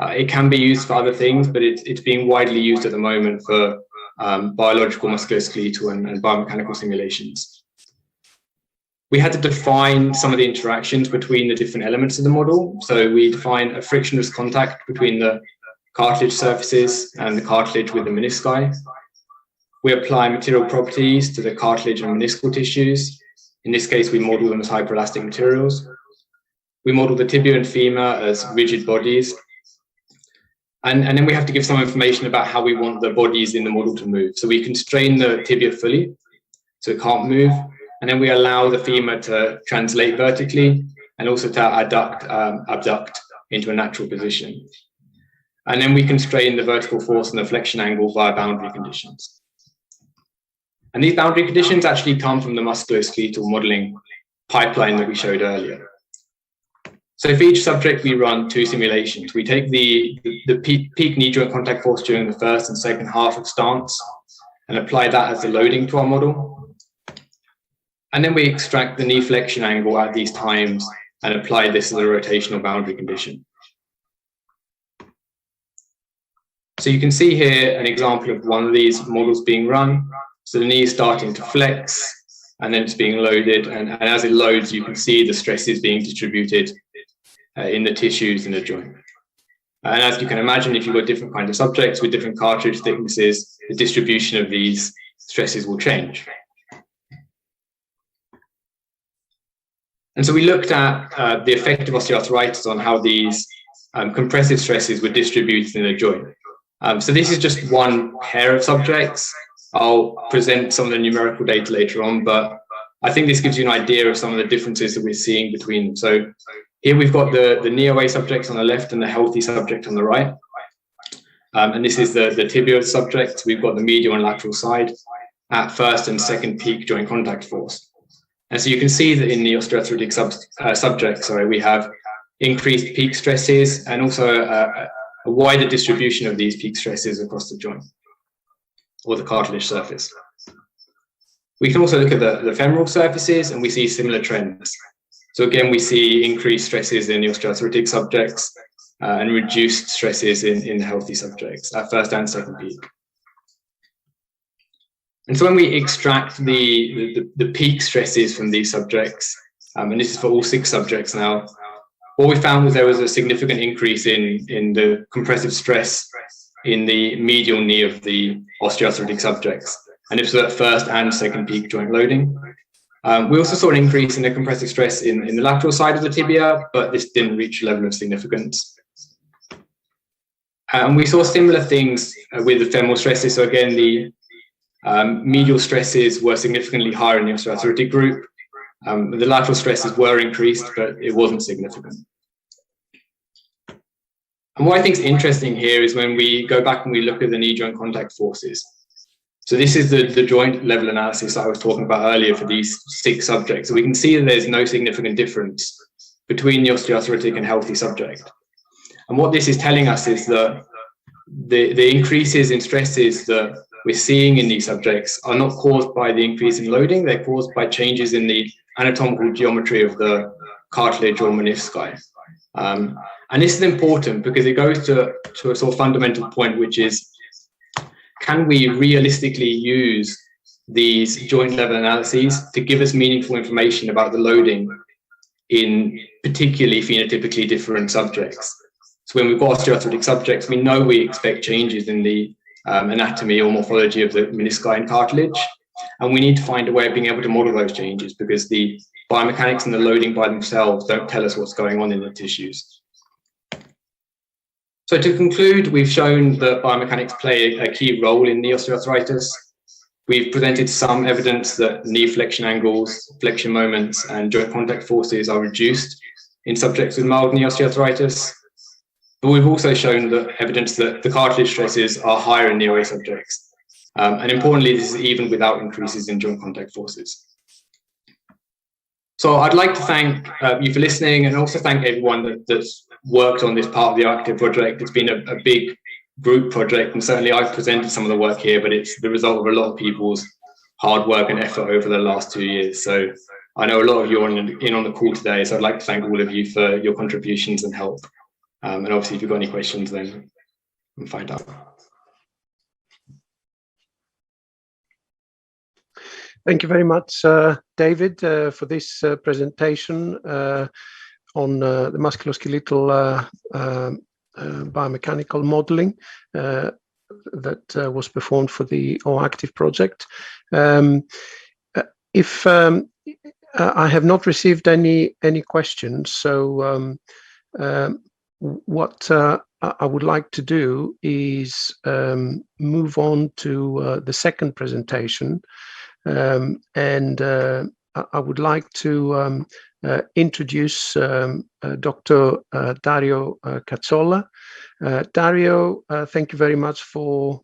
It can be used for other things, but it's being widely used at the moment for biological musculoskeletal and biomechanical simulations. We had to define some of the interactions between the different elements of the model. So we define a frictionless contact between the cartilage surfaces and the cartilage with the menisci. We apply material properties to the cartilage and meniscal tissues. In this case, we model them as hyperelastic materials. We model the tibia and femur as rigid bodies. And then we have to give some information about how we want the bodies in the model to move. So we constrain the tibia fully, so it can't move. And then we allow the femur to translate vertically and also to abduct into a natural position. And then we constrain the vertical force and the flexion angle via boundary conditions. And these boundary conditions actually come from the musculoskeletal modeling pipeline that we showed earlier. So for each subject, we run two simulations. We take the peak knee joint contact force during the first and second half of stance and apply that as the loading to our model. And then we extract the knee flexion angle at these times and apply this as a rotational boundary condition. So you can see here an example of one of these models being run. So the knee is starting to flex, and then it's being loaded. And as it loads, you can see the stresses being distributed in the tissues in the joint. And as you can imagine, if you've got different kinds of subjects with different cartilage thicknesses, the distribution of these stresses will change. And so we looked at the effect of osteoarthritis on how these compressive stresses were distributed in the joint. So this is just one pair of subjects. I'll present some of the numerical data later on, but I think this gives you an idea of some of the differences that we're seeing between them. So here we've got the knee OA subjects on the left and the healthy subject on the right. And this is the tibial subject. We've got the medial and lateral side at first and second peak joint contact force. And so you can see that in the osteoarthritic subject, we have increased peak stresses and also a wider distribution of these peak stresses across the joint or the cartilage surface. We can also look at the femoral surfaces and we see similar trends. So again, we see increased stresses in the osteoarthritic subjects and reduced stresses in the healthy subjects at first and second peak. And so when we extract the peak stresses from these subjects, and this is for all 6 subjects now, what we found was there was a significant increase in the compressive stress in the medial knee of the osteoarthritic subjects. And this was at first and second peak joint loading. We also saw an increase in the compressive stress in the lateral side of the tibia, but this didn't reach a level of significance. And we saw similar things with the femoral stresses. So again, the medial stresses were significantly higher in the osteoarthritic group. The lateral stresses were increased, but it wasn't significant. And what I think is interesting here is when we go back and we look at the knee joint contact forces. So this is the joint level analysis that I was talking about earlier for these 6 subjects. So we can see that there's no significant difference between the osteoarthritic and healthy subject. And what this is telling us is that the increases in stresses that we're seeing in these subjects are not caused by the increase in loading, they're caused by changes in the anatomical geometry of the cartilage or menisci. And this is important because it goes to a sort of fundamental point, which is, can we realistically use these joint level analyses to give us meaningful information about the loading in particularly phenotypically different subjects? So when we've got osteoarthritic subjects, we know we expect changes in the anatomy or morphology of the menisci and cartilage, and we need to find a way of being able to model those changes because the biomechanics and the loading by themselves don't tell us what's going on in the tissues. So to conclude, we've shown that biomechanics play a key role in the osteoarthritis. We've presented some evidence that knee flexion angles, flexion moments, and joint contact forces are reduced in subjects with mild knee osteoarthritis. But we've also shown that evidence that the cartilage stresses are higher in knee OA subjects. And importantly, this is even without increases in joint contact forces. So I'd like to thank you for listening, and also thank everyone that's worked on this part of the OActive project. It's been a big group project, and certainly I've presented some of the work here, but it's the result of a lot of people's hard work and effort over the last 2 years. So I know a lot of you are in on the call today, so I'd like to thank all of you for your contributions and help. And obviously, if you've got any questions, then we'll find out. Thank you very much, David, for this presentation on the musculoskeletal biomechanical modeling that was performed for the OActive project. If I have not received any questions, so what I would like to do is move on to the second presentation. And I would like to introduce Dr. Dario Cazzola. Dario, thank you very much for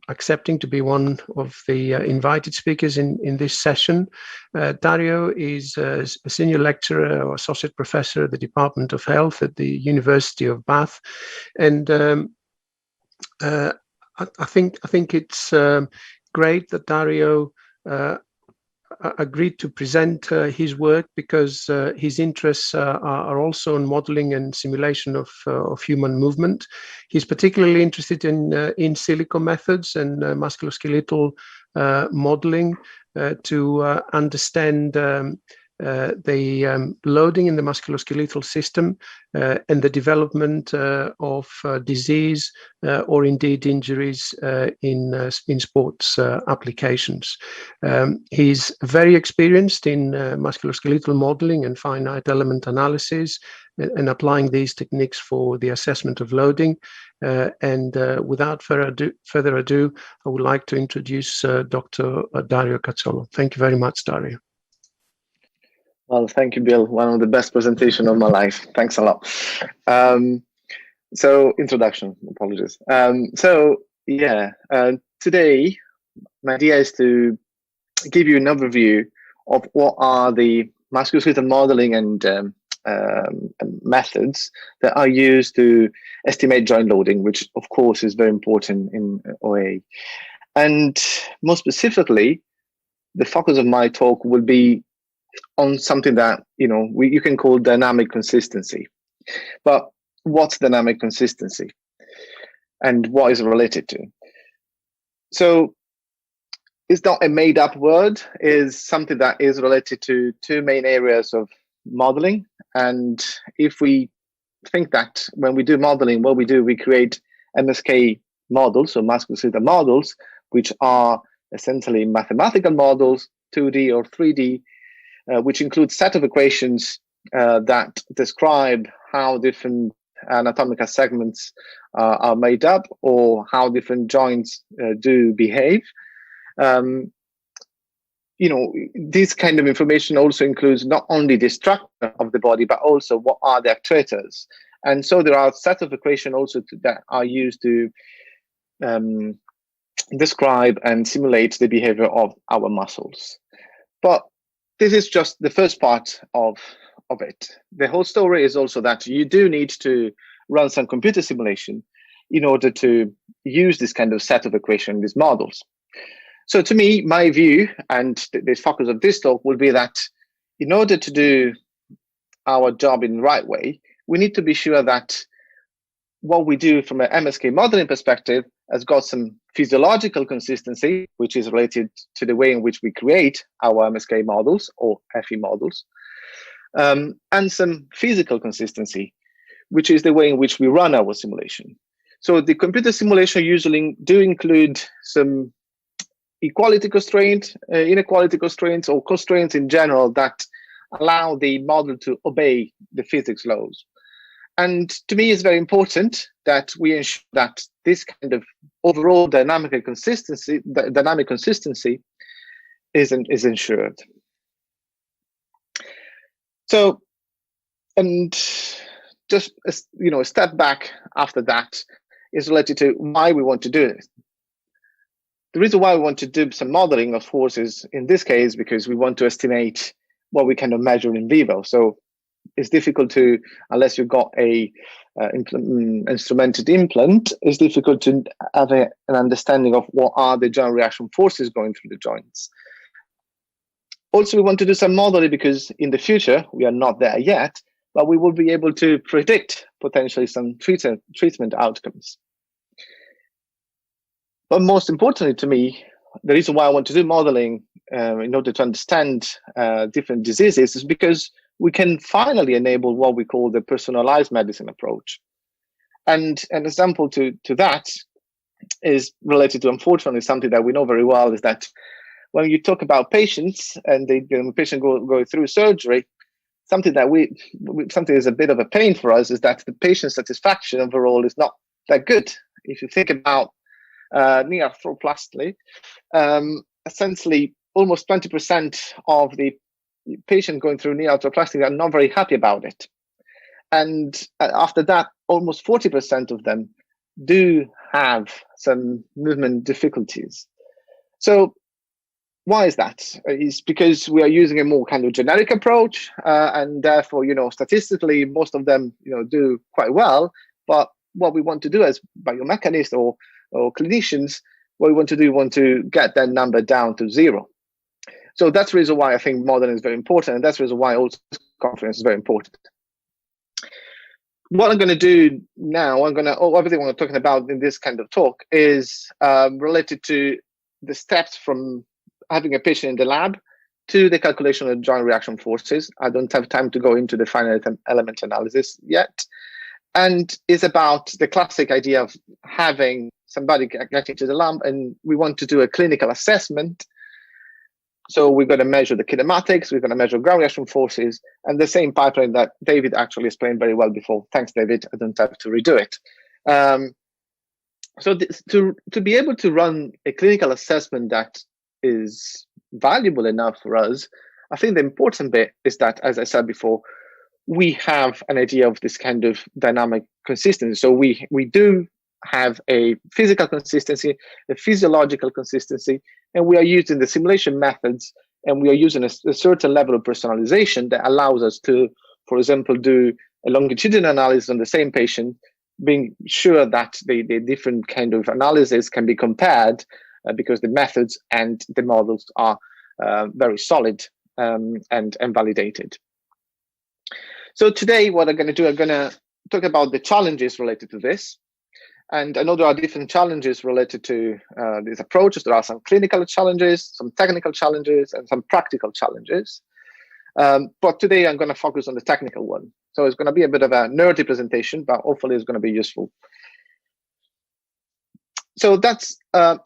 accepting to be one of the invited speakers in this session. Dario is a senior lecturer or associate professor at the Department of Health at the University of Bath, and I think it's great that Dario agreed to present his work, because his interests are also in modeling and simulation of human movement. He's particularly interested in SILICO methods and musculoskeletal modeling to understand the loading in the musculoskeletal system and the development of disease or indeed injuries in sports applications. He's very experienced in musculoskeletal modeling and finite element analysis, and applying these techniques for the assessment of loading. And without further ado, I would like to introduce Dr. Dario Cazzola. Thank you very much, Dario. Well, thank you, Bill. One of the best presentations of my life. Thanks a lot. So, introduction, apologies. Today, my idea is to give you an overview of what are the musculoskeletal modeling and methods that are used to estimate joint loading, which of course is very important in OA. And more specifically, the focus of my talk will be on something that you can call dynamic consistency. But what's dynamic consistency, and what is it related to? So it's not a made-up word. It's something that is related to two main areas of modeling. And if we think that when we do modeling, what we do, we create MSK models, so musculoskeletal models, which are essentially mathematical models, 2D or 3D, which include set of equations that describe how different anatomical segments are made up, or how different joints do behave. This kind of information also includes not only the structure of the body, but also what are the actuators. And so there are a set of equations also that are used to describe and simulate the behavior of our muscles. But this is just the first part of it. The whole story is also that you do need to run some computer simulation in order to use this kind of set of equations, these models. So to me, my view, and the focus of this talk, will be that in order to do our job in the right way, we need to be sure that what we do from an MSK modeling perspective has got some physiological consistency, which is related to the way in which we create our MSK models or FE models, and some physical consistency, which is the way in which we run our simulation. So the computer simulation usually do include some equality constraint, inequality constraints, or constraints in general that allow the model to obey the physics laws. And to me, it's very important that we ensure that this kind of overall dynamic consistency is ensured. So, and just a step back after that is related to why we want to do it. The reason why we want to do some modeling, of course, is in this case because we want to estimate what we kind of measure in vivo. So it's difficult to, unless you've got a instrumented implant, it's difficult to have an understanding of what are the joint reaction forces going through the joints. Also, we want to do some modeling because in the future, we are not there yet, but we will be able to predict potentially some treatment outcomes. But most importantly to me, the reason why I want to do modeling in order to understand different diseases is because we can finally enable what we call the personalized medicine approach. And an example to that is related to, unfortunately, something that we know very well, is that when you talk about patients and the patient go through surgery, something that something is a bit of a pain for us is that the patient satisfaction overall is not that good. If you think about knee arthroplasty, essentially almost 20% of the patient going through knee arthroplasty are not very happy about it. And after that, almost 40% of them do have some movement difficulties. So why is that? It's because we are using a more kind of generic approach, and therefore, statistically, most of them, do quite well. But what we want to do as biomechanists or clinicians, what we want to get that number down to 0. So that's the reason why I think modeling is very important, and that's the reason why also this conference is very important. What I'm going to do now, everything we're talking about in this kind of talk is related to the steps from having a patient in the lab to the calculation of joint reaction forces. I don't have time to go into the finite element analysis yet. And it's about the classic idea of having somebody getting to the lab, and we want to do a clinical assessment. So we're going to measure the kinematics, we're going to measure ground reaction forces, and the same pipeline that David actually explained very well before. Thanks, David. I don't have to redo it. So to be able to run a clinical assessment that is valuable enough for us, I think the important bit is that, as I said before, we have an idea of this kind of dynamic consistency. So we do have a physical consistency, a physiological consistency, and we are using the simulation methods, and we are using a certain level of personalization that allows us to, for example, do a longitudinal analysis on the same patient, being sure that the different kind of analysis can be compared because the methods and the models are very solid and validated. So today, what I'm going to do, I'm going to talk about the challenges related to this. And I know there are different challenges related to these approaches. There are some clinical challenges, some technical challenges, and some practical challenges. But today, I'm going to focus on the technical one. So it's going to be a bit of a nerdy presentation, but hopefully it's going to be useful. So that's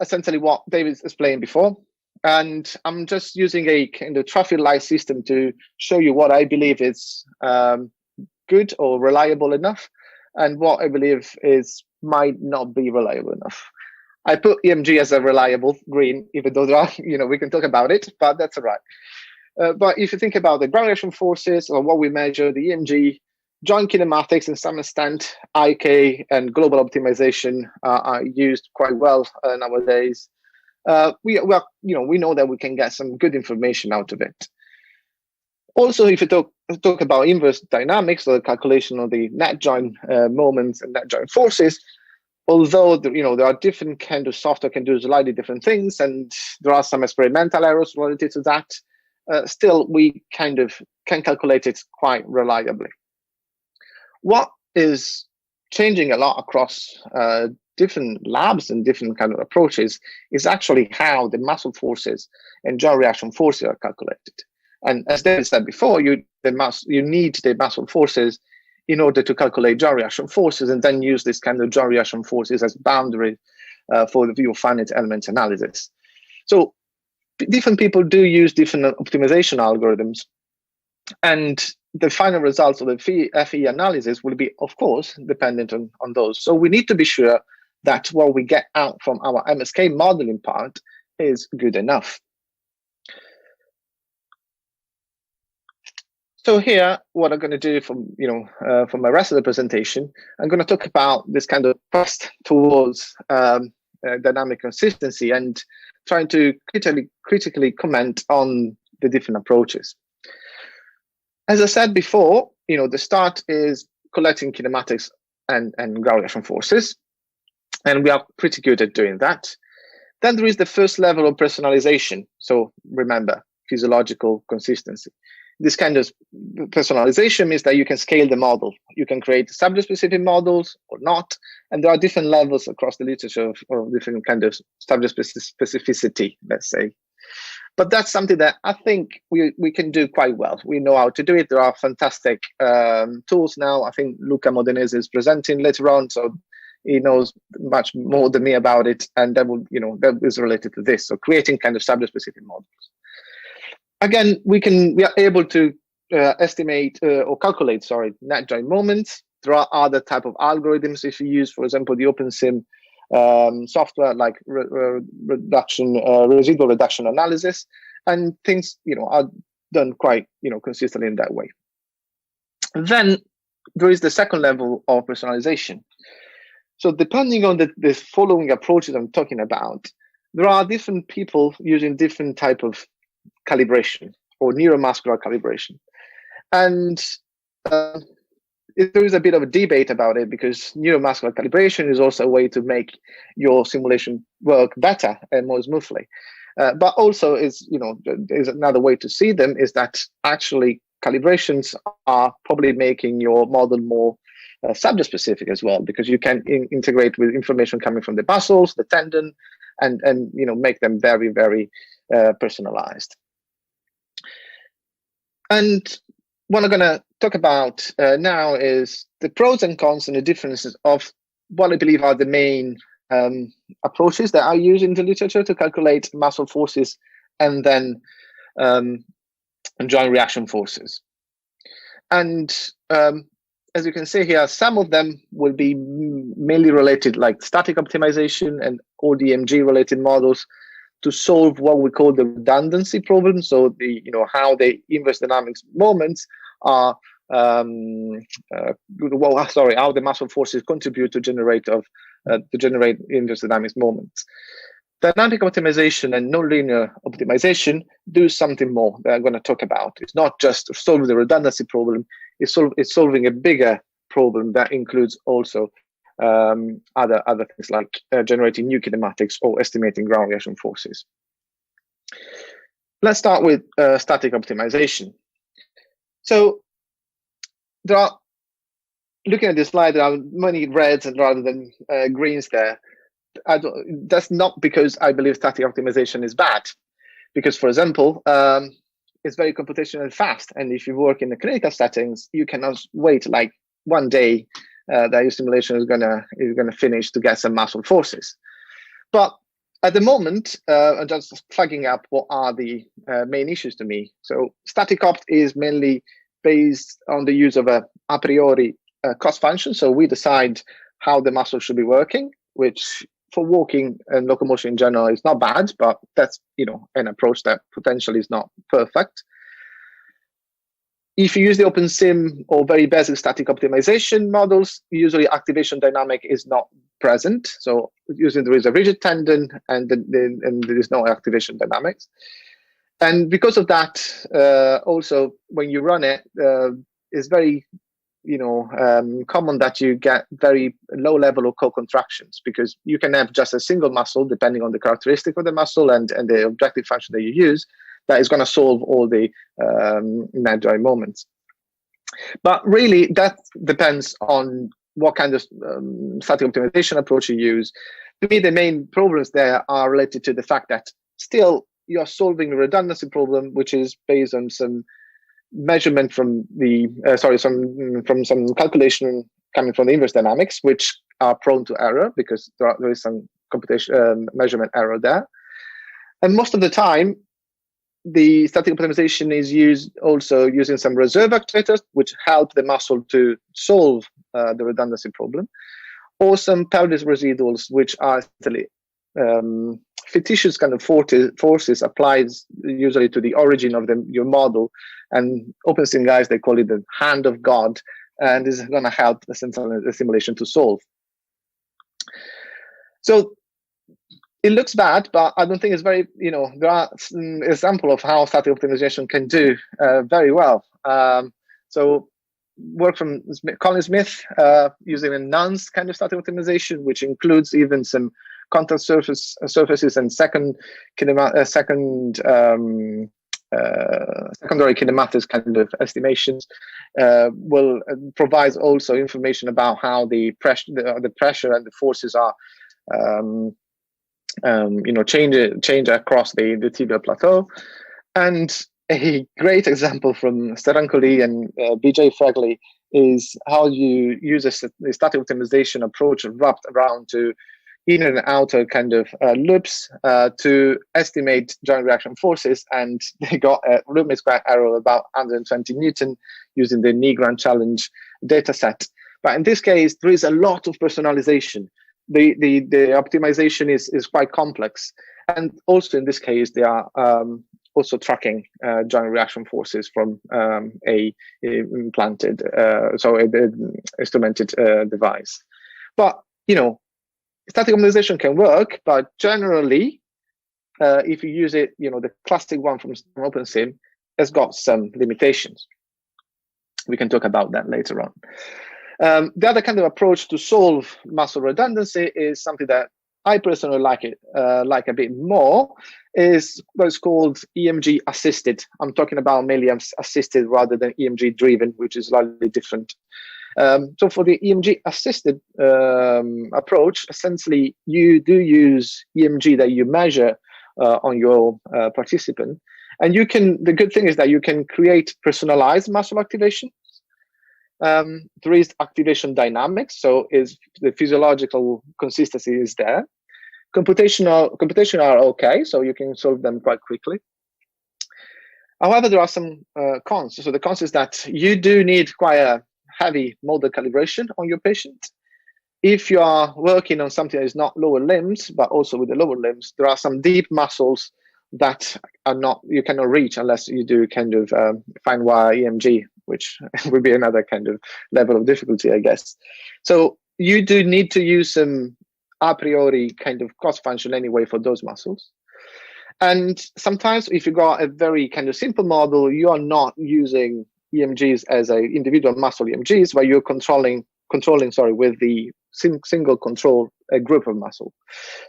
essentially what David explained before. And I'm just using a kind of traffic light system to show you what I believe is good or reliable enough, and what I believe might not be reliable enough. I put EMG as a reliable green, even though there are, we can talk about it, but that's all right. But if you think about the ground reaction forces or what we measure, the EMG, joint kinematics, and some extent IK and global optimization are used quite well nowadays. We know that we can get some good information out of it. Also, if you talk about inverse dynamics, or the calculation of the net joint moments and net joint forces, although there are different kind of software can do slightly different things, and there are some experimental errors related to that, still we kind of can calculate it quite reliably. What is changing a lot across different labs and different kind of approaches is actually how the muscle forces and joint reaction forces are calculated. And as David said before, you need the muscle forces in order to calculate joint reaction forces, and then use this kind of joint reaction forces as boundary for the view of finite element analysis. So different people do use different optimization algorithms. And the final results of the FE analysis will be, of course, dependent on those. So we need to be sure that what we get out from our MSK modeling part is good enough. So here, what I'm going to do for my rest of the presentation, I'm going to talk about this kind of quest towards dynamic consistency and trying to critically comment on the different approaches. As I said before, the start is collecting kinematics and ground reaction forces, and we are pretty good at doing that. Then there is the first level of personalization. So remember, physiological consistency. This kind of personalization means that you can scale the model. You can create subject-specific models or not, and there are different levels across the literature of different kind of subject specificity, let's say. But that's something that I think we can do quite well. We know how to do it. There are fantastic tools now. I think Luca Modenese is presenting later on, so he knows much more than me about it, and that is related to this. So creating kind of subject-specific models. Again, we are able to estimate or calculate, net joint moments. There are other type of algorithms if you use, for example, the OpenSim software like residual reduction analysis, and things are done quite consistently in that way. Then there is the second level of personalization. So depending on the following approaches I'm talking about, there are different people using different type of calibration or neuromuscular calibration, and there is a bit of a debate about it, because neuromuscular calibration is also a way to make your simulation work better and more smoothly, but also is there's another way to see them, is that actually calibrations are probably making your model more subject specific as well, because you can integrate with information coming from the muscles, the tendon, and make them very, very personalized. And what I'm going to talk about now is the pros and cons and the differences of what I believe are the main approaches that are used in the literature to calculate muscle forces and then joint reaction forces. And as you can see here, some of them will be mainly related, like static optimization and ODMG related models, to solve what we call the redundancy problem. So how the inverse dynamics moments are how the muscle forces contribute to generate inverse dynamics moments. Dynamic optimization and nonlinear optimization do something more that I'm going to talk about. It's not just solving the redundancy problem, it's solving a bigger problem that includes also other things like generating new kinematics or estimating ground reaction forces. Let's start with static optimization. So looking at this slide, there are many reds and rather than greens there. That's not because I believe static optimization is bad, because, for example, it's very computational and fast, and if you work in the clinical settings, you cannot wait like one day that your simulation is gonna finish to get some muscle forces. But at the moment, I'm just flagging up what are the main issues to me. So static opt is mainly based on the use of a priori cost function. So we decide how the muscle should be working, which for walking and locomotion in general is not bad, but that's an approach that potentially is not perfect. If you use the OpenSim or very basic static optimization models, usually activation dynamic is not present. So usually there is a rigid tendon and there is no activation dynamics. And because of that, also when you run it, it's very common that you get very low level of co-contractions, because you can have just a single muscle depending on the characteristic of the muscle and the objective function that you use that is going to solve all the net joint moments. But really that depends on what kind of static optimization approach you use. To me, the main problems there are related to the fact that still you're solving a redundancy problem, which is based on some measurement from the from some calculation coming from the inverse dynamics, which are prone to error because there is some computation measurement error there. And most of the time, the static optimization is used also using some reserve activators, which help the muscle to solve the redundancy problem, or some pelvis residuals, which are actually fictitious kind of forces applied usually to the origin of your model. And OpenSim guys, they call it the hand of God, and this is going to help the simulation to solve. So it looks bad, but I don't think it's very, there are examples of how static optimization can do very well. So work from Colin Smith using a nonce kind of static optimization, which includes even some contact surfaces and secondary kinematics kind of estimations, will provide also information about how the pressure and the forces are change across the tibial plateau. And a great example from Sterankoli and BJ Fregley is how you use a static optimization approach wrapped around to inner and outer kind of loops to estimate joint reaction forces, and they got a root mean square error of about 120 Newton using the Nigran challenge data set. But in this case, there is a lot of personalization. The optimization is quite complex, and also in this case they are also tracking joint reaction forces from a implanted instrumented device. But static optimization can work, but generally if you use it, the classic one from OpenSim has got some limitations. We can talk about that later on. The other kind of approach to solve muscle redundancy is something that I personally like a bit more, is what's called EMG assisted. I'm talking about mainly assisted rather than EMG driven, which is slightly different. So for the EMG assisted approach, essentially you do use EMG that you measure on your participant, and the good thing is that you can create personalized muscle activation. There is activation dynamics, so the physiological consistency is there. Computational are okay, so you can solve them quite quickly. However, there are some cons. So the cons is that you do need quite a heavy model calibration on your patient. If you are working on something that is not lower limbs, but also with the lower limbs, there are some deep muscles that you cannot reach unless you do kind of fine wire EMG, which would be another kind of level of difficulty, I guess. So you do need to use some a priori kind of cost function anyway for those muscles. And sometimes if you got a very kind of simple model, you are not using EMGs as a individual muscle EMGs, but you're controlling with the single control a group of muscle.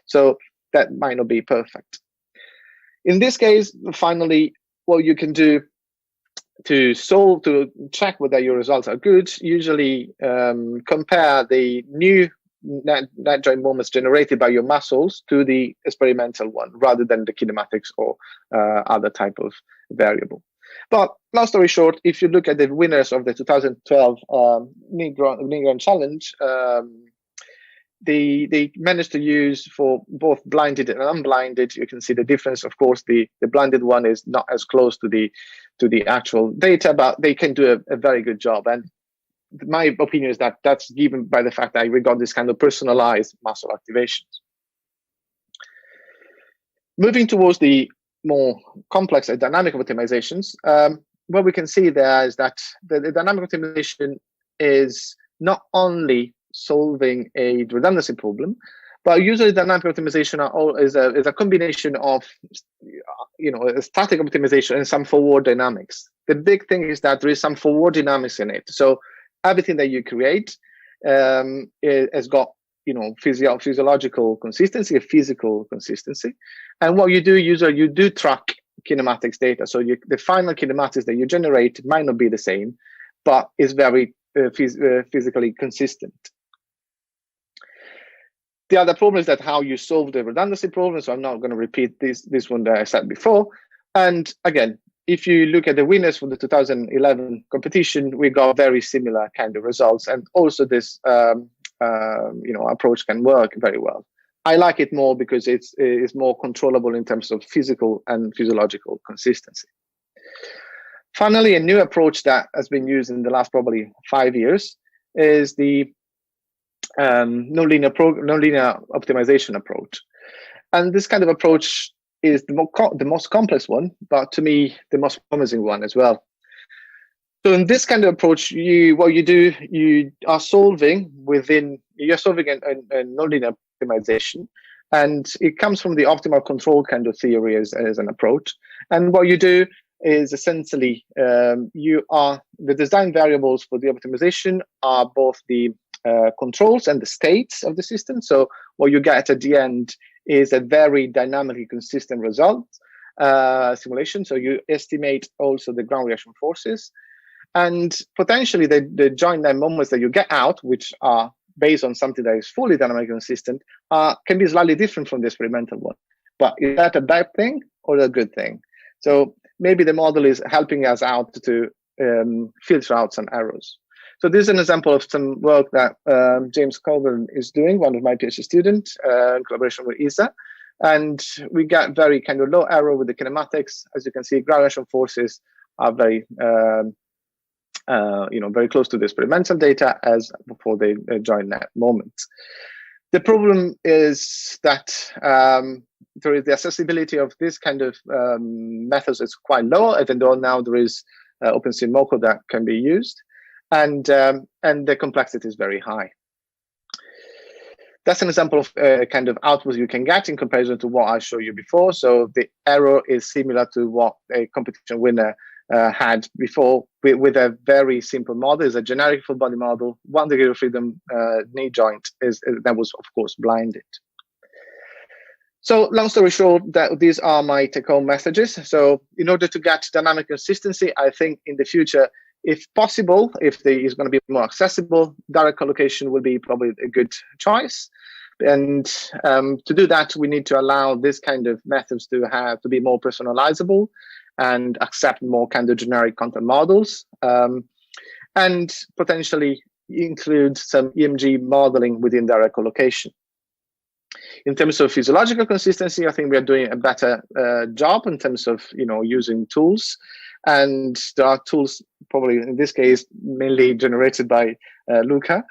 So that might not be perfect. In this case, finally, what you can do to check whether your results are good, usually compare the new net joint moments generated by your muscles to the experimental one, rather than the kinematics or other type of variable. But long story short, if you look at the winners of the 2012 Nigran challenge, they managed to use for both blinded and unblinded. You can see the difference. Of course, the blinded one is not as close to the actual data, but they can do a very good job. And my opinion is that that's given by the fact that we got this kind of personalized muscle activations. Moving towards the more complex and dynamic optimizations, what we can see there is that the dynamic optimization is not only solving a redundancy problem, but usually dynamic optimization is a combination of a static optimization and some forward dynamics. The big thing is that there is some forward dynamics in it. So everything that you create has got physiological consistency, a physical consistency. And what you do usually, you do track kinematics data. So the final kinematics that you generate might not be the same, but is very physically consistent. The other problem is that how you solve the redundancy problem. So I'm not going to repeat this one that I said before. And again, if you look at the winners for the 2011 competition, we got very similar kind of results. And also this approach can work very well. I like it more because it's more controllable in terms of physical and physiological consistency. Finally, a new approach that has been used in the last probably 5 years is the nonlinear optimization approach. And this kind of approach is the most complex one, but to me, the most promising one as well. So in this kind of approach, what you do, you're solving a nonlinear optimization, and it comes from the optimal control kind of theory as an approach. And what you do is essentially the design variables for the optimization are both the controls and the states of the system. So what you get at the end is a very dynamically consistent result simulation. So you estimate also the ground reaction forces, and potentially the joint line moments that you get out, which are based on something that is fully dynamically consistent, can be slightly different from the experimental one. But is that a bad thing or a good thing? So maybe the model is helping us out to filter out some errors. So this is an example of some work that James Colburn is doing, one of my PhD students, in collaboration with Isa. And we got very kind of low error with the kinematics. As you can see, ground reaction forces are very, very close to the experimental data as before the joint net moment. The problem is that there is the accessibility of this kind of methods is quite low, even though now there is OpenSIMOCO that can be used, and the complexity is very high. That's an example of kind of output you can get in comparison to what I showed you before. So the error is similar to what a competition winner had before with a very simple model. It's a generic full body model, 1 degree of freedom knee joint that was of course blinded. So long story short, that these are my take-home messages. So in order to get dynamic consistency, I think in the future, if possible, if it's going to be more accessible, direct collocation will be probably a good choice. And to do that, we need to allow this kind of methods to be more personalizable and accept more kind of generic content models, and potentially include some EMG modeling within direct collocation. In terms of physiological consistency, I think we are doing a better job in terms of using tools, and there are tools probably in this case mainly generated by Luca.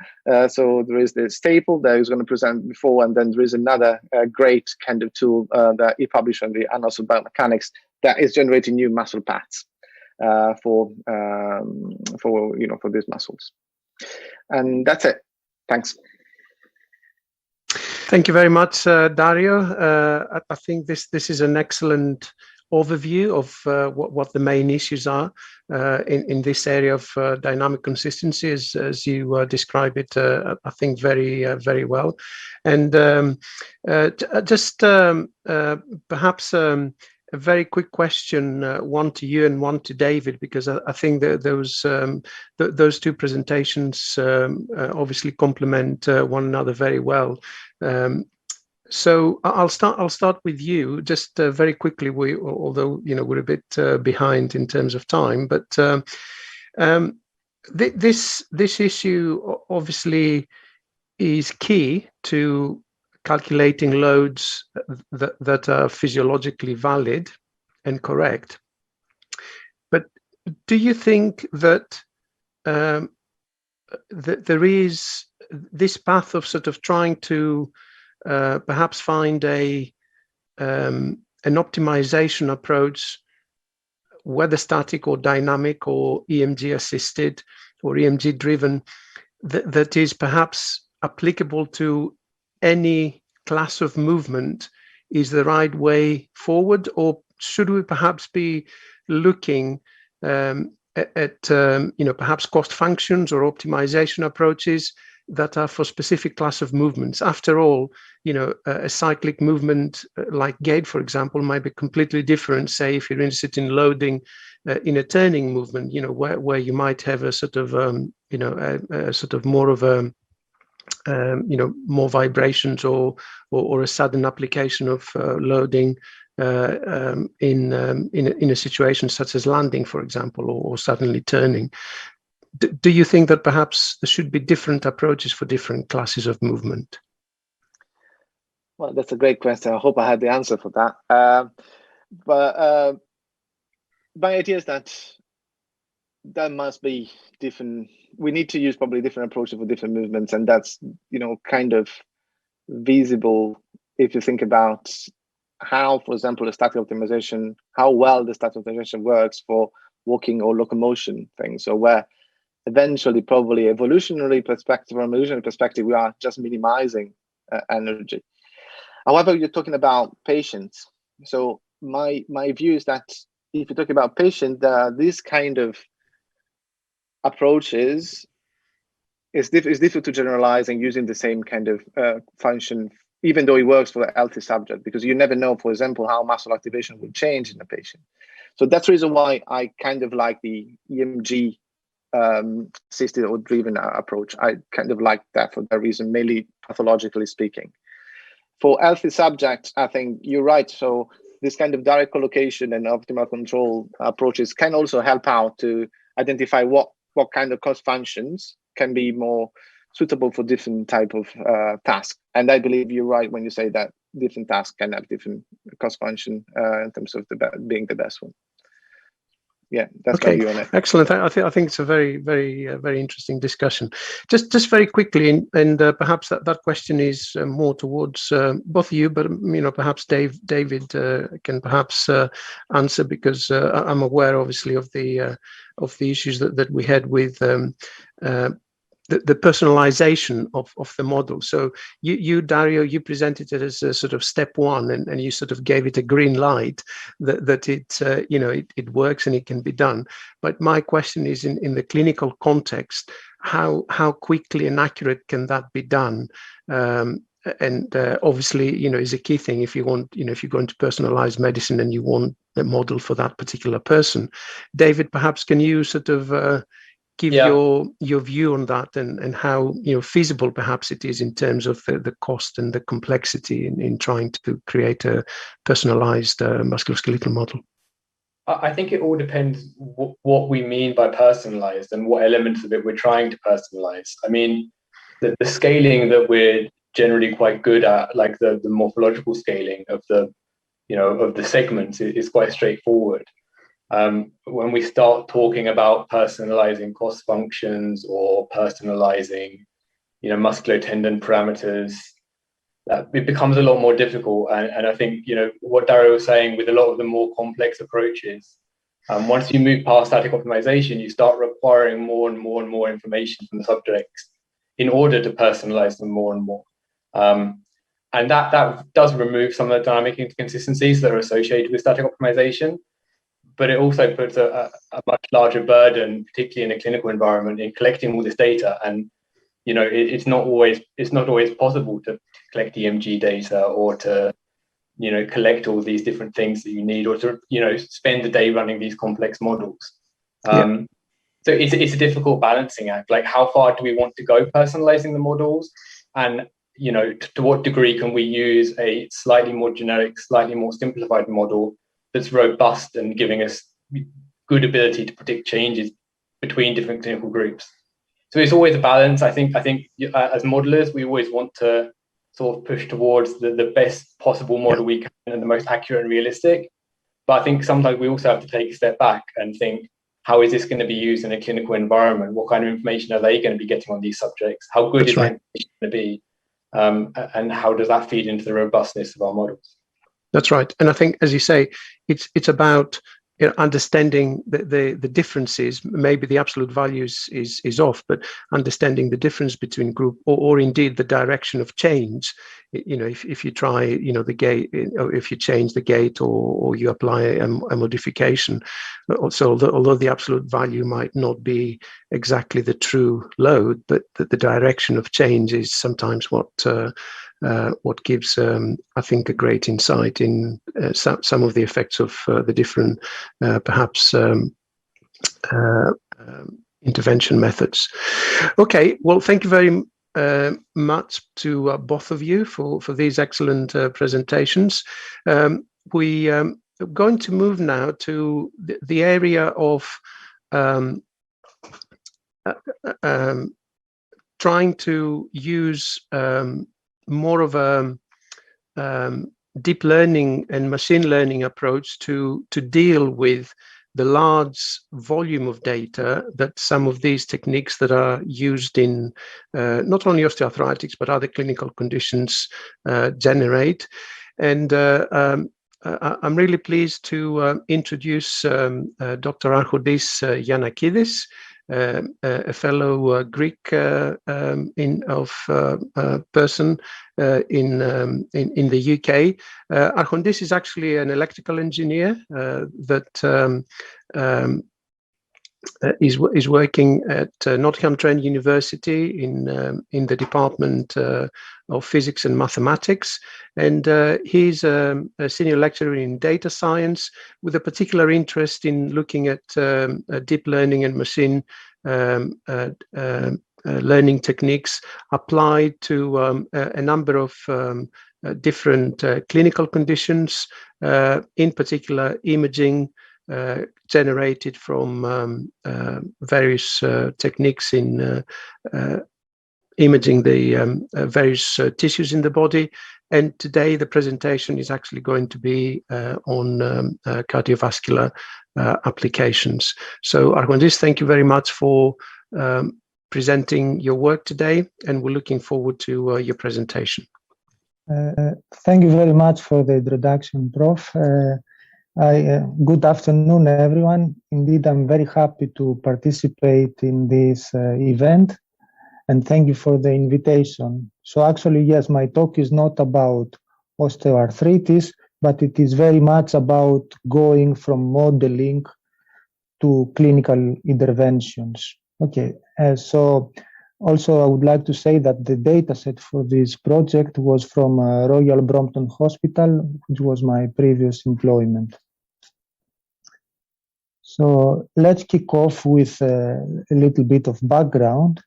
So there is the staple that I was going to present before, and then there is another great kind of tool that he published on the Annals of Biomechanics that is generating new muscle paths for these muscles. And that's it. Thanks. Thank you very much, Dario. I think this is an excellent overview of what the main issues are in this area of dynamic consistency, as you describe it, I think very well. And just perhaps a very quick question, one to you and one to David, because I think that those two presentations obviously complement one another very well. So I'll start with you just very quickly. Although we're a bit behind in terms of time, but this issue obviously is key to calculating loads that are physiologically valid and correct. But do you think that there is this path of sort of trying to perhaps find an optimization approach, whether static or dynamic or EMG assisted or EMG driven, that is perhaps applicable to any class of movement, is the right way forward? Or should we perhaps be looking at perhaps cost functions or optimization approaches that are for specific class of movements? After all, a cyclic movement like gait, for example, might be completely different, say, if you're interested in loading in a turning movement, where you might have a sort of, a sort of more of a, more vibrations or a sudden application of loading in a situation such as landing, for example, or suddenly turning. Do you think that perhaps there should be different approaches for different classes of movement? Well, that's a great question. I hope I had the answer for that. But my idea is that there must be different. We need to use probably different approaches for different movements, and that's kind of visible if you think about how, for example, the static optimization, how well the static optimization works for walking or locomotion things. So where eventually, probably evolutionary perspective, we are just minimizing energy. However, you're talking about patients. So my view is that if you talk about patients, this kind of approaches is difficult to generalize and using the same kind of function, even though it works for a healthy subject, because you never know, for example, how muscle activation will change in a patient. So that's the reason why I kind of like the EMG assisted or driven approach. I kind of like that for that reason, mainly pathologically speaking. For healthy subjects, I think you're right. So this kind of direct collocation and optimal control approaches can also help out to identify what kind of cost functions can be more suitable for different type of tasks. And I believe you're right when you say that different tasks can have different cost function in terms of being the best one. Yeah, that's my view on it. Excellent. I think it's a very, very, very interesting discussion. Just very quickly, and perhaps that question is more towards both of you, but perhaps David can perhaps answer, because I'm aware, obviously, of the issues that we had with the personalization of the model. So you Dario, you presented it as a sort of step one, and you sort of gave it a green light that it works and it can be done. But my question is, in the clinical context, how quickly and accurate can that be done? And obviously, is a key thing if you want, if you're going to personalize medicine and you want a model for that particular person. David, perhaps can you sort of give your view on that, and how feasible perhaps it is in terms of the cost and the complexity in trying to create a personalized musculoskeletal model? I think it all depends what we mean by personalized and what elements of it we're trying to personalize. I mean, the scaling that we're generally quite good at, like the morphological scaling of the segments, is quite straightforward. When we start talking about personalizing cost functions or personalizing, musculotendon parameters, it becomes a lot more difficult. And I think, what Dario was saying with a lot of the more complex approaches, once you move past static optimization, you start requiring more and more and more information from the subjects in order to personalize them more and more. And that does remove some of the dynamic inconsistencies that are associated with static optimization. But it also puts a much larger burden, particularly in a clinical environment, in collecting all this data. And it's not always possible to collect EMG data, or to collect all these different things that you need, or to spend the day running these complex models. So it's a difficult balancing act. Like, how far do we want to go personalizing the models, and to what degree can we use a slightly more generic, slightly more simplified model that's robust and giving us good ability to predict changes between different clinical groups. So it's always a balance. I think as modelers, we always want to sort of push towards the best possible model we can, and the most accurate and realistic. But I think sometimes we also have to take a step back and think, how is this going to be used in a clinical environment? What kind of information are they going to be getting on these subjects? How good is that information going to be? And how does that feed into the robustness of our models? That's right. And I think, as you say, it's about understanding the differences. Maybe the absolute values is off, but understanding the difference between group, or indeed the direction of change. If you try, the gait, if you change the gait, or you apply a modification. So although the absolute value might not be exactly the true load, but the direction of change is sometimes what gives, I think, a great insight in some of the effects of the different, perhaps, intervention methods. Okay, well, thank you very much to both of you for these excellent presentations. We are going to move now to the area of trying to use more of a deep learning and machine learning approach to deal with the large volume of data that some of these techniques that are used in not only osteoarthritis but other clinical conditions generate. And I'm really pleased to introduce Dr. Archodis Yanakidis, a fellow Greek person in the UK. Archodis is actually an electrical engineer that is working at Nottingham Trent University in the Department of Physics and Mathematics, and he's a senior lecturer in data science with a particular interest in looking at deep learning and machine learning techniques applied to a number of different clinical conditions, in particular imaging generated from various techniques in imaging the various tissues in the body. And today the presentation is actually going to be on cardiovascular applications. So Archodis, thank you very much for presenting your work today, and we're looking forward to your presentation. Thank you very much for the introduction, Prof. Good afternoon, everyone. Indeed, I'm very happy to participate in this event, and thank you for the invitation. So actually, yes, my talk is not about osteoarthritis, but it is very much about going from modeling to clinical interventions. Okay, so also I would like to say that the data set for this project was from Royal Brompton Hospital, which was my previous employment. So let's kick off with a little bit of background.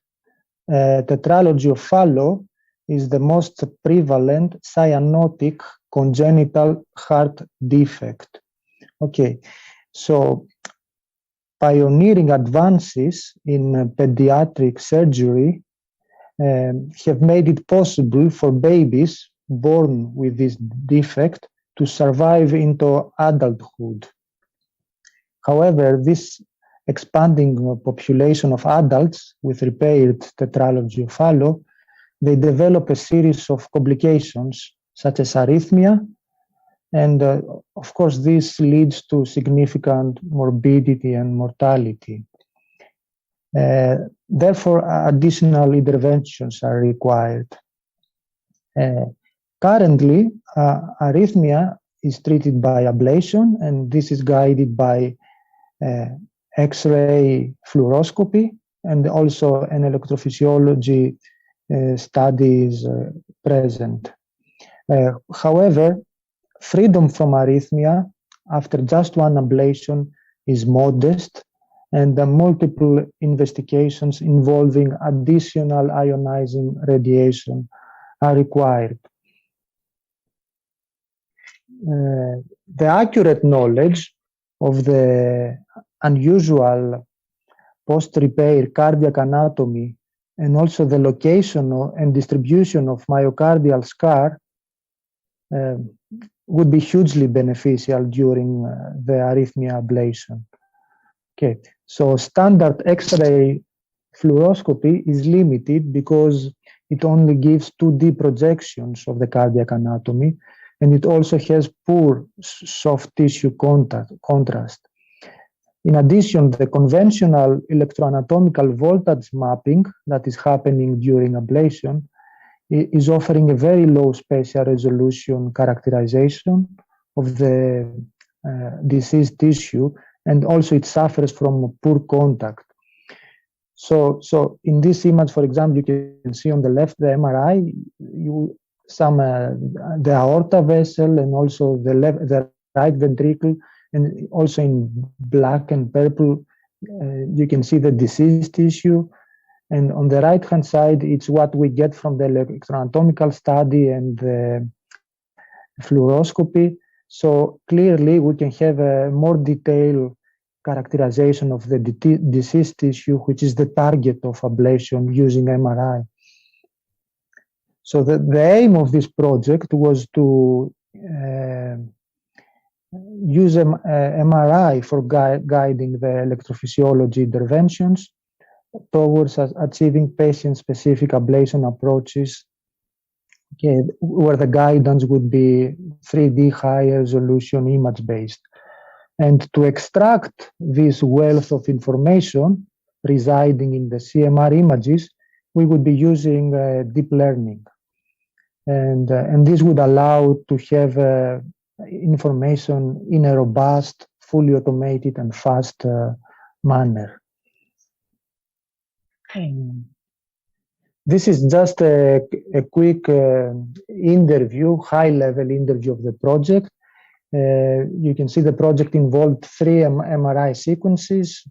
Tetralogy of Fallot is the most prevalent cyanotic congenital heart defect. Okay, so pioneering advances in pediatric surgery have made it possible for babies born with this defect to survive into adulthood. However, this expanding population of adults with repaired tetralogy of Fallot, they develop a series of complications such as arrhythmia, and of course this leads to significant morbidity and mortality. Therefore, additional interventions are required. Currently, arrhythmia is treated by ablation, and this is guided by X-ray fluoroscopy, and also an electrophysiology study is present. However, freedom from arrhythmia after just one ablation is modest, and the multiple investigations involving additional ionizing radiation are required. The accurate knowledge of the unusual post-repair cardiac anatomy and also the location and distribution of myocardial scar would be hugely beneficial during the arrhythmia ablation. Okay, so standard X-ray fluoroscopy is limited because it only gives 2D projections of the cardiac anatomy, and it also has poor soft tissue contrast. In addition, the conventional electroanatomical voltage mapping that is happening during ablation is offering a very low spatial resolution characterization of the diseased tissue, and also it suffers from poor contact. So in this image, for example, you can see on the left the MRI, the aorta vessel, and also the right ventricle, and also in black and purple, you can see the diseased tissue. And on the right-hand side, it's what we get from the electroanatomical study and the fluoroscopy. So clearly, we can have a more detailed characterization of the diseased tissue, which is the target of ablation using MRI. So the aim of this project was to use MRI for guiding the electrophysiology interventions towards achieving patient-specific ablation approaches, where the guidance would be 3D high-resolution image-based. And to extract this wealth of information residing in the CMR images, we would be using deep learning. And this would allow to have information in a robust, fully automated and fast manner. This is just a quick high-level interview of the project. You can see the project involved 3 MRI sequences.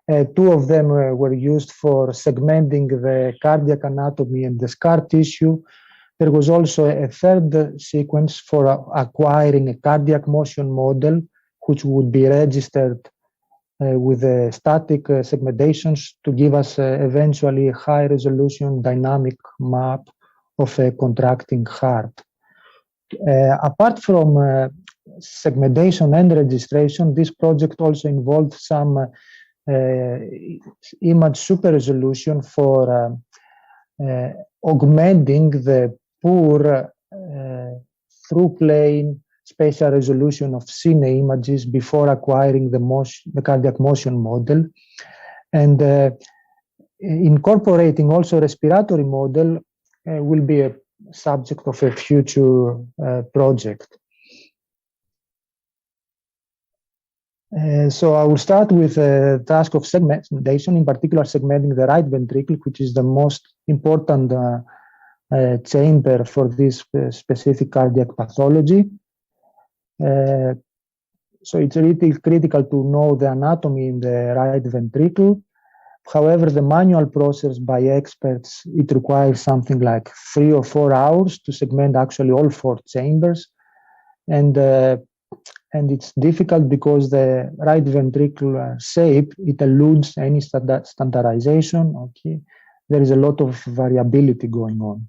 2 of them were used for segmenting the cardiac anatomy and the scar tissue. There was also a 3rd sequence for acquiring a cardiac motion model, which would be registered with the static segmentations to give us eventually a high-resolution dynamic map of a contracting heart. Apart from segmentation and registration, this project also involved some image super resolution for augmenting the poor through-plane spatial resolution of cine images before acquiring the cardiac motion model, and incorporating also respiratory model will be a subject of a future project. So I will start with the task of segmentation, in particular segmenting the right ventricle, which is the most important chamber for this specific cardiac pathology. So it's really critical to know the anatomy in the right ventricle. However, the manual process by experts, it requires something like 3 or 4 hours to segment actually all 4 chambers. And it's difficult because the right ventricular shape, it eludes any standardization. Okay, there is a lot of variability going on.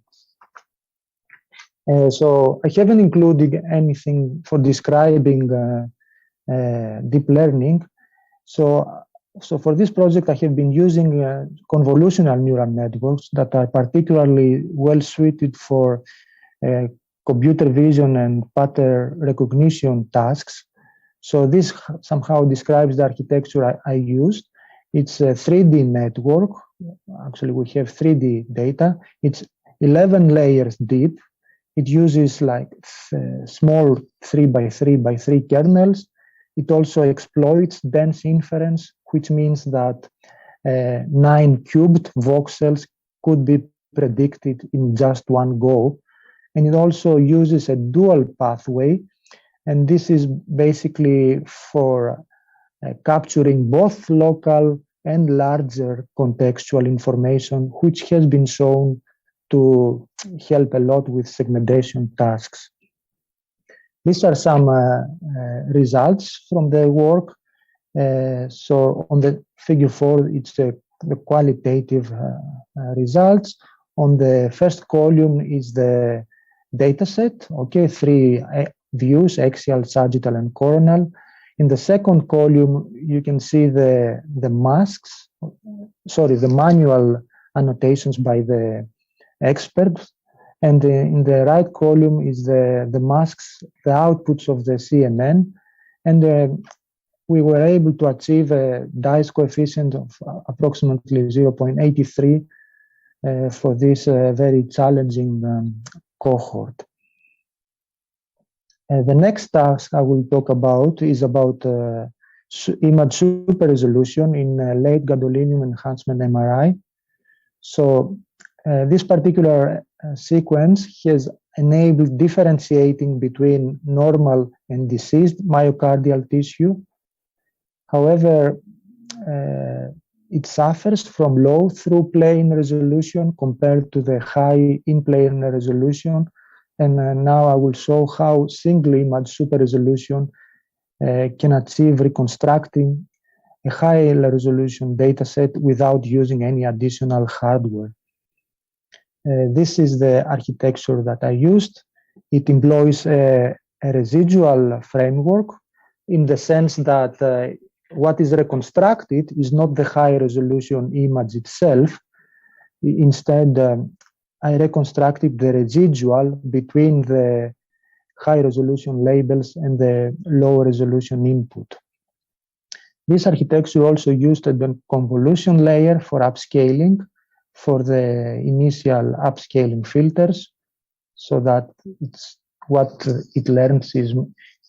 So I haven't included anything for describing deep learning. So for this project, I have been using convolutional neural networks that are particularly well suited for computer vision and pattern recognition tasks. So this somehow describes the architecture I used. It's a 3D network. Actually, we have 3D data. It's 11 layers deep. It uses like small 3x3x3 kernels. It also exploits dense inference, which means that 9 cubed voxels could be predicted in just one go. And it also uses a dual pathway. And this is basically for capturing both local and larger contextual information, which has been shown to help a lot with segmentation tasks. These are some results from the work. So on the figure 4, it's the qualitative results. On the first column is the data set, okay, 3 views, axial, sagittal, and coronal. In the second column, you can see the masks, sorry, the manual annotations by the experts. And in the right column is the masks, the outputs of the CNN. And we were able to achieve a dice coefficient of approximately 0.83 for this very challenging cohort. The next task I will talk about is about image super resolution in late gadolinium enhancement MRI. So this particular sequence has enabled differentiating between normal and diseased myocardial tissue. However, it suffers from low through-plane resolution compared to the high in-plane resolution. And now I will show how single image super resolution can achieve reconstructing a high resolution data set without using any additional hardware. This is the architecture that I used. It employs a residual framework in the sense that what is reconstructed is not the high resolution image itself. Instead, I reconstructed the residual between the high resolution labels and the low resolution input. This architecture also used the convolution layer for upscaling for the initial upscaling filters, so that what it learns is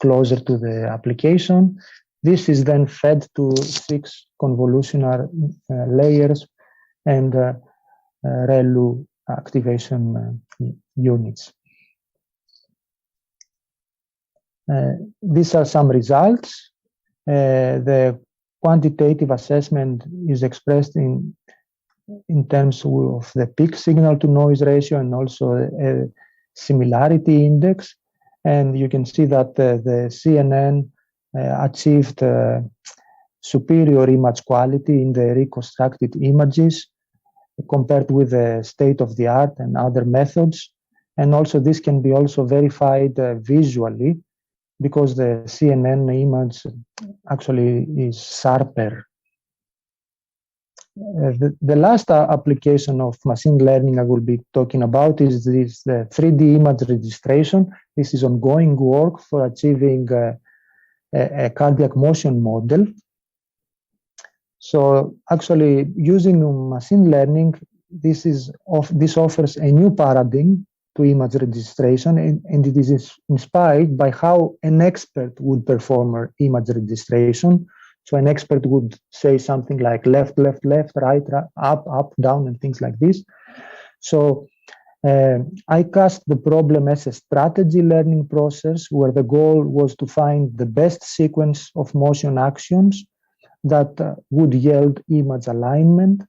closer to the application. This is then fed to 6 convolutional layers and ReLU activation units. These are some results. The quantitative assessment is expressed in terms of the peak signal to noise ratio and also a similarity index. And you can see that the CNN achieved superior image quality in the reconstructed images compared with the state of the art and other methods. And also this can be also verified visually, because the CNN image actually is sharper. The last application of machine learning I will be talking about is the 3D image registration. This is ongoing work for achieving a cardiac motion model. So actually, using machine learning, this offers a new paradigm to image registration, and it is inspired by how an expert would perform image registration. So an expert would say something like left, left, left, right, up, up, down, and things like this. So I cast the problem as a strategy learning process where the goal was to find the best sequence of motion actions that would yield image alignment.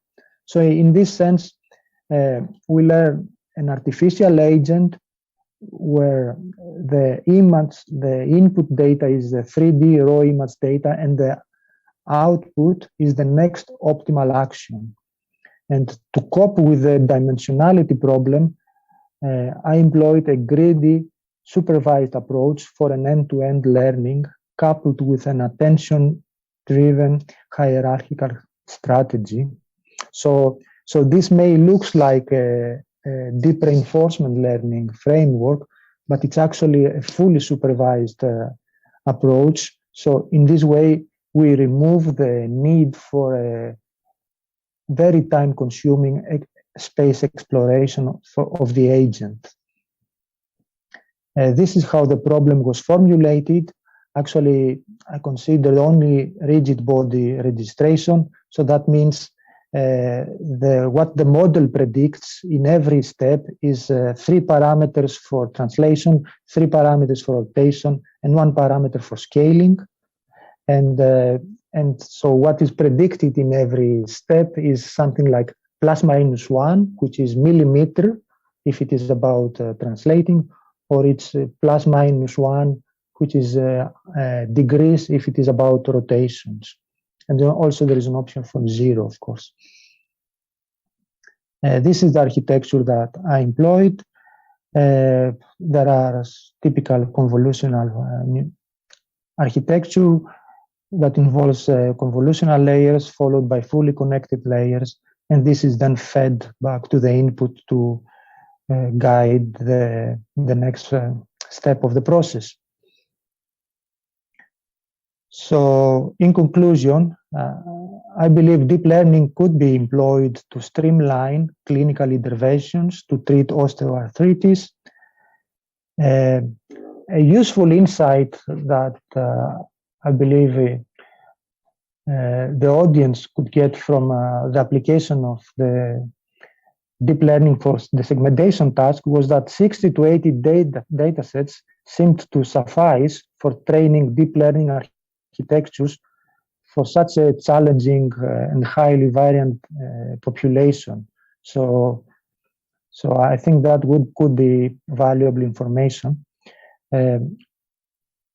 So in this sense, we learn an artificial agent where the input data is the 3D raw image data, and the output is the next optimal action. And to cope with the dimensionality problem, I employed a greedy supervised approach for an end-to-end learning coupled with an attention-driven hierarchical strategy. So this may look like a deep reinforcement learning framework, but it's actually a fully supervised approach. So in this way, we remove the need for a very time-consuming space exploration of the agent. This is how the problem was formulated. Actually, I considered only rigid body registration. So that means what the model predicts in every step is 3 parameters for translation, 3 parameters for rotation, and 1 parameter for scaling. And so what is predicted in every step is something like ±1, which is millimeter if it is about translating, or it's ±1, which is degrees if it is about rotations. And then also there is an option for 0, of course. This is the architecture that I employed. There are typical convolutional architecture that involves convolutional layers followed by fully connected layers. And this is then fed back to the input to guide the next step of the process. So in conclusion, I believe deep learning could be employed to streamline clinical interventions to treat osteoarthritis. A useful insight that I believe the audience could get from the application of the deep learning for the segmentation task was that 60 to 80 data sets seemed to suffice for training deep learning architectures for such a challenging and highly variant population. So I think that could be valuable information.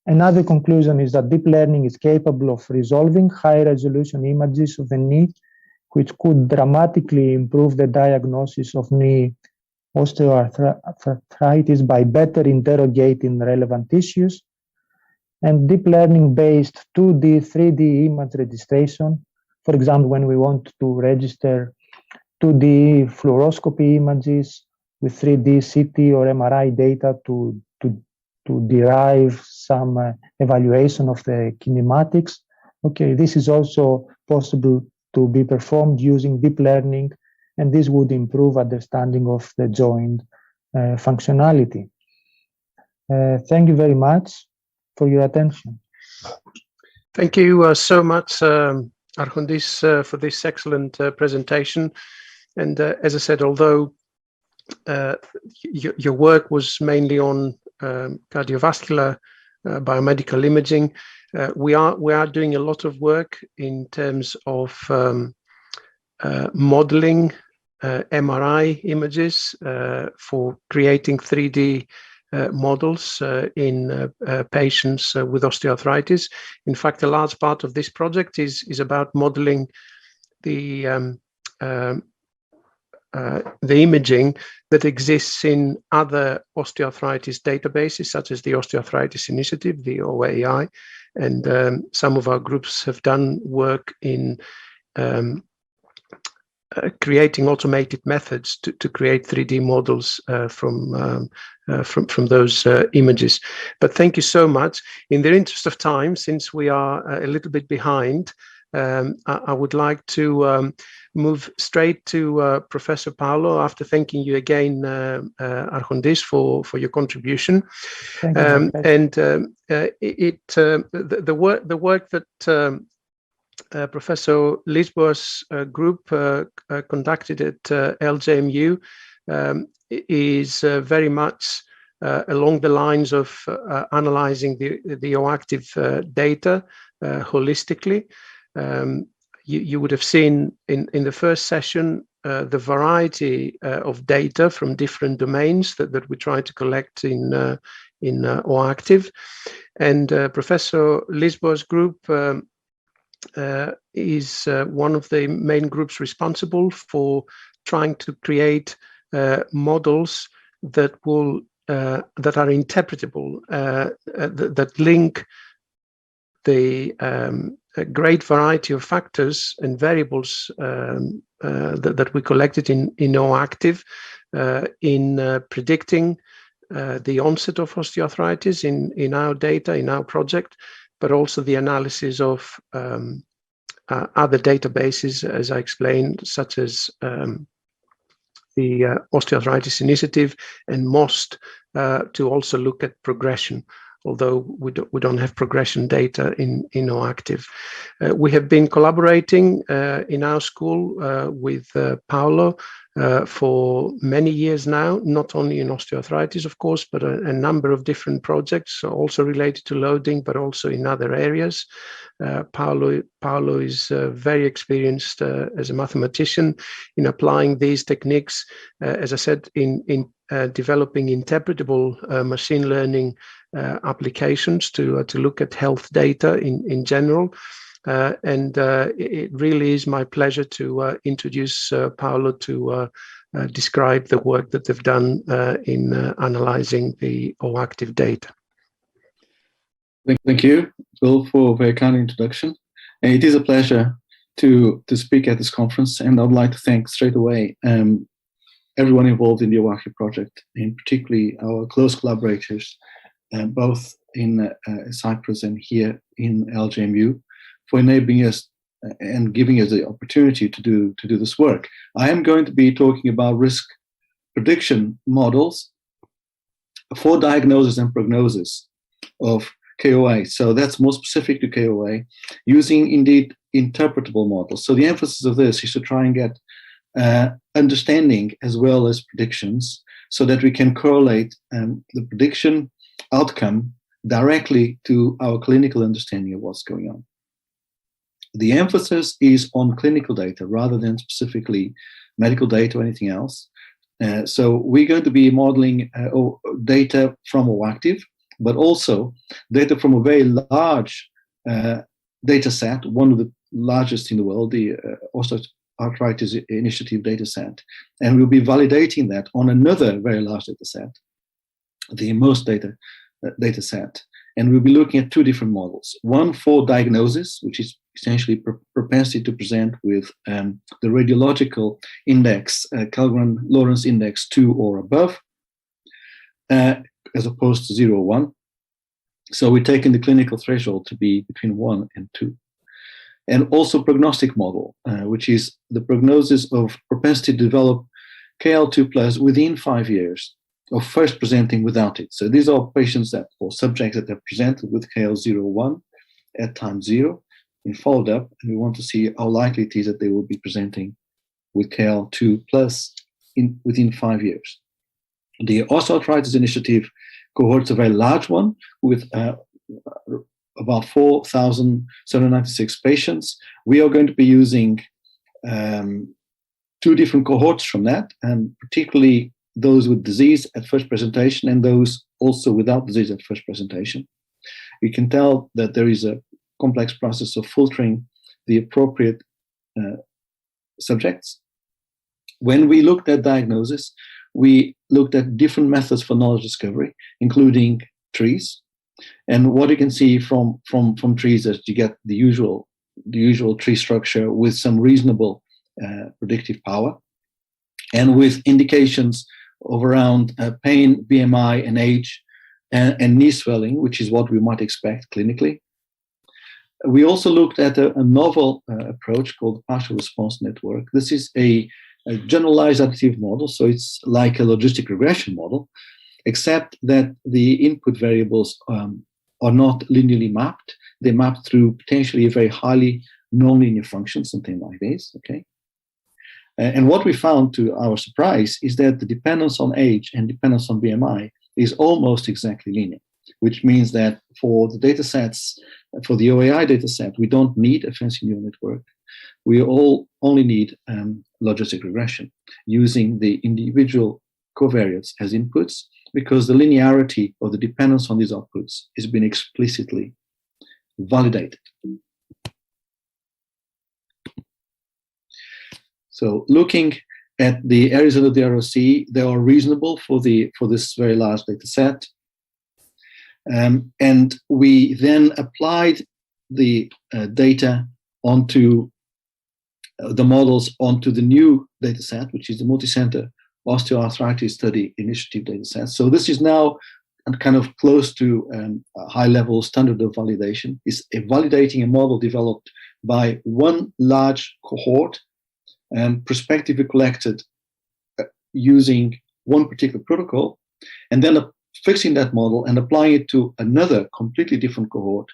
Another conclusion is that deep learning is capable of resolving high-resolution images of the knee, which could dramatically improve the diagnosis of knee osteoarthritis by better interrogating relevant tissues, and deep learning based 2D, 3D image registration. For example, when we want to register 2D fluoroscopy images with 3D CT or MRI data to derive some evaluation of the kinematics. Okay, this is also possible to be performed using deep learning, and this would improve understanding of the joint functionality. Thank you very much for your attention. Thank you so much, Arjundis, for this excellent presentation. And as I said, although your work was mainly on cardiovascular biomedical imaging, we are doing a lot of work in terms of modeling MRI images for creating 3D models in patients with osteoarthritis. In fact, a large part of this project is about modeling the imaging that exists in other osteoarthritis databases, such as the Osteoarthritis Initiative, the OAI, and some of our groups have done work in creating automated methods to create 3D models from those images. But thank you so much. In the interest of time, since we are a little bit behind, I would like to move straight to Professor Paolo, after thanking you again, Arjundis, for your contribution. Thank you. And the work that Professor Lisboa's group conducted at LJMU is very much along the lines of analyzing the OActive data holistically. You would have seen in the first session the variety of data from different domains that we try to collect in OActive, and Professor Lisboa's group is one of the main groups responsible for trying to create models that are interpretable, that link the a great variety of factors and variables that we collected in OActive in predicting the onset of osteoarthritis in our data, in our project, but also the analysis of other databases, as I explained, such as the Osteoarthritis Initiative and MOST, to also look at progression, although we don't have progression data in OActive. We have been collaborating in our school with Paolo for many years now, not only in osteoarthritis, of course, but a number of different projects, also related to loading, but also in other areas. Paolo is very experienced as a mathematician in applying these techniques, as I said, in developing interpretable machine learning applications to look at health data in general. And it really is my pleasure to introduce Paolo to describe the work that they've done in analyzing the OActive data. Thank you, Bill, for a very kind introduction. And it is a pleasure to speak at this conference, and I would like to thank straight away everyone involved in the OActive project, and particularly our close collaborators, both in Cyprus and here in LJMU, for enabling us and giving us the opportunity to do this work. I am going to be talking about risk prediction models for diagnosis and prognosis of KOA. So that's more specific to KOA, using indeed interpretable models. So the emphasis of this is to try and get understanding as well as predictions, so that we can correlate the prediction outcome directly to our clinical understanding of what's going on. The emphasis is on clinical data rather than specifically medical data or anything else. So we're going to be modeling data from OActive, but also data from a very large data set, one of the largest in the world, the Osteoarthritis Initiative dataset, and we'll be validating that on another very large dataset, the most dataset. And we'll be looking at two different models. One for diagnosis, which is essentially propensity to present with the radiological index, Kellgren-Lawrence index 2 or above, as opposed to 0 or 1. So we're taking the clinical threshold to be between 1 and 2. And also prognostic model, which is the prognosis of propensity to develop KL2+ within 5 years of first presenting without it. So these are patients or subjects that have presented with KL01 at time 0 and followed up, and we want to see how likely it is that they will be presenting with KL2+ within 5 years. The Osteoarthritis Initiative cohort is a very large one with about 4,796 patients. We are going to be using 2 different cohorts from that, and particularly those with disease at first presentation and those also without disease at first presentation. You can tell that there is a complex process of filtering the appropriate subjects. When we looked at diagnosis, we looked at different methods for knowledge discovery, including trees. And what you can see from trees is you get the usual tree structure with some reasonable predictive power, and with indications of around pain, BMI, and age, and knee swelling, which is what we might expect clinically. We also looked at a novel approach called the partial response network. This is a generalized additive model, so it's like a logistic regression model, except that the input variables are not linearly mapped. They're mapped through potentially a very highly nonlinear function, something like this, okay? And what we found, to our surprise, is that the dependence on age and dependence on BMI is almost exactly linear, which means that for the data sets, for the OAI data set, we don't need a fancy neural network. We only need logistic regression using the individual covariates as inputs, because the linearity of the dependence on these outputs has been explicitly validated. So looking at the areas under the ROC, they are reasonable for this very large data set. And we then applied the data onto the models onto the new data set, which is the multi-center osteoarthritis study initiative data set. So this is now kind of close to a high-level standard of validation. It's validating a model developed by one large cohort and prospectively collected using one particular protocol, and then fixing that model and applying it to another completely different cohort,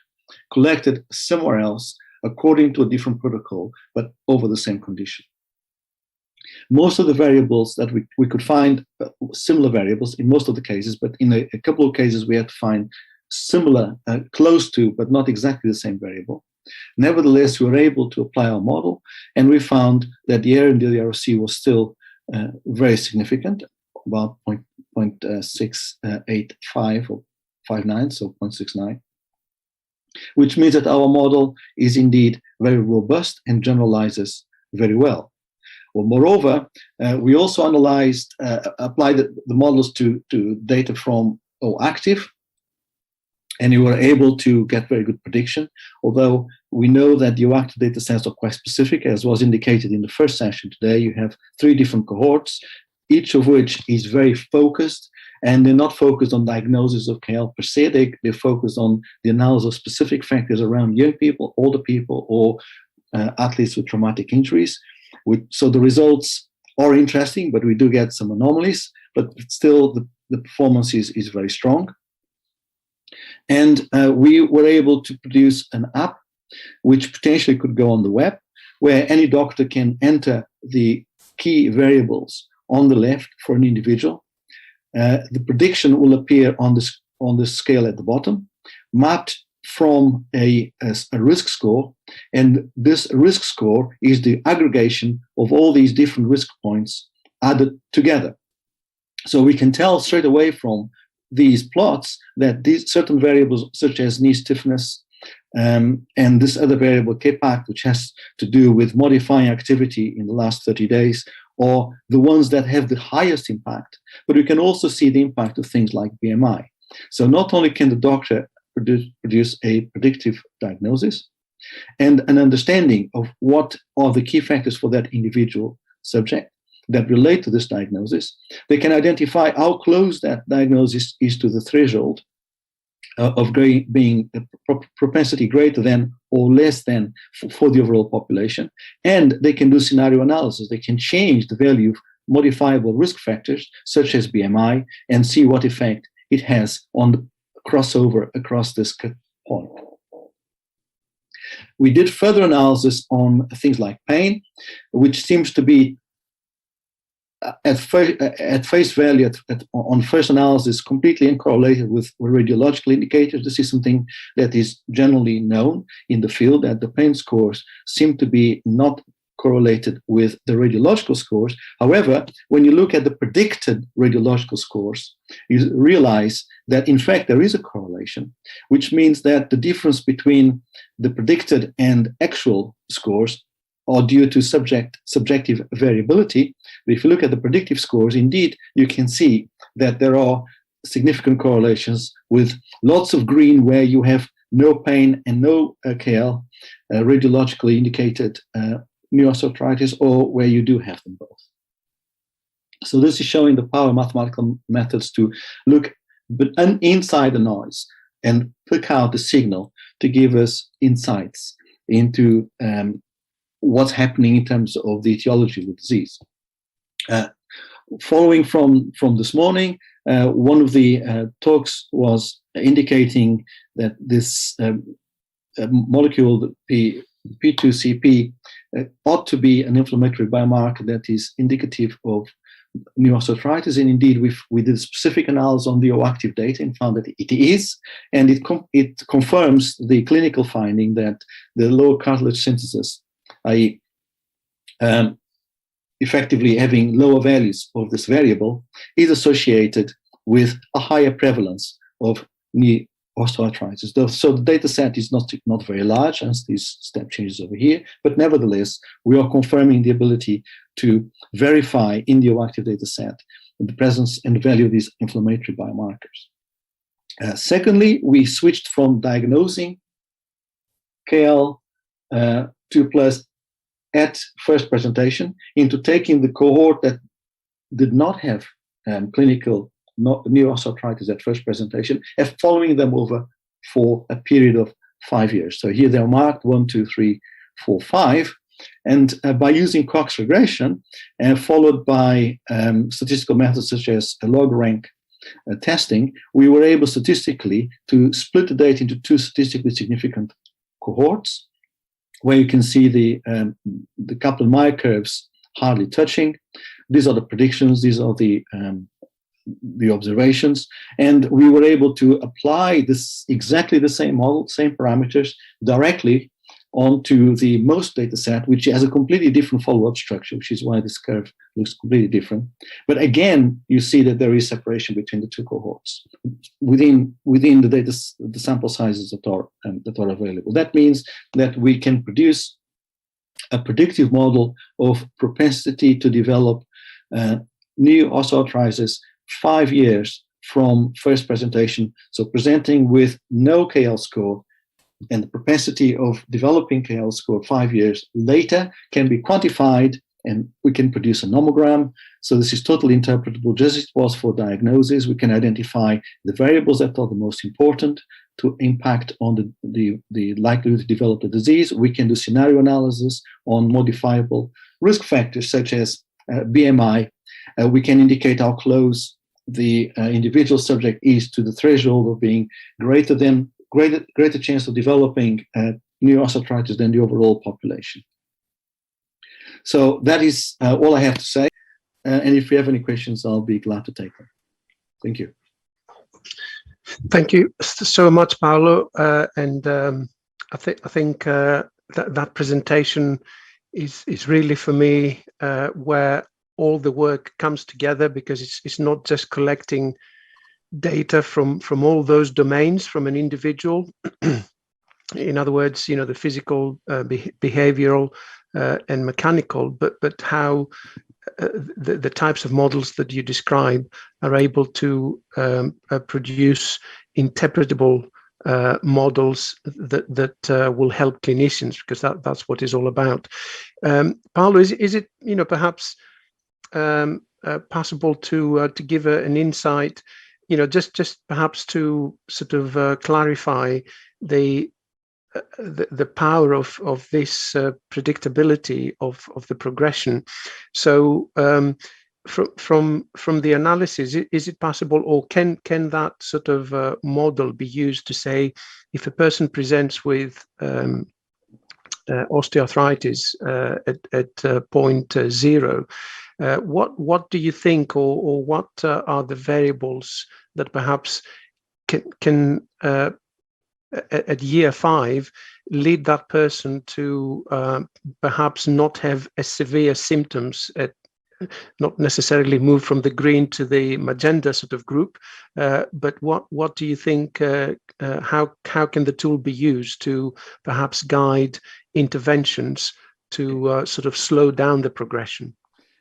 collected somewhere else according to a different protocol, but over the same condition. Most of the variables that we could find similar variables in most of the cases, but in a couple of cases we had to find similar, close to, but not exactly the same variable. Nevertheless, we were able to apply our model, and we found that the error in the ROC was still very significant, about 0.685 or 59, so 0.69, which means that our model is indeed very robust and generalizes very well. Well, moreover, we also analyzed, applied the models to data from OActive, and you were able to get very good prediction, although we know that the OActive data sets are quite specific, as was indicated in the first session today. You have 3 different cohorts, each of which is very focused, and they're not focused on diagnosis of KL per se. They're focused on the analysis of specific factors around young people, older people, or athletes with traumatic injuries. So the results are interesting, but we do get some anomalies, but still the performance is very strong. And we were able to produce an app which potentially could go on the web, where any doctor can enter the key variables on the left for an individual. The prediction will appear on the scale at the bottom, mapped from a risk score, and this risk score is the aggregation of all these different risk points added together. So we can tell straight away from these plots that these certain variables, such as knee stiffness and this other variable kpact, which has to do with modifying activity in the last 30 days, or the ones that have the highest impact. But we can also see the impact of things like BMI. So not only can the doctor produce a predictive diagnosis and an understanding of what are the key factors for that individual subject that relate to this diagnosis, they can identify how close that diagnosis is to the threshold of being a propensity greater than or less than for the overall population. And they can do scenario analysis. They can change the value of modifiable risk factors, such as BMI, and see what effect it has on the crossover across this point. We did further analysis on things like pain, which seems to be at face value, on first analysis, completely uncorrelated with radiological indicators. This is something that is generally known in the field, that the pain scores seem to be not correlated with the radiological scores. However, when you look at the predicted radiological scores, you realize that in fact there is a correlation, which means that the difference between the predicted and actual scores are due to subjective variability. But if you look at the predictive scores, indeed, you can see that there are significant correlations with lots of green where you have no pain and no KL, radiologically indicated new osteoarthritis, or where you do have them both. So this is showing the power of mathematical methods to look inside the noise and pick out the signal to give us insights into what's happening in terms of the etiology of the disease. Following from this morning, one of the talks was indicating that this molecule, the P2CP, ought to be an inflammatory biomarker that is indicative of new osteoarthritis. And indeed, we did a specific analysis on the OActive data and found that it is, and it confirms the clinical finding that the lower cartilage synthesis, i.e. effectively having lower values of this variable, is associated with a higher prevalence of knee osteoarthritis. So the data set is not very large, as these step changes over here, but nevertheless, we are confirming the ability to verify in the OActive data set the presence and the value of these inflammatory biomarkers. Secondly, we switched from diagnosing KL 2+ at first presentation into taking the cohort that did not have clinical new osteoarthritis at first presentation and following them over for a period of 5 years. So here they are marked 1, 2, 3, 4, 5. And by using Cox regression and followed by statistical methods such as log rank testing, we were able statistically to split the data into 2 statistically significant cohorts, where you can see the Kaplan-Meier curves hardly touching. These are the predictions. These are the observations, and we were able to apply this exactly the same model, same parameters directly onto the most data set, which has a completely different follow-up structure, which is why this curve looks completely different. But again, you see that there is separation between the 2 cohorts within the data, the sample sizes that are available. That means that we can produce a predictive model of propensity to develop new osteoarthritis 5 years from first presentation. So presenting with no KL score, and the propensity of developing KL score 5 years later can be quantified, and we can produce a nomogram. So this is totally interpretable, just as it was for diagnosis. We can identify the variables that are the most important to impact on the likelihood to develop the disease. We can do scenario analysis on modifiable risk factors such as BMI. We can indicate how close the individual subject is to the threshold of being greater chance of developing new osteoarthritis than the overall population. So that is all I have to say. And if you have any questions, I'll be glad to take them. Thank you. Thank you so much, Paolo. I think that presentation is really, for me, where all the work comes together, because it's not just collecting data from all those domains from an individual, in other words, the physical, behavioral, and mechanical, but how the types of models that you describe are able to produce interpretable models that will help clinicians, because that's what it's all about. Paolo, is it perhaps possible to give an insight, just perhaps to sort of clarify the power of this predictability of the progression? So from the analysis, is it possible, or can that sort of model be used to say, if a person presents with osteoarthritis at point 0, what do you think, or what are the variables that perhaps can at year 5 lead that person to perhaps not have as severe symptoms, not necessarily move from the green to the magenta sort of group, but what do you think, how can the tool be used to perhaps guide interventions to sort of slow down the progression?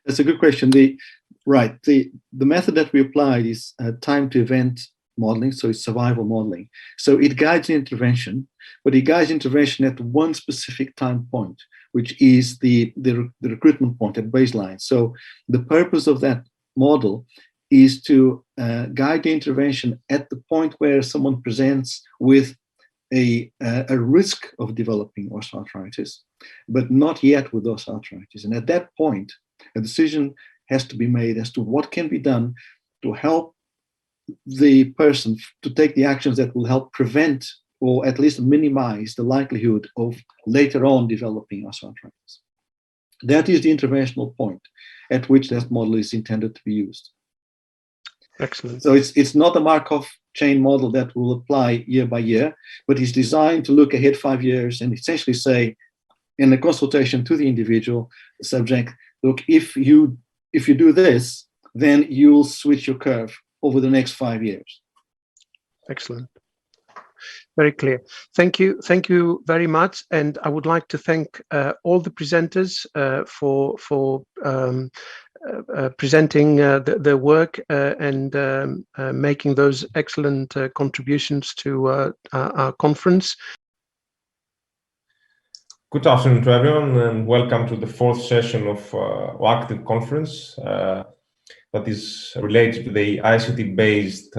That's a good question. The method that we applied is time to event modeling, so it's survival modeling. So it guides intervention, but it guides intervention at one specific time point, which is the recruitment point at baseline. So the purpose of that model is to guide the intervention at the point where someone presents with a risk of developing osteoarthritis, but not yet with osteoarthritis. And at that point, a decision has to be made as to what can be done to help the person to take the actions that will help prevent or at least minimize the likelihood of later on developing osteoarthritis. That is the interventional point at which that model is intended to be used. Excellent. So it's not a Markov chain model that will apply year by year, but it's designed to look ahead 5 years and essentially say, in a consultation to the individual subject, look, if you do this, then you'll switch your curve over the next 5 years. Excellent. Very clear. Thank you very much. And I would like to thank all the presenters for presenting their work and making those excellent contributions to our conference. Good afternoon to everyone, and welcome to the 4th session of OActive conference that is related to the ICT-based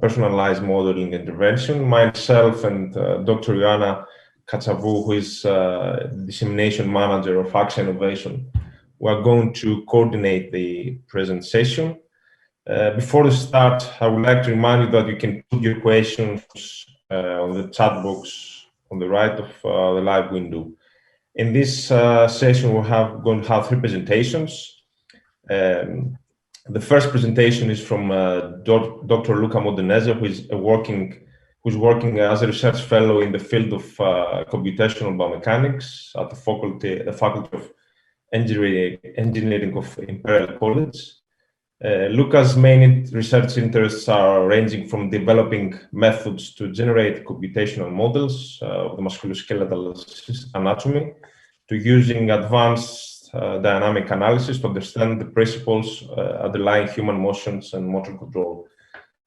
personalized modeling intervention. Myself and Dr. Ioanna Katsavou, who is dissemination manager of AXA Innovation, we are going to coordinate the present session. Before we start, I would like to remind you that you can put your questions on the chat box on the right of the live window. In this session, we're going to have 3 presentations. The first presentation is from Dr. Luca Modenese, who's working as a research fellow in the field of computational biomechanics at the Faculty of Engineering of Imperial College. Luca's main research interests are ranging from developing methods to generate computational models of the musculoskeletal anatomy to using advanced dynamic analysis to understand the principles underlying human motions and motor control.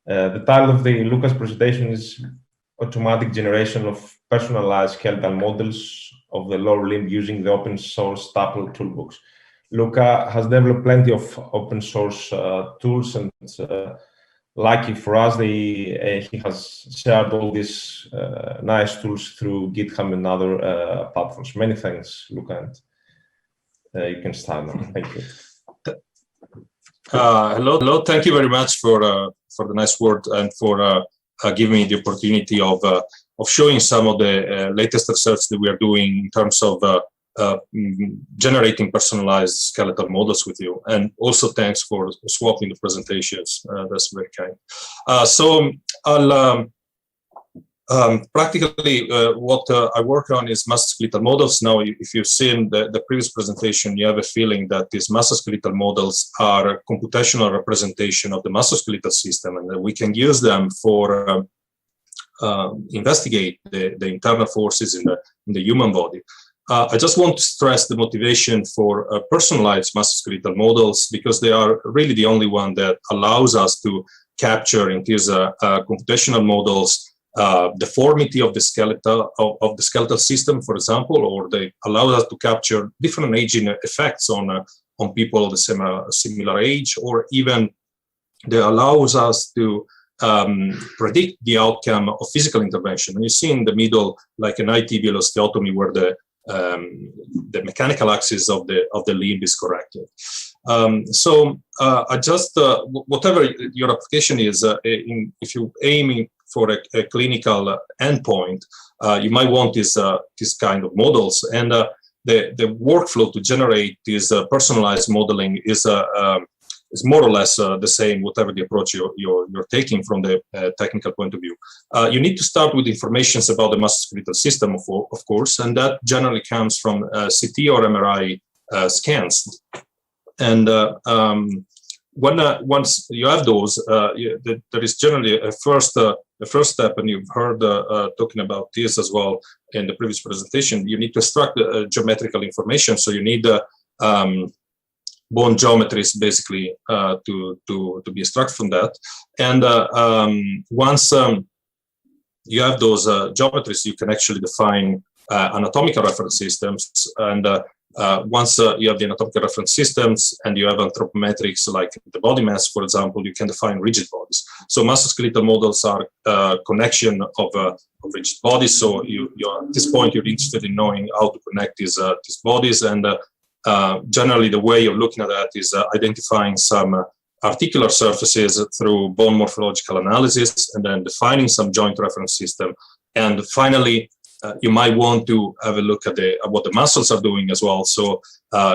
The title of Luca's presentation is Automatic Generation of Personalized Skeletal Models of the Lower Limb Using the Open Source Tuple Toolbox. Luca has developed plenty of open source tools, and lucky for us, he has shared all these nice tools through GitHub and other platforms. Many thanks, Luca, and you can start now. Thank you. Hello. Thank you very much for the nice word and for giving me the opportunity of showing some of the latest research that we are doing in terms of generating personalized skeletal models with you, and also thanks for swapping the presentations. That's very kind. So I'll practically what I work on is musculoskeletal models. Now, if you've seen the previous presentation, you have a feeling that these musculoskeletal models are a computational representation of the musculoskeletal system, and that we can use them for investigate the internal forces in the human body. I just want to stress the motivation for personalized musculoskeletal models, because they are really the only one that allows us to capture in these computational models deformity of the skeletal system, for example, or they allow us to capture different aging effects on people of the similar age, or even they allows us to predict the outcome of physical intervention. And you see in the middle, like an IT-BASED osteotomy, where the mechanical axis of the limb is corrected. I just whatever your application is, if you're aiming for a clinical endpoint, you might want this kind of models, and the workflow to generate this personalized modeling is more or less the same, whatever the approach you're taking from the technical point of view. You need to start with information about the musculoskeletal system, of course, and that generally comes from CT or MRI scans. And once you have those, there is generally a first step, and you've heard talking about this as well in the previous presentation. You need to extract geometrical information, so you need bone geometries basically to be extracted from that. And once you have those geometries, you can actually define anatomical reference systems. And once you have the anatomical reference systems and you have anthropometrics like the body mass, for example, you can define rigid bodies. So musculoskeletal models are a connection of rigid bodies. So at this point, you're interested in knowing how to connect these bodies. And generally, the way you're looking at that is identifying some articular surfaces through bone morphological analysis, and then defining some joint reference system. And finally, you might want to have a look at what the muscles are doing as well. So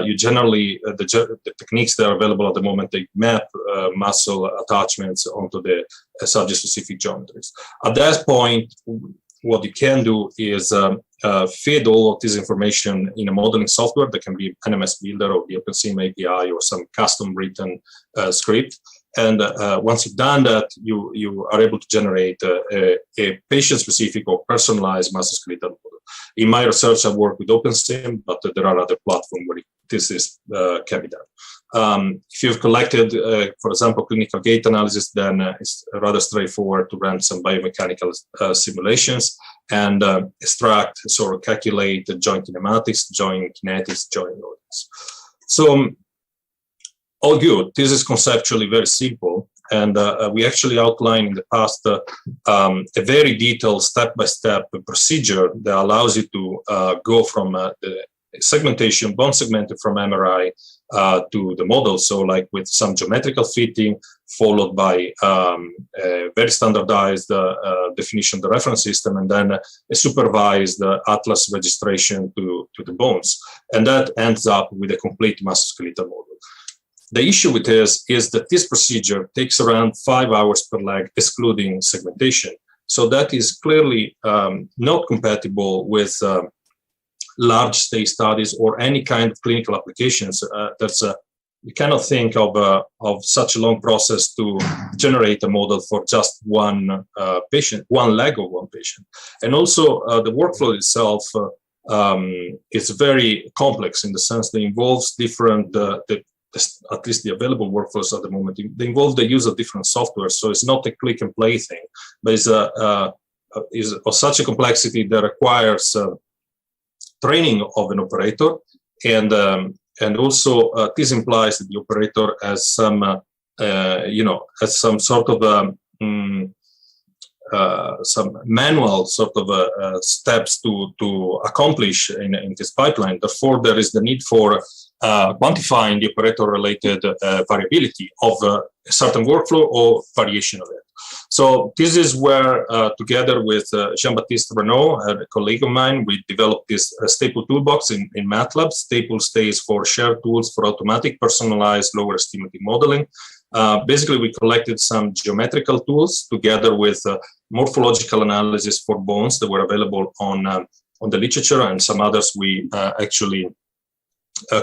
you generally, the techniques that are available at the moment, they map muscle attachments onto the subject-specific geometries. At that point, what you can do is feed all of this information in a modeling software that can be NMS Builder or the OpenSim API or some custom written script. And once you've done that, you are able to generate a patient-specific or personalized musculoskeletal model. In my research, I work with OpenSim, but there are other platforms where this can be done. If you've collected, for example, clinical gait analysis, then it's rather straightforward to run some biomechanical simulations and extract, sort of calculate the joint kinematics, joint kinetics, joint loadings. So all good. This is conceptually very simple. And we actually outlined in the past a very detailed step-by-step procedure that allows you to go from the segmentation, bone segmented from MRI to the model. So like with some geometrical fitting, followed by a very standardized definition of the reference system, and then a supervised atlas registration to the bones. And that ends up with a complete musculoskeletal model. The issue with this is that this procedure takes around 5 hours per leg, excluding segmentation. So that is clearly not compatible with large stage studies or any kind of clinical applications. You cannot think of such a long process to generate a model for just one patient, one leg of one patient. And also the workflow itself is very complex in the sense that it involves different, at least the available workflows at the moment, they involve the use of different software. So it's not a click and play thing, but is of such a complexity that requires training of an operator, and also this implies that the operator has some, has some sort of some manual sort of steps to accomplish in this pipeline. Therefore, there is the need for quantifying the operator-related variability of a certain workflow or variation of it. So this is where, together with Jean-Baptiste Renaud, a colleague of mine, we developed this Staple toolbox in MATLAB. Staple stands for Shared Tools for Automatic Personalized Lower Extremity Modeling. Basically, we collected some geometrical tools together with morphological analysis for bones that were available on the literature, and some others we actually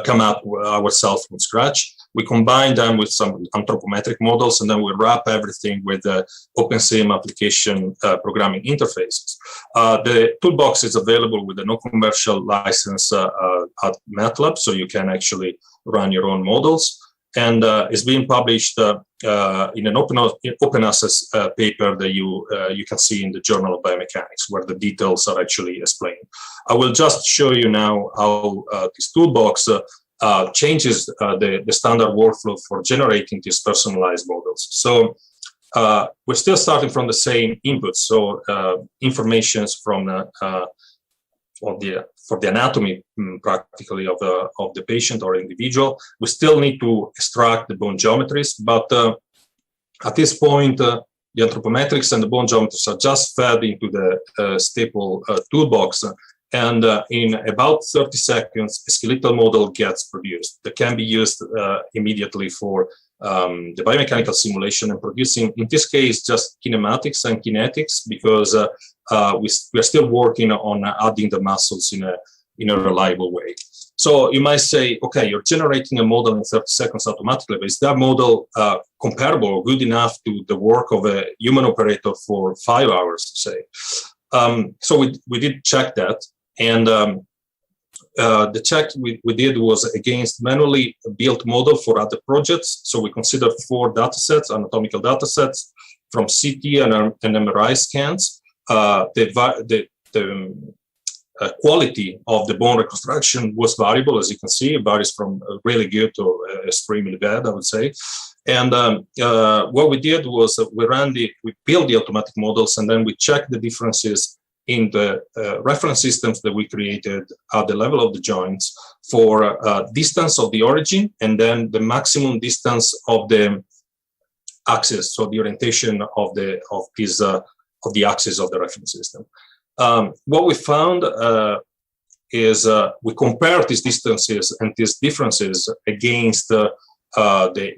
come up ourselves from scratch. we combine them with some anthropometric models, and then we wrap everything with the OpenSim application programming interfaces. The toolbox is available with a no commercial license at MATLAB, so you can actually run your own models. And it's being published in an open access paper that you can see in the Journal of Biomechanics, where the details are actually explained. I will just show you now how this toolbox changes the standard workflow for generating these personalized models. So we're still starting from the same inputs, so informations from for the anatomy practically of the patient or individual. We still need to extract the bone geometries, but at this point, the anthropometrics and the bone geometries are just fed into the staple toolbox, and in about 30 seconds, a skeletal model gets produced that can be used immediately for the biomechanical simulation and producing, in this case, just kinematics and kinetics, because we're still working on adding the muscles in a reliable way. So you might say, okay, you're generating a model in 30 seconds automatically, but is that model comparable or good enough to the work of a human operator for 5 hours, say? So we did check that, and the check we did was against manually built model for other projects. So we considered 4 datasets, anatomical datasets from CT and MRI scans. The quality of the bone reconstruction was variable, as you can see. It varies from really good to extremely bad, I would say. And what we did was we built the automatic models, and then we checked the differences in the reference systems that we created at the level of the joints for distance of the origin, and then the maximum distance of the axis, so the orientation of the axis of the reference system. What we found is we compared these distances and these differences against the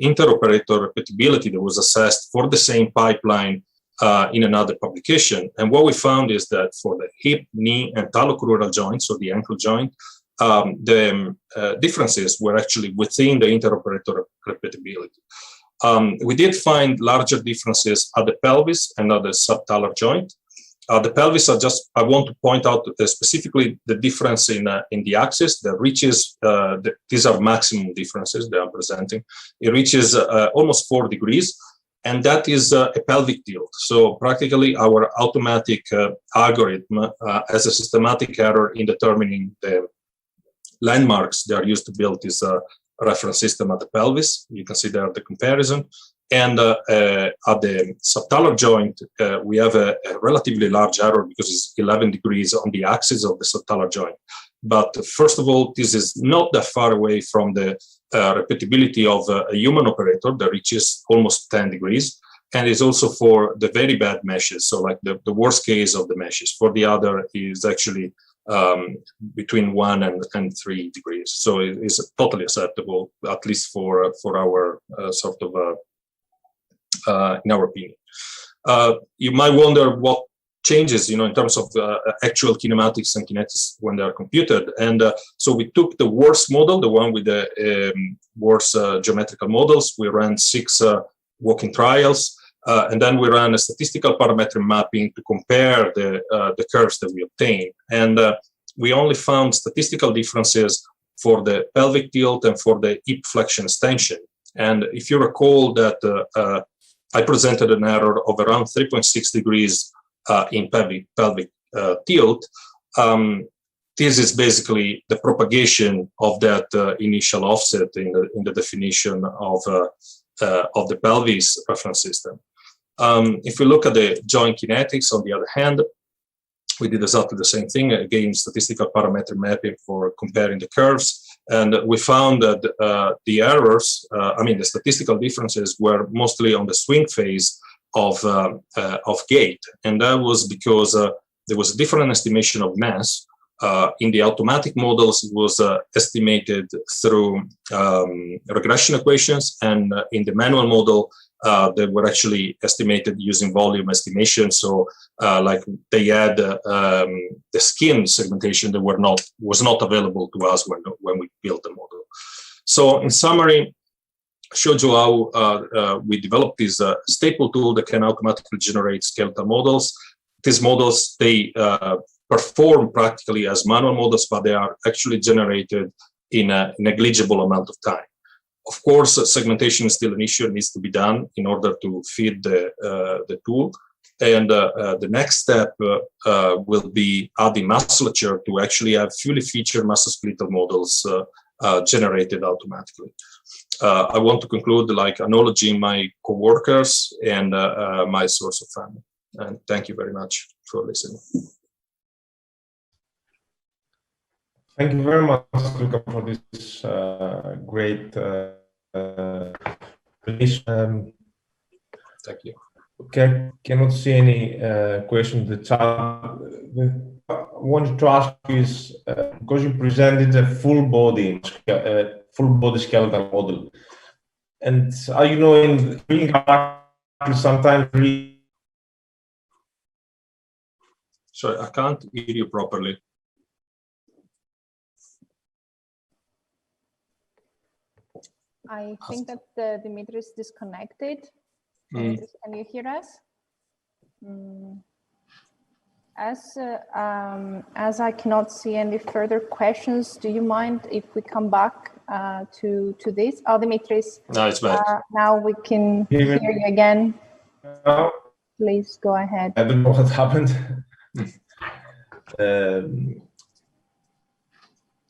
interoperator repeatability that was assessed for the same pipeline in another publication. And what we found is that for the hip, knee, and talocrural joints, so the ankle joint, the differences were actually within the interoperator repeatability. We did find larger differences at the pelvis and at the subtalar joint. The pelvis are just, I want to point out specifically the difference in the axis that reaches, these are maximum differences that I'm presenting. It reaches almost 4 degrees, and that is a pelvic tilt. So practically our automatic algorithm has a systematic error in determining the landmarks that are used to build this reference system at the pelvis. You can see there the comparison. And at the subtalar joint, we have a relatively large error because it's 11 degrees on the axis of the subtalar joint. But first of all, this is not that far away from the repeatability of a human operator that reaches almost 10 degrees. And it's also for the very bad meshes, so like the worst case of the meshes. For the other is actually between 1 and 3 degrees. So it is totally acceptable, at least for our sort of, in our opinion. You might wonder what changes, in terms of actual kinematics and kinetics when they are computed. And so we took the worst model, the one with the worst geometrical models. We ran 6 walking trials. And then we ran a statistical parametric mapping to compare the curves that we obtained. And we only found statistical differences for the pelvic tilt and for the hip flexion extension. And if you recall that I presented an error of around 3.6 degrees in pelvic tilt, this is basically the propagation of that initial offset in the definition of the pelvis reference system. If we look at the joint kinetics, on the other hand, we did exactly the same thing, again, statistical parametric mapping for comparing the curves. And we found that the errors, the statistical differences were mostly on the swing phase of gait. And that was because there was a different estimation of mass. In the automatic models, it was estimated through regression equations, and in the manual model, they were actually estimated using volume estimation. So, like they had the skin segmentation that was not available to us when we built the model. So, in summary, showed you how we developed this staple tool that can automatically generate skeletal models. These models, they perform practically as manual models, but they are actually generated in a negligible amount of time. Of course, segmentation is still an issue. It needs to be done in order to feed the tool. And the next step will be adding musculature to actually have fully featured musculoskeletal models generated automatically. I want to conclude like acknowledging my coworkers and my source of family. And thank you very much for listening. Thank you very much, Luca, for this great presentation. Thank you. Okay, cannot see any question in the chat. I wanted to ask you is because you presented a full body skeletal model, and you know in reading sometimes. Sorry, I can't hear you properly. I think that Dimitri is disconnected. Dimitris, can you hear us? As I cannot see any further questions, do you mind if we come back to this? Oh, Dimitris. No, it's back. Now we can hear you again. Please go ahead. I don't know what happened.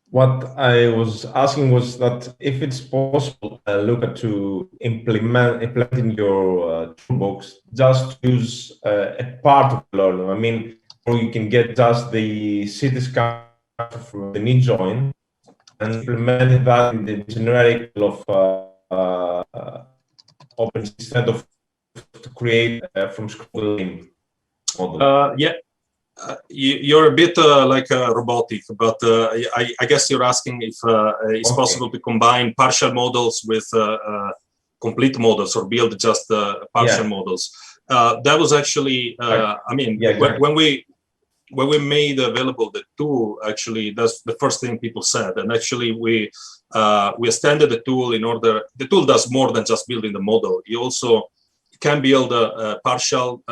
What I was asking was that if it's possible, Luca, to implementing your toolbox, just use a part of the learning. I mean, or you can get just the CT scan from the knee joint and implement that in the generic of open instead of to create from scrolling model. Yeah. You're a bit like robotic, but I guess you're asking if it's possible to combine partial models with complete models or build just partial models. That was actually, I mean, when we made available the tool, actually, that's the first thing people said. And actually, we extended the tool in order. The tool does more than just building the model. You also can build a partial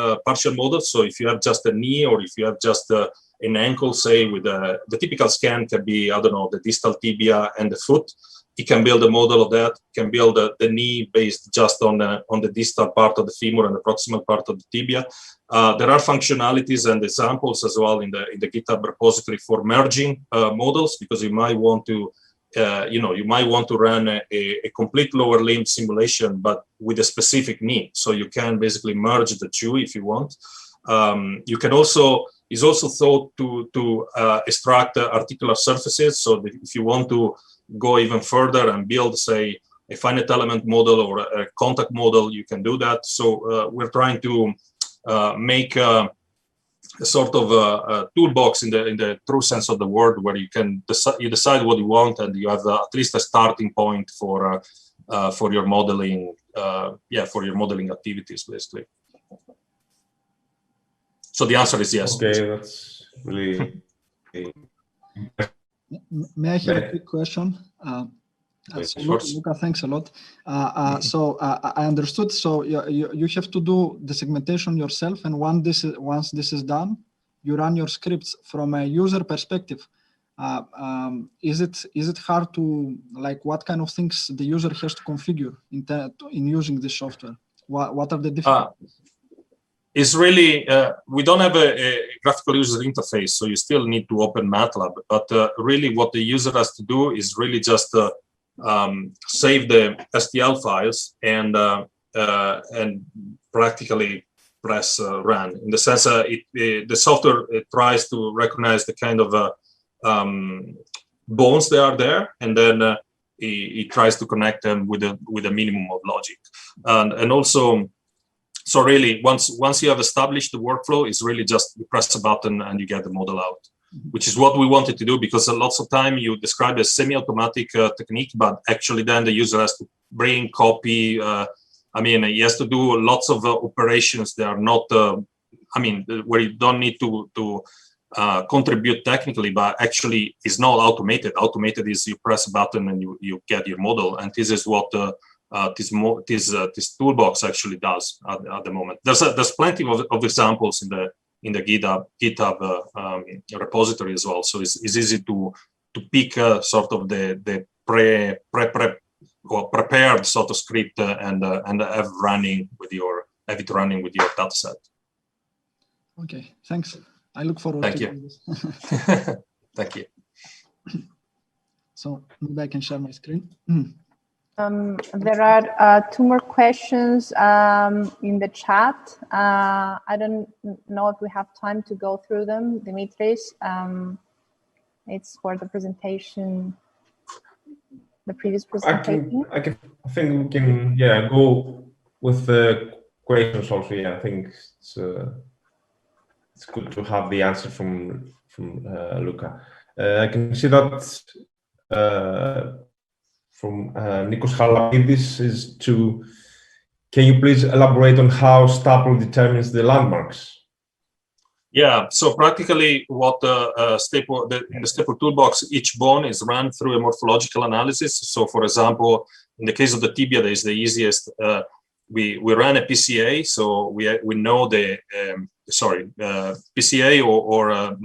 model. So if you have just a knee or if you have just an ankle, say with the typical scan can be, I don't know, the distal tibia and the foot. You can build a model of that. You can build the knee based just on the distal part of the femur and the proximal part of the tibia. There are functionalities and examples as well in the GitHub repository for merging models, because you might want to you might want to run a complete lower limb simulation, but with a specific knee. So you can basically merge the two if you want. You can also, it's also thought to extract articular surfaces. So if you want to go even further and build, say, a finite element model or a contact model, you can do that. So we're trying to make a sort of a toolbox in the true sense of the word, where you can decide what you want, and you have at least a starting point for your modeling, for your modeling activities, basically. So the answer is yes. Okay, that's really. May I have a quick question? So Luca, thanks a lot. So I understood. So you have to do the segmentation yourself, and once this is done, you run your scripts from a user perspective. Is it hard to, like, what kind of things the user has to configure in using this software? What are the differences? It's really, we don't have a graphical user interface, so you still need to open MATLAB. But really what the user has to do is really just save the STL files and practically press run. In the sense, the software tries to recognize the kind of bones that are there, and then it tries to connect them with a minimum of logic. And also, so really, once you have established the workflow, it's really just you press a button and you get the model out, which is what we wanted to do, because lots of time you describe a semi-automatic technique, but actually then the user has to bring, copy. I mean, he has to do lots of operations that are not, I mean, where you don't need to contribute technically, but actually is not automated. Automated is you press a button and you get your model. And this is what this toolbox actually does at the moment. There's plenty of examples in the GitHub repository as well. So it's easy to pick sort of the prepared sort of script and have it running with your data set. Okay, thanks. I look forward to this. Thank you. So maybe I can share my screen. There are 2 more questions in the chat. I don't know if we have time to go through them, Dimitris. It's for the presentation, the previous presentation. I think we can, go with the questions also. Yeah, I think it's good to have the answer from Luca. I can see that from Nikos Halapidis can you please elaborate on how Staple determines the landmarks? Yeah, so practically what in the Staple toolbox, each bone is run through a morphological analysis. So for example, in the case of the tibia, that is the easiest, we ran a PCA, so we know the, PCA or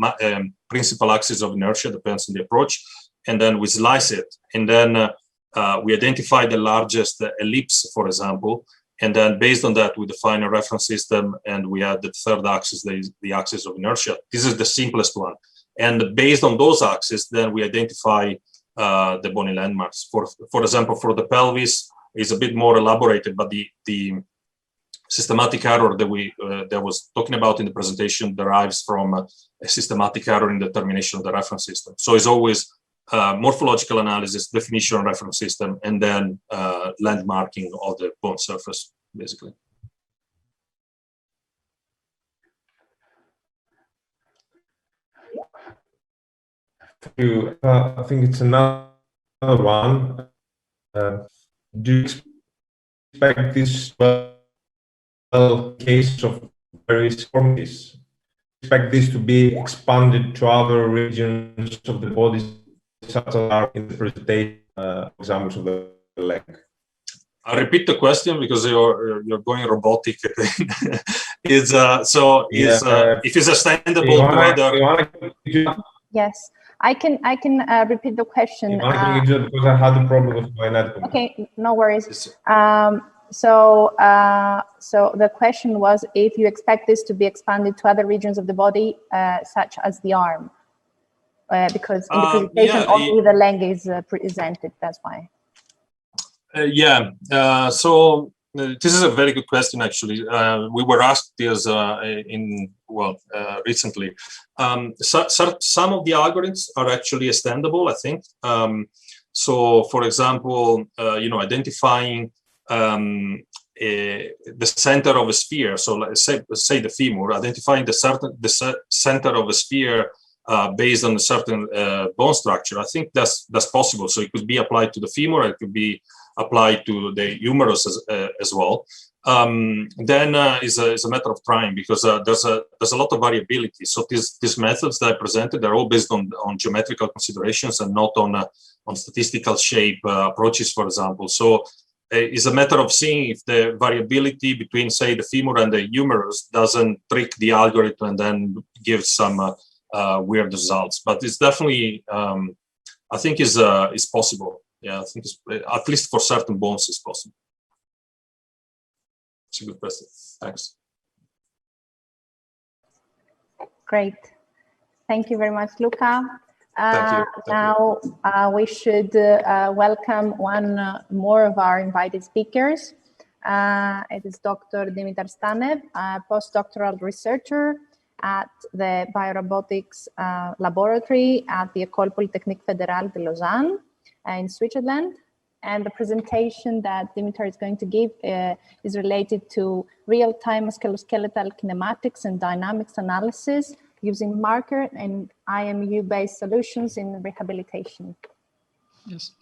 principal axis of inertia, depends on the approach, and then we slice it. And then we identify the largest ellipse, for example, and then based on that, we define a reference system, and we add the third axis, the axis of inertia. This is the simplest one. And based on those axes, then we identify the bony landmarks. For example, for the pelvis, is a bit more elaborated, but the systematic error that was talking about in the presentation derives from a systematic error in determination of the reference system. So it's always morphological analysis, definition, reference system, and then landmarking of the bone surface, basically. Thank you. I think it's another one. Do you expect this case of various deformities? Expect this to be expanded to other regions of the body, such as are in the presentation examples of the leg? I'll repeat the question because you're going robotic. If it's extendable to other. Yes, I can repeat the question. Because I had a problem with my network. Okay, no worries. So the question was if you expect this to be expanded to other regions of the body, such as the arm, because in the presentation only the leg is presented. That's why. So this is a very good question. Actually, we were asked this recently. Some of the algorithms are actually extendable, I think. So, for example, identifying the center of a sphere. So, let's say the femur, identifying the center of a sphere based on a certain bone structure. I think that's possible. So it could be applied to the femur. It could be applied to the humerus as well. Then is a matter of trying, because there's a lot of variability. So these methods that I presented are all based on geometrical considerations and not on statistical shape approaches, for example. So it's a matter of seeing if the variability between, say, the femur and the humerus doesn't trick the algorithm and then give some weird results. But it's definitely, I think, is possible. Yeah, I think it's, at least for certain bones, it's possible. It's a good question. Thanks. Great. Thank you very much, Luca. Thank you. Now we should welcome one more of our invited speakers. It is Dr. Dimitar Stanev, a postdoctoral researcher at the Biorobotics Laboratory at the École Polytechnique Fédérale de Lausanne in Switzerland. And the presentation that Dimitar is going to give is related to real-time musculoskeletal kinematics and dynamics analysis using marker and IMU-based solutions in rehabilitation. Yes,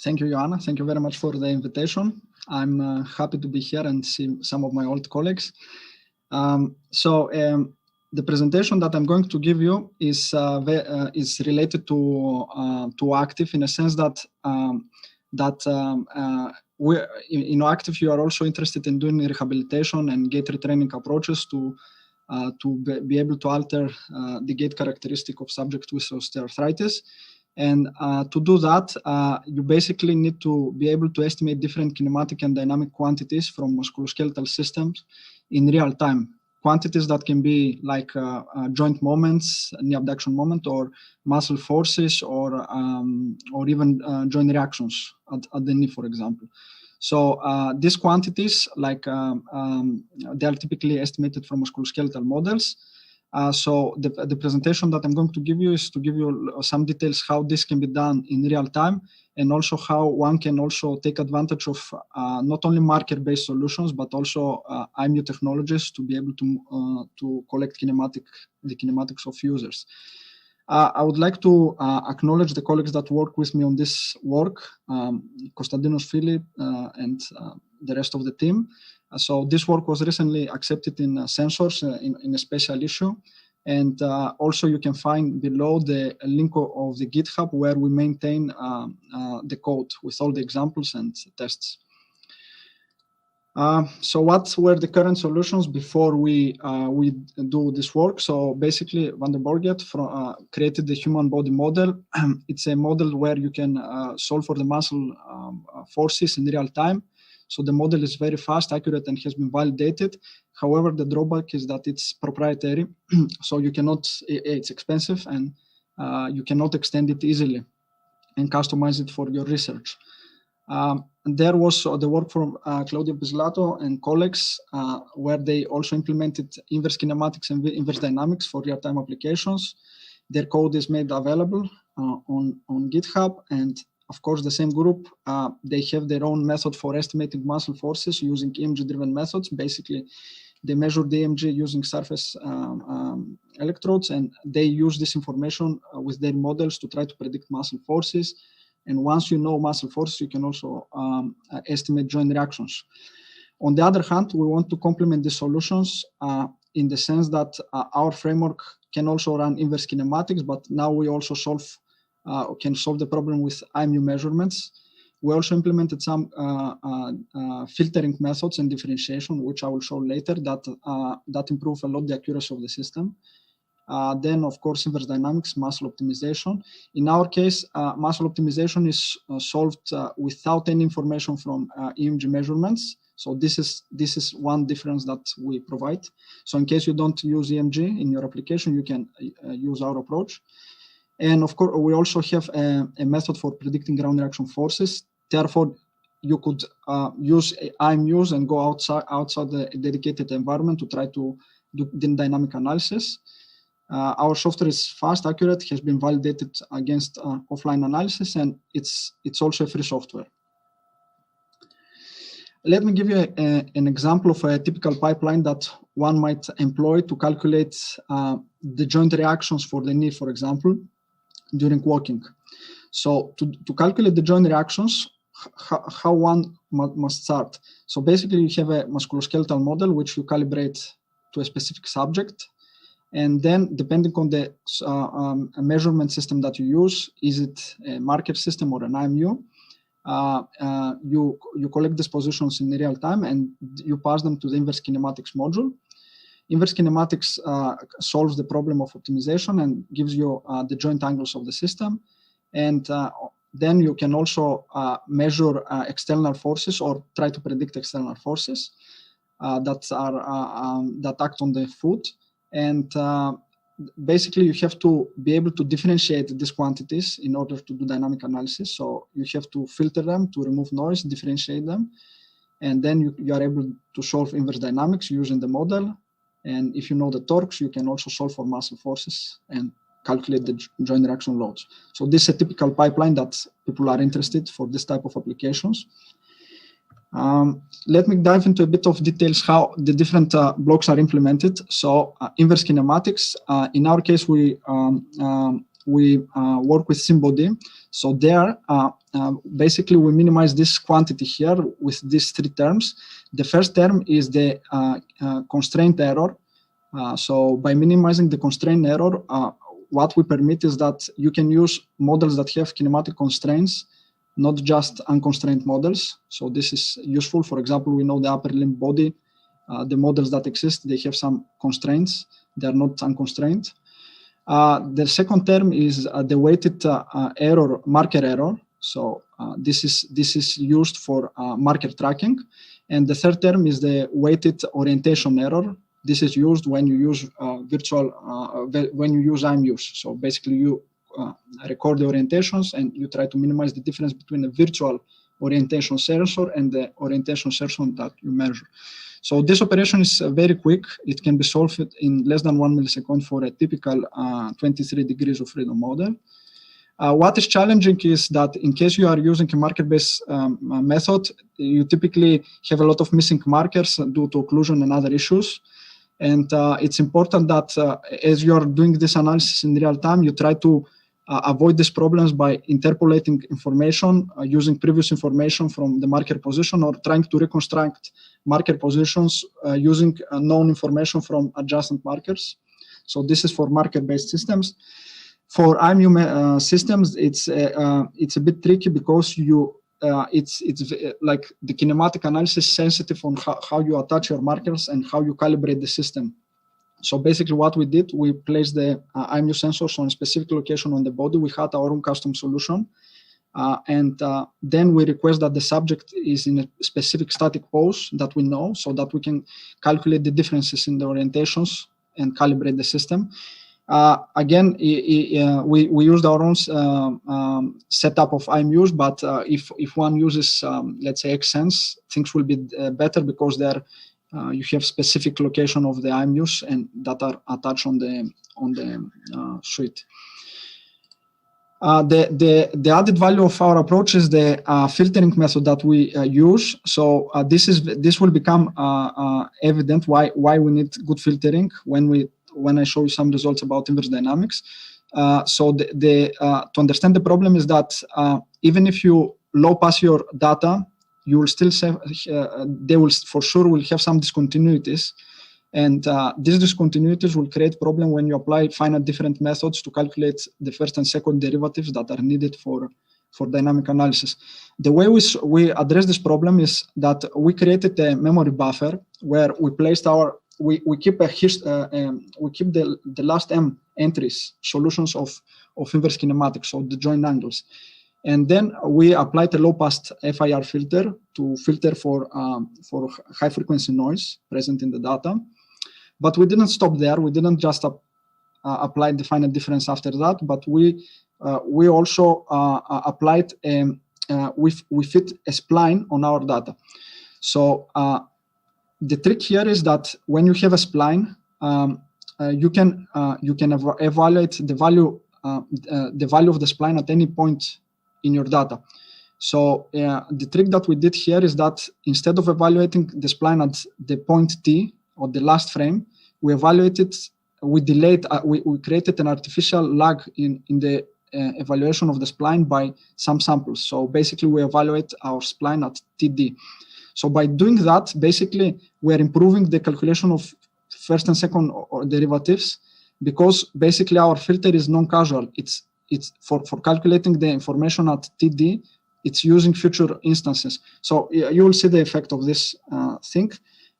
thank you, Joanna. Thank you very much for the invitation. I'm happy to be here and see some of my old colleagues. The presentation that I'm going to give you is related to OActive, in a sense that in OActive, you are also interested in doing rehabilitation and gait retraining approaches to be able to alter the gait characteristic of subjects with osteoarthritis. And to do that, you basically need to be able to estimate different kinematic and dynamic quantities from musculoskeletal systems in real time. Quantities that can be like joint moments, knee abduction moment, or muscle forces, or even joint reactions at the knee, for example. So these quantities, like they are typically estimated from musculoskeletal models. So the presentation that I'm going to give you is to give you some details how this can be done in real time, and also how one can also take advantage of not only marker-based solutions, but also IMU technologies to be able to collect the kinematics of users. I would like to acknowledge the colleagues that work with me on this work, Konstantinos, Philip, and the rest of the team. So this work was recently accepted in Sensors in a special issue. And also you can find below the link of the GitHub where we maintain the code with all the examples and tests. So what were the current solutions before we do this work? So basically, Van der Borget created the human body model. It's a model where you can solve for the muscle forces in real time. So the model is very fast, accurate, and has been validated. However, the drawback is that it's proprietary, so you cannot. It's expensive, and you cannot extend it easily and customize it for your research. And there was the work from Claudio Bislato and colleagues, where they also implemented inverse kinematics and inverse dynamics for real-time applications. Their code is made available on GitHub, and of course, the same group, they have their own method for estimating muscle forces using EMG-driven methods. Basically, they measure the EMG using surface electrodes, and they use this information with their models to try to predict muscle forces. And once you know muscle forces, you can also estimate joint reactions. On the other hand, we want to complement the solutions in the sense that our framework can also run inverse kinematics, but now we also can solve the problem with IMU measurements. We also implemented some filtering methods and differentiation, which I will show later, that improve a lot the accuracy of the system. Then, of course, inverse dynamics, muscle optimization. In our case, muscle optimization is solved without any information from EMG measurements. So this is one difference that we provide. So in case you don't use EMG in your application, you can use our approach. And of course, we also have a method for predicting ground reaction forces. Therefore, you could use IMUs and go outside the dedicated environment to try to do dynamic analysis. Our software is fast, accurate, has been validated against offline analysis, and it's also a free software. Let me give you an example of a typical pipeline that one might employ to calculate the joint reactions for the knee, for example, during walking. So to calculate the joint reactions, how one must start. So basically you have a musculoskeletal model which you calibrate to a specific subject. And then depending on the measurement system that you use, is it a marker system or an IMU, you collect these positions in real time and you pass them to the inverse kinematics module. Inverse kinematics solves the problem of optimization and gives you the joint angles of the system. And then you can also measure external forces or try to predict external forces that act on the foot. And basically you have to be able to differentiate these quantities in order to do dynamic analysis. So you have to filter them to remove noise, differentiate them. And then you are able to solve inverse dynamics using the model. And if you know the torques, you can also solve for muscle forces and calculate the joint reaction loads. So this is a typical pipeline that people are interested for this type of applications. Let me dive into a bit of details how the different blocks are implemented. So inverse kinematics, in our case, we work with SimBody. So there, basically we minimize this quantity here with these three terms. The first term is the constraint error. So by minimizing the constraint error, what we permit is that you can use models that have kinematic constraints not just unconstrained models. So this is useful. For example, we know the upper limb body, the models that exist, they have some constraints. They are not unconstrained. The second term is the weighted error, marker error. So this is used for marker tracking. And the third term is the weighted orientation error. This is used when you use when you use IMUs. So basically you record the orientations and you try to minimize the difference between the virtual orientation sensor and the orientation sensor that you measure. So this operation is very quick. It can be solved in less than 1 millisecond for a typical 23 degrees of freedom model. What is challenging is that in case you are using a marker-based method, you typically have a lot of missing markers due to occlusion and other issues. And it's important that as you are doing this analysis in real time, you try to avoid these problems by interpolating information using previous information from the marker position, or trying to reconstruct marker positions using known information from adjacent markers. So this is for marker-based systems. For IMU systems, it's a bit tricky because it's like the kinematic analysis is sensitive on how you attach your markers and how you calibrate the system. So basically what we did, we placed the IMU sensors on a specific location on the body. We had our own custom solution. And then we request that the subject is in a specific static pose that we know, so that we can calculate the differences in the orientations and calibrate the system. Again, we used our own setup of IMUs, but if one uses, let's say, XSense, things will be better because there you have specific location of the IMUs and that are attached on the suite. The added value of our approach is the filtering method that we use. So this will become evident why we need good filtering when I show you some results about inverse dynamics. So to understand the problem is that even if you low pass your data, you will still say they will for sure will have some discontinuities. And these discontinuities will create problem when you apply finite different methods to calculate the first and second derivatives that are needed for dynamic analysis. The way we address this problem is that we created a memory buffer where we placed we keep the last m entries, solutions of inverse kinematics, so the joint angles. And then we applied a low-pass FIR filter to filter for high-frequency noise present in the data. But we didn't stop there. We didn't just apply the finite difference after that, but we also applied we fit a spline on our data. So the trick here is that when you have a spline, you can evaluate the value of the spline at any point in your data. So the trick that we did here is that instead of evaluating the spline at the point T or the last frame, we evaluated, we delayed, we created an artificial lag in the evaluation of the spline by some samples. So basically we evaluate our spline at TD. So by doing that, basically we are improving the calculation of first and second derivatives, because basically our filter is non-causal. It's for calculating the information at TD, it's using future instances. So you will see the effect of this thing,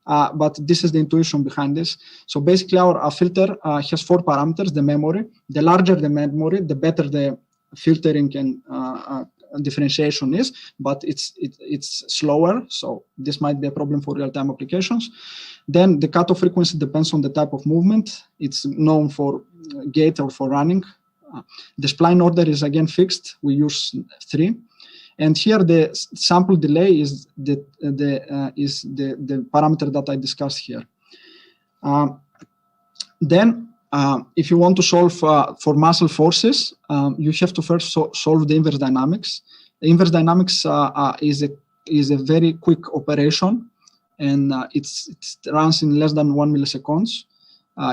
but this is the intuition behind this. So basically our filter has 4 parameters, the memory. The larger the memory, the better the filtering and differentiation is, but it's slower. So this might be a problem for real-time applications. Then the cutoff frequency depends on the type of movement. It's known for gait or for running. The spline order is again fixed. We use 3, and here the sample delay is the parameter that I discussed here. Then, if you want to solve for muscle forces, you have to first solve the inverse dynamics. The inverse dynamics is a very quick operation, and it runs in less than 1 milliseconds.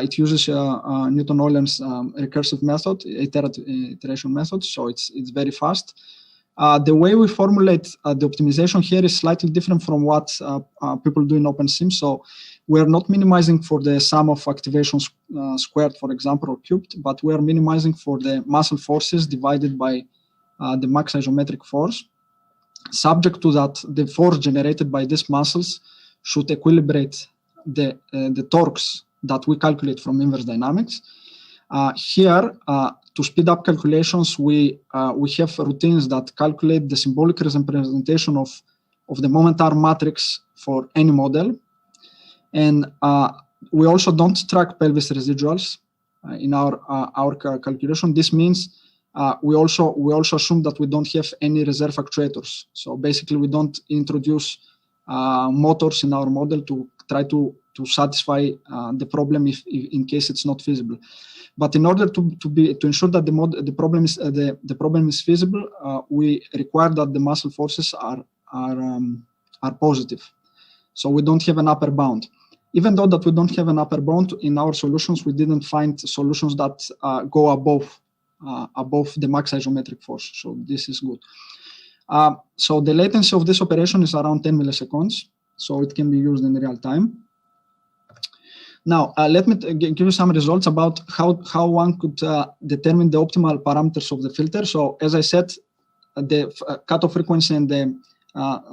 It uses Newton-Euler's recursive method, iteration method, so it's very fast. The way we formulate the optimization here is slightly different from what people do in OpenSim. So we're not minimizing for the sum of activations squared, for example, or cubed, but we're minimizing for the muscle forces divided by the max isometric force. subject to that, the force generated by these muscles should equilibrate the torques that we calculate from inverse dynamics. Here, to speed up calculations, we have routines that calculate the symbolic representation of the moment arm matrix for any model. And we also don't track pelvis residuals in our calculation. This means we also assume that we don't have any reserve actuators. So basically, we don't introduce motors in our model to try to satisfy the problem if in case it's not feasible. But in order to ensure that the problem is feasible, we require that the muscle forces are positive. So we don't have an upper bound. Even though that we don't have an upper bound in our solutions, we didn't find solutions that go above the max isometric force. So this is good. So the latency of this operation is around 10 milliseconds. So it can be used in real time. Now, let me give you some results about how one could determine the optimal parameters of the filter. So as I said, the cutoff frequency and the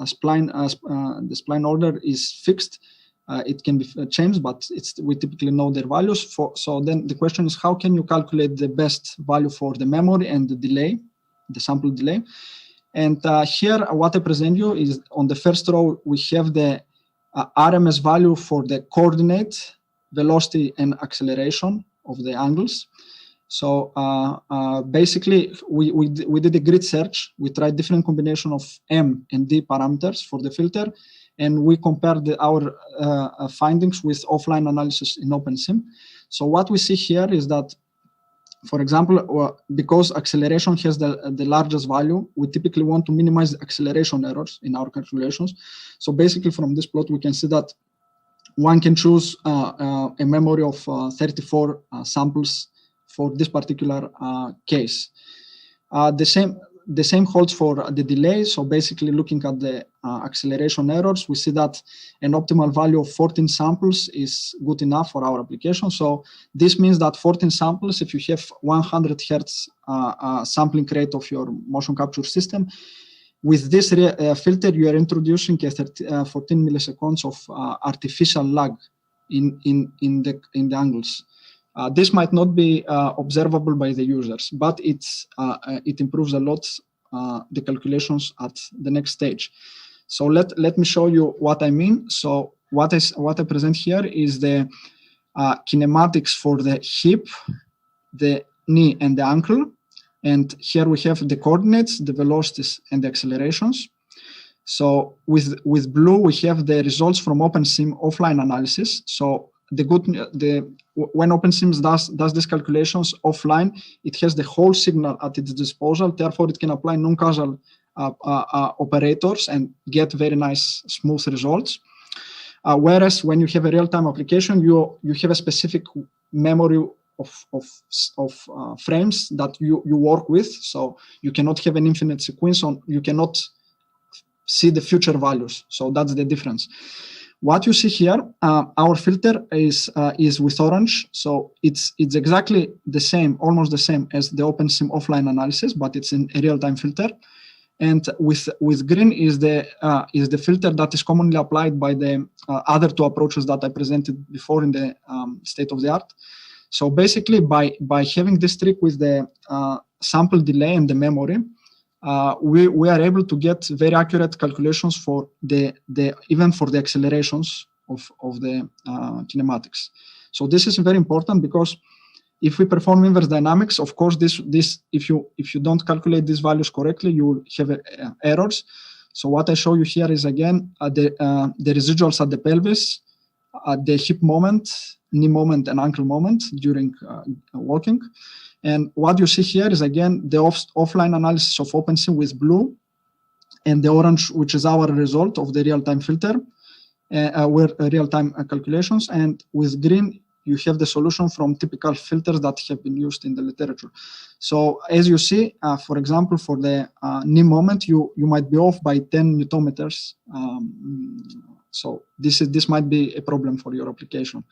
spline order is fixed. It can be changed, but we typically know their values. So then the question is, how can you calculate the best value for the memory and the delay, the sample delay? And here, what I present you is on the first row, we have the RMS value for the coordinate, velocity, and acceleration of the angles. So basically, we did a grid search. We tried different combination of M and D parameters for the filter, and we compared our findings with offline analysis in OpenSim. So what we see here is that, for example, because acceleration has the largest value, we typically want to minimize acceleration errors in our calculations. So basically, from this plot, we can see that one can choose a memory of 34 samples for this particular case. The same holds for the delay. So basically, looking at the acceleration errors, we see that an optimal value of 14 samples is good enough for our application. So this means that 14 samples, if you have 100 hertz sampling rate of your motion capture system, with this filter, you are introducing 14 milliseconds of artificial lag in the angles. This might not be observable by the users, but it improves a lot the calculations at the next stage. So let me show you what I mean. So what I present here is the kinematics for the hip, the knee, and the ankle. And here we have the coordinates, the velocities, and the accelerations. So with blue, we have the results from OpenSim offline analysis. So when OpenSim does these calculations offline, it has the whole signal at its disposal. Therefore, it can apply non-causal operators and get very nice, smooth results. Whereas when you have a real-time application, you have a specific memory of frames that you work with. So you cannot have an infinite sequence you cannot see the future values. So that's the difference. What you see here, our filter is with orange. So it's exactly the same, almost the same as the OpenSim offline analysis, but it's in a real-time filter. And with green is the filter that is commonly applied by the other two approaches that I presented before in the state of the art. So basically, by having this trick with the sample delay and the memory, we are able to get very accurate calculations for even for the accelerations of the kinematics. So this is very important because if we perform inverse dynamics, of course, if you don't calculate these values correctly, you will have errors. So what I show you here is again the residuals at the pelvis, the hip moment, knee moment, and ankle moment during walking. And what you see here is again the offline analysis of OpenSim with blue, and the orange, which is our result of the real-time filter, real-time calculations. And with green, you have the solution from typical filters that have been used in the literature. So as you see, for example, for the knee moment, you might be off by 10 newtometers. So this might be a problem for your application.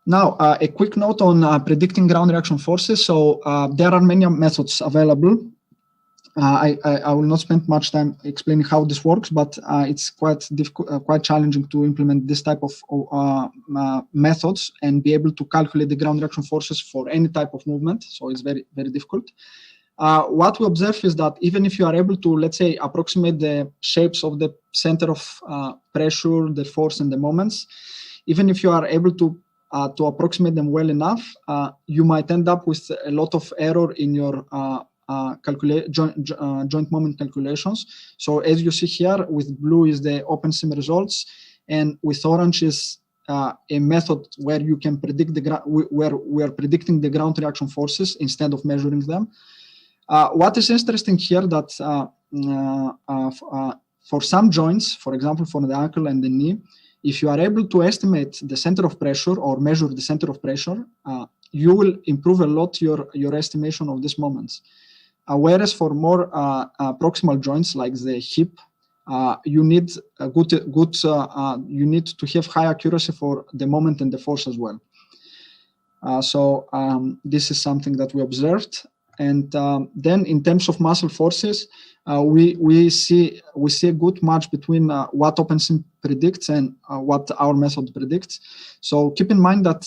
Now, a quick note on predicting ground reaction forces. So there are many methods available. I will not spend much time explaining how this works, but it's quite difficult, quite challenging to implement this type of methods and be able to calculate the ground reaction forces for any type of movement. So it's very, very difficult. What we observe is that even if you are able to, let's say, approximate the shapes of the center of pressure, the force, and the moments, even if you are able to approximate them well enough, you might end up with a lot of error in your joint moment calculations. So as you see here, with blue is the OpenSim results, and with orange is a method where you can predict where we are predicting the ground reaction forces instead of measuring them. What is interesting here that for some joints, for example, for the ankle and the knee, if you are able to estimate the center of pressure or measure the center of pressure, you will improve a lot your estimation of these moments. Whereas for more proximal joints like the hip, you need you need to have high accuracy for the moment and the force as well. So this is something that we observed. And then in terms of muscle forces, we see a good match between what OpenSim predicts and what our method predicts. So keep in mind that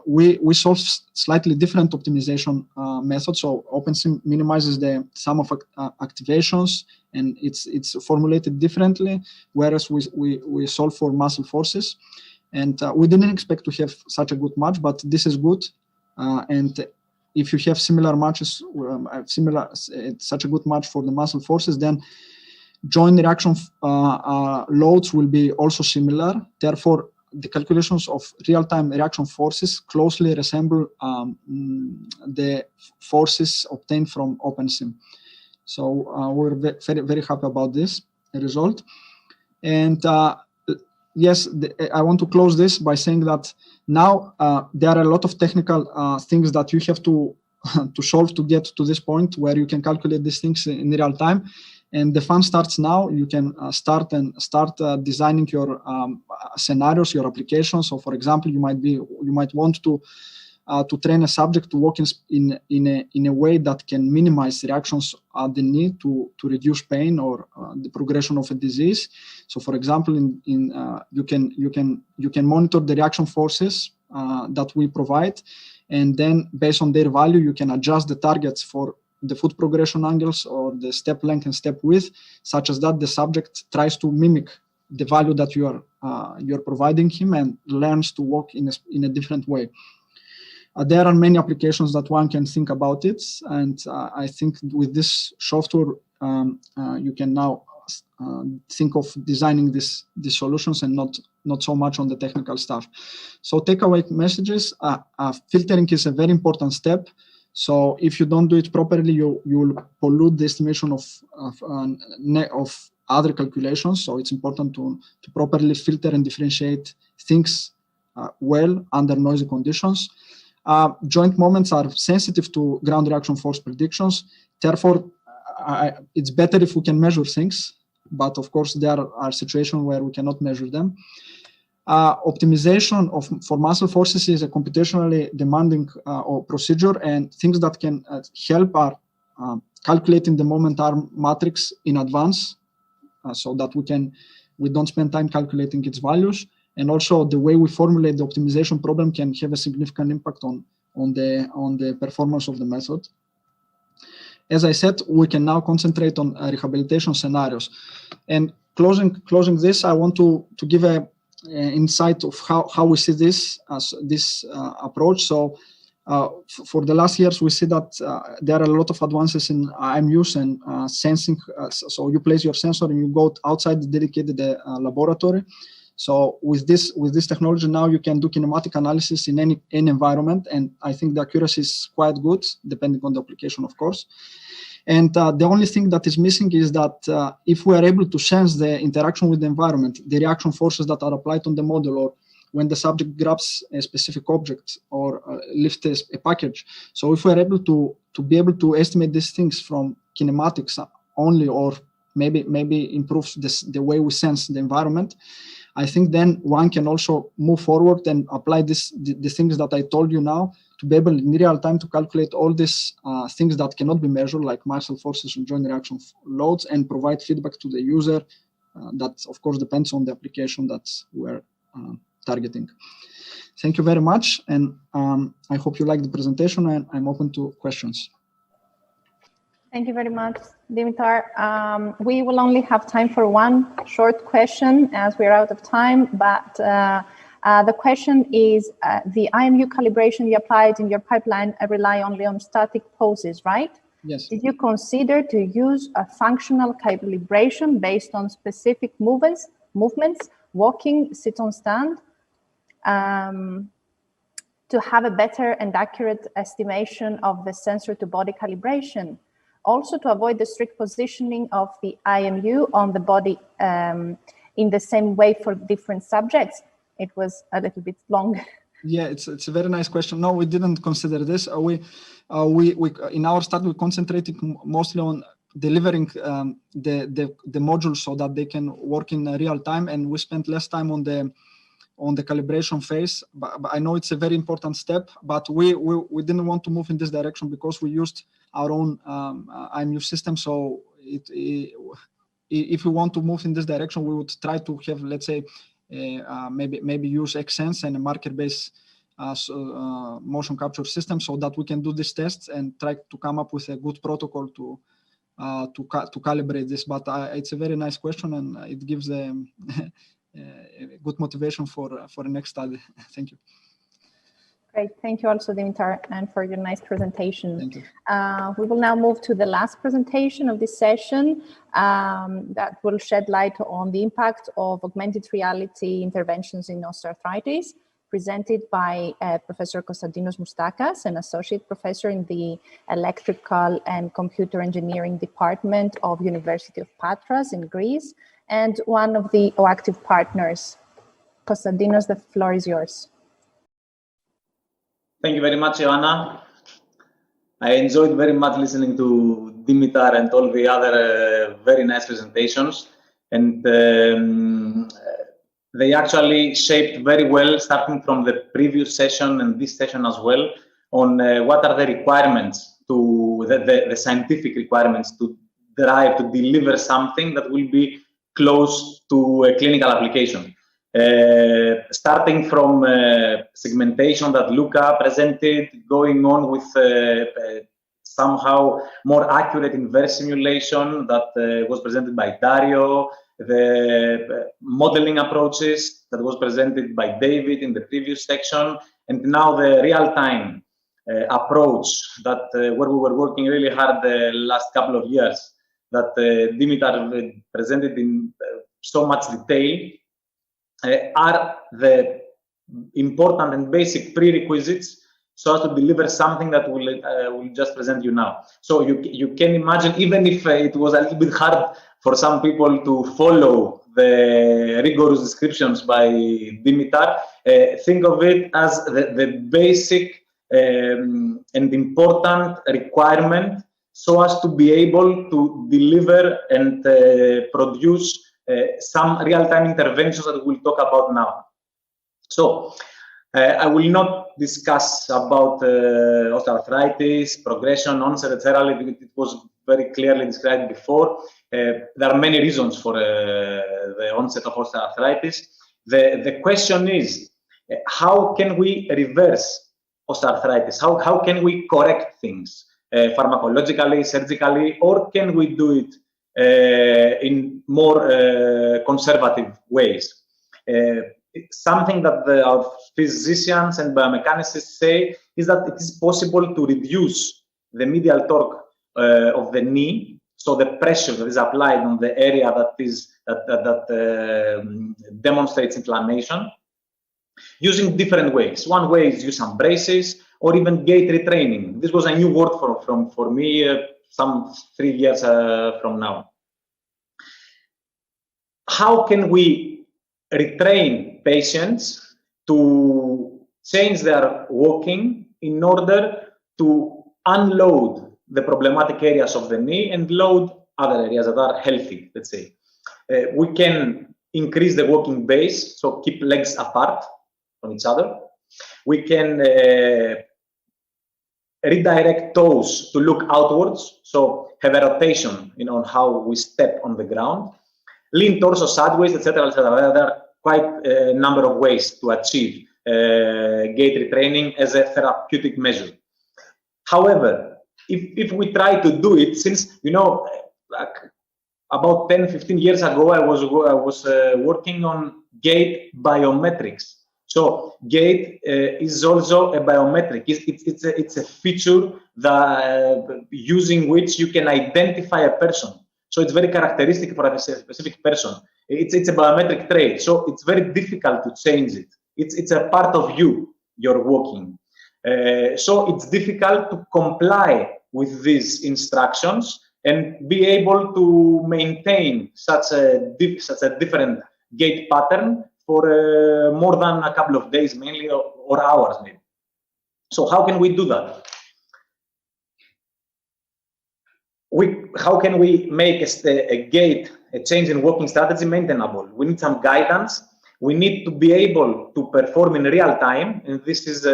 we solve slightly different optimization methods. So OpenSim minimizes the sum of activations, and it's formulated differently, whereas we solve for muscle forces. And we didn't expect to have such a good match, but this is good. And if you have similar matches, such a good match for the muscle forces, then joint reaction loads will be also similar. Therefore, the calculations of real-time reaction forces closely resemble the forces obtained from OpenSim. So we're very, very happy about this result. And yes, I want to close this by saying that now there are a lot of technical things that you have to solve to get to this point where you can calculate these things in real time. And the fun starts now. You can start designing your scenarios, your applications. So, for example, you might want to train a subject to walk in a way that can minimize reactions at the knee to reduce pain or the progression of a disease. So, for example, you can monitor the reaction forces that we provide, and then based on their value, you can adjust the targets for the foot progression angles or the step length and step width, such as that the subject tries to mimic the value that you're providing him and learns to walk in a different way. There are many applications that one can think about it, and I think with this software you can now think of designing these solutions and not so much on the technical stuff. So takeaway messages: filtering is a very important step. So if you don't do it properly, you will pollute the estimation of other calculations. So it's important to properly filter and differentiate things well under noisy conditions. Joint moments are sensitive to ground reaction force predictions. Therefore, it's better if we can measure things, but of course there are situations where we cannot measure them. Optimization for muscle forces is a computationally demanding procedure, and things that can help are calculating the moment arm matrix in advance, so that we don't spend time calculating its values. And also the way we formulate the optimization problem can have a significant impact on the performance of the method. As I said, we can now concentrate on rehabilitation scenarios. And closing this, I want to give a insight of how we see this approach. So for the last years, we see that there are a lot of advances in IMUs and sensing. So you place your sensor and you go outside the dedicated laboratory. So with this technology now, you can do kinematic analysis in any environment, and I think the accuracy is quite good, depending on the application, of course. And the only thing that is missing is that if we are able to sense the interaction with the environment, the reaction forces that are applied on the model, or when the subject grabs a specific object or lifts a package. So if we are able to be able to estimate these things from kinematics only, or maybe improve the way we sense the environment, I think then one can also move forward and apply the things that I told you now to be able in real time to calculate all these things that cannot be measured, like Marshall forces and joint reaction loads, and provide feedback to the user. That, of course, depends on the application that we're targeting. Thank you very much, and I hope you like the presentation, and I'm open to questions. Thank you very much, Dimitar. We will only have time for one short question as we're out of time, but the question is, the IMU calibration you applied in your pipeline rely only on static poses, right? Yes. Did you consider to use a functional calibration based on specific movements, walking, sit on stand, to have a better and accurate estimation of the sensor to body calibration? Also, to avoid the strict positioning of the IMU on the body in the same way for different subjects? It was a little bit long. Yeah, it's a very nice question. No, we didn't consider this. We in our study, we concentrated mostly on delivering the modules so that they can work in real time, and we spent less time on the calibration phase. But I know it's a very important step, but we didn't want to move in this direction because we used our own IMU system. So if we want to move in this direction, we would try to have, let's say, maybe use XSense and a marker-based motion capture system, so that we can do these tests and try to come up with a good protocol to calibrate this. But it's a very nice question, and it gives a good motivation for the next study. Thank you. Great. Thank you also, Dimitar, and for your nice presentation. Thank you. We will now move to the last presentation of this session that will shed light on the impact of augmented reality interventions in osteoarthritis, presented by Professor Konstantinos Moustakas, an associate professor in the Electrical and Computer Engineering Department of University of Patras in Greece, and one of the OActive partners. Konstantinos, the floor is yours. Thank you very much, Joanna. I enjoyed very much listening to Dimitar and all the other very nice presentations. And they actually shaped very well, starting from the previous session and this session as well, on what are the requirements, the scientific requirements to derive, to deliver something that will be close to a clinical application. Starting from segmentation that Luca presented, going on with somehow more accurate inverse simulation that was presented by Dario, the modeling approaches that was presented by David in the previous section, and now the real-time approach that where we were working really hard the last couple of years, that Dimitar presented in so much detail, are the important and basic prerequisites so as to deliver something that will just present you now. So you can imagine, even if it was a little bit hard for some people to follow the rigorous descriptions by Dimitar, think of it as the basic and important requirement so as to be able to deliver and produce some real-time interventions that we'll talk about now. So I will not discuss about osteoarthritis, progression, onset, etc. It was very clearly described before. There are many reasons for the onset of osteoarthritis. The question is, how can we reverse osteoarthritis? How can we correct things pharmacologically, surgically, or can we do it in more conservative ways? Something that our physicians and biomechanistic say is that it is possible to reduce the medial torque of the knee, so the pressure that is applied on the area that demonstrates inflammation, using different ways. One way is use some braces or even gait retraining. This was a new word for me some 3 years from now. How can we retrain patients to change their walking in order to unload the problematic areas of the knee and load other areas that are healthy, let's say? We can increase the walking base, so keep legs apart from each other. We can redirect toes to look outwards, so have a rotation on how we step on the ground, lean torso sideways, etc., etc. There are quite a number of ways to achieve gait retraining as a therapeutic measure. However, if we try to do it, since, like about 10, 15 years ago, I was working on gait biometrics. So gait is also a biometric. It's a feature that using which you can identify a person. So it's very characteristic for a specific person. It's a biometric trait. So it's very difficult to change it. It's a part of you, your walking. So it's difficult to comply with these instructions and be able to maintain such a different gait pattern for more than a couple of days, mainly, or hours, maybe. So how can we do that? How can we make a change in walking strategy maintainable? We need some guidance. We need to be able to perform in real time, and this is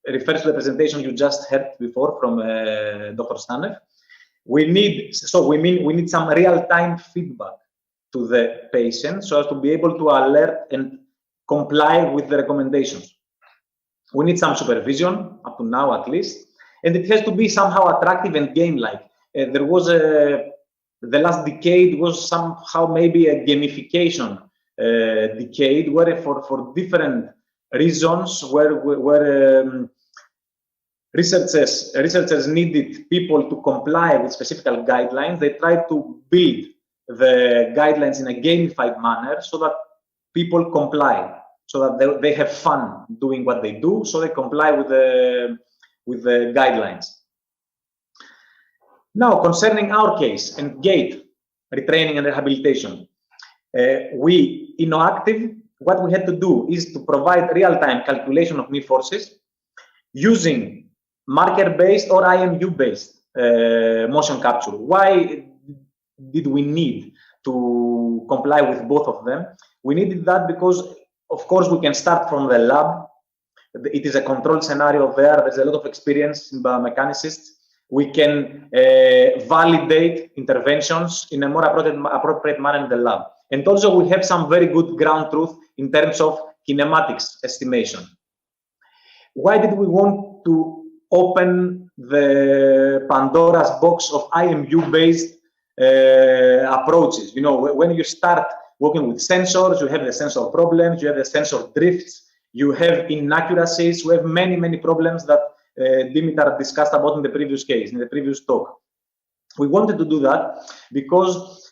refers to the presentation you just heard before from Dr. Stanev. We need some real-time feedback to the patient so as to be able to alert and comply with the recommendations. We need some supervision, up to now at least, and it has to be somehow attractive and game-like. There was the last decade was somehow maybe a gamification decade, where for different reasons, where researchers needed people to comply with specific guidelines. They tried to build the guidelines in a gamified manner so that people comply, so that they have fun doing what they do, so they comply with the guidelines. Now, concerning our case and gait retraining and rehabilitation, we in OActive, what we had to do is to provide real-time calculation of knee forces using marker-based or IMU-based motion capture. Why did we need to comply with both of them? We needed that because, of course, we can start from the lab. It is a controlled scenario there. There's a lot of experience in biomechanicists. We can validate interventions in a more appropriate manner in the lab. And also, we have some very good ground truth in terms of kinematics estimation. Why did we want to open the Pandora's box of IMU-based approaches? When you start working with sensors, you have the sensor problems, you have the sensor drifts, you have inaccuracies, you have many, many problems that Dimitar discussed about in the previous case, in the previous talk. We wanted to do that because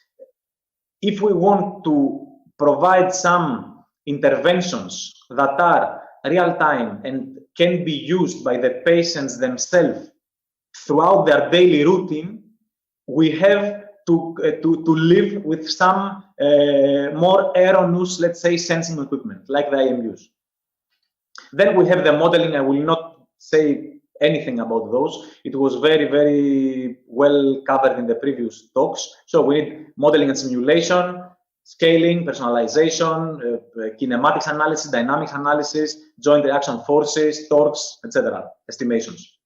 if we want to provide some interventions that are real-time and can be used by the patients themselves throughout their daily routine, we have to live with some more erroneous, let's say, sensing equipment, like the IMUs. Then we have the modeling. I will not say anything about those. It was very, very well covered in the previous talks. So we need modeling and simulation, scaling, personalization, kinematics analysis, dynamics analysis, joint reaction forces, torques, etc., estimations.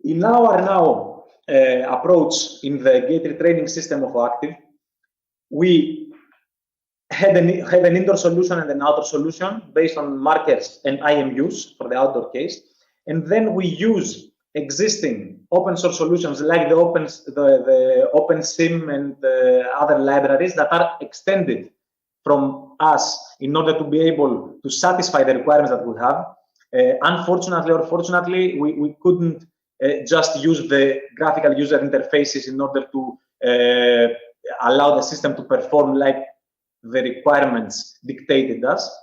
In our approach in the gait retraining system of OActive, we had an indoor solution and an outdoor solution based on markers and IMUs for the outdoor case. And then we use existing open source solutions like the OpenSim and other libraries that are extended from us in order to be able to satisfy the requirements that we have. Unfortunately or fortunately, we couldn't just use the graphical user interfaces in order to allow the system to perform like the requirements dictated us.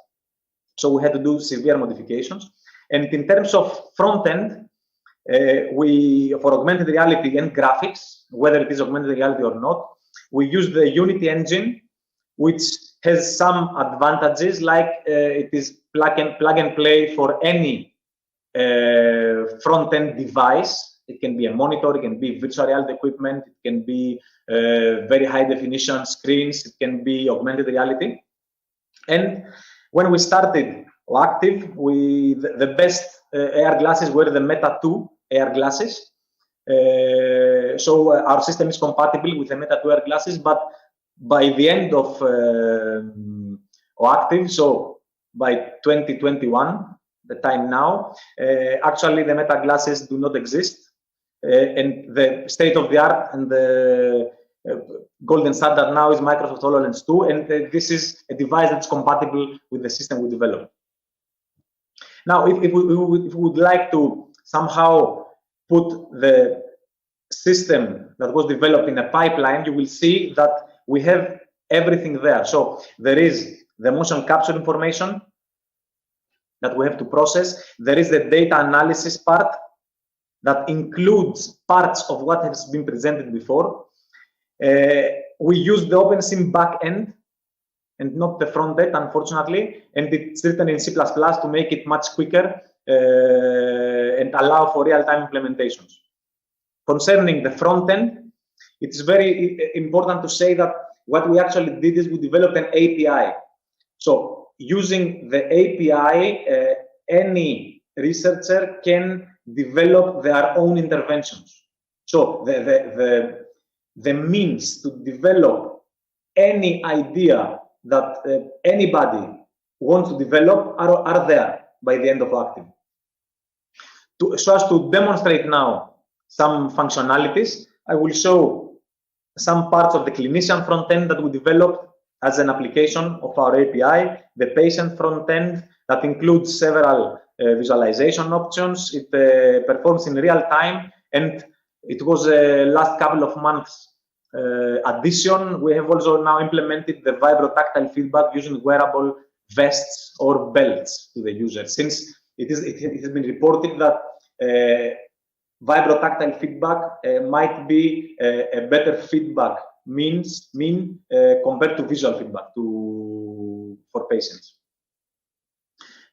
So we had to do severe modifications. And in terms of front end, for augmented reality and graphics, whether it is augmented reality or not, we use the Unity engine, which has some advantages, like it is plug and play for any front end device. It can be a monitor, it can be virtual reality equipment, it can be very high definition screens, it can be augmented reality. And when we started OActive, the best AR glasses were the Meta 2 AR glasses. So our system is compatible with the Meta 2 AR glasses, but by the end of OActive, so by 2021, the time now, actually the Meta glasses do not exist, and the state of the art and the golden standard now is Microsoft HoloLens 2, and this is a device that's compatible with the system we developed. Now, if we would like to somehow put the system that was developed in a pipeline, you will see that we have everything there. So there is the motion capture information that we have to process. There is the data analysis part that includes parts of what has been presented before. We use the OpenSim backend and not the front end, unfortunately, and it's written in C++ to make it much quicker and allow for real-time implementations. Concerning the front end, it's very important to say that what we actually did is we developed an API. So using the API, any researcher can develop their own interventions. So the means to develop any idea that anybody wants to develop are there by the end of OActive. So as to demonstrate now some functionalities, I will show some parts of the clinician front end that we developed as an application of our API, the patient front end that includes several visualization options. It performs in real time, and it was last couple of months addition. We have also now implemented the VIVRO tactile feedback using wearable vests or belts to the user, since it has been reported that VIVRO tactile feedback might be a better feedback mean compared to visual feedback for patients.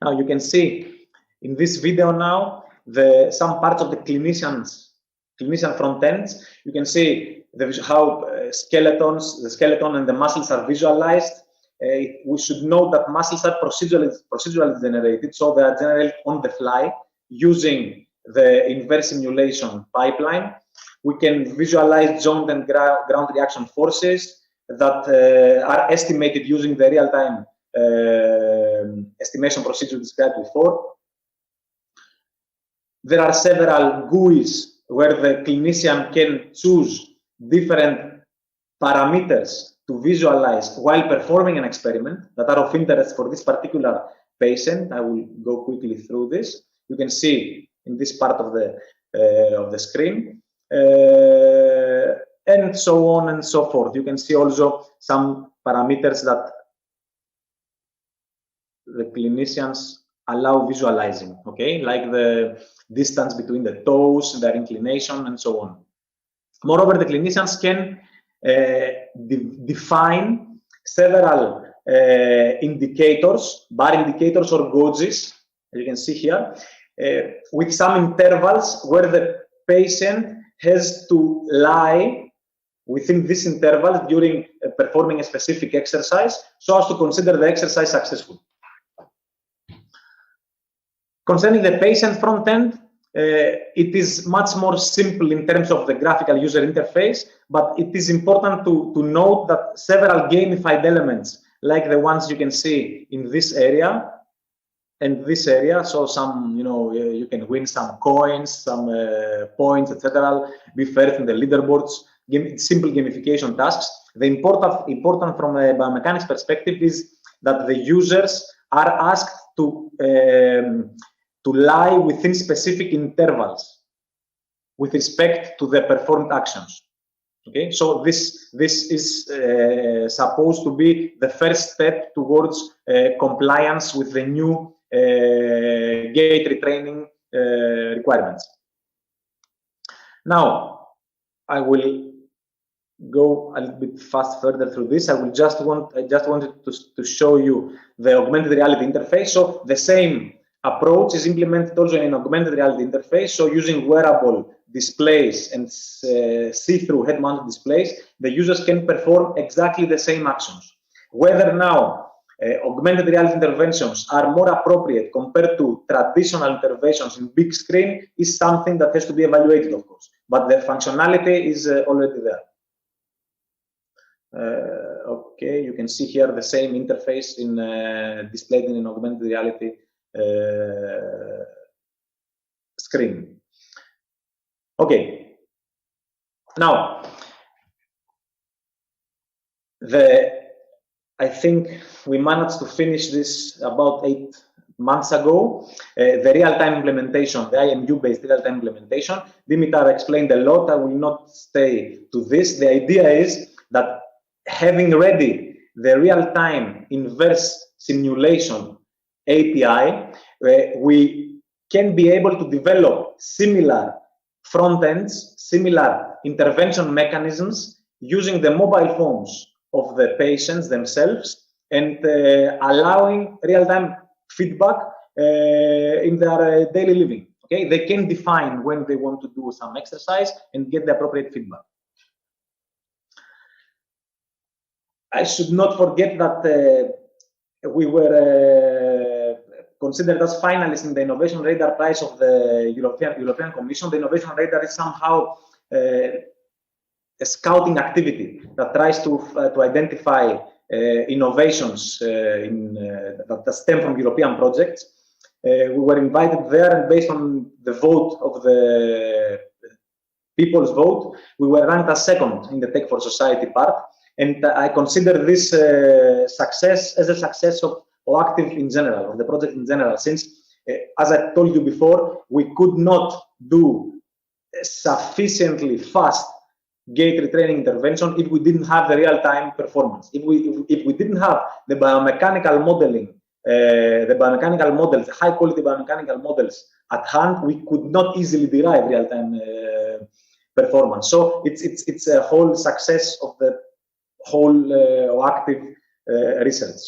Now you can see in this video now some parts of the clinician front ends. You can see how the skeleton and the muscles are visualized. We should note that muscles are procedurally generated, so they are generated on the fly using the inverse simulation pipeline. We can visualize joint and ground reaction forces that are estimated using the real-time estimation procedure described before. There are several GUIs where the clinician can choose different parameters to visualize while performing an experiment that are of interest for this particular patient. I will go quickly through this. You can see in this part of the screen, and so on and so forth. You can see also some parameters that the clinicians allow visualizing, okay, like the distance between the toes, their inclination, and so on. Moreover, the clinicians can define several indicators, bar indicators or gauges, as you can see here, with some intervals where the patient has to lie within this interval during performing a specific exercise so as to consider the exercise successful. Concerning the patient front end, it is much more simple in terms of the graphical user interface, but it is important to note that several gamified elements, like the ones you can see in this area and this area, so some, you can win some coins, some points, etc., be first in the leaderboards, simple gamification tasks. The important from a biomechanics perspective is that the users are asked to lie within specific intervals with respect to the performed actions. Okay, so this is supposed to be the first step towards compliance with the new gait retraining requirements. Now, I will go a little bit fast further through this. I just wanted to show you the augmented reality interface. So the same approach is implemented also in augmented reality interface. So using wearable displays and see-through head-mounted displays, the users can perform exactly the same actions. Whether now augmented reality interventions are more appropriate compared to traditional interventions in big screen is something that has to be evaluated, of course. But the functionality is already there. Okay, you can see here the same interface in displayed in an augmented reality screen. Okay, now I think we managed to finish this about 8 months ago. The real-time implementation, the IMU-based real-time implementation. Dimitar explained a lot. I will not stay to this. The idea is that having ready the real-time inverse simulation API, we can be able to develop similar front ends, similar intervention mechanisms using the mobile phones of the patients themselves and allowing real-time feedback in their daily living. Okay, they can define when they want to do some exercise and get the appropriate feedback. I should not forget that we were considered as finalists in the Innovation Radar Prize of the European Commission. The Innovation Radar is somehow a scouting activity that tries to identify innovations that stem from European projects. We were invited there, and based on the vote of the people's vote, we were ranked as second in the Tech for Society part. And I consider this success as a success of OActive in general, of the project in general, since, as I told you before, we could not do sufficiently fast gait retraining intervention if we didn't have the real-time performance. If we didn't have the biomechanical modeling, the high-quality biomechanical models at hand, we could not easily derive real-time performance. So it's a whole success of the whole OActive research.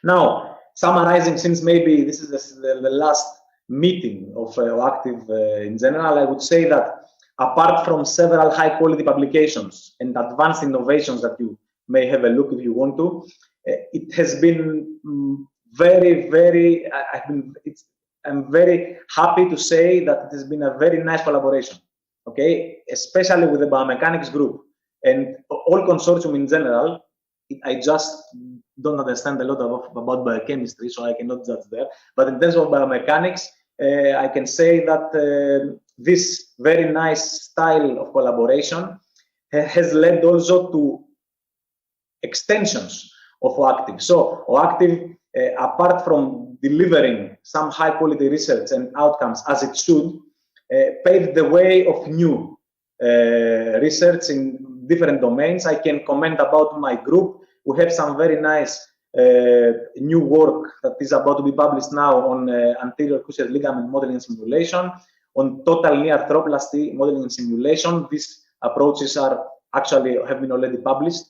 Now, summarizing, since maybe this is the last meeting of OActive in general, I would say that apart from several high-quality publications and advanced innovations that you may have a look if you want to, it has been very, I'm very happy to say that it has been a very nice collaboration, okay, especially with the biomechanics group and all consortium in general. I just don't understand a lot about biochemistry, so I cannot judge there. But in terms of biomechanics, I can say that this very nice style of collaboration has led also to extensions of OActive. So OActive, apart from delivering some high quality research and outcomes as it should, paved the way of new research in different domains. I can comment about my group. We have some very nice new work that is about to be published now on anterior cruciate ligament modeling and simulation, on total knee arthroplasty modeling and simulation. These approaches are actually have been already published,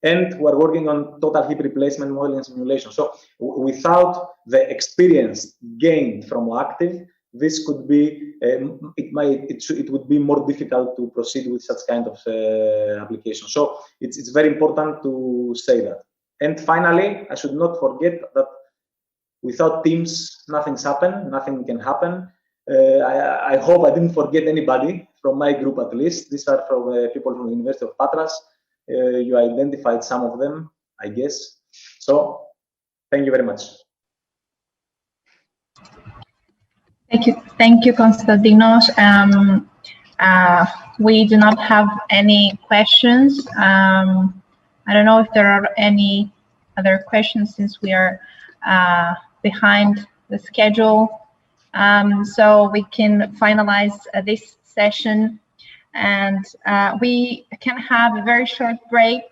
and we're working on total hip replacement modeling and simulation. So without the experience gained from OActive, this could be it would be more difficult to proceed with such kind of application. So it's very important to say that. And finally, I should not forget that without teams, nothing's happened, nothing can happen. I hope I didn't forget anybody from my group, at least. These are from people from the University of Patras. You identified some of them, I guess. So thank you very much. Thank you, Konstantinos. We do not have any questions. I don't know if there are any other questions since we are behind the schedule. So we can finalize this session, and we can have a very short break.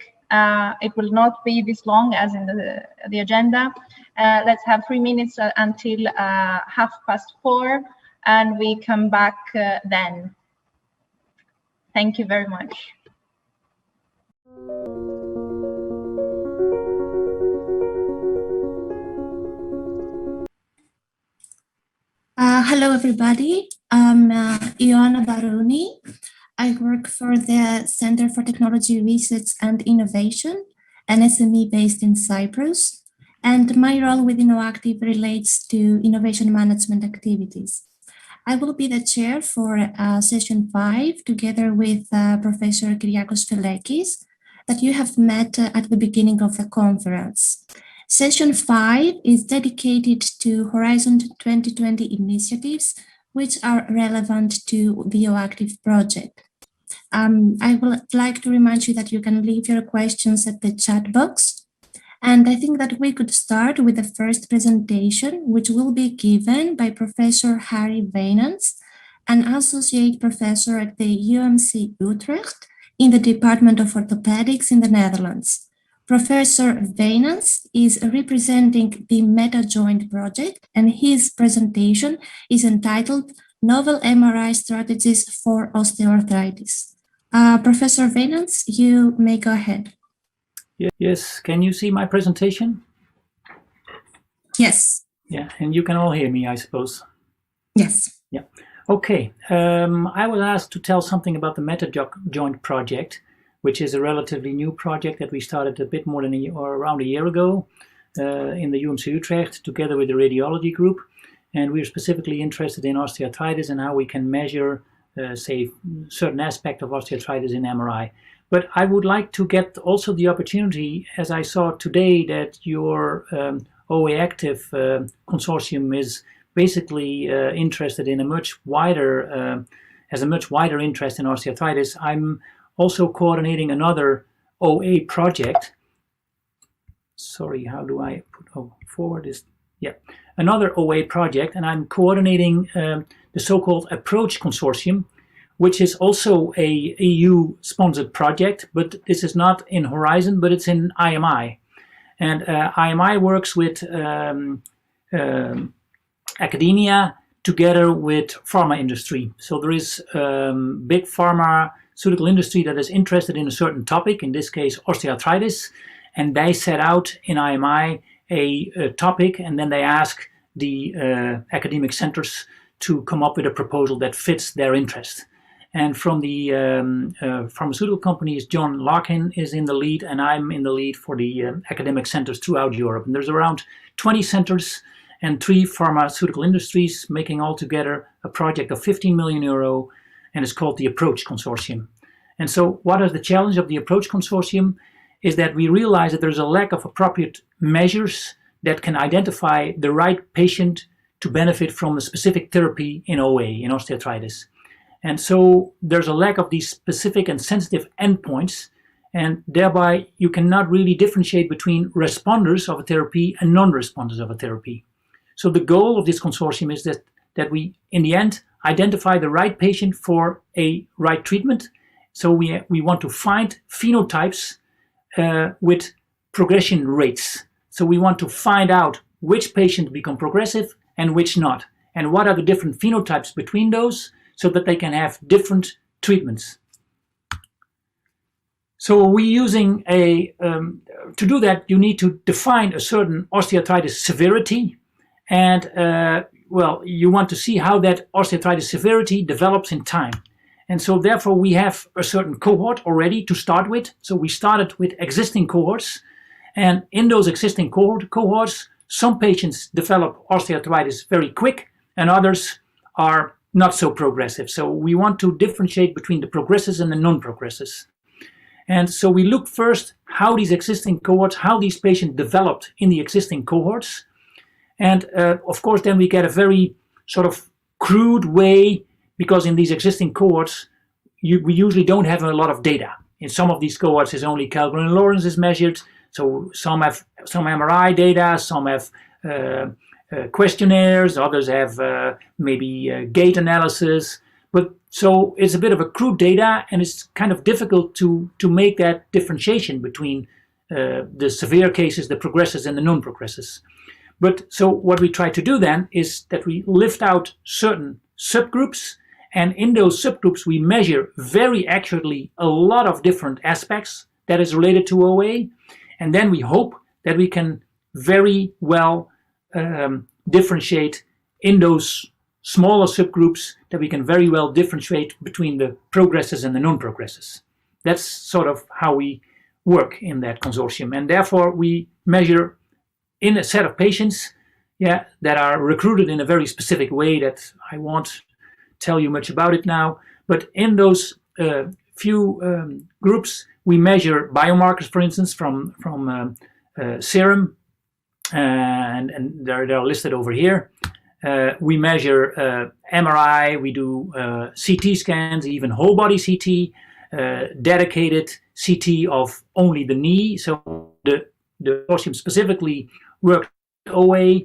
It will not be this long as in the agenda. Let's have 3 minutes until 4:30, and we come back then. Thank you very much. Hello, everybody. I'm Ioana Baroni. I work for the Center for Technology Research and Innovation, an SME based in Cyprus, and my role within OActive relates to innovation management activities. I will be the chair for session 5, together with Professor Kyriakos Felekis, that you have met at the beginning of the conference. Session 5 is dedicated to Horizon 2020 initiatives, which are relevant to the OActive project. I would like to remind you that you can leave your questions at the chat box. And I think that we could start with the first presentation, which will be given by Professor Harry Wijnands, an associate professor at the UMC Utrecht in the Department of Orthopedics in the Netherlands. Professor Wijnands is representing the MetaJoint project, and his presentation is entitled Novel MRI Strategies for Osteoarthritis. Professor Wijnands, you may go ahead. Yes, can you see my presentation? Yes. Yeah, and you can all hear me, I suppose. Yes. Yeah. Okay, I was asked to tell something about the MetaJoint project, which is a relatively new project that we started a bit more than around a year ago in the UMC Utrecht, together with the radiology group. And we're specifically interested in osteoarthritis and how we can measure, say, certain aspect of osteoarthritis in MRI. But I would like to get also the opportunity, as I saw today, that your OActive consortium is basically interested in a much wider, has a much wider interest in osteoarthritis. I'm also coordinating another OA project. Sorry, how do I put forward this? Yeah, another OA project, and I'm coordinating the so-called Approach Consortium, which is also a EU-sponsored project, but this is not in Horizon, but it's in IMI. And IMI works with academia together with pharma industry. So there is big pharmaceutical industry that is interested in a certain topic, in this case osteoarthritis, and they set out in IMI a topic, and then they ask the academic centers to come up with a proposal that fits their interest. And from the pharmaceutical companies, John Larkin is in the lead, and I'm in the lead for the academic centers throughout Europe. And there's around 20 centers and 3 pharmaceutical industries making altogether a project of 15 million euro, and it's called the Approach Consortium. And so what is the challenge of the Approach Consortium is that we realize that there's a lack of appropriate measures that can identify the right patient to benefit from a specific therapy in OA, in osteoarthritis. And so there's a lack of these specific and sensitive endpoints, and thereby you cannot really differentiate between responders of a therapy and non-responders of a therapy. So the goal of this consortium is that we, in the end, identify the right patient for a right treatment. So we want to find phenotypes with progression rates. So we want to find out which patients become progressive and which not, and what are the different phenotypes between those, so that they can have different treatments. So we're using to do that, you need to define a certain osteoarthritis severity, and well, you want to see how that osteoarthritis severity develops in time. And so therefore we have a certain cohort already to start with. So we started with existing cohorts, and in those existing cohorts, some patients develop osteoarthritis very quick, and others are not so progressive. So we want to differentiate between the progressors and the non-progressors. And so we look first how these existing cohorts, how these patients developed in the existing cohorts. And of course, then we get a very sort of crude way, because in these existing cohorts, we usually don't have a lot of data. In some of these cohorts, is only Kellgren and Lawrence is measured. So some have some MRI data, some have questionnaires, others have maybe gait analysis. But so it's a bit of a crude data, and it's kind of difficult to make that differentiation between the severe cases, the progressors, and the non-progressors. But so what we try to do then is that we lift out certain subgroups, and in those subgroups we measure very accurately a lot of different aspects that is related to OA, and then we hope that we can very well differentiate in those smaller subgroups, that we can very well differentiate between the progressors and the non-progressors. That's sort of how we work in that consortium, and therefore we measure in a set of patients that are recruited in a very specific way that I won't tell you much about it now, but in those few groups we measure biomarkers, for instance, from serum, and they're listed over here. We measure MRI, we do CT scans, even whole body CT, dedicated CT of only the knee. So the consortium specifically works with OA,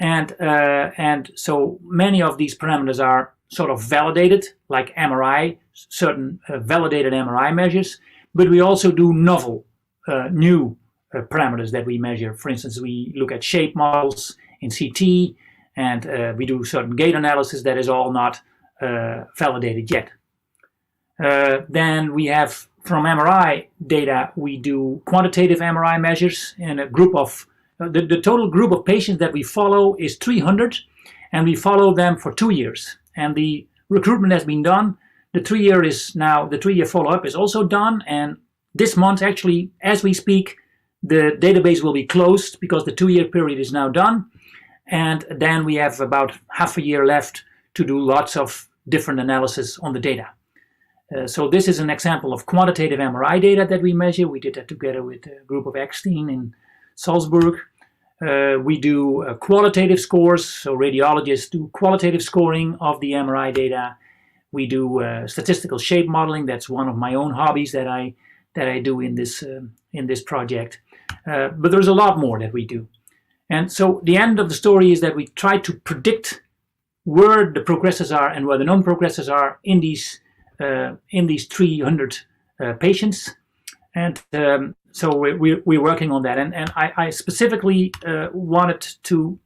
and so many of these parameters are sort of validated, like MRI, certain validated MRI measures, but we also do novel, new parameters that we measure. For instance, we look at shape models in CT, and we do certain gait analysis that is all not validated yet. Then we have, from MRI data, we do quantitative MRI measures in a group of, the total group of patients that we follow is 300, and we follow them for 2 years. And the recruitment has been done. The 3-year follow-up is also done, and this month, actually, as we speak, the database will be closed because the 2-year period is now done. And then we have about half a year left to do lots of different analysis on the data. So this is an example of quantitative MRI data that we measure. We did that together with a group of Eckstein in Salzburg. We do qualitative scores, so radiologists do qualitative scoring of the MRI data. We do statistical shape modeling. That's one of my own hobbies that I do in this project. But there's a lot more that we do. And so the end of the story is that we try to predict where the progressors are and where the non-progressors are in these 300 patients. And so we're working on that. And I specifically wanted to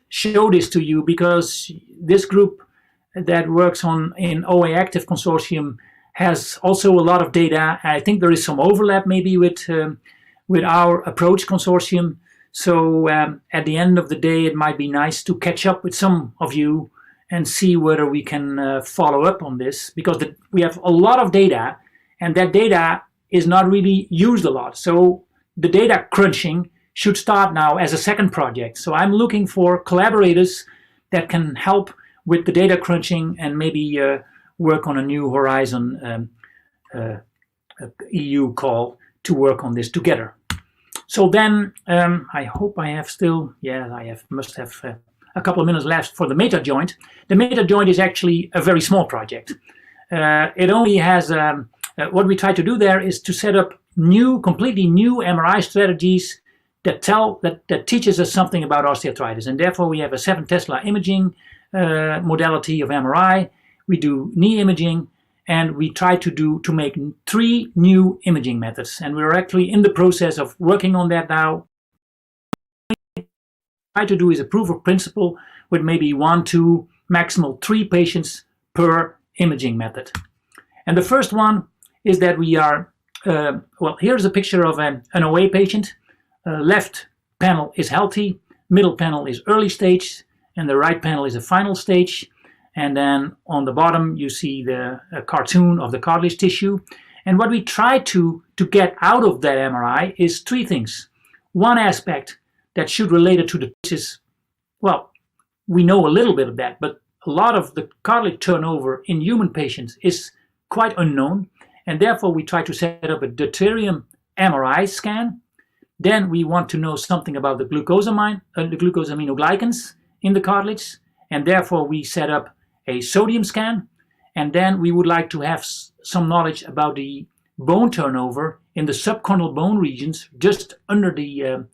show this to you because this group that works in OActive consortium has also a lot of data. I think there is some overlap maybe with our approach consortium. So at the end of the day, it might be nice to catch up with some of you and see whether we can follow up on this, because we have a lot of data, and that data is not really used a lot. So the data crunching should start now as a second project. So I'm looking for collaborators that can help with the data crunching and maybe work on a New Horizon EU call to work on this together. So then I hope I have still, must have a couple of minutes left for the meta joint. The meta joint is actually a very small project. It only has, what we try to do there is to set up completely new MRI strategies that teaches us something about osteoarthritis. And therefore we have a 7 Tesla imaging modality of MRI. We do knee imaging, and we try to make 3 new imaging methods. And we're actually in the process of working on that now. What we try to do is a proof of principle with maybe 1, 2, maximal 3 patients per imaging method. And the first one is that we are, here's a picture of an OA patient. Left panel is healthy, middle panel is early stage, and the right panel is a final stage. And then on the bottom, you see the cartoon of the cartilage tissue. And what we try to get out of that MRI is 3 things. One aspect that should relate it to the is, well, we know a little bit of that, but a lot of the cartilage turnover in human patients is quite unknown. And therefore, we try to set up a deuterium MRI scan. Then we want to know something about the glucosaminoglycans in the cartilage. And therefore, we set up a sodium scan, and then we would like to have some knowledge about the bone turnover in the subcorneal bone regions just under the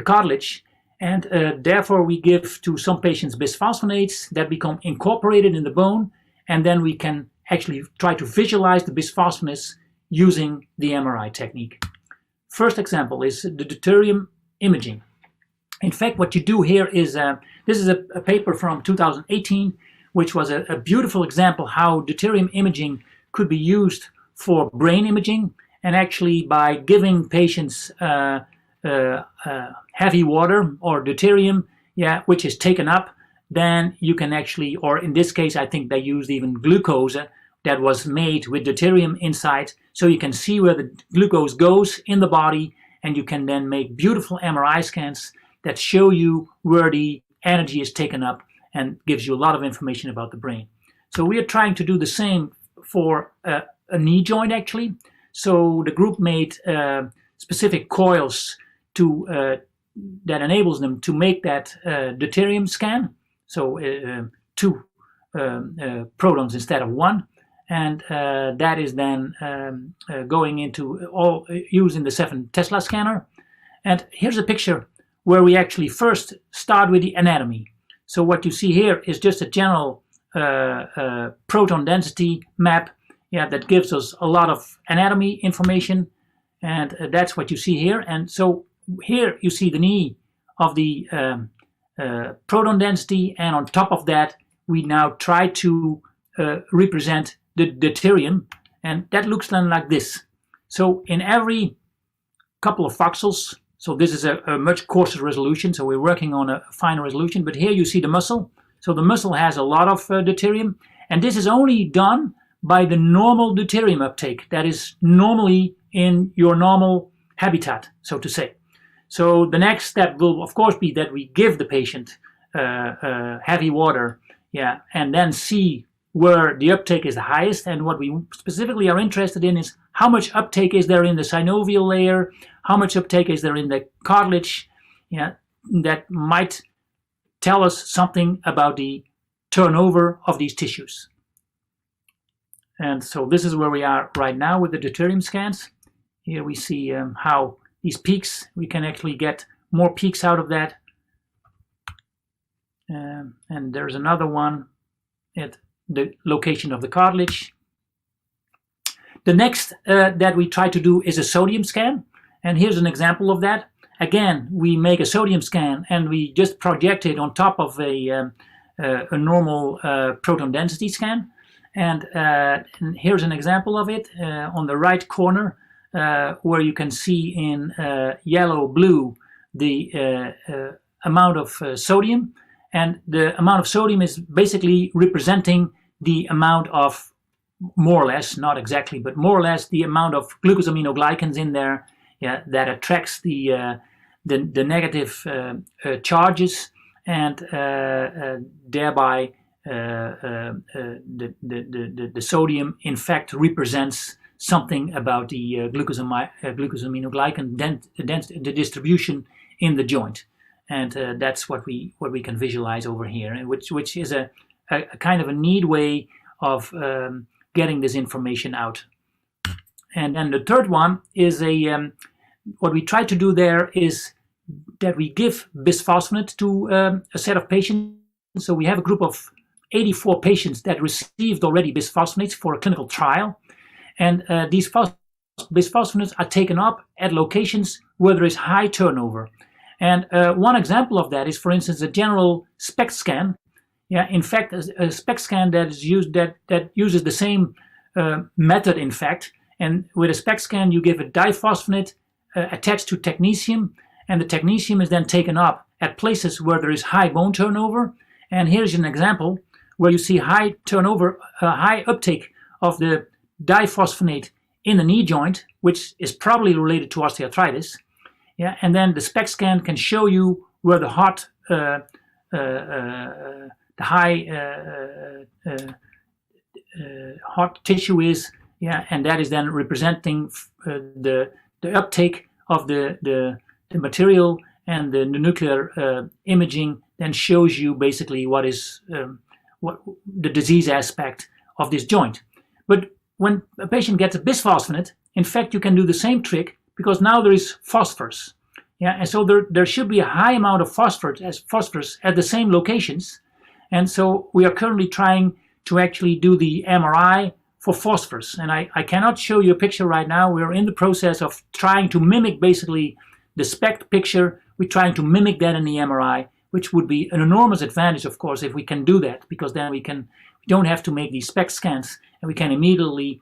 cartilage, and therefore we give to some patients bisphosphonates that become incorporated in the bone, and then we can actually try to visualize the bisphosphonates using the MRI technique. First example is the deuterium imaging. In fact, what you do here is, this is a paper from 2018, which was a beautiful example how deuterium imaging could be used for brain imaging. And actually by giving patients heavy water or deuterium, which is taken up, then you can actually, or in this case, I think they used even glucose that was made with deuterium inside so you can see where the glucose goes in the body, and you can then make beautiful MRI scans that show you where the energy is taken up and gives you a lot of information about the brain. So we are trying to do the same for a knee joint, actually. So the group made specific coils to that enables them to make that deuterium scan. So 2 protons instead of 1. And that is then going into all using the 7 Tesla scanner. And here's a picture where we actually first start with the anatomy. So what you see here is just a general proton density map, that gives us a lot of anatomy information, and that's what you see here. And so here you see the knee of the proton density, and on top of that we now try to represent the deuterium, and that looks then like this. So in every couple of voxels, so this is a much coarser resolution, so we're working on a finer resolution, but here you see the muscle. So the muscle has a lot of deuterium, and this is only done by the normal deuterium uptake that is normally in your normal habitat, so to say. So the next step will of course be that we give the patient heavy water, and then see where the uptake is the highest. And what we specifically are interested in is how much uptake is there in the synovial layer, how much uptake is there in the cartilage, that might tell us something about the turnover of these tissues. And so this is where we are right now with the deuterium scans. Here we see how these peaks, we can actually get more peaks out of that. And there's another one at the location of the cartilage. The next that we try to do is a sodium scan. And here's an example of that. Again, we make a sodium scan and we just project it on top of a normal proton density scan. And here's an example of it on the right corner, where you can see in yellow-blue the amount of sodium. And the amount of sodium is basically representing the amount of, more or less, not exactly, but more or less the amount of glucosaminoglycans in there, that attracts the negative charges, and thereby the sodium in fact represents something about the glucosaminoglycan the distribution in the joint, and that's what we can visualize over here, and which is a kind of a neat way of getting this information out. And then the third one is what we try to do there is that we give bisphosphonate to a set of patients. So we have a group of 84 patients that received already bisphosphonates for a clinical trial. And these bisphosphonates are taken up at locations where there is high turnover. And one example of that is, for instance, a general SPECT scan. In fact, a SPECT scan that is used that uses the same method, in fact. And with a SPECT scan, you give a diphosphonate attached to technetium, and the technetium is then taken up at places where there is high bone turnover. And here's an example where you see high turnover, high uptake of the diphosphonate in the knee joint, which is probably related to osteoarthritis. And then the SPECT scan can show you where the hot, hot tissue is, and that is then representing the uptake of the material, and the nuclear imaging then shows you basically what is what the disease aspect of this joint. But when a patient gets a bisphosphonate, in fact, you can do the same trick, because now there is phosphorus. And so there should be a high amount of phosphorus at the same locations. And so we are currently trying to actually do the MRI for phosphorus. And I cannot show you a picture right now. We're in the process of trying to mimic basically the SPECT picture. We're trying to mimic that in the MRI, which would be an enormous advantage, of course, if we can do that, because then we don't have to make these SPECT scans, and we can immediately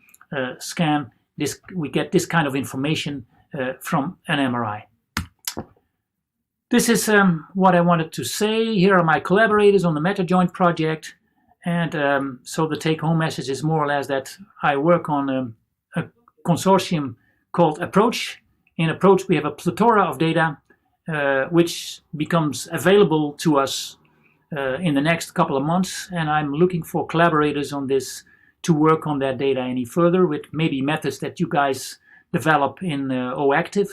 scan this. We get this kind of information from an MRI. This is what I wanted to say. Here are my collaborators on the MetaJoint project. And so the take-home message is more or less that I work on consortium called Approach. In Approach, we have a plethora of data which becomes available to us in the next couple of months, and I'm looking for collaborators on this to work on that data any further with maybe methods that you guys develop in OActive.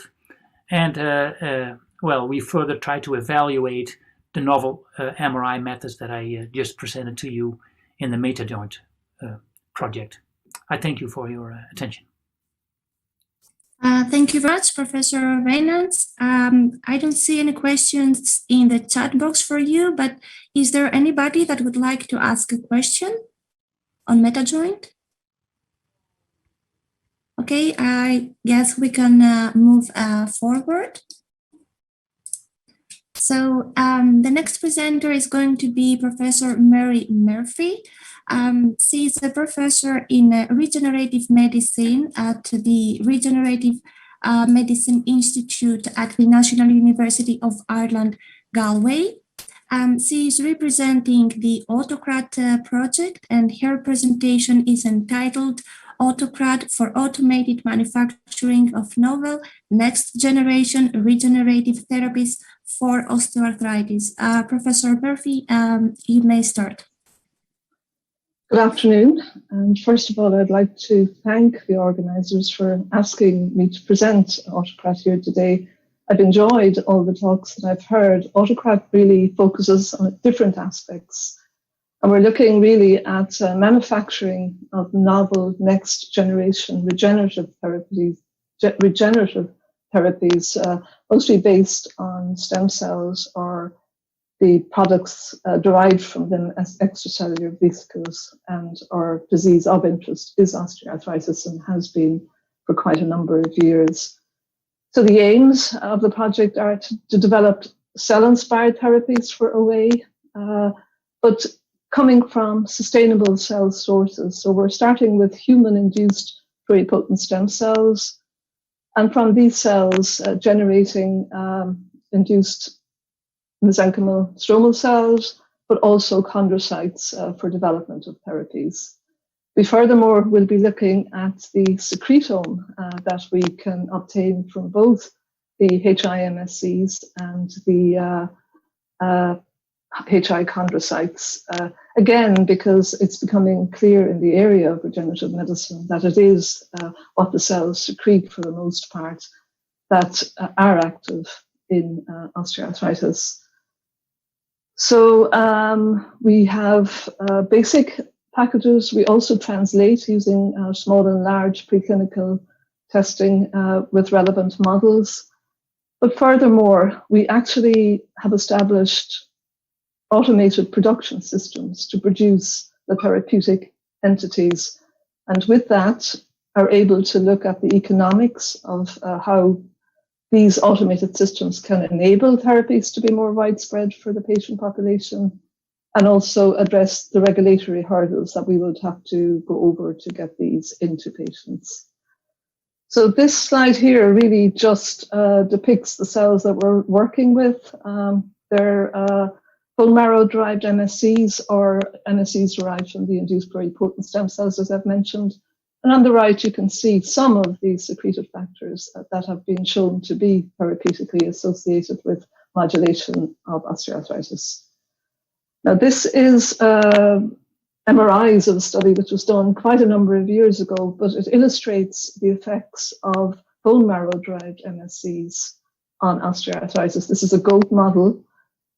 And well, we further try to evaluate the novel MRI methods that I just presented to you in the MetaJoint project. I thank you for your attention. Thank you very much, Professor Wijnands. I don't see any questions in the chat box for you, but is there anybody that would like to ask a question on MetaJoint? Okay, I guess we can move forward. So the next presenter is going to be Professor Mary Murphy. She is a professor in regenerative medicine at the Regenerative Medicine Institute at the National University of Ireland, Galway. She is representing the AutoCRAT project, and her presentation is entitled AutoCRAT for Automated Manufacturing of Novel Next Generation Regenerative Therapies for Osteoarthritis. Professor Murphy, you may start. Good afternoon. And first of all, I'd like to thank the organisers for asking me to present AutoCRAT here today. I've enjoyed all the talks that I've heard. AutoCRAT really focuses on different aspects. And we're looking really at manufacturing of novel next generation regenerative therapies, mostly based on stem cells or the products derived from them as extracellular vesicles, and our disease of interest is osteoarthritis and has been for quite a number of years. So the aims of the project are to develop cell-inspired therapies for OA, but coming from sustainable cell sources. So we're starting with human-induced pluripotent stem cells, and from these cells generating induced mesenchymal stromal cells, but also chondrocytes for development of therapies. We furthermore will be looking at the secretome that we can obtain from both the HI-MSCs and the HI chondrocytes, again, because it's becoming clear in the area of regenerative medicine that it is what the cells secrete for the most part that are active in osteoarthritis. So we have basic packages. We also translate using small and large preclinical testing with relevant models. But furthermore, we actually have established automated production systems to produce the therapeutic entities. And with that, are able to look at the economics of how these automated systems can enable therapies to be more widespread for the patient population, and also address the regulatory hurdles that we would have to go over to get these into patients. So this slide here really just depicts the cells that we're working with. They're bone marrow-derived MSCs or MSCs derived from the induced pluripotent stem cells, as I've mentioned. And on the right, you can see some of these secreted factors that have been shown to be therapeutically associated with modulation of osteoarthritis. Now, this is MRIs of a study that was done quite a number of years ago, but it illustrates the effects of bone marrow-derived MSCs on osteoarthritis. This is a goat model,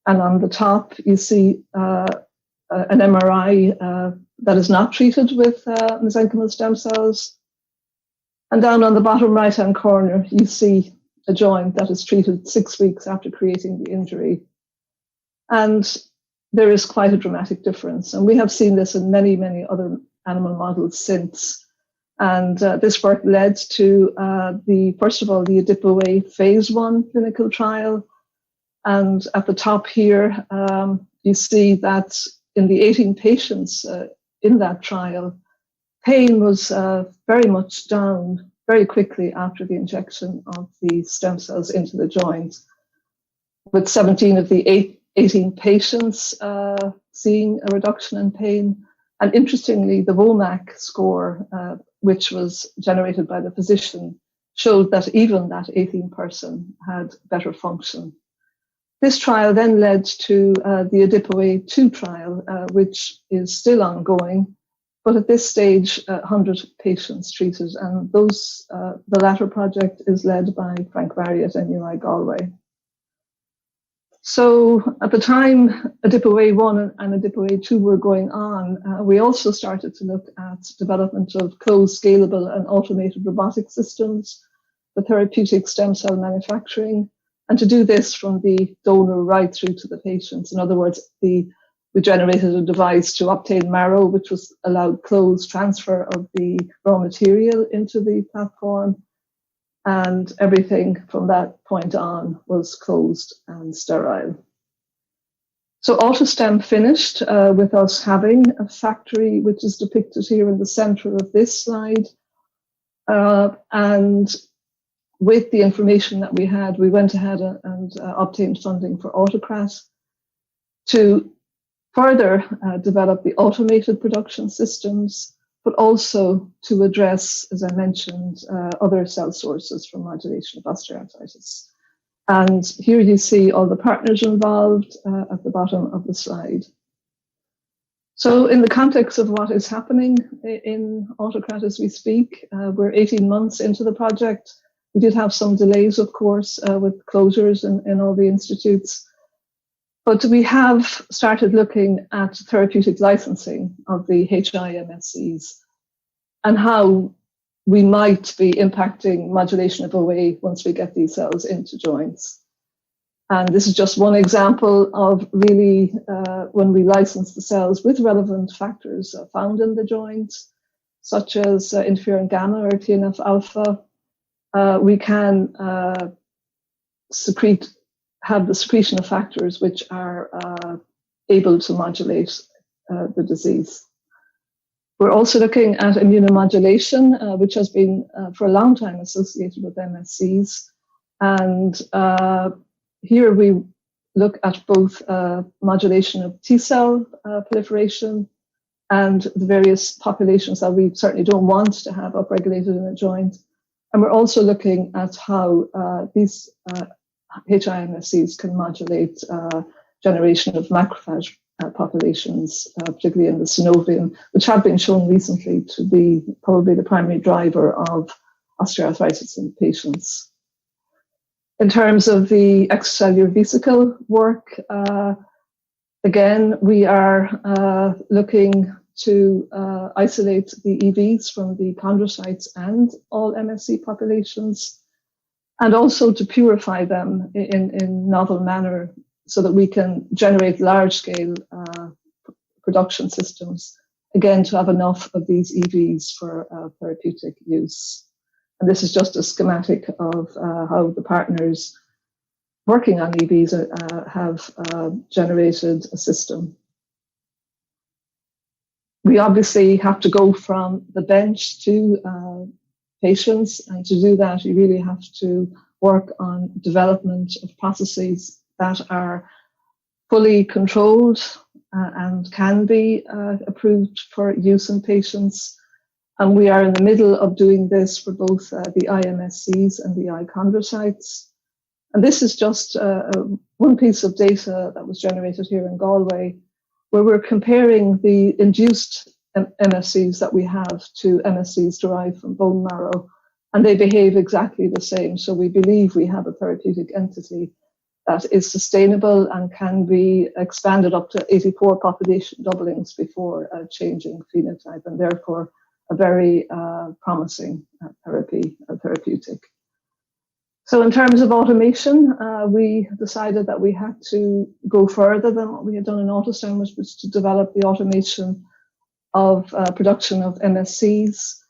and on the top, you see an MRI that is not treated with mesenchymal stem cells. And down on the bottom right-hand corner, you see a joint that is treated 6 weeks after creating the injury. And there is quite a dramatic difference. And we have seen this in many, many other animal models since. And this work led to first of all, the ADIPO-A phase 1 clinical trial. And at the top here, you see that in the 18 patients in that trial, pain was very much down very quickly after the injection of the stem cells into the joint, with 17 of the 18 patients seeing a reduction in pain. And interestingly, the VIVO score which was generated by the physician, showed that even that 18 person had better function. This trial then led to the ADIPO-A2 trial, which is still ongoing, but at this stage, 100 patients treated, and those, the latter project is led by Frank Barry at NUI Galway. So at the time ADIPO-A1 and ADIPO-A2 were going on, we also started to look at development of closed, scalable and automated robotic systems for therapeutic stem cell manufacturing, and to do this from the donor right through to the patients. In other words, we generated a device to obtain marrow, which was allowed closed transfer of the raw material into the platform, and everything from that point on was closed and sterile. So AutoStem finished with us having a factory, which is depicted here in the center of this slide. And with the information that we had, we went ahead and obtained funding for Autocrat to further develop the automated production systems, but also to address, as I mentioned, other cell sources for modulation of osteoarthritis. And here you see all the partners involved at the bottom of the slide. So in the context of what is happening in Autocrat as we speak, we're 18 months into the project. We did have some delays, of course, with closures in all the institutes. But we have started looking at therapeutic licensing of the HI-MSCs and how we might be impacting modulation of OA once we get these cells into joints. And this is just one example of really when we license the cells with relevant factors found in the joints, such as interferon gamma or TNF-alpha, we can have the secretion of factors which are able to modulate the disease. We're also looking at immunomodulation, which has been for a long time associated with MSCs. And here we look at both modulation of T-cell proliferation and the various populations that we certainly don't want to have upregulated in a joint. And we're also looking at how these HI-MSCs can modulate generation of macrophage populations, particularly in the synovium, which have been shown recently to be probably the primary driver of osteoarthritis in patients. In terms of the extracellular vesicle work, again, we are looking to isolate the EVs from the chondrocytes and all MSC populations, and also to purify them in novel manner so that we can generate large-scale production systems, again, to have enough of these EVs for therapeutic use. And this is just a schematic of how the partners working on EVs have generated a system. We obviously have to go from the bench to patients, and to do that, you really have to work on development of processes that are fully controlled and can be approved for use in patients. And we are in the middle of doing this for both the IMSCs and the ichondrocytes. And this is just one piece of data that was generated here in Galway, where we're comparing the induced MSCs that we have to MSCs derived from bone marrow, and they behave exactly the same. So we believe we have a therapeutic entity that is sustainable and can be expanded up to 84 population doublings before changing phenotype, and therefore a very promising therapeutic. So in terms of automation, we decided that we had to go further than what we had done in AutoStem, which was to develop the automation of production of MSCs.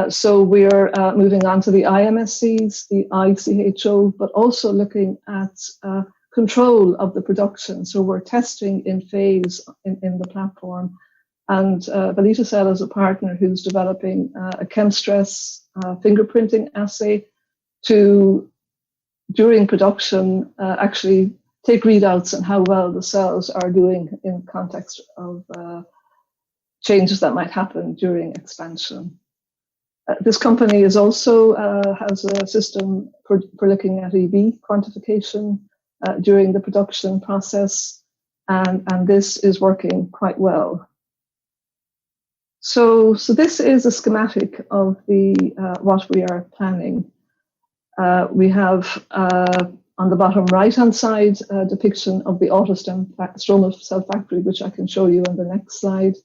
So we're moving on to the IMSCs, the ICHO, but also looking at control of the production. So we're testing in phase in the platform. And VITRO is a partner who's developing a ChemStress fingerprinting assay to, during production, actually take readouts on how well the cells are doing in context of changes that might happen during expansion. This company is also has a system for looking at EV quantification during the production process, and this is working quite well. So this is a schematic of the what we are planning. We have on the bottom right-hand side a depiction of the stromal cell factory, which I can show you on the next slide.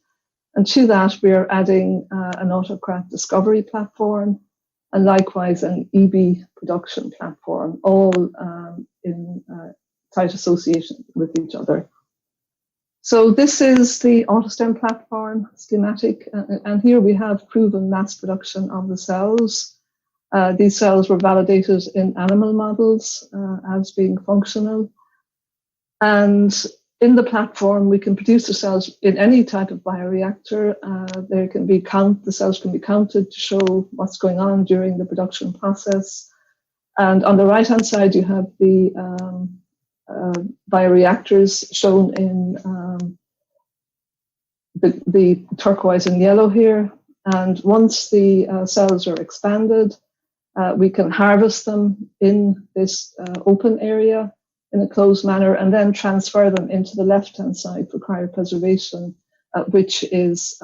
And to that, we are adding an autocrat discovery platform and likewise an EB production platform, all in tight association with each other. So this is the AutoStem platform schematic, and here we have proven mass production of the cells. These cells were validated in animal models as being functional. And in the platform, we can produce the cells in any type of bioreactor. There can be the cells can be counted to show what's going on during the production process. And on the right-hand side, you have the bioreactors shown in the turquoise and yellow here. And once the cells are expanded, we can harvest them in this open area in a closed manner and then transfer them into the left-hand side for cryopreservation, which is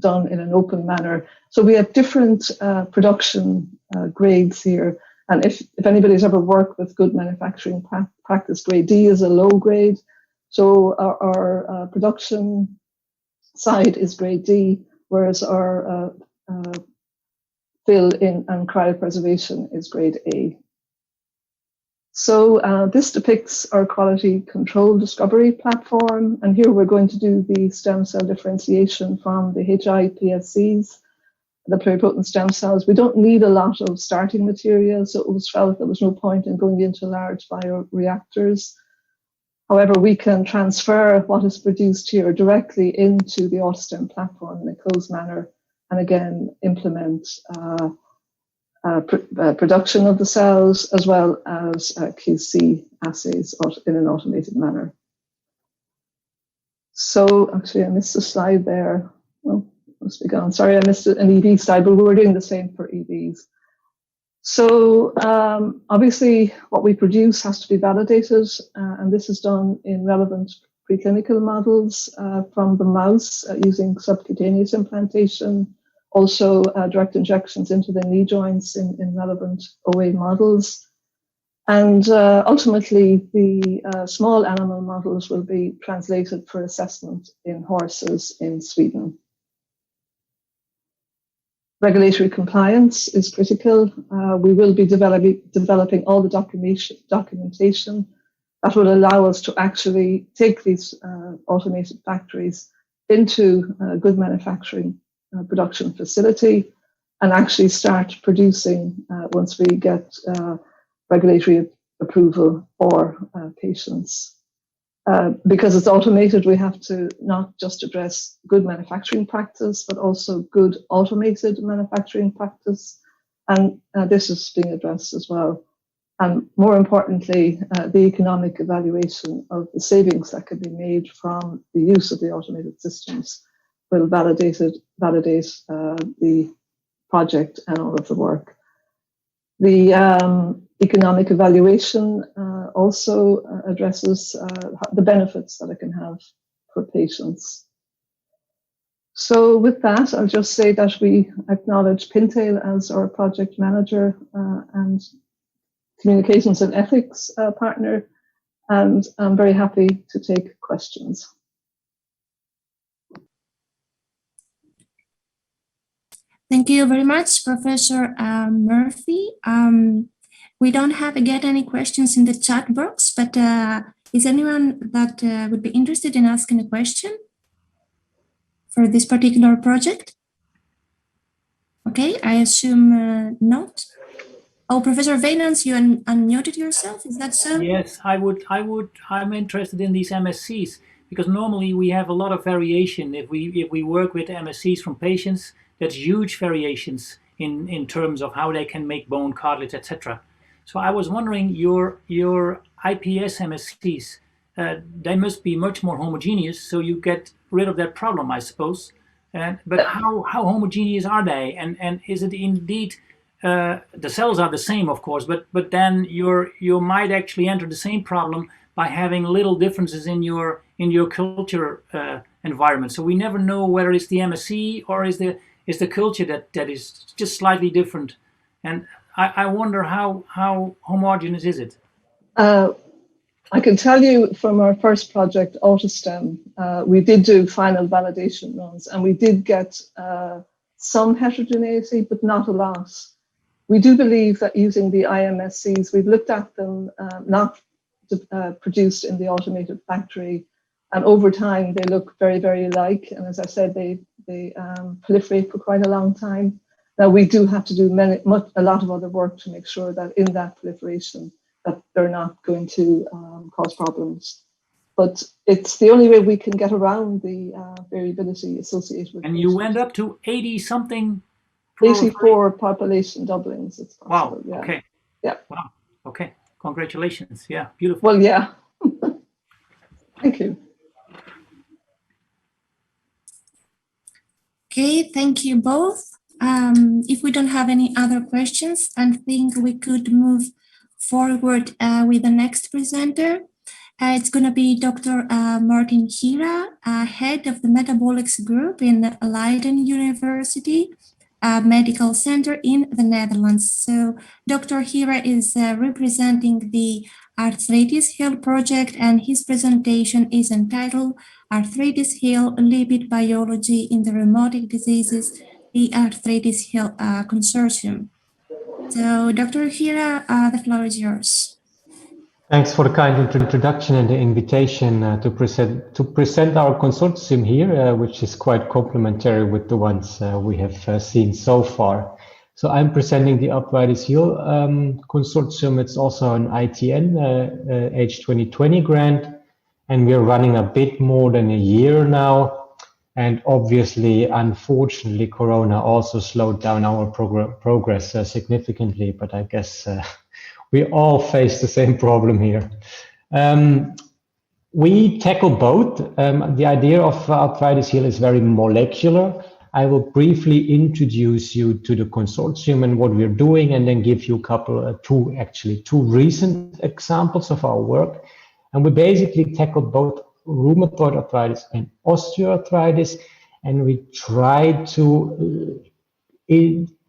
done in an open manner. So we have different production grades here. And if anybody's ever worked with good manufacturing practice, grade D is a low grade. So our production side is grade D, whereas our fill in and cryopreservation is grade A. So this depicts our quality control discovery platform. And here we're going to do the stem cell differentiation from the HIPSCs, the pluripotent stem cells. We don't need a lot of starting material, so it was felt there was no point in going into large bioreactors. However, we can transfer what is produced here directly into the AutoStem platform in a closed manner, and again, implement production of the cells as well as QC assays in an automated manner. So actually, I missed a slide there. Oh, must be gone. Sorry, I missed an EV slide, but we're doing the same for EVs. So obviously, what we produce has to be validated, and this is done in relevant preclinical models from the mouse using subcutaneous implantation, also direct injections into the knee joints in relevant OA models. And ultimately, the small animal models will be translated for assessment in horses in Sweden. Regulatory compliance is critical. We will be developing all the documentation that will allow us to actually take these automated factories into a good manufacturing production facility and actually start producing once we get regulatory approval for patients. Because it's automated, we have to not just address good manufacturing practice, but also good automated manufacturing practice. And this is being addressed as well. And more importantly, the economic evaluation of the savings that can be made from the use of the automated systems will validate the project and all of the work. The economic evaluation also addresses the benefits that it can have for patients. So with that, I'll just say that we acknowledge Pintail as our project manager and communications and ethics partner, and I'm very happy to take questions. Thank you very much, Professor Murphy. We don't have yet any questions in the chat box, but is anyone that would be interested in asking a question for this particular project? Okay, I assume not. Oh, Professor Vaynants, you unmuted yourself, is that so? Yes, I'm interested in these MSCs, because normally we have a lot of variation. If we work with MSCs from patients, that's huge variations in terms of how they can make bone, cartilage, etc. So I was wondering, your IPS MSCs, they must be much more homogeneous, so you get rid of that problem, I suppose. But how homogeneous are they? And is it indeed the cells are the same, of course, but then you might actually enter the same problem by having little differences in your culture environment. So we never know whether it's the MSC or is the culture that is just slightly different. And I wonder how homogeneous is it? I can tell you from our first project, AutoSTEM, we did do final validation runs, and we did get some heterogeneity, but not a lot. We do believe that using the IMSCs, we've looked at them not produced in the automated factory, and over time they look very, very alike. And as I said, they proliferate for quite a long time. Now we do have to do a lot of other work to make sure that in that proliferation that they're not going to cause problems. But it's the only way we can get around the variability associated with. And you went up to 80 something. 84 population doublings. It's possible. Wow. Yeah. Okay. Yeah. Wow. Okay. Congratulations. Yeah. Beautiful. Well, yeah. Thank you. Okay, thank you both. If we don't have any other questions, I think we could move forward with the next presenter. It's going to be Dr. Martin Hira, head of the Metabolics Group in Leiden University Medical Center in the Netherlands. So Dr. Hira is representing the Arthritis Hill project, and his presentation is entitled Arthritis Hill Lipid Biology in the Rheumatic Diseases, the Arthritis Hill Consortium. So Dr. Hira, the floor is yours. Thanks for the kind introduction and the invitation to present our consortium here, which is quite complementary with the ones we have seen so far. So I'm presenting the Arthritis Hill consortium. It's also an ITN H2020 grant, and we're running a bit more than a year now. And obviously, unfortunately, Corona also slowed down our progress significantly, but I guess we all face the same problem here. We tackle both. The idea of Arthritis Hill is very molecular. I will briefly introduce you to the consortium and what we're doing, and then give you two recent examples of our work. And we basically tackle both rheumatoid arthritis and osteoarthritis, and we try to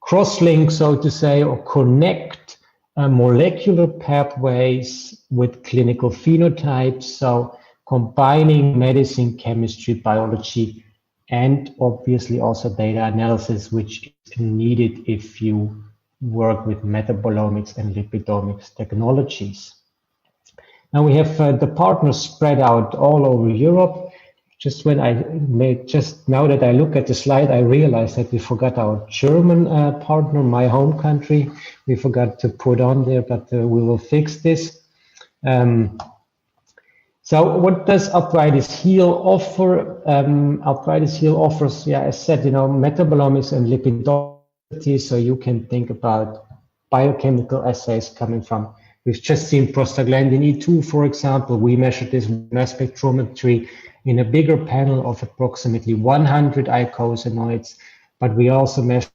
cross-link, so to say, or connect molecular pathways with clinical phenotypes, so combining medicine, chemistry, biology, and obviously also data analysis, which is needed if you work with metabolomics and lipidomics technologies. Now we have the partners spread out all over Europe. Just now that I look at the slide, I realized that we forgot our German partner, my home country. We forgot to put on there, but we will fix this. So what does Arthritis Hill offer? Arthritis Hill offers, as said, metabolomics and lipidomics, so you can think about biochemical assays coming from. We've just seen prostaglandin E2, for example. We measured this with mass spectrometry in a bigger panel of approximately 100 eicosanoids, but we also measure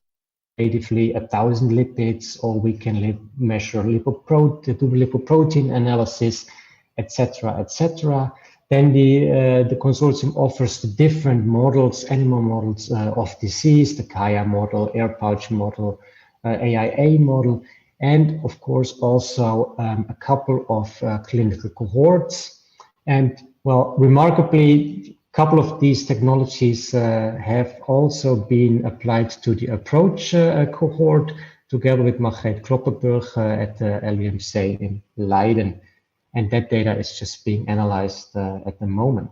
natively 1,000 lipids, or we can measure do lipoprotein analysis, etc., etc. Then the consortium offers the different models, animal models of disease, the Kaya model, air pouch model, AIA model, and of course also a couple of clinical cohorts. And well, remarkably, a couple of these technologies have also been applied to the approach cohort together with Margreet Kloppenburg at the LUMC in Leiden. And that data is just being analyzed at the moment.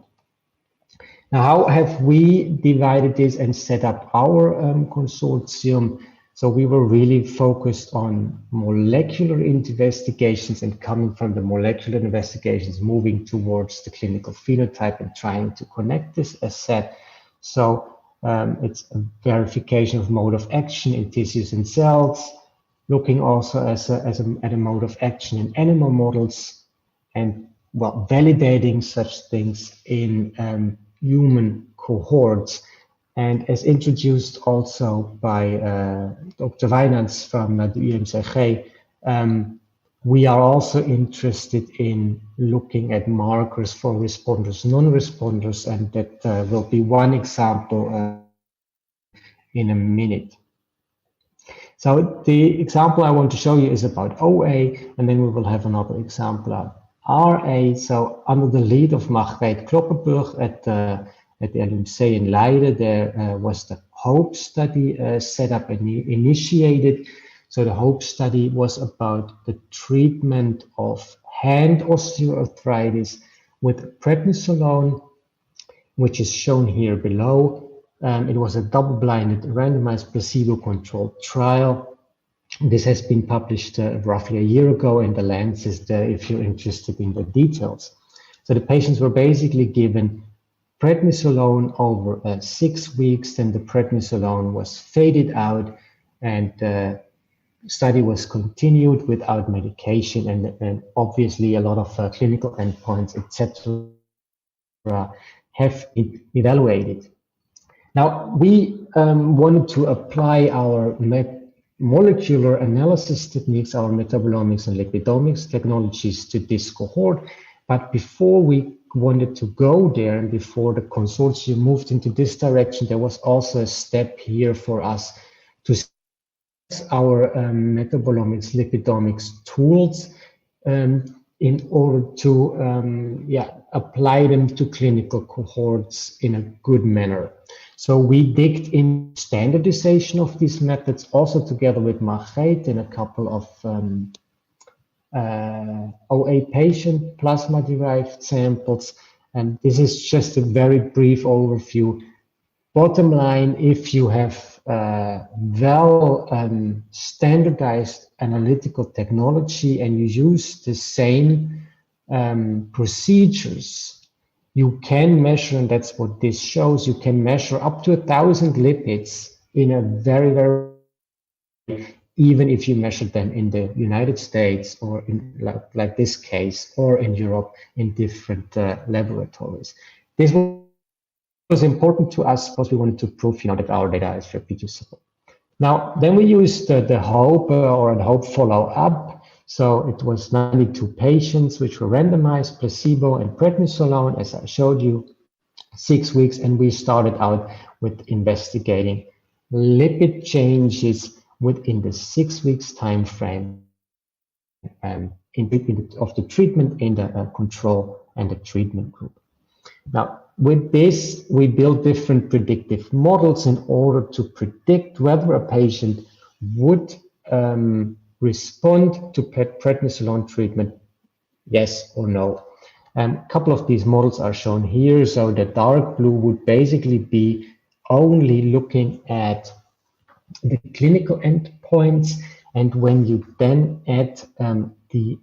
Now, how have we divided this and set up our consortium? So we were really focused on molecular investigations, and coming from the molecular investigations, moving towards the clinical phenotype and trying to connect this, as said. So it's a verification of mode of action in tissues and cells, looking also at a mode of action in animal models, and well, validating such things in human cohorts. And as introduced also by Dr. Wijnands from the UMCG, we are also interested in looking at markers for responders, non-responders, and that will be one example in a minute. So the example I want to show you is about OA, and then we will have another example of RA. So under the lead of Margreet Kloppenburg at the LUMC in Leiden, there was the HOPE study set up and initiated. So the HOPE study was about the treatment of hand osteoarthritis with prednisolone, which is shown here below. It was a double-blinded, randomized, placebo-controlled trial. This has been published roughly a year ago in The Lancet, if you're interested in the details. So the patients were basically given prednisolone over 6 weeks, then the prednisolone was faded out, and the study was continued without medication, and obviously a lot of clinical endpoints, etc., have been evaluated. Now, we wanted to apply our molecular analysis techniques, our metabolomics and lipidomics technologies to this cohort. But before we wanted to go there and before the consortium moved into this direction, there was also a step here for us to our metabolomics, lipidomics tools in order to apply them to clinical cohorts in a good manner. So we digged in standardization of these methods, also together with Margreet and a couple of OA patient plasma-derived samples. And this is just a very brief overview. Bottom line, if you have standardized analytical technology and you use the same procedures, you can measure, and that's what this shows, you can measure up to 1,000 lipids in a very, very, even if you measure them in the United States or in like this case, or in Europe in different laboratories. This was important to us because we wanted to prove, that our data is reproducible. Now, then we used the HOPE or the HOPE follow-up. So it was 92 patients which were randomized, placebo and prednisolone, as I showed you, 6 weeks, and we started out with investigating lipid changes within the 6 weeks time frame of the treatment in the control and the treatment group. Now, with this, we built different predictive models in order to predict whether a patient would respond to prednisolone treatment, yes or no. A couple of these models are shown here. So the dark blue would basically be only looking at the clinical endpoints, and when you then add the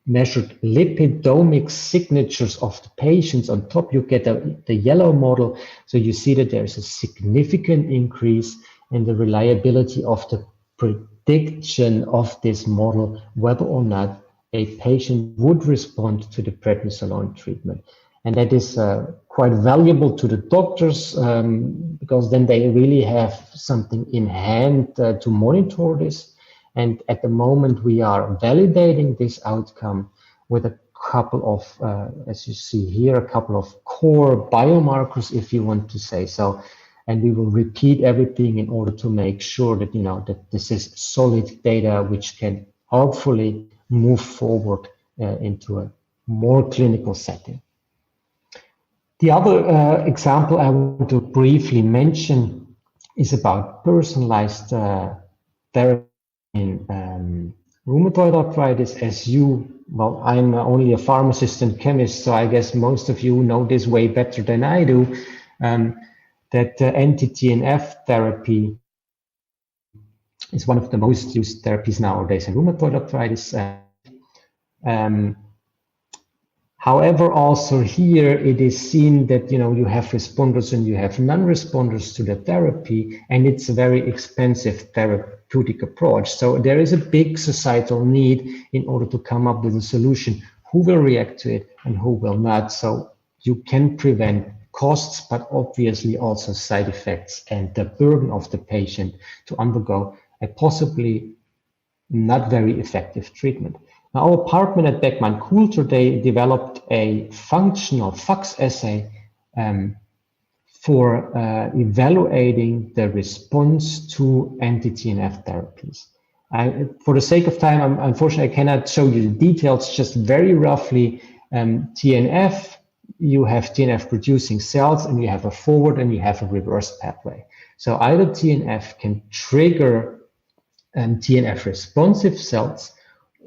measured lipidomic signatures of the patients on top, you get the yellow model. So you see that there's a significant increase in the reliability of the prediction of this model, whether or not a patient would respond to the prednisolone treatment. And that is quite valuable to the doctors because then they really have something in hand to monitor this. And at the moment, we are validating this outcome with a couple of, as you see here, a couple of core biomarkers, if you want to say so. And we will repeat everything in order to make sure that, that this is solid data which can hopefully move forward into a more clinical setting. The other example I want to briefly mention is about personalized therapy in rheumatoid arthritis. Well, I'm only a pharmacist and chemist, so I guess most of you know this way better than I do. That anti-TNF therapy is one of the most used therapies nowadays in rheumatoid arthritis. However, also here it is seen that you have responders and you have non-responders to the therapy, and it's a very expensive therapeutic approach. So there is a big societal need in order to come up with a solution who will react to it and who will not. So you can prevent costs, but obviously also side effects and the burden of the patient to undergo a possibly not very effective treatment. Now, our partner at Beckman Coulter, they developed a functional FACS assay for evaluating the response to anti-TNF therapies. For the sake of time, unfortunately, I cannot show you the details, just very roughly, TNF, you have TNF producing cells and you have a forward and you have a reverse pathway. So either TNF can trigger TNF responsive cells,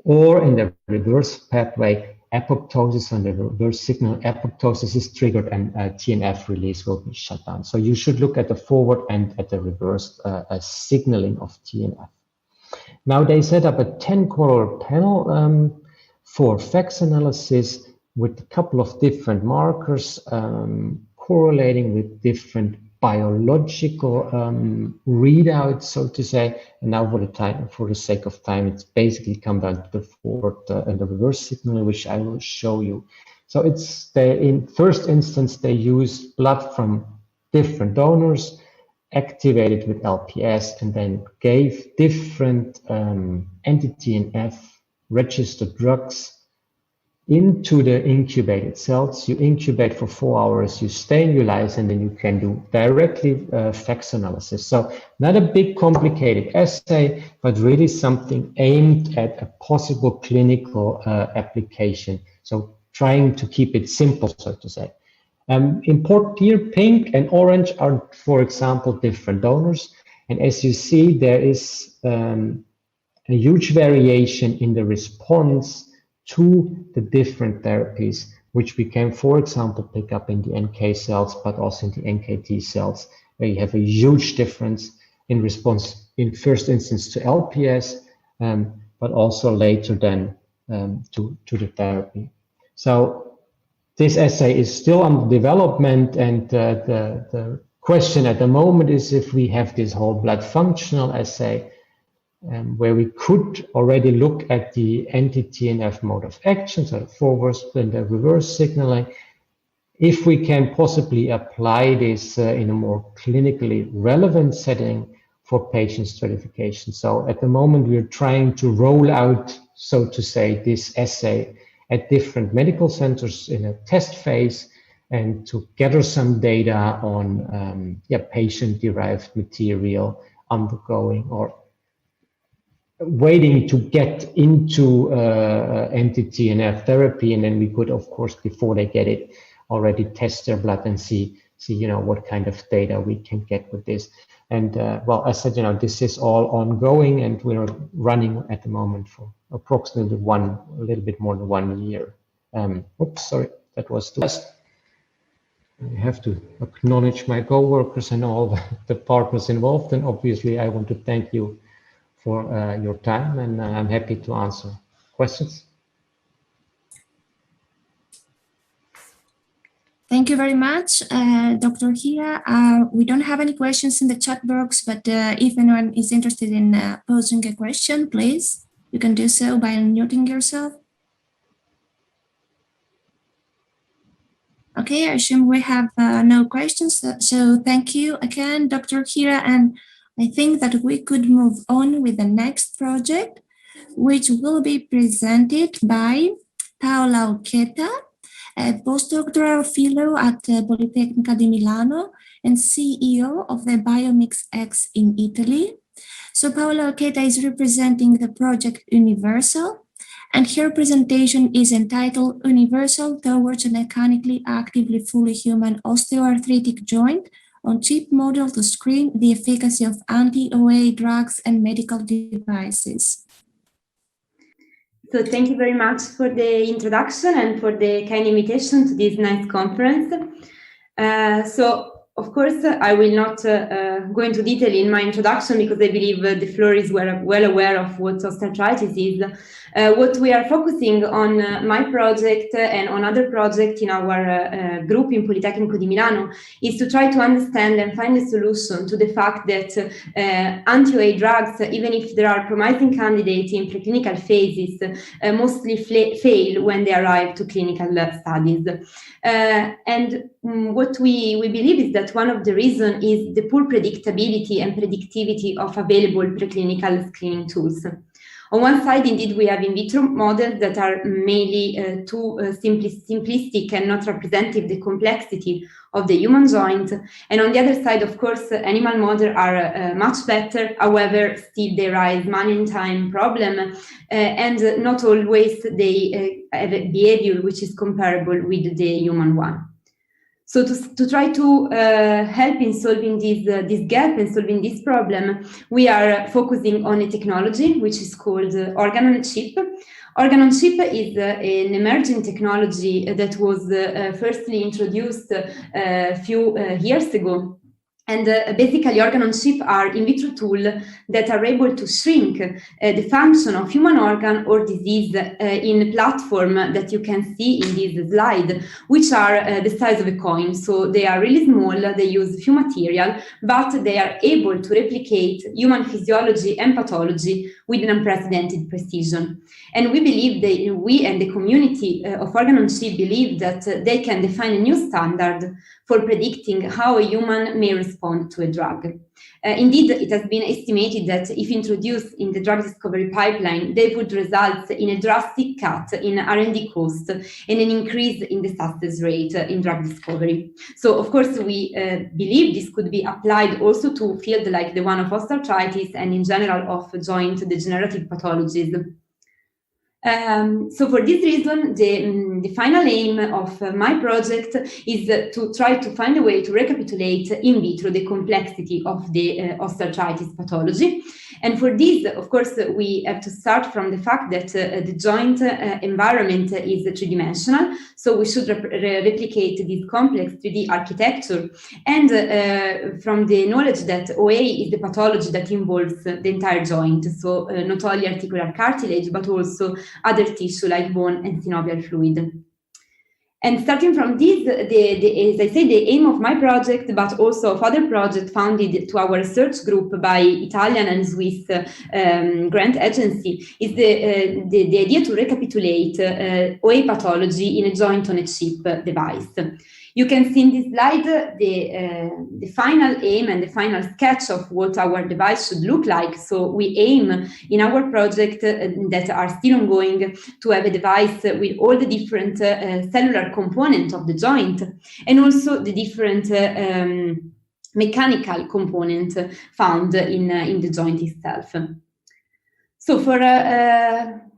or in the reverse pathway, apoptosis, when the reverse signal apoptosis is triggered and TNF release will be shut down. So you should look at the forward and at the reverse signaling of TNF. Now they set up a 10-color panel for FACS analysis with a couple of different markers correlating with different biological readouts, so to say. And now for the sake of time, it's basically come down to the forward and the reverse signal, which I will show you. So in first instance, they use blood from different donors, activated with LPS, and then gave different anti-TNF registered drugs into the incubated cells. You incubate for 4 hours, you sterilize, and then you can do directly FACS analysis. So not a big complicated assay, but really something aimed at a possible clinical application. So trying to keep it simple, so to say. Important here, pink and orange are, for example, different donors. And as you see, there is a huge variation in the response to the different therapies, which we can, for example, pick up in the NK cells, but also in the NKT cells, where you have a huge difference in response in first instance to LPS, but also later then to the therapy. So this assay is still under development, and the question at the moment is if we have this whole blood functional assay, where we could already look at the anti-TNF mode of action, so the forward and the reverse signaling, if we can possibly apply this in a more clinically relevant setting for patient stratification. So at the moment, we're trying to roll out, so to say, this assay at different medical centers in a test phase, and to gather some data on patient-derived material undergoing or waiting to get into anti-TNF therapy, and then we could, of course, before they get it, already test their blood and see what kind of data we can get with this. And well, I said, this is all ongoing, and we're running at the moment for approximately a little bit more than 1 year. Oops, sorry, that was the last. I have to acknowledge my co-workers and all the partners involved, and obviously I want to thank you for your time, and I'm happy to answer questions. Thank you very much, Dr. Hira. We don't have any questions in the chat box, but if anyone is interested in posing a question, please, you can do so by unmuting yourself. Okay, I assume we have no questions, so thank you again, Dr. Hira, and I think that we could move on with the next project, which will be presented by Paola Occhetta, a postdoctoral fellow at Politecnica di Milano and CEO of the BIOMARKERS in Italy. So Paola Occhetta is representing the project Universal, and her presentation is entitled Universal Towards a Mechanically Actively Fully Human Osteoarthritic Joint on Chip Model to Screen the Efficacy of Anti-OA Drugs and Medical Devices. So thank you very much for the introduction and for the kind invitation to this nice conference. So of course, I will not go into detail in my introduction because I believe the floor is well aware of what osteoarthritis is. What we are focusing on my project and on other projects in our group in Politecnico di Milano is to try to understand and find a solution to the fact that anti-OA drugs, even if there are promising candidates in preclinical phases, mostly fail when they arrive to clinical studies. And what we believe is that one of the reasons is the poor predictability and predictivity of available preclinical screening tools. On one side, indeed, we have in vitro models that are mainly too simplistic and not representative of the complexity of the human joint. And on the other side, of course, animal models are much better. However, still they raise money and time problem, and not always they have a behavior which is comparable with the human one. So to try to help in solving this gap and solving this problem, we are focusing on a technology which is called organ-on-a-chip. Organ-on-chip is an emerging technology that was firstly introduced a few years ago. And basically, organ-on-chip are in vitro tools that are able to shrink the function of human organ or disease in a platform that you can see in this slide, which are the size of a coin. So they are really small, they use few material, but they are able to replicate human physiology and pathology with an unprecedented precision. And we believe that we and the community of organ-on-chip believe that they can define a new standard for predicting how a human may respond to a drug. Indeed, it has been estimated that if introduced in the drug discovery pipeline, they would result in a drastic cut in R&D cost and an increase in the success rate in drug discovery. So, of course, we believe this could be applied also to fields like the one of osteoarthritis and in general of joint degenerative pathologies. So for this reason, the final aim of my project is to try to find a way to recapitulate in vitro the complexity of the osteoarthritis pathology. And for this, of course, we have to start from the fact that the joint environment is three-dimensional. So we should replicate this complex 3D architecture. And from the knowledge that OA is the pathology that involves the entire joint. So not only articular cartilage, but also other tissue like bone and synovial fluid. And starting from this, as I say, the aim of my project, but also of other projects founded to our research group by Italian and Swiss grant agency, is the idea to recapitulate OA pathology in a joint-on-a-chip device. You can see in this slide the final aim and the final sketch of what our device should look like. So we aim in our project that are still ongoing to have a device with all the different cellular components of the joint and also the different mechanical components found in the joint itself. So for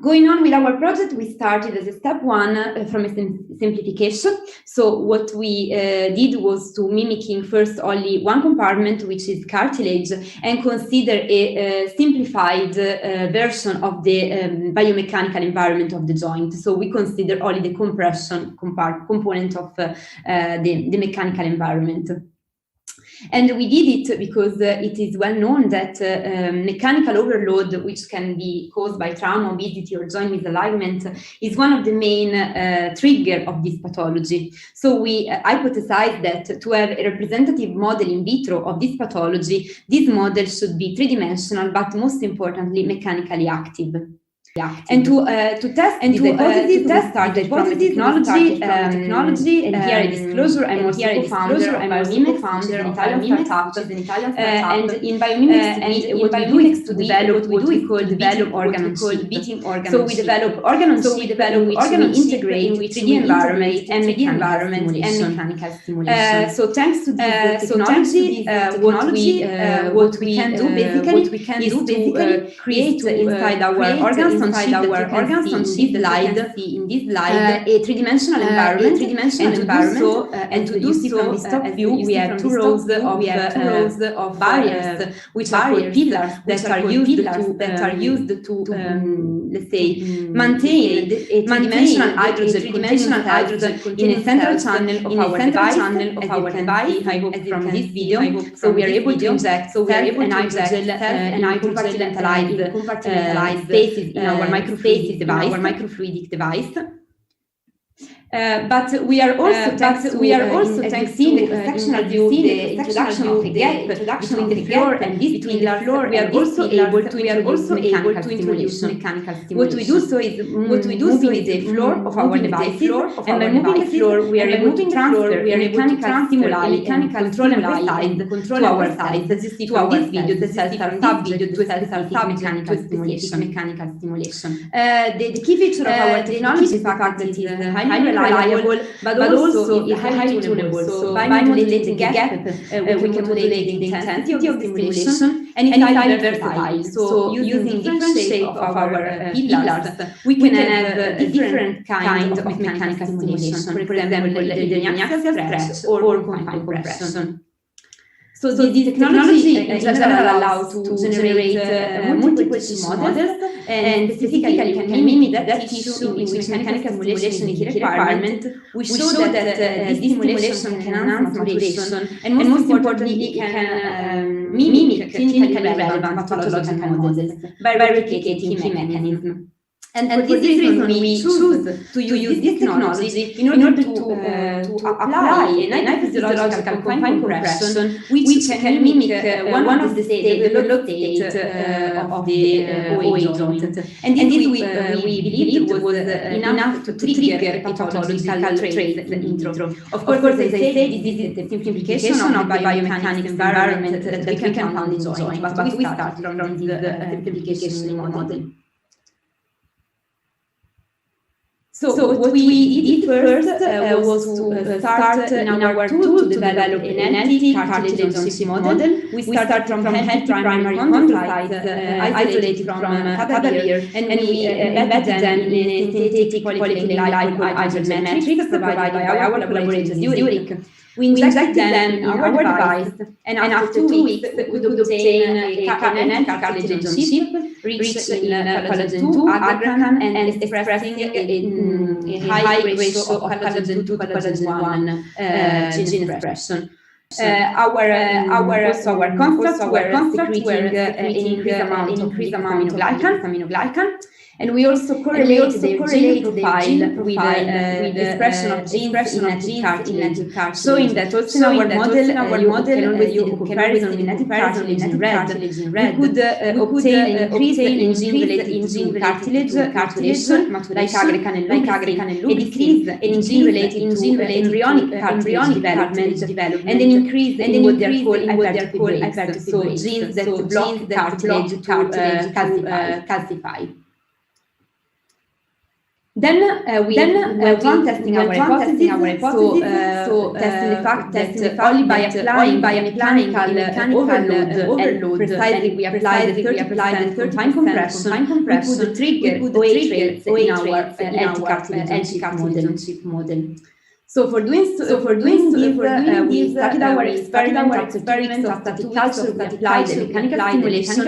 going on with our project, we started as a step one from a simplification. So what we did was to mimicking first only one compartment, which is cartilage, and consider a simplified version of the biomechanical environment of the joint. So we consider only the compression component of the mechanical environment. And we did it because it is well known that mechanical overload, which can be caused by trauma, obesity, or joint misalignment, is one of the main triggers of this pathology. So we hypothesized that to have a representative model in vitro of this pathology, this model should be three-dimensional, but most importantly, mechanically active. And to test the hypothesis, we started from the technology, and here a disclosure, I'm also co-founder of BIOMARKERS, an Italian startup, and in BIOMARKERS, what we do is to develop what we call develop organ-on-chip. So we develop organ-on-chip, which we integrate with 3D environment and mechanical stimulation. So thanks to this technology, what we can do basically is to create inside our organ inside our organs on this slide, a three-dimensional environment, and to do so, from this top view, we have two rows of barriers, which are called pillars, that are used to let's say, maintain a three-dimensional hydrogen in a central channel of our device, I hope from this video. So we are able to inject an hydrogel and compartmentalized spaces in our microfluidic device. But we are also, thanks to seeing the cross-sectional view, the introduction of the gap between the floor and this pillar, we are also able to introduce mechanical stimulation. What we do so is the floor of our devices, and by moving the floor, we are able to transfer mechanical stimuli and control and precise to our sides. As you see from this video, the cells are subject to a specific mechanical stimulation. The key feature of our technology is the fact that it is highly reliable, but also highly tunable. So by modulating the gap, we can modulate the intensity of the stimulation, and it's highly versatile. So using different shape of our pillars, we can have different kinds of mechanical stimulation. For example, the uniaxial stretch or confined compression. So this technology in general allows to generate multiple tissue models, and specifically can mimic that tissue in which mechanical stimulation is a key requirement. We show that this stimulation can enhance maturation, and most importantly, it can mimic clinically relevant pathological models by replicating key mechanisms. And for this reason, we choose to use this technology in order to apply an high-physiological confined compression, which can mimic one of the states, the low state of the OA joint. And this we believed was enough to trigger pathological traits in vitro. Of course, as I said, this is the simplification of the biomechanics environment that we can find in joint, but we start from this simplification model. So what we did first was to start in our tool to develop an healthy cartilage model. We started from healthy primary chondrocytes isolated from cadaver, and we embedded them in a synthetic polyethylene hydrogen matrix provided by our collaborator Zurich. We injected them in our device, and after 2 weeks, we could obtain an cartilage chip rich in collagen 2, aggrecan, and expressing a high ratio of collagen 2 to collagen 1 gene expression. Our constructs were secreting an increased amount of aminoglycan. And we also correlate the gene profile with the expression of genes in native cartilage, showing that also in our model, you can always do a comparison with native cartilage in red. We could obtain an increase in gene-related cartilage maturation, like aggrecan and leucine, a decrease in gene-related embryonic cartilage development, and an increase in what they are called hypertrophic, so genes that block cartilage to calcify. Then we went on testing our hypothesis, so testing the fact that only by applying mechanical overload, precisely we applied the 30% confined compression, we could trigger OA traits in our cartilage model. So for doing this, we started our experiment after 2 weeks of static culture. We applied the mechanical stimulation.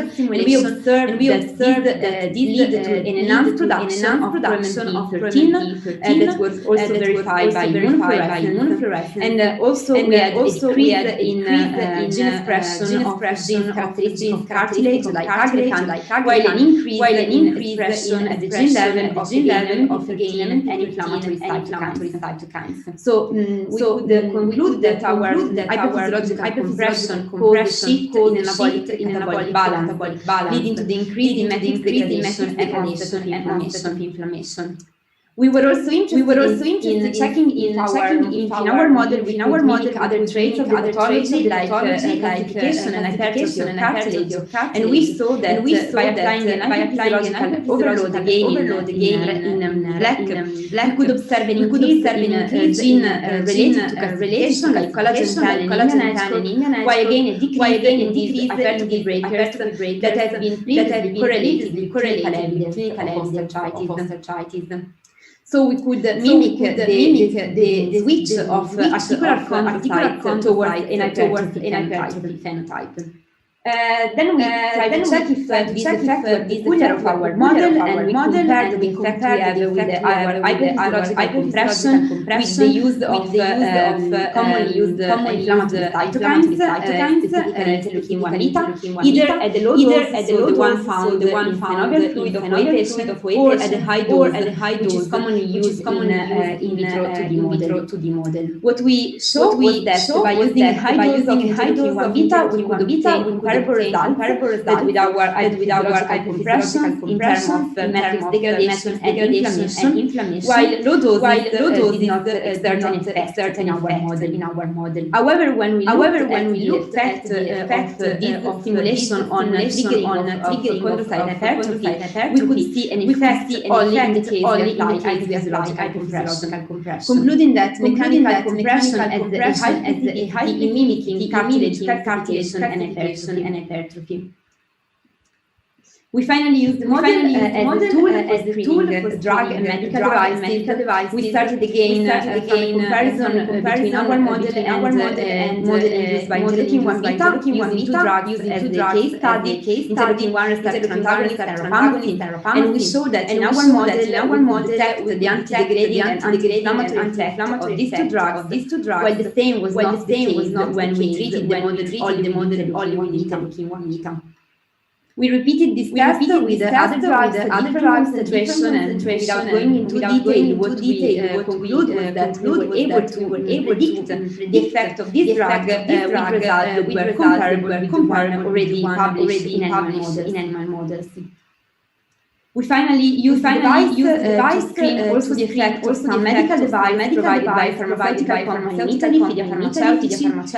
We observed that this led to an enhanced production of E13 that was also verified by immunofluorescence. And also we had a decrease in gene expression of genes characteristic of cartilage, like aggrecan, while an increase in expression at the gene level of filament and inflammatory cytokines. So we could conclude that our hyperphysiological compression caused a shift in anabolic balance, leading to the increase in metabolic degradation and onset of inflammation. We were also interested in checking in our model with other traits of the pathology like calcification and hypertrophy of cartilage. And we saw that by applying an anti-physiological overload again in black, we could observe an increase in gene related to calcification like collagen tannin, while again a decrease in these hypertrophy breakers that has been previously correlated with clinical evidence of osteoarthritis. So we could mimic the switch of articular chondrocytes towards an hypertrophy phenotype. Then we tried to check if this effect was peculiar of our model, and we compared the effect we have with our hypophysiological compression with the use of commonly used inflammatory cytokines, specifically interleukin-1 beta, either at the low dose, so the one found in synovial fluid of OA patient, or at the high dose, which is commonly used in vitro 2D model. What we showed was that by using a high dose of interleukin-1 beta, we could obtain comparable results with our hypophysiological compression in terms of matrix degradation and inflammation, while low doses did not exert an effect in our model. However, when we looked at the effect of stimulation on triggering chondrocyte hypertrophy, we could see an effect only in the case we apply hypophysiological compression, concluding that mechanical compression has a high in mimicking cartilage calcification and hypertrophy. We finally used the model as a tool for drug and medical devices. We started again from a comparison between our model and model induced by interleukin-1 beta, using two drugs as the case study, interleukin-1 receptor antagonist and rifampicin. And we showed that in our model, detect the anti-degrading and anti-inflammatory effect of these two drugs, while the same was not the case when we treated the model only with interleukin-1 beta. We repeated this test with other drugs at different concentration, and without going into detail, what we conclude was that we were able to predict the effect of this drug with results that were comparable with the one already published in animal models. We finally used the device to screen also the effect of some medical device provided by a pharmaceutical company in Italy, Fidia,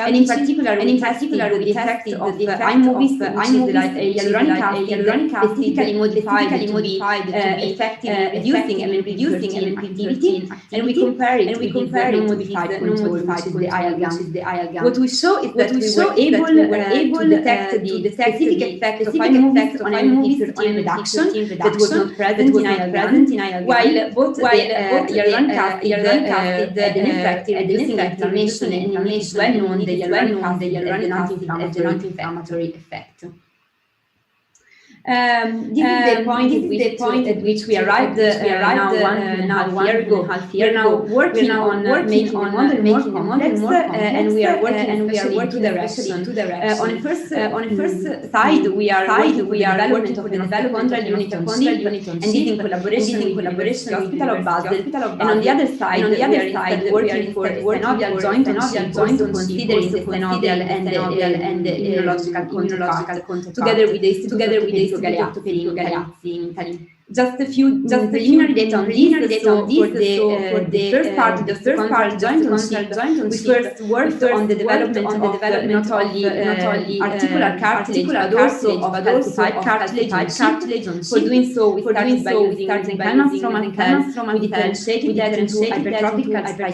and in particular the effect of iMovies, which is like hyaluronic acid, specifically modified to be effective in reducing activity, and we compare it with the non-modified control, which is the IL-GAN. What we show is that we were able to detect the specific effect of iMovies on immunity protein reduction that was not present in IL-GAN, while both hyaluronic acid had an effect in reducing inflammation, and it is well known that hyaluronic acid has an anti-inflammatory effect. This is the point at which we arrived now 1.5 years ago. Working on making the model more complex, and we are working in two directions. On the first side, we are working for the developmental unit of SILICO, and this in collaboration with the Hospital of Basel. And on the other side, we are working for synovial joint on SILICO, considering the synovial and the immunological contact together with the Federico Galeazzi in Italy. Just preliminary data on this. So for the first part, the contract joint on SILICO, we first worked on the development of not only articular cartilage, but also of calcified cartilage. For doing so, we started by using canals from cells. We differentiated that into hypertrophic calcified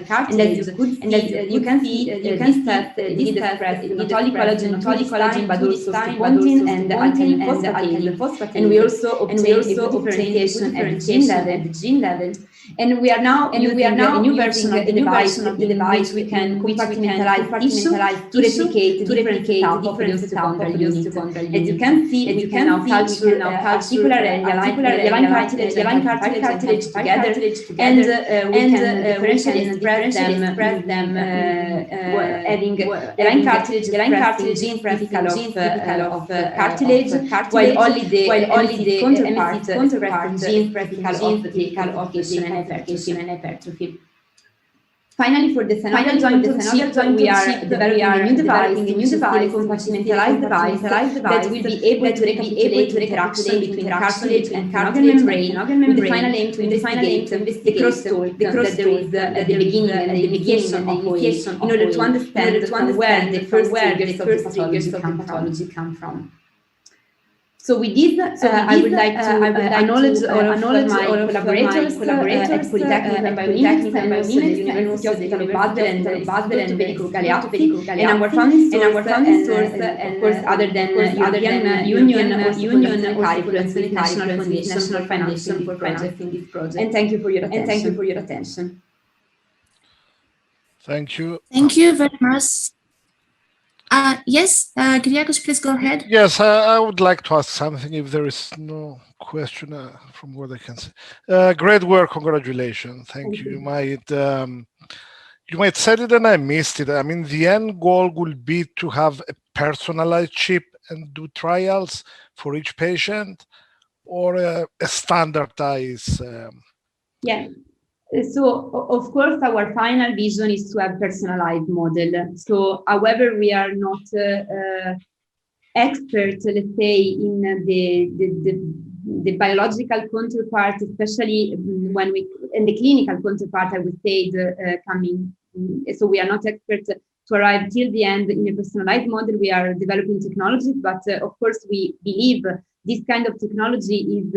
cartilage. And as you can see, this test did express not only collagen, but also sapontin and alkaline phosphatase. And we also obtained differentiation at the gene level. And we are now using a new version of the device, which we can compartmentalize tissue to replicate different setup of the osteochondral unit. As you can see, we can now culture articular and hyaline cartilage together, and we can differentially express them having hyaline cartilage gene typical of cartilage, while only the counterpart gene typical of hypertrophy. Finally, for the synovial joint chip, we are developing a new device, compartmentalized device that will be able to recapitulate interaction between cartilage and synovial membrane, with the final aim to investigate the crosstalk that there is at the beginning and the initiation of OA, in order to understand from where the first triggers of the pathology come from. So with this, I would like to acknowledge all of my collaborators at Polytechnic and Biomimetics, and also the University of Basel and Federico Galeazzi, and our funding source, and of course, other than European Union, also the National Foundation for financing this project. And thank you for your attention. Thank you. Thank you very much. Yes, Kyriakos, please go ahead. Yes, I would like to ask something if there is no question from what I can say. Great work, congratulations. Thank you. You might said it and I missed it. I mean, the end goal will be to have a personalized chip and do trials for each patient, or a standardized? Yeah. So, of course, our final vision is to have personalized model. So, however, we are not experts, let's say, in the biological counterpart, especially when in the clinical counterpart, I would say, coming. So, we are not experts to arrive till the end in a personalized model. We are developing technologies, but of course, we believe this kind of technology is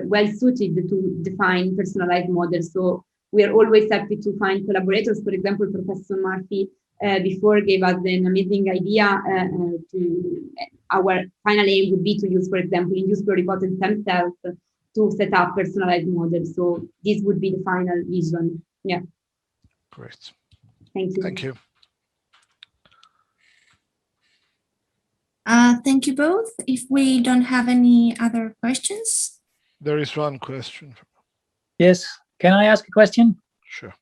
well suited to define personalized models. So we are always happy to find collaborators. For example, Professor Murphy before gave us an amazing idea. Our final aim would be to use, for example, induced pluripotent stem cells to set up personalized models. So this would be the final vision. Yeah. Great. Thank you. Thank you. Thank you both. If we don't have any other questions. There is one question. Yes. Can I ask a question? Sure.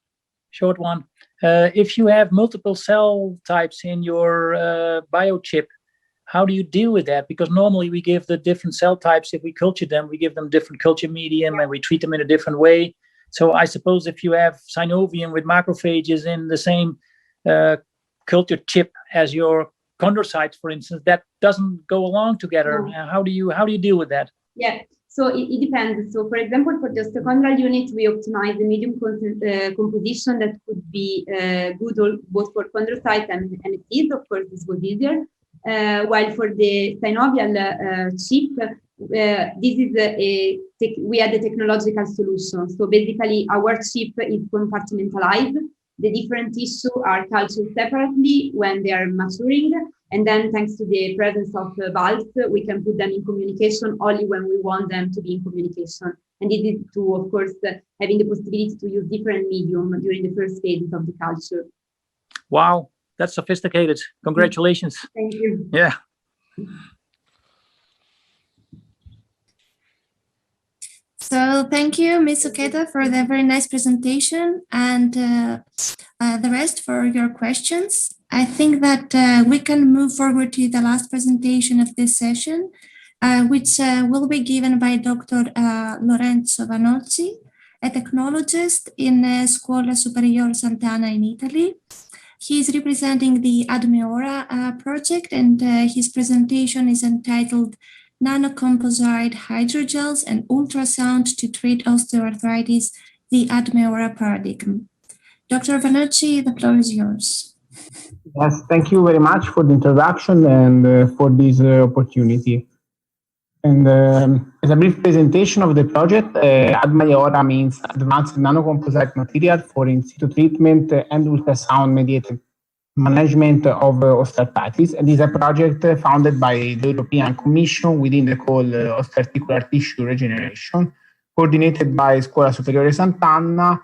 Short one. If you have multiple cell types in your biochip, how do you deal with that? Because normally we give the different cell types, if we culture them, we give them different culture medium and we treat them in a different way. So I suppose if you have synovium with macrophages in the same culture chip as your chondrocytes, for instance, that doesn't go along together. No. How do you deal with that? Yeah, so it depends. So, for example, for the osteochondral unit, we optimize the medium composition that could be good both for chondrocytes and NFTs. Of course, this was easier. While for the synovial chip, this is we had a technological solution. So basically, our chip is compartmentalized. The different tissues are cultured separately when they are maturing, and then thanks to the presence of valves, we can put them in communication only when we want them to be in communication. And this is to, of course, having the possibility to use different medium during the first phases of the culture. Wow, that's sophisticated. Congratulations. Thank you. Yeah. So thank you, Ms. Okeda, for the very nice presentation, and the rest for your questions. I think that we can move forward to the last presentation of this session, which will be given by Dr. Lorenzo Vanozzi, a technologist in Scuola Superiore Sant'Anna in Italy. He is representing the ADMEORA project, and his presentation is entitled Nanocomposite Hydrogels and Ultrasound to Treat Osteoarthritis, the ADMEORA Paradigm. Dr. Vanocci, the floor is yours. Yes, thank you very much for the introduction and for this opportunity. And as a brief presentation of the project, ADMEORA means Advanced Nanocomposite Material for In Situ Treatment and Ultrasound Mediated Management of Osteoarthritis, and is a project founded by the European Commission within the call Osteoarticular Tissue Regeneration, coordinated by Scuola Superiore Sant'Anna,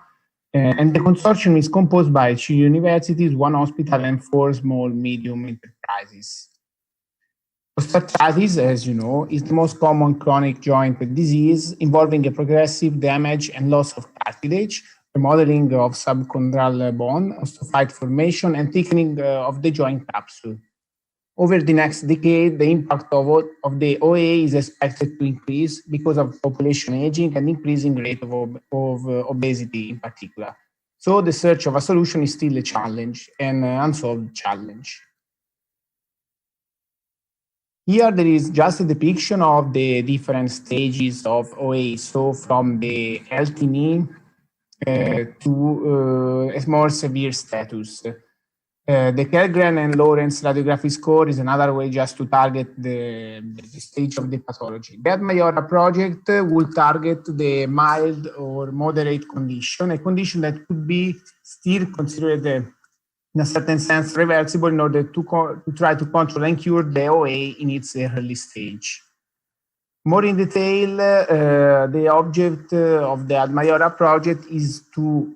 and the consortium is composed by 2 universities, 1 hospital, and 4 small medium enterprises. Osteoarthritis, as you know, is the most common chronic joint disease involving a progressive damage and loss of cartilage, remodeling of subchondral bone, osteophyte formation, and thickening of the joint capsule. Over the next decade, the impact of the OA is expected to increase because of population aging and increasing rate of obesity in particular. So the search of a solution is still a challenge, an unsolved challenge. Here there is just a depiction of the different stages of OA, so from the healthy knee to a more severe status. The Kellgren and Lawrence radiography score is another way just to target the stage of the pathology. The Majora project will target the mild or moderate condition, a condition that could be still considered in a certain sense reversible in order to try to control and cure the OA in its early stage. More in detail, the object of the Admayora project is to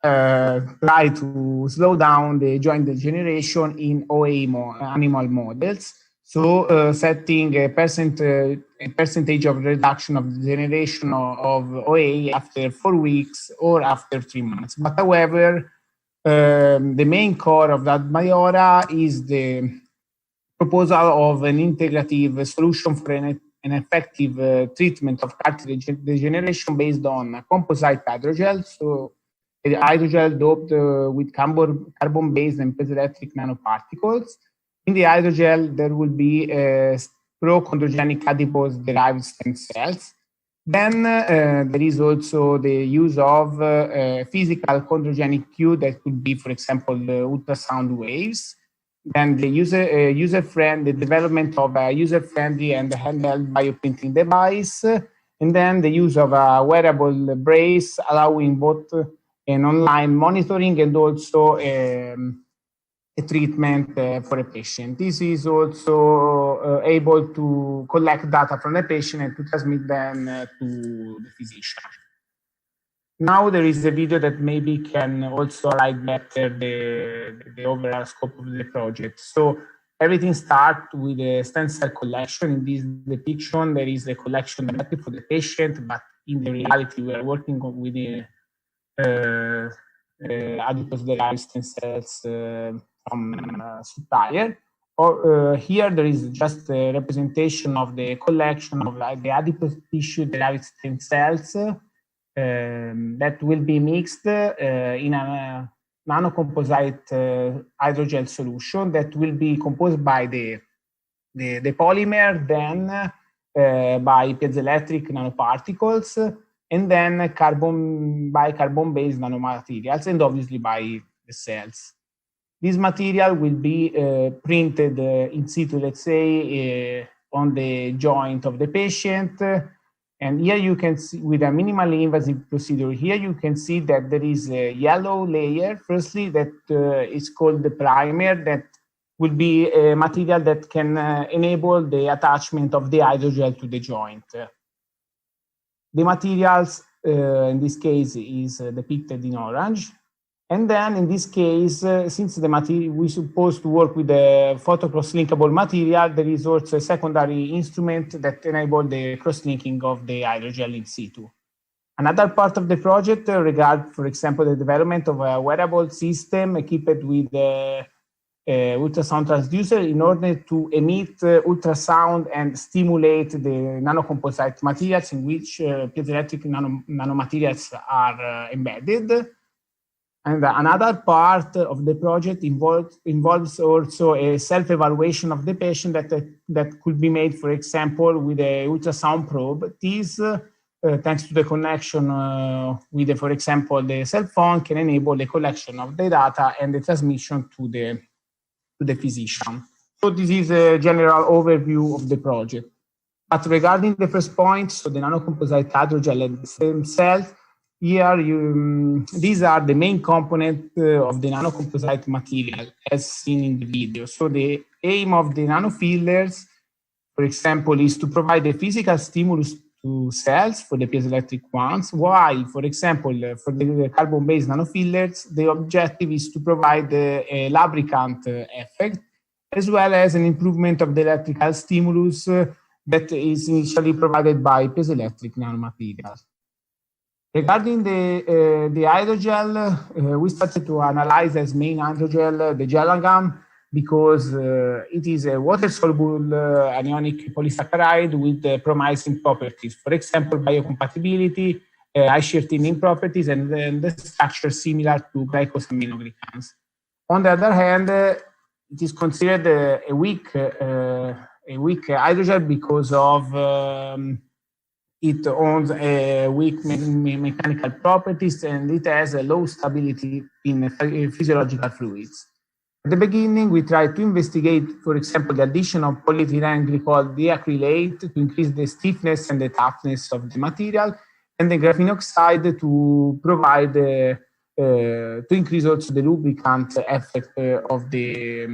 try to slow down the joint degeneration in OA animal models. So setting a percentage of reduction of degeneration of OA after 4 weeks or after 3 months. But however, the main core of that Admayora is the proposal of an integrative solution for an effective treatment of cartilage degeneration based on a composite hydrogel. So a hydrogel doped with carbon-based and piezoelectric nanoparticles. In the hydrogel, there will be pro-chondrogenic adipose-derived stem cells. Then there is also the use of physical chondrogenic cue that could be, for example, ultrasound waves. Then the the development of a user-friendly and handheld bioprinting device, and then the use of a wearable brace allowing both an online monitoring and also a treatment for a patient. This is also able to collect data from the patient and to transmit them to the physician. Now there is a video that maybe can also highlight better the overall scope of the project. So everything starts with a stem cell collection. In this depiction, there is a collection directly for the patient, but in the reality, we are working with the adipose-derived stem cells from supplier. Here there is just a representation of the collection of the adipose tissue-derived stem cells that will be mixed in a nanocomposite hydrogel solution that will be composed by the polymer, then by piezoelectric nanoparticles, and then carbon-based nanomaterials, and obviously by the cells. This material will be printed in situ, let's say, on the joint of the patient. And here you can see, with a minimally invasive procedure, here you can see that there is a yellow layer, firstly, that is called the primer, that will be a material that can enable the attachment of the hydrogel to the joint. The materials, in this case, is depicted in orange. And then in this case, since the material we're supposed to work with the photo-cross-linkable material, there is also a secondary instrument that enables the cross-linking of the hydrogel in situ. Another part of the project regards, for example, the development of a wearable system equipped with ultrasound transducer in order to emit ultrasound and stimulate the nanocomposite materials in which piezoelectric nanomaterials are embedded. And another part of the project involves also a self-evaluation of the patient that could be made, for example, with a ultrasound probe. This, thanks to the connection with, for example, the cell phone, can enable the collection of the data and the transmission to the physician. So this is a general overview of the project. But regarding the first point, so the nanocomposite hydrogel and the stem cells, here, these are the main component of the nanocomposite material, as seen in the video. So the aim of the nanofillers, for example, is to provide a physical stimulus to cells for the piezoelectric ones, while, for example, for the carbon-based nanofillers, the objective is to provide a lubricant effect, as well as an improvement of the electrical stimulus that is initially provided by piezoelectric nanomaterials. Regarding the hydrogel, we started to analyze as main hydrogel the gelagam because it is a water-soluble anionic polysaccharide with promising properties. For example, biocompatibility H2020 properties and then the structure similar to glycosaminoglycans. On the other hand, it is considered a weak hydrogel because of it owns weak mechanical properties and it has a low stability in physiological fluids. At the beginning, we tried to investigate, for example, the addition of polyethylene glycol diacrylate to increase the stiffness and the toughness of the material, and the graphene oxide to provide to increase also the lubricant effect of the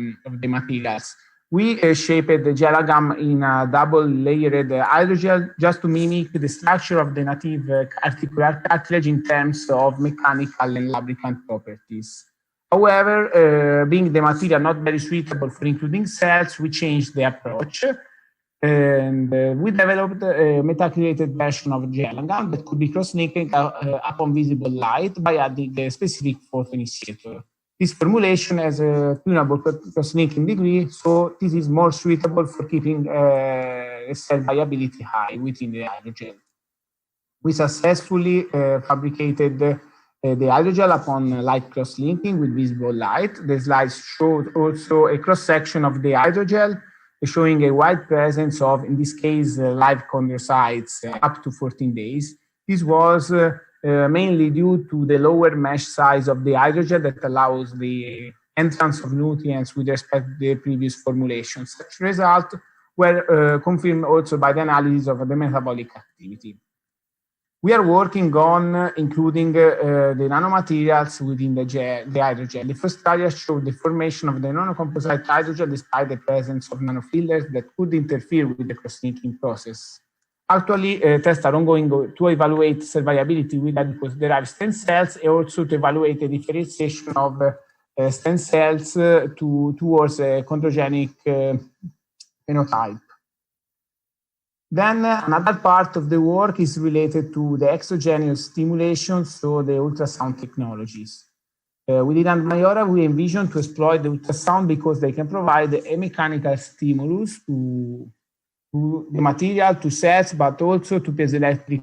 materials. We shaped the gel agam in a double-layered hydrogel just to mimic the structure of the native articular cartilage in terms of mechanical and lubricant properties. However, being the material not very suitable for including cells, we changed the approach and we developed a metacreated version of gel agam that could be cross-linking upon visible light by adding a specific photoinitiator. This formulation has a tunable cross-linking degree, so this is more suitable for keeping cell viability high within the hydrogel. We successfully fabricated the hydrogel upon light cross-linking with visible light. The slides showed also a cross-section of the hydrogel, showing a wide presence of, in this case, live chondrocytes up to 14 days. This was mainly due to the lower mesh size of the hydrogel that allows the entrance of nutrients with respect to the previous formulation. Such results were confirmed also by the analysis of the metabolic activity. We are working on including the nanomaterials within the hydrogel. The first study showed the formation of the nanocomposite hydrogel despite the presence of nanofillers that could interfere with the cross-linking process. Actually, tests are ongoing to evaluate cell viability with adipose-derived stem cells and also to evaluate the differentiation of stem cells towards a chondrogenic phenotype. Then another part of the work is related to the exogenous stimulation, so the ultrasound technologies. Within Mayora, we envision to exploit the ultrasound because they can provide a mechanical stimulus to the material, to cells, but also to piezoelectric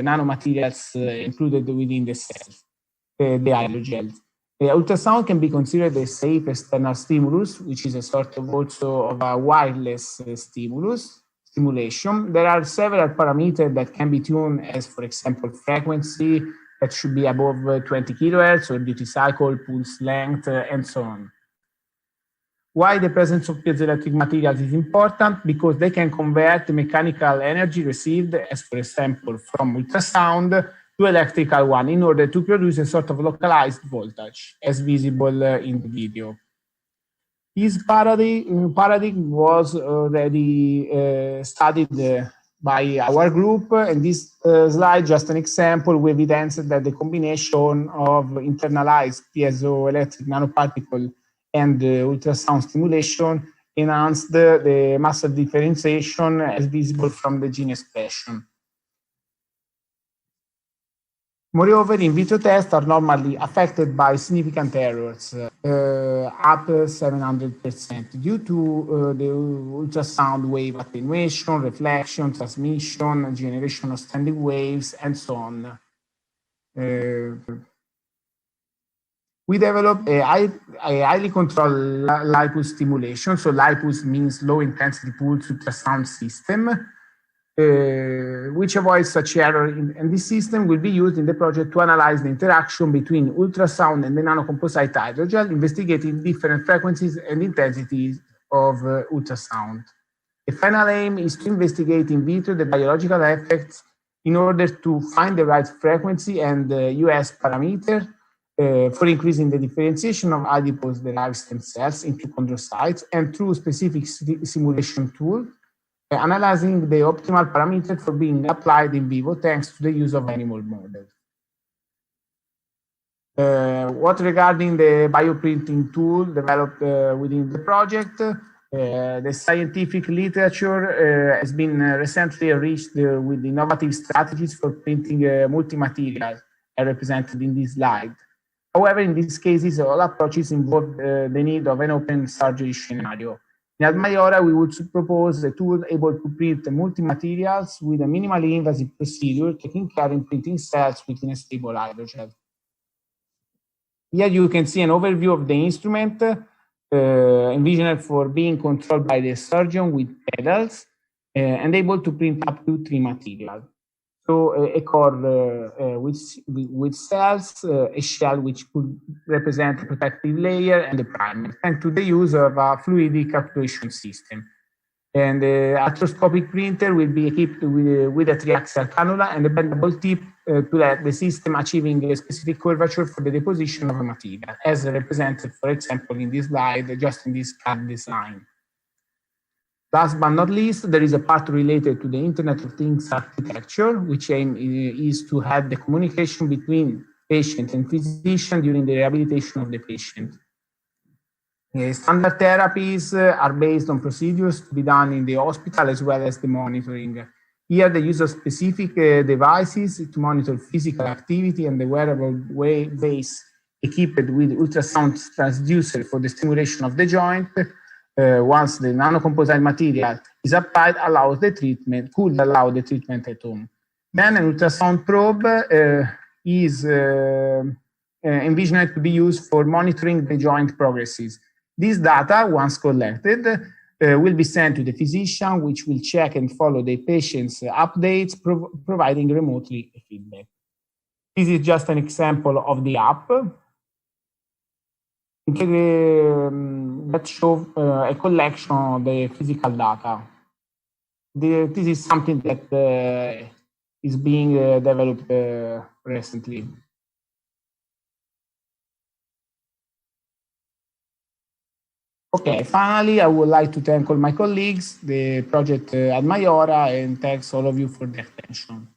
nanomaterials included within the cells, the hydrogels. The ultrasound can be considered a safe external stimulus, which is a sort of also of a wireless stimulation. There are several parameters that can be tuned as, for example, frequency that should be above 20 kilohertz or duty cycle, pulse length, and so on. Why the presence of piezoelectric materials is important? Because they can convert the mechanical energy received, as for example, from ultrasound, to electrical one in order to produce a sort of localized voltage, as visible in the video. This paradigm was already studied by our group, and this slide just an example. We evidenced that the combination of internalized piezoelectric nanoparticle and ultrasound stimulation enhanced the muscle differentiation as visible from the gene expression. Moreover, in vitro tests are normally affected by significant errors, up 700%, due to the ultrasound wave attenuation, reflection, transmission, generation of standing waves, and so on. We developed a highly controlled lipus stimulation. So lipus means low intensity pulse ultrasound system, which avoids such error. And this system will be used in the project to analyze the interaction between ultrasound and the nanocomposite hydrogel, investigating different frequencies and intensities of ultrasound. The final aim is to investigate in vitro the biological effects in order to find the right frequency and US parameter for increasing the differentiation of adipose-derived stem cells into chondrocytes, and through specific simulation tool, analyzing the optimal parameter for being applied in vivo thanks to the use of animal models. What regarding the bioprinting tool developed within the project, the scientific literature has been recently enriched with innovative strategies for printing multi-material represented in this slide. However, in these cases, all approaches involve the need of an open surgery scenario. In Admaiora, we would propose a tool able to print multi-materials with a minimally invasive procedure, taking care in printing cells within a stable hydrogel. Here you can see an overview of the instrument, envisioned for being controlled by the surgeon with pedals and able to print up to 3 materials. So a core with cells, a shell which could represent a protective layer, and the primer, and to the use of a fluidic actuation system. And the arthroscopic printer will be equipped with a 3-axial cannula and a bendable tip to let the system achieving a specific curvature for the deposition of a material, as represented, for example, in this slide, just in this CAD design. Last but not least, there is a part related to the Internet of Things architecture, which aim is to have the communication between patient and physician during the rehabilitation of the patient. Standard therapies are based on procedures to be done in the hospital as well as the monitoring. Here, the use of specific devices to monitor physical activity and the wearable base equipped with ultrasound transducer for the stimulation of the joint. Once the nanocomposite material is applied, could allow the treatment at home. Then an ultrasound probe is envisioned to be used for monitoring the joint progresses. This data, once collected, will be sent to the physician, which will check and follow the patient's updates, providing remotely feedback. This is just an example of the app that shows a collection of the physical data. This is something that is being developed recently. Okay, finally, I would like to thank all my colleagues, the project Admaiora, and thanks all of you for the attention.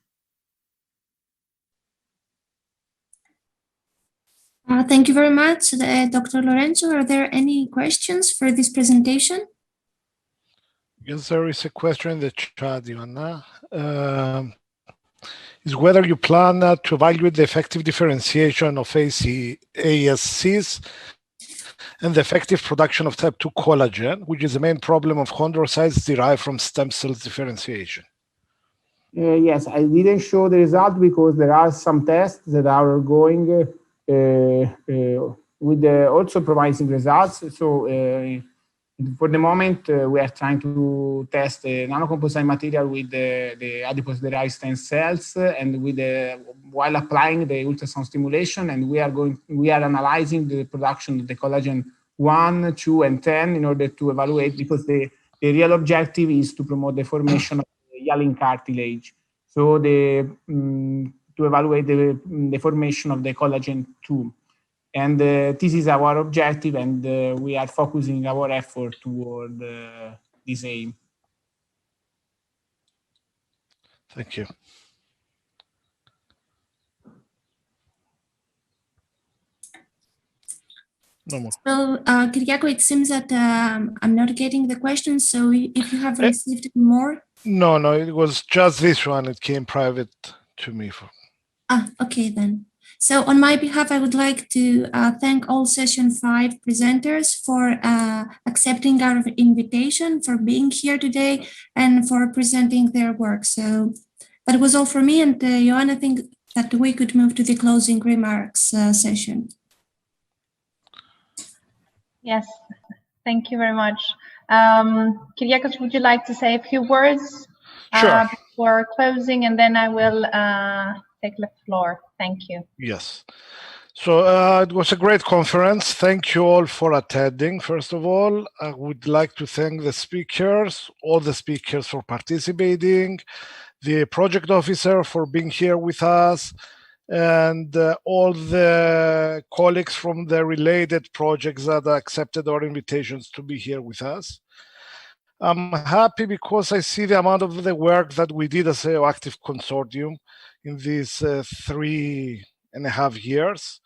Thank you very much, Dr. Lorenzo. Are there any questions for this presentation? Yes, there is a question in the chat, Joanna. Is whether you plan to evaluate the effective differentiation of ASCs and the effective production of type 2 collagen, which is the main problem of chondrocytes derived from stem cells differentiation. Yes, I didn't show the result because there are some tests that are going with also promising results. So for the moment, we are trying to test the nanocomposite material with the adipose-derived stem cells and with while applying the ultrasound stimulation, and we are analyzing the production of the collagen 1, 2, and 10 in order to evaluate, because the real objective is to promote the formation of the hyaline cartilage. So to evaluate the formation of the collagen 2. And this is our objective, and we are focusing our effort toward this aim. Thank you. No more. So, Kyriako, it seems that I'm not getting the question, so if you have received more. No, it was just this one. It came private to me. Okay then. So on my behalf, I would like to thank all session 5 presenters for accepting our invitation, for being here today, and for presenting their work. So that was all for me, and Joanna, I think that we could move to the closing remarks session. Yes, thank you very much. Kyriakos, would you like to say a few words before closing, and then I will take the floor. Thank you. Yes. So it was a great conference. Thank you all for attending. First of all, I would like to thank the speakers, all the speakers for participating, the project officer for being here with us, and all the colleagues from the related projects that accepted our invitations to be here with us. I'm happy because I see the amount of the work that we did as an OActive consortium in these 3.5 years.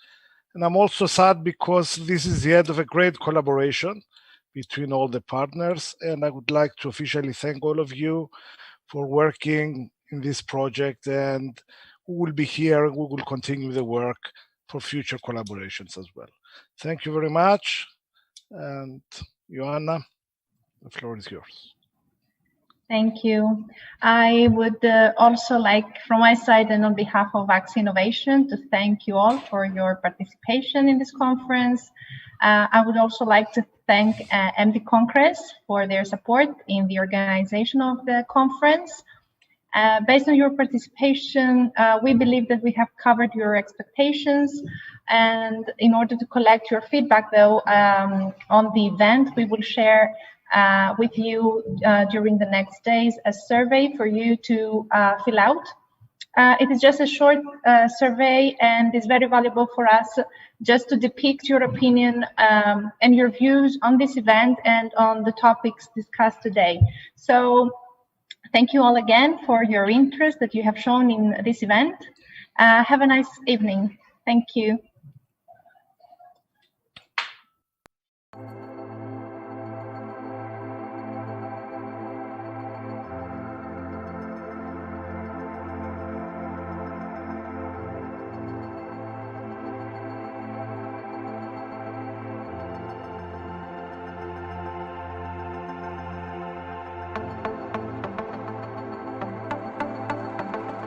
And I'm also sad because this is the end of a great collaboration between all the partners. And I would like to officially thank all of you for working in this project, and we will be here and we will continue the work for future collaborations as well. Thank you very much. And Joanna. The floor is yours. Thank you. I would also like, from my side and on behalf of Vaccine Innovation, to thank you all for your participation in this conference. I would also like to thank MD Congress for their support in the organization of the conference. Based on your participation, we believe that we have covered your expectations. And in order to collect your feedback, though, on the event, we will share with you during the next days a survey for you to fill out. It is just a short survey and is very valuable for us just to depict your opinion and your views on this event and on the topics discussed today. So thank you all again for your interest that you have shown in this event. Have a nice evening. Thank you.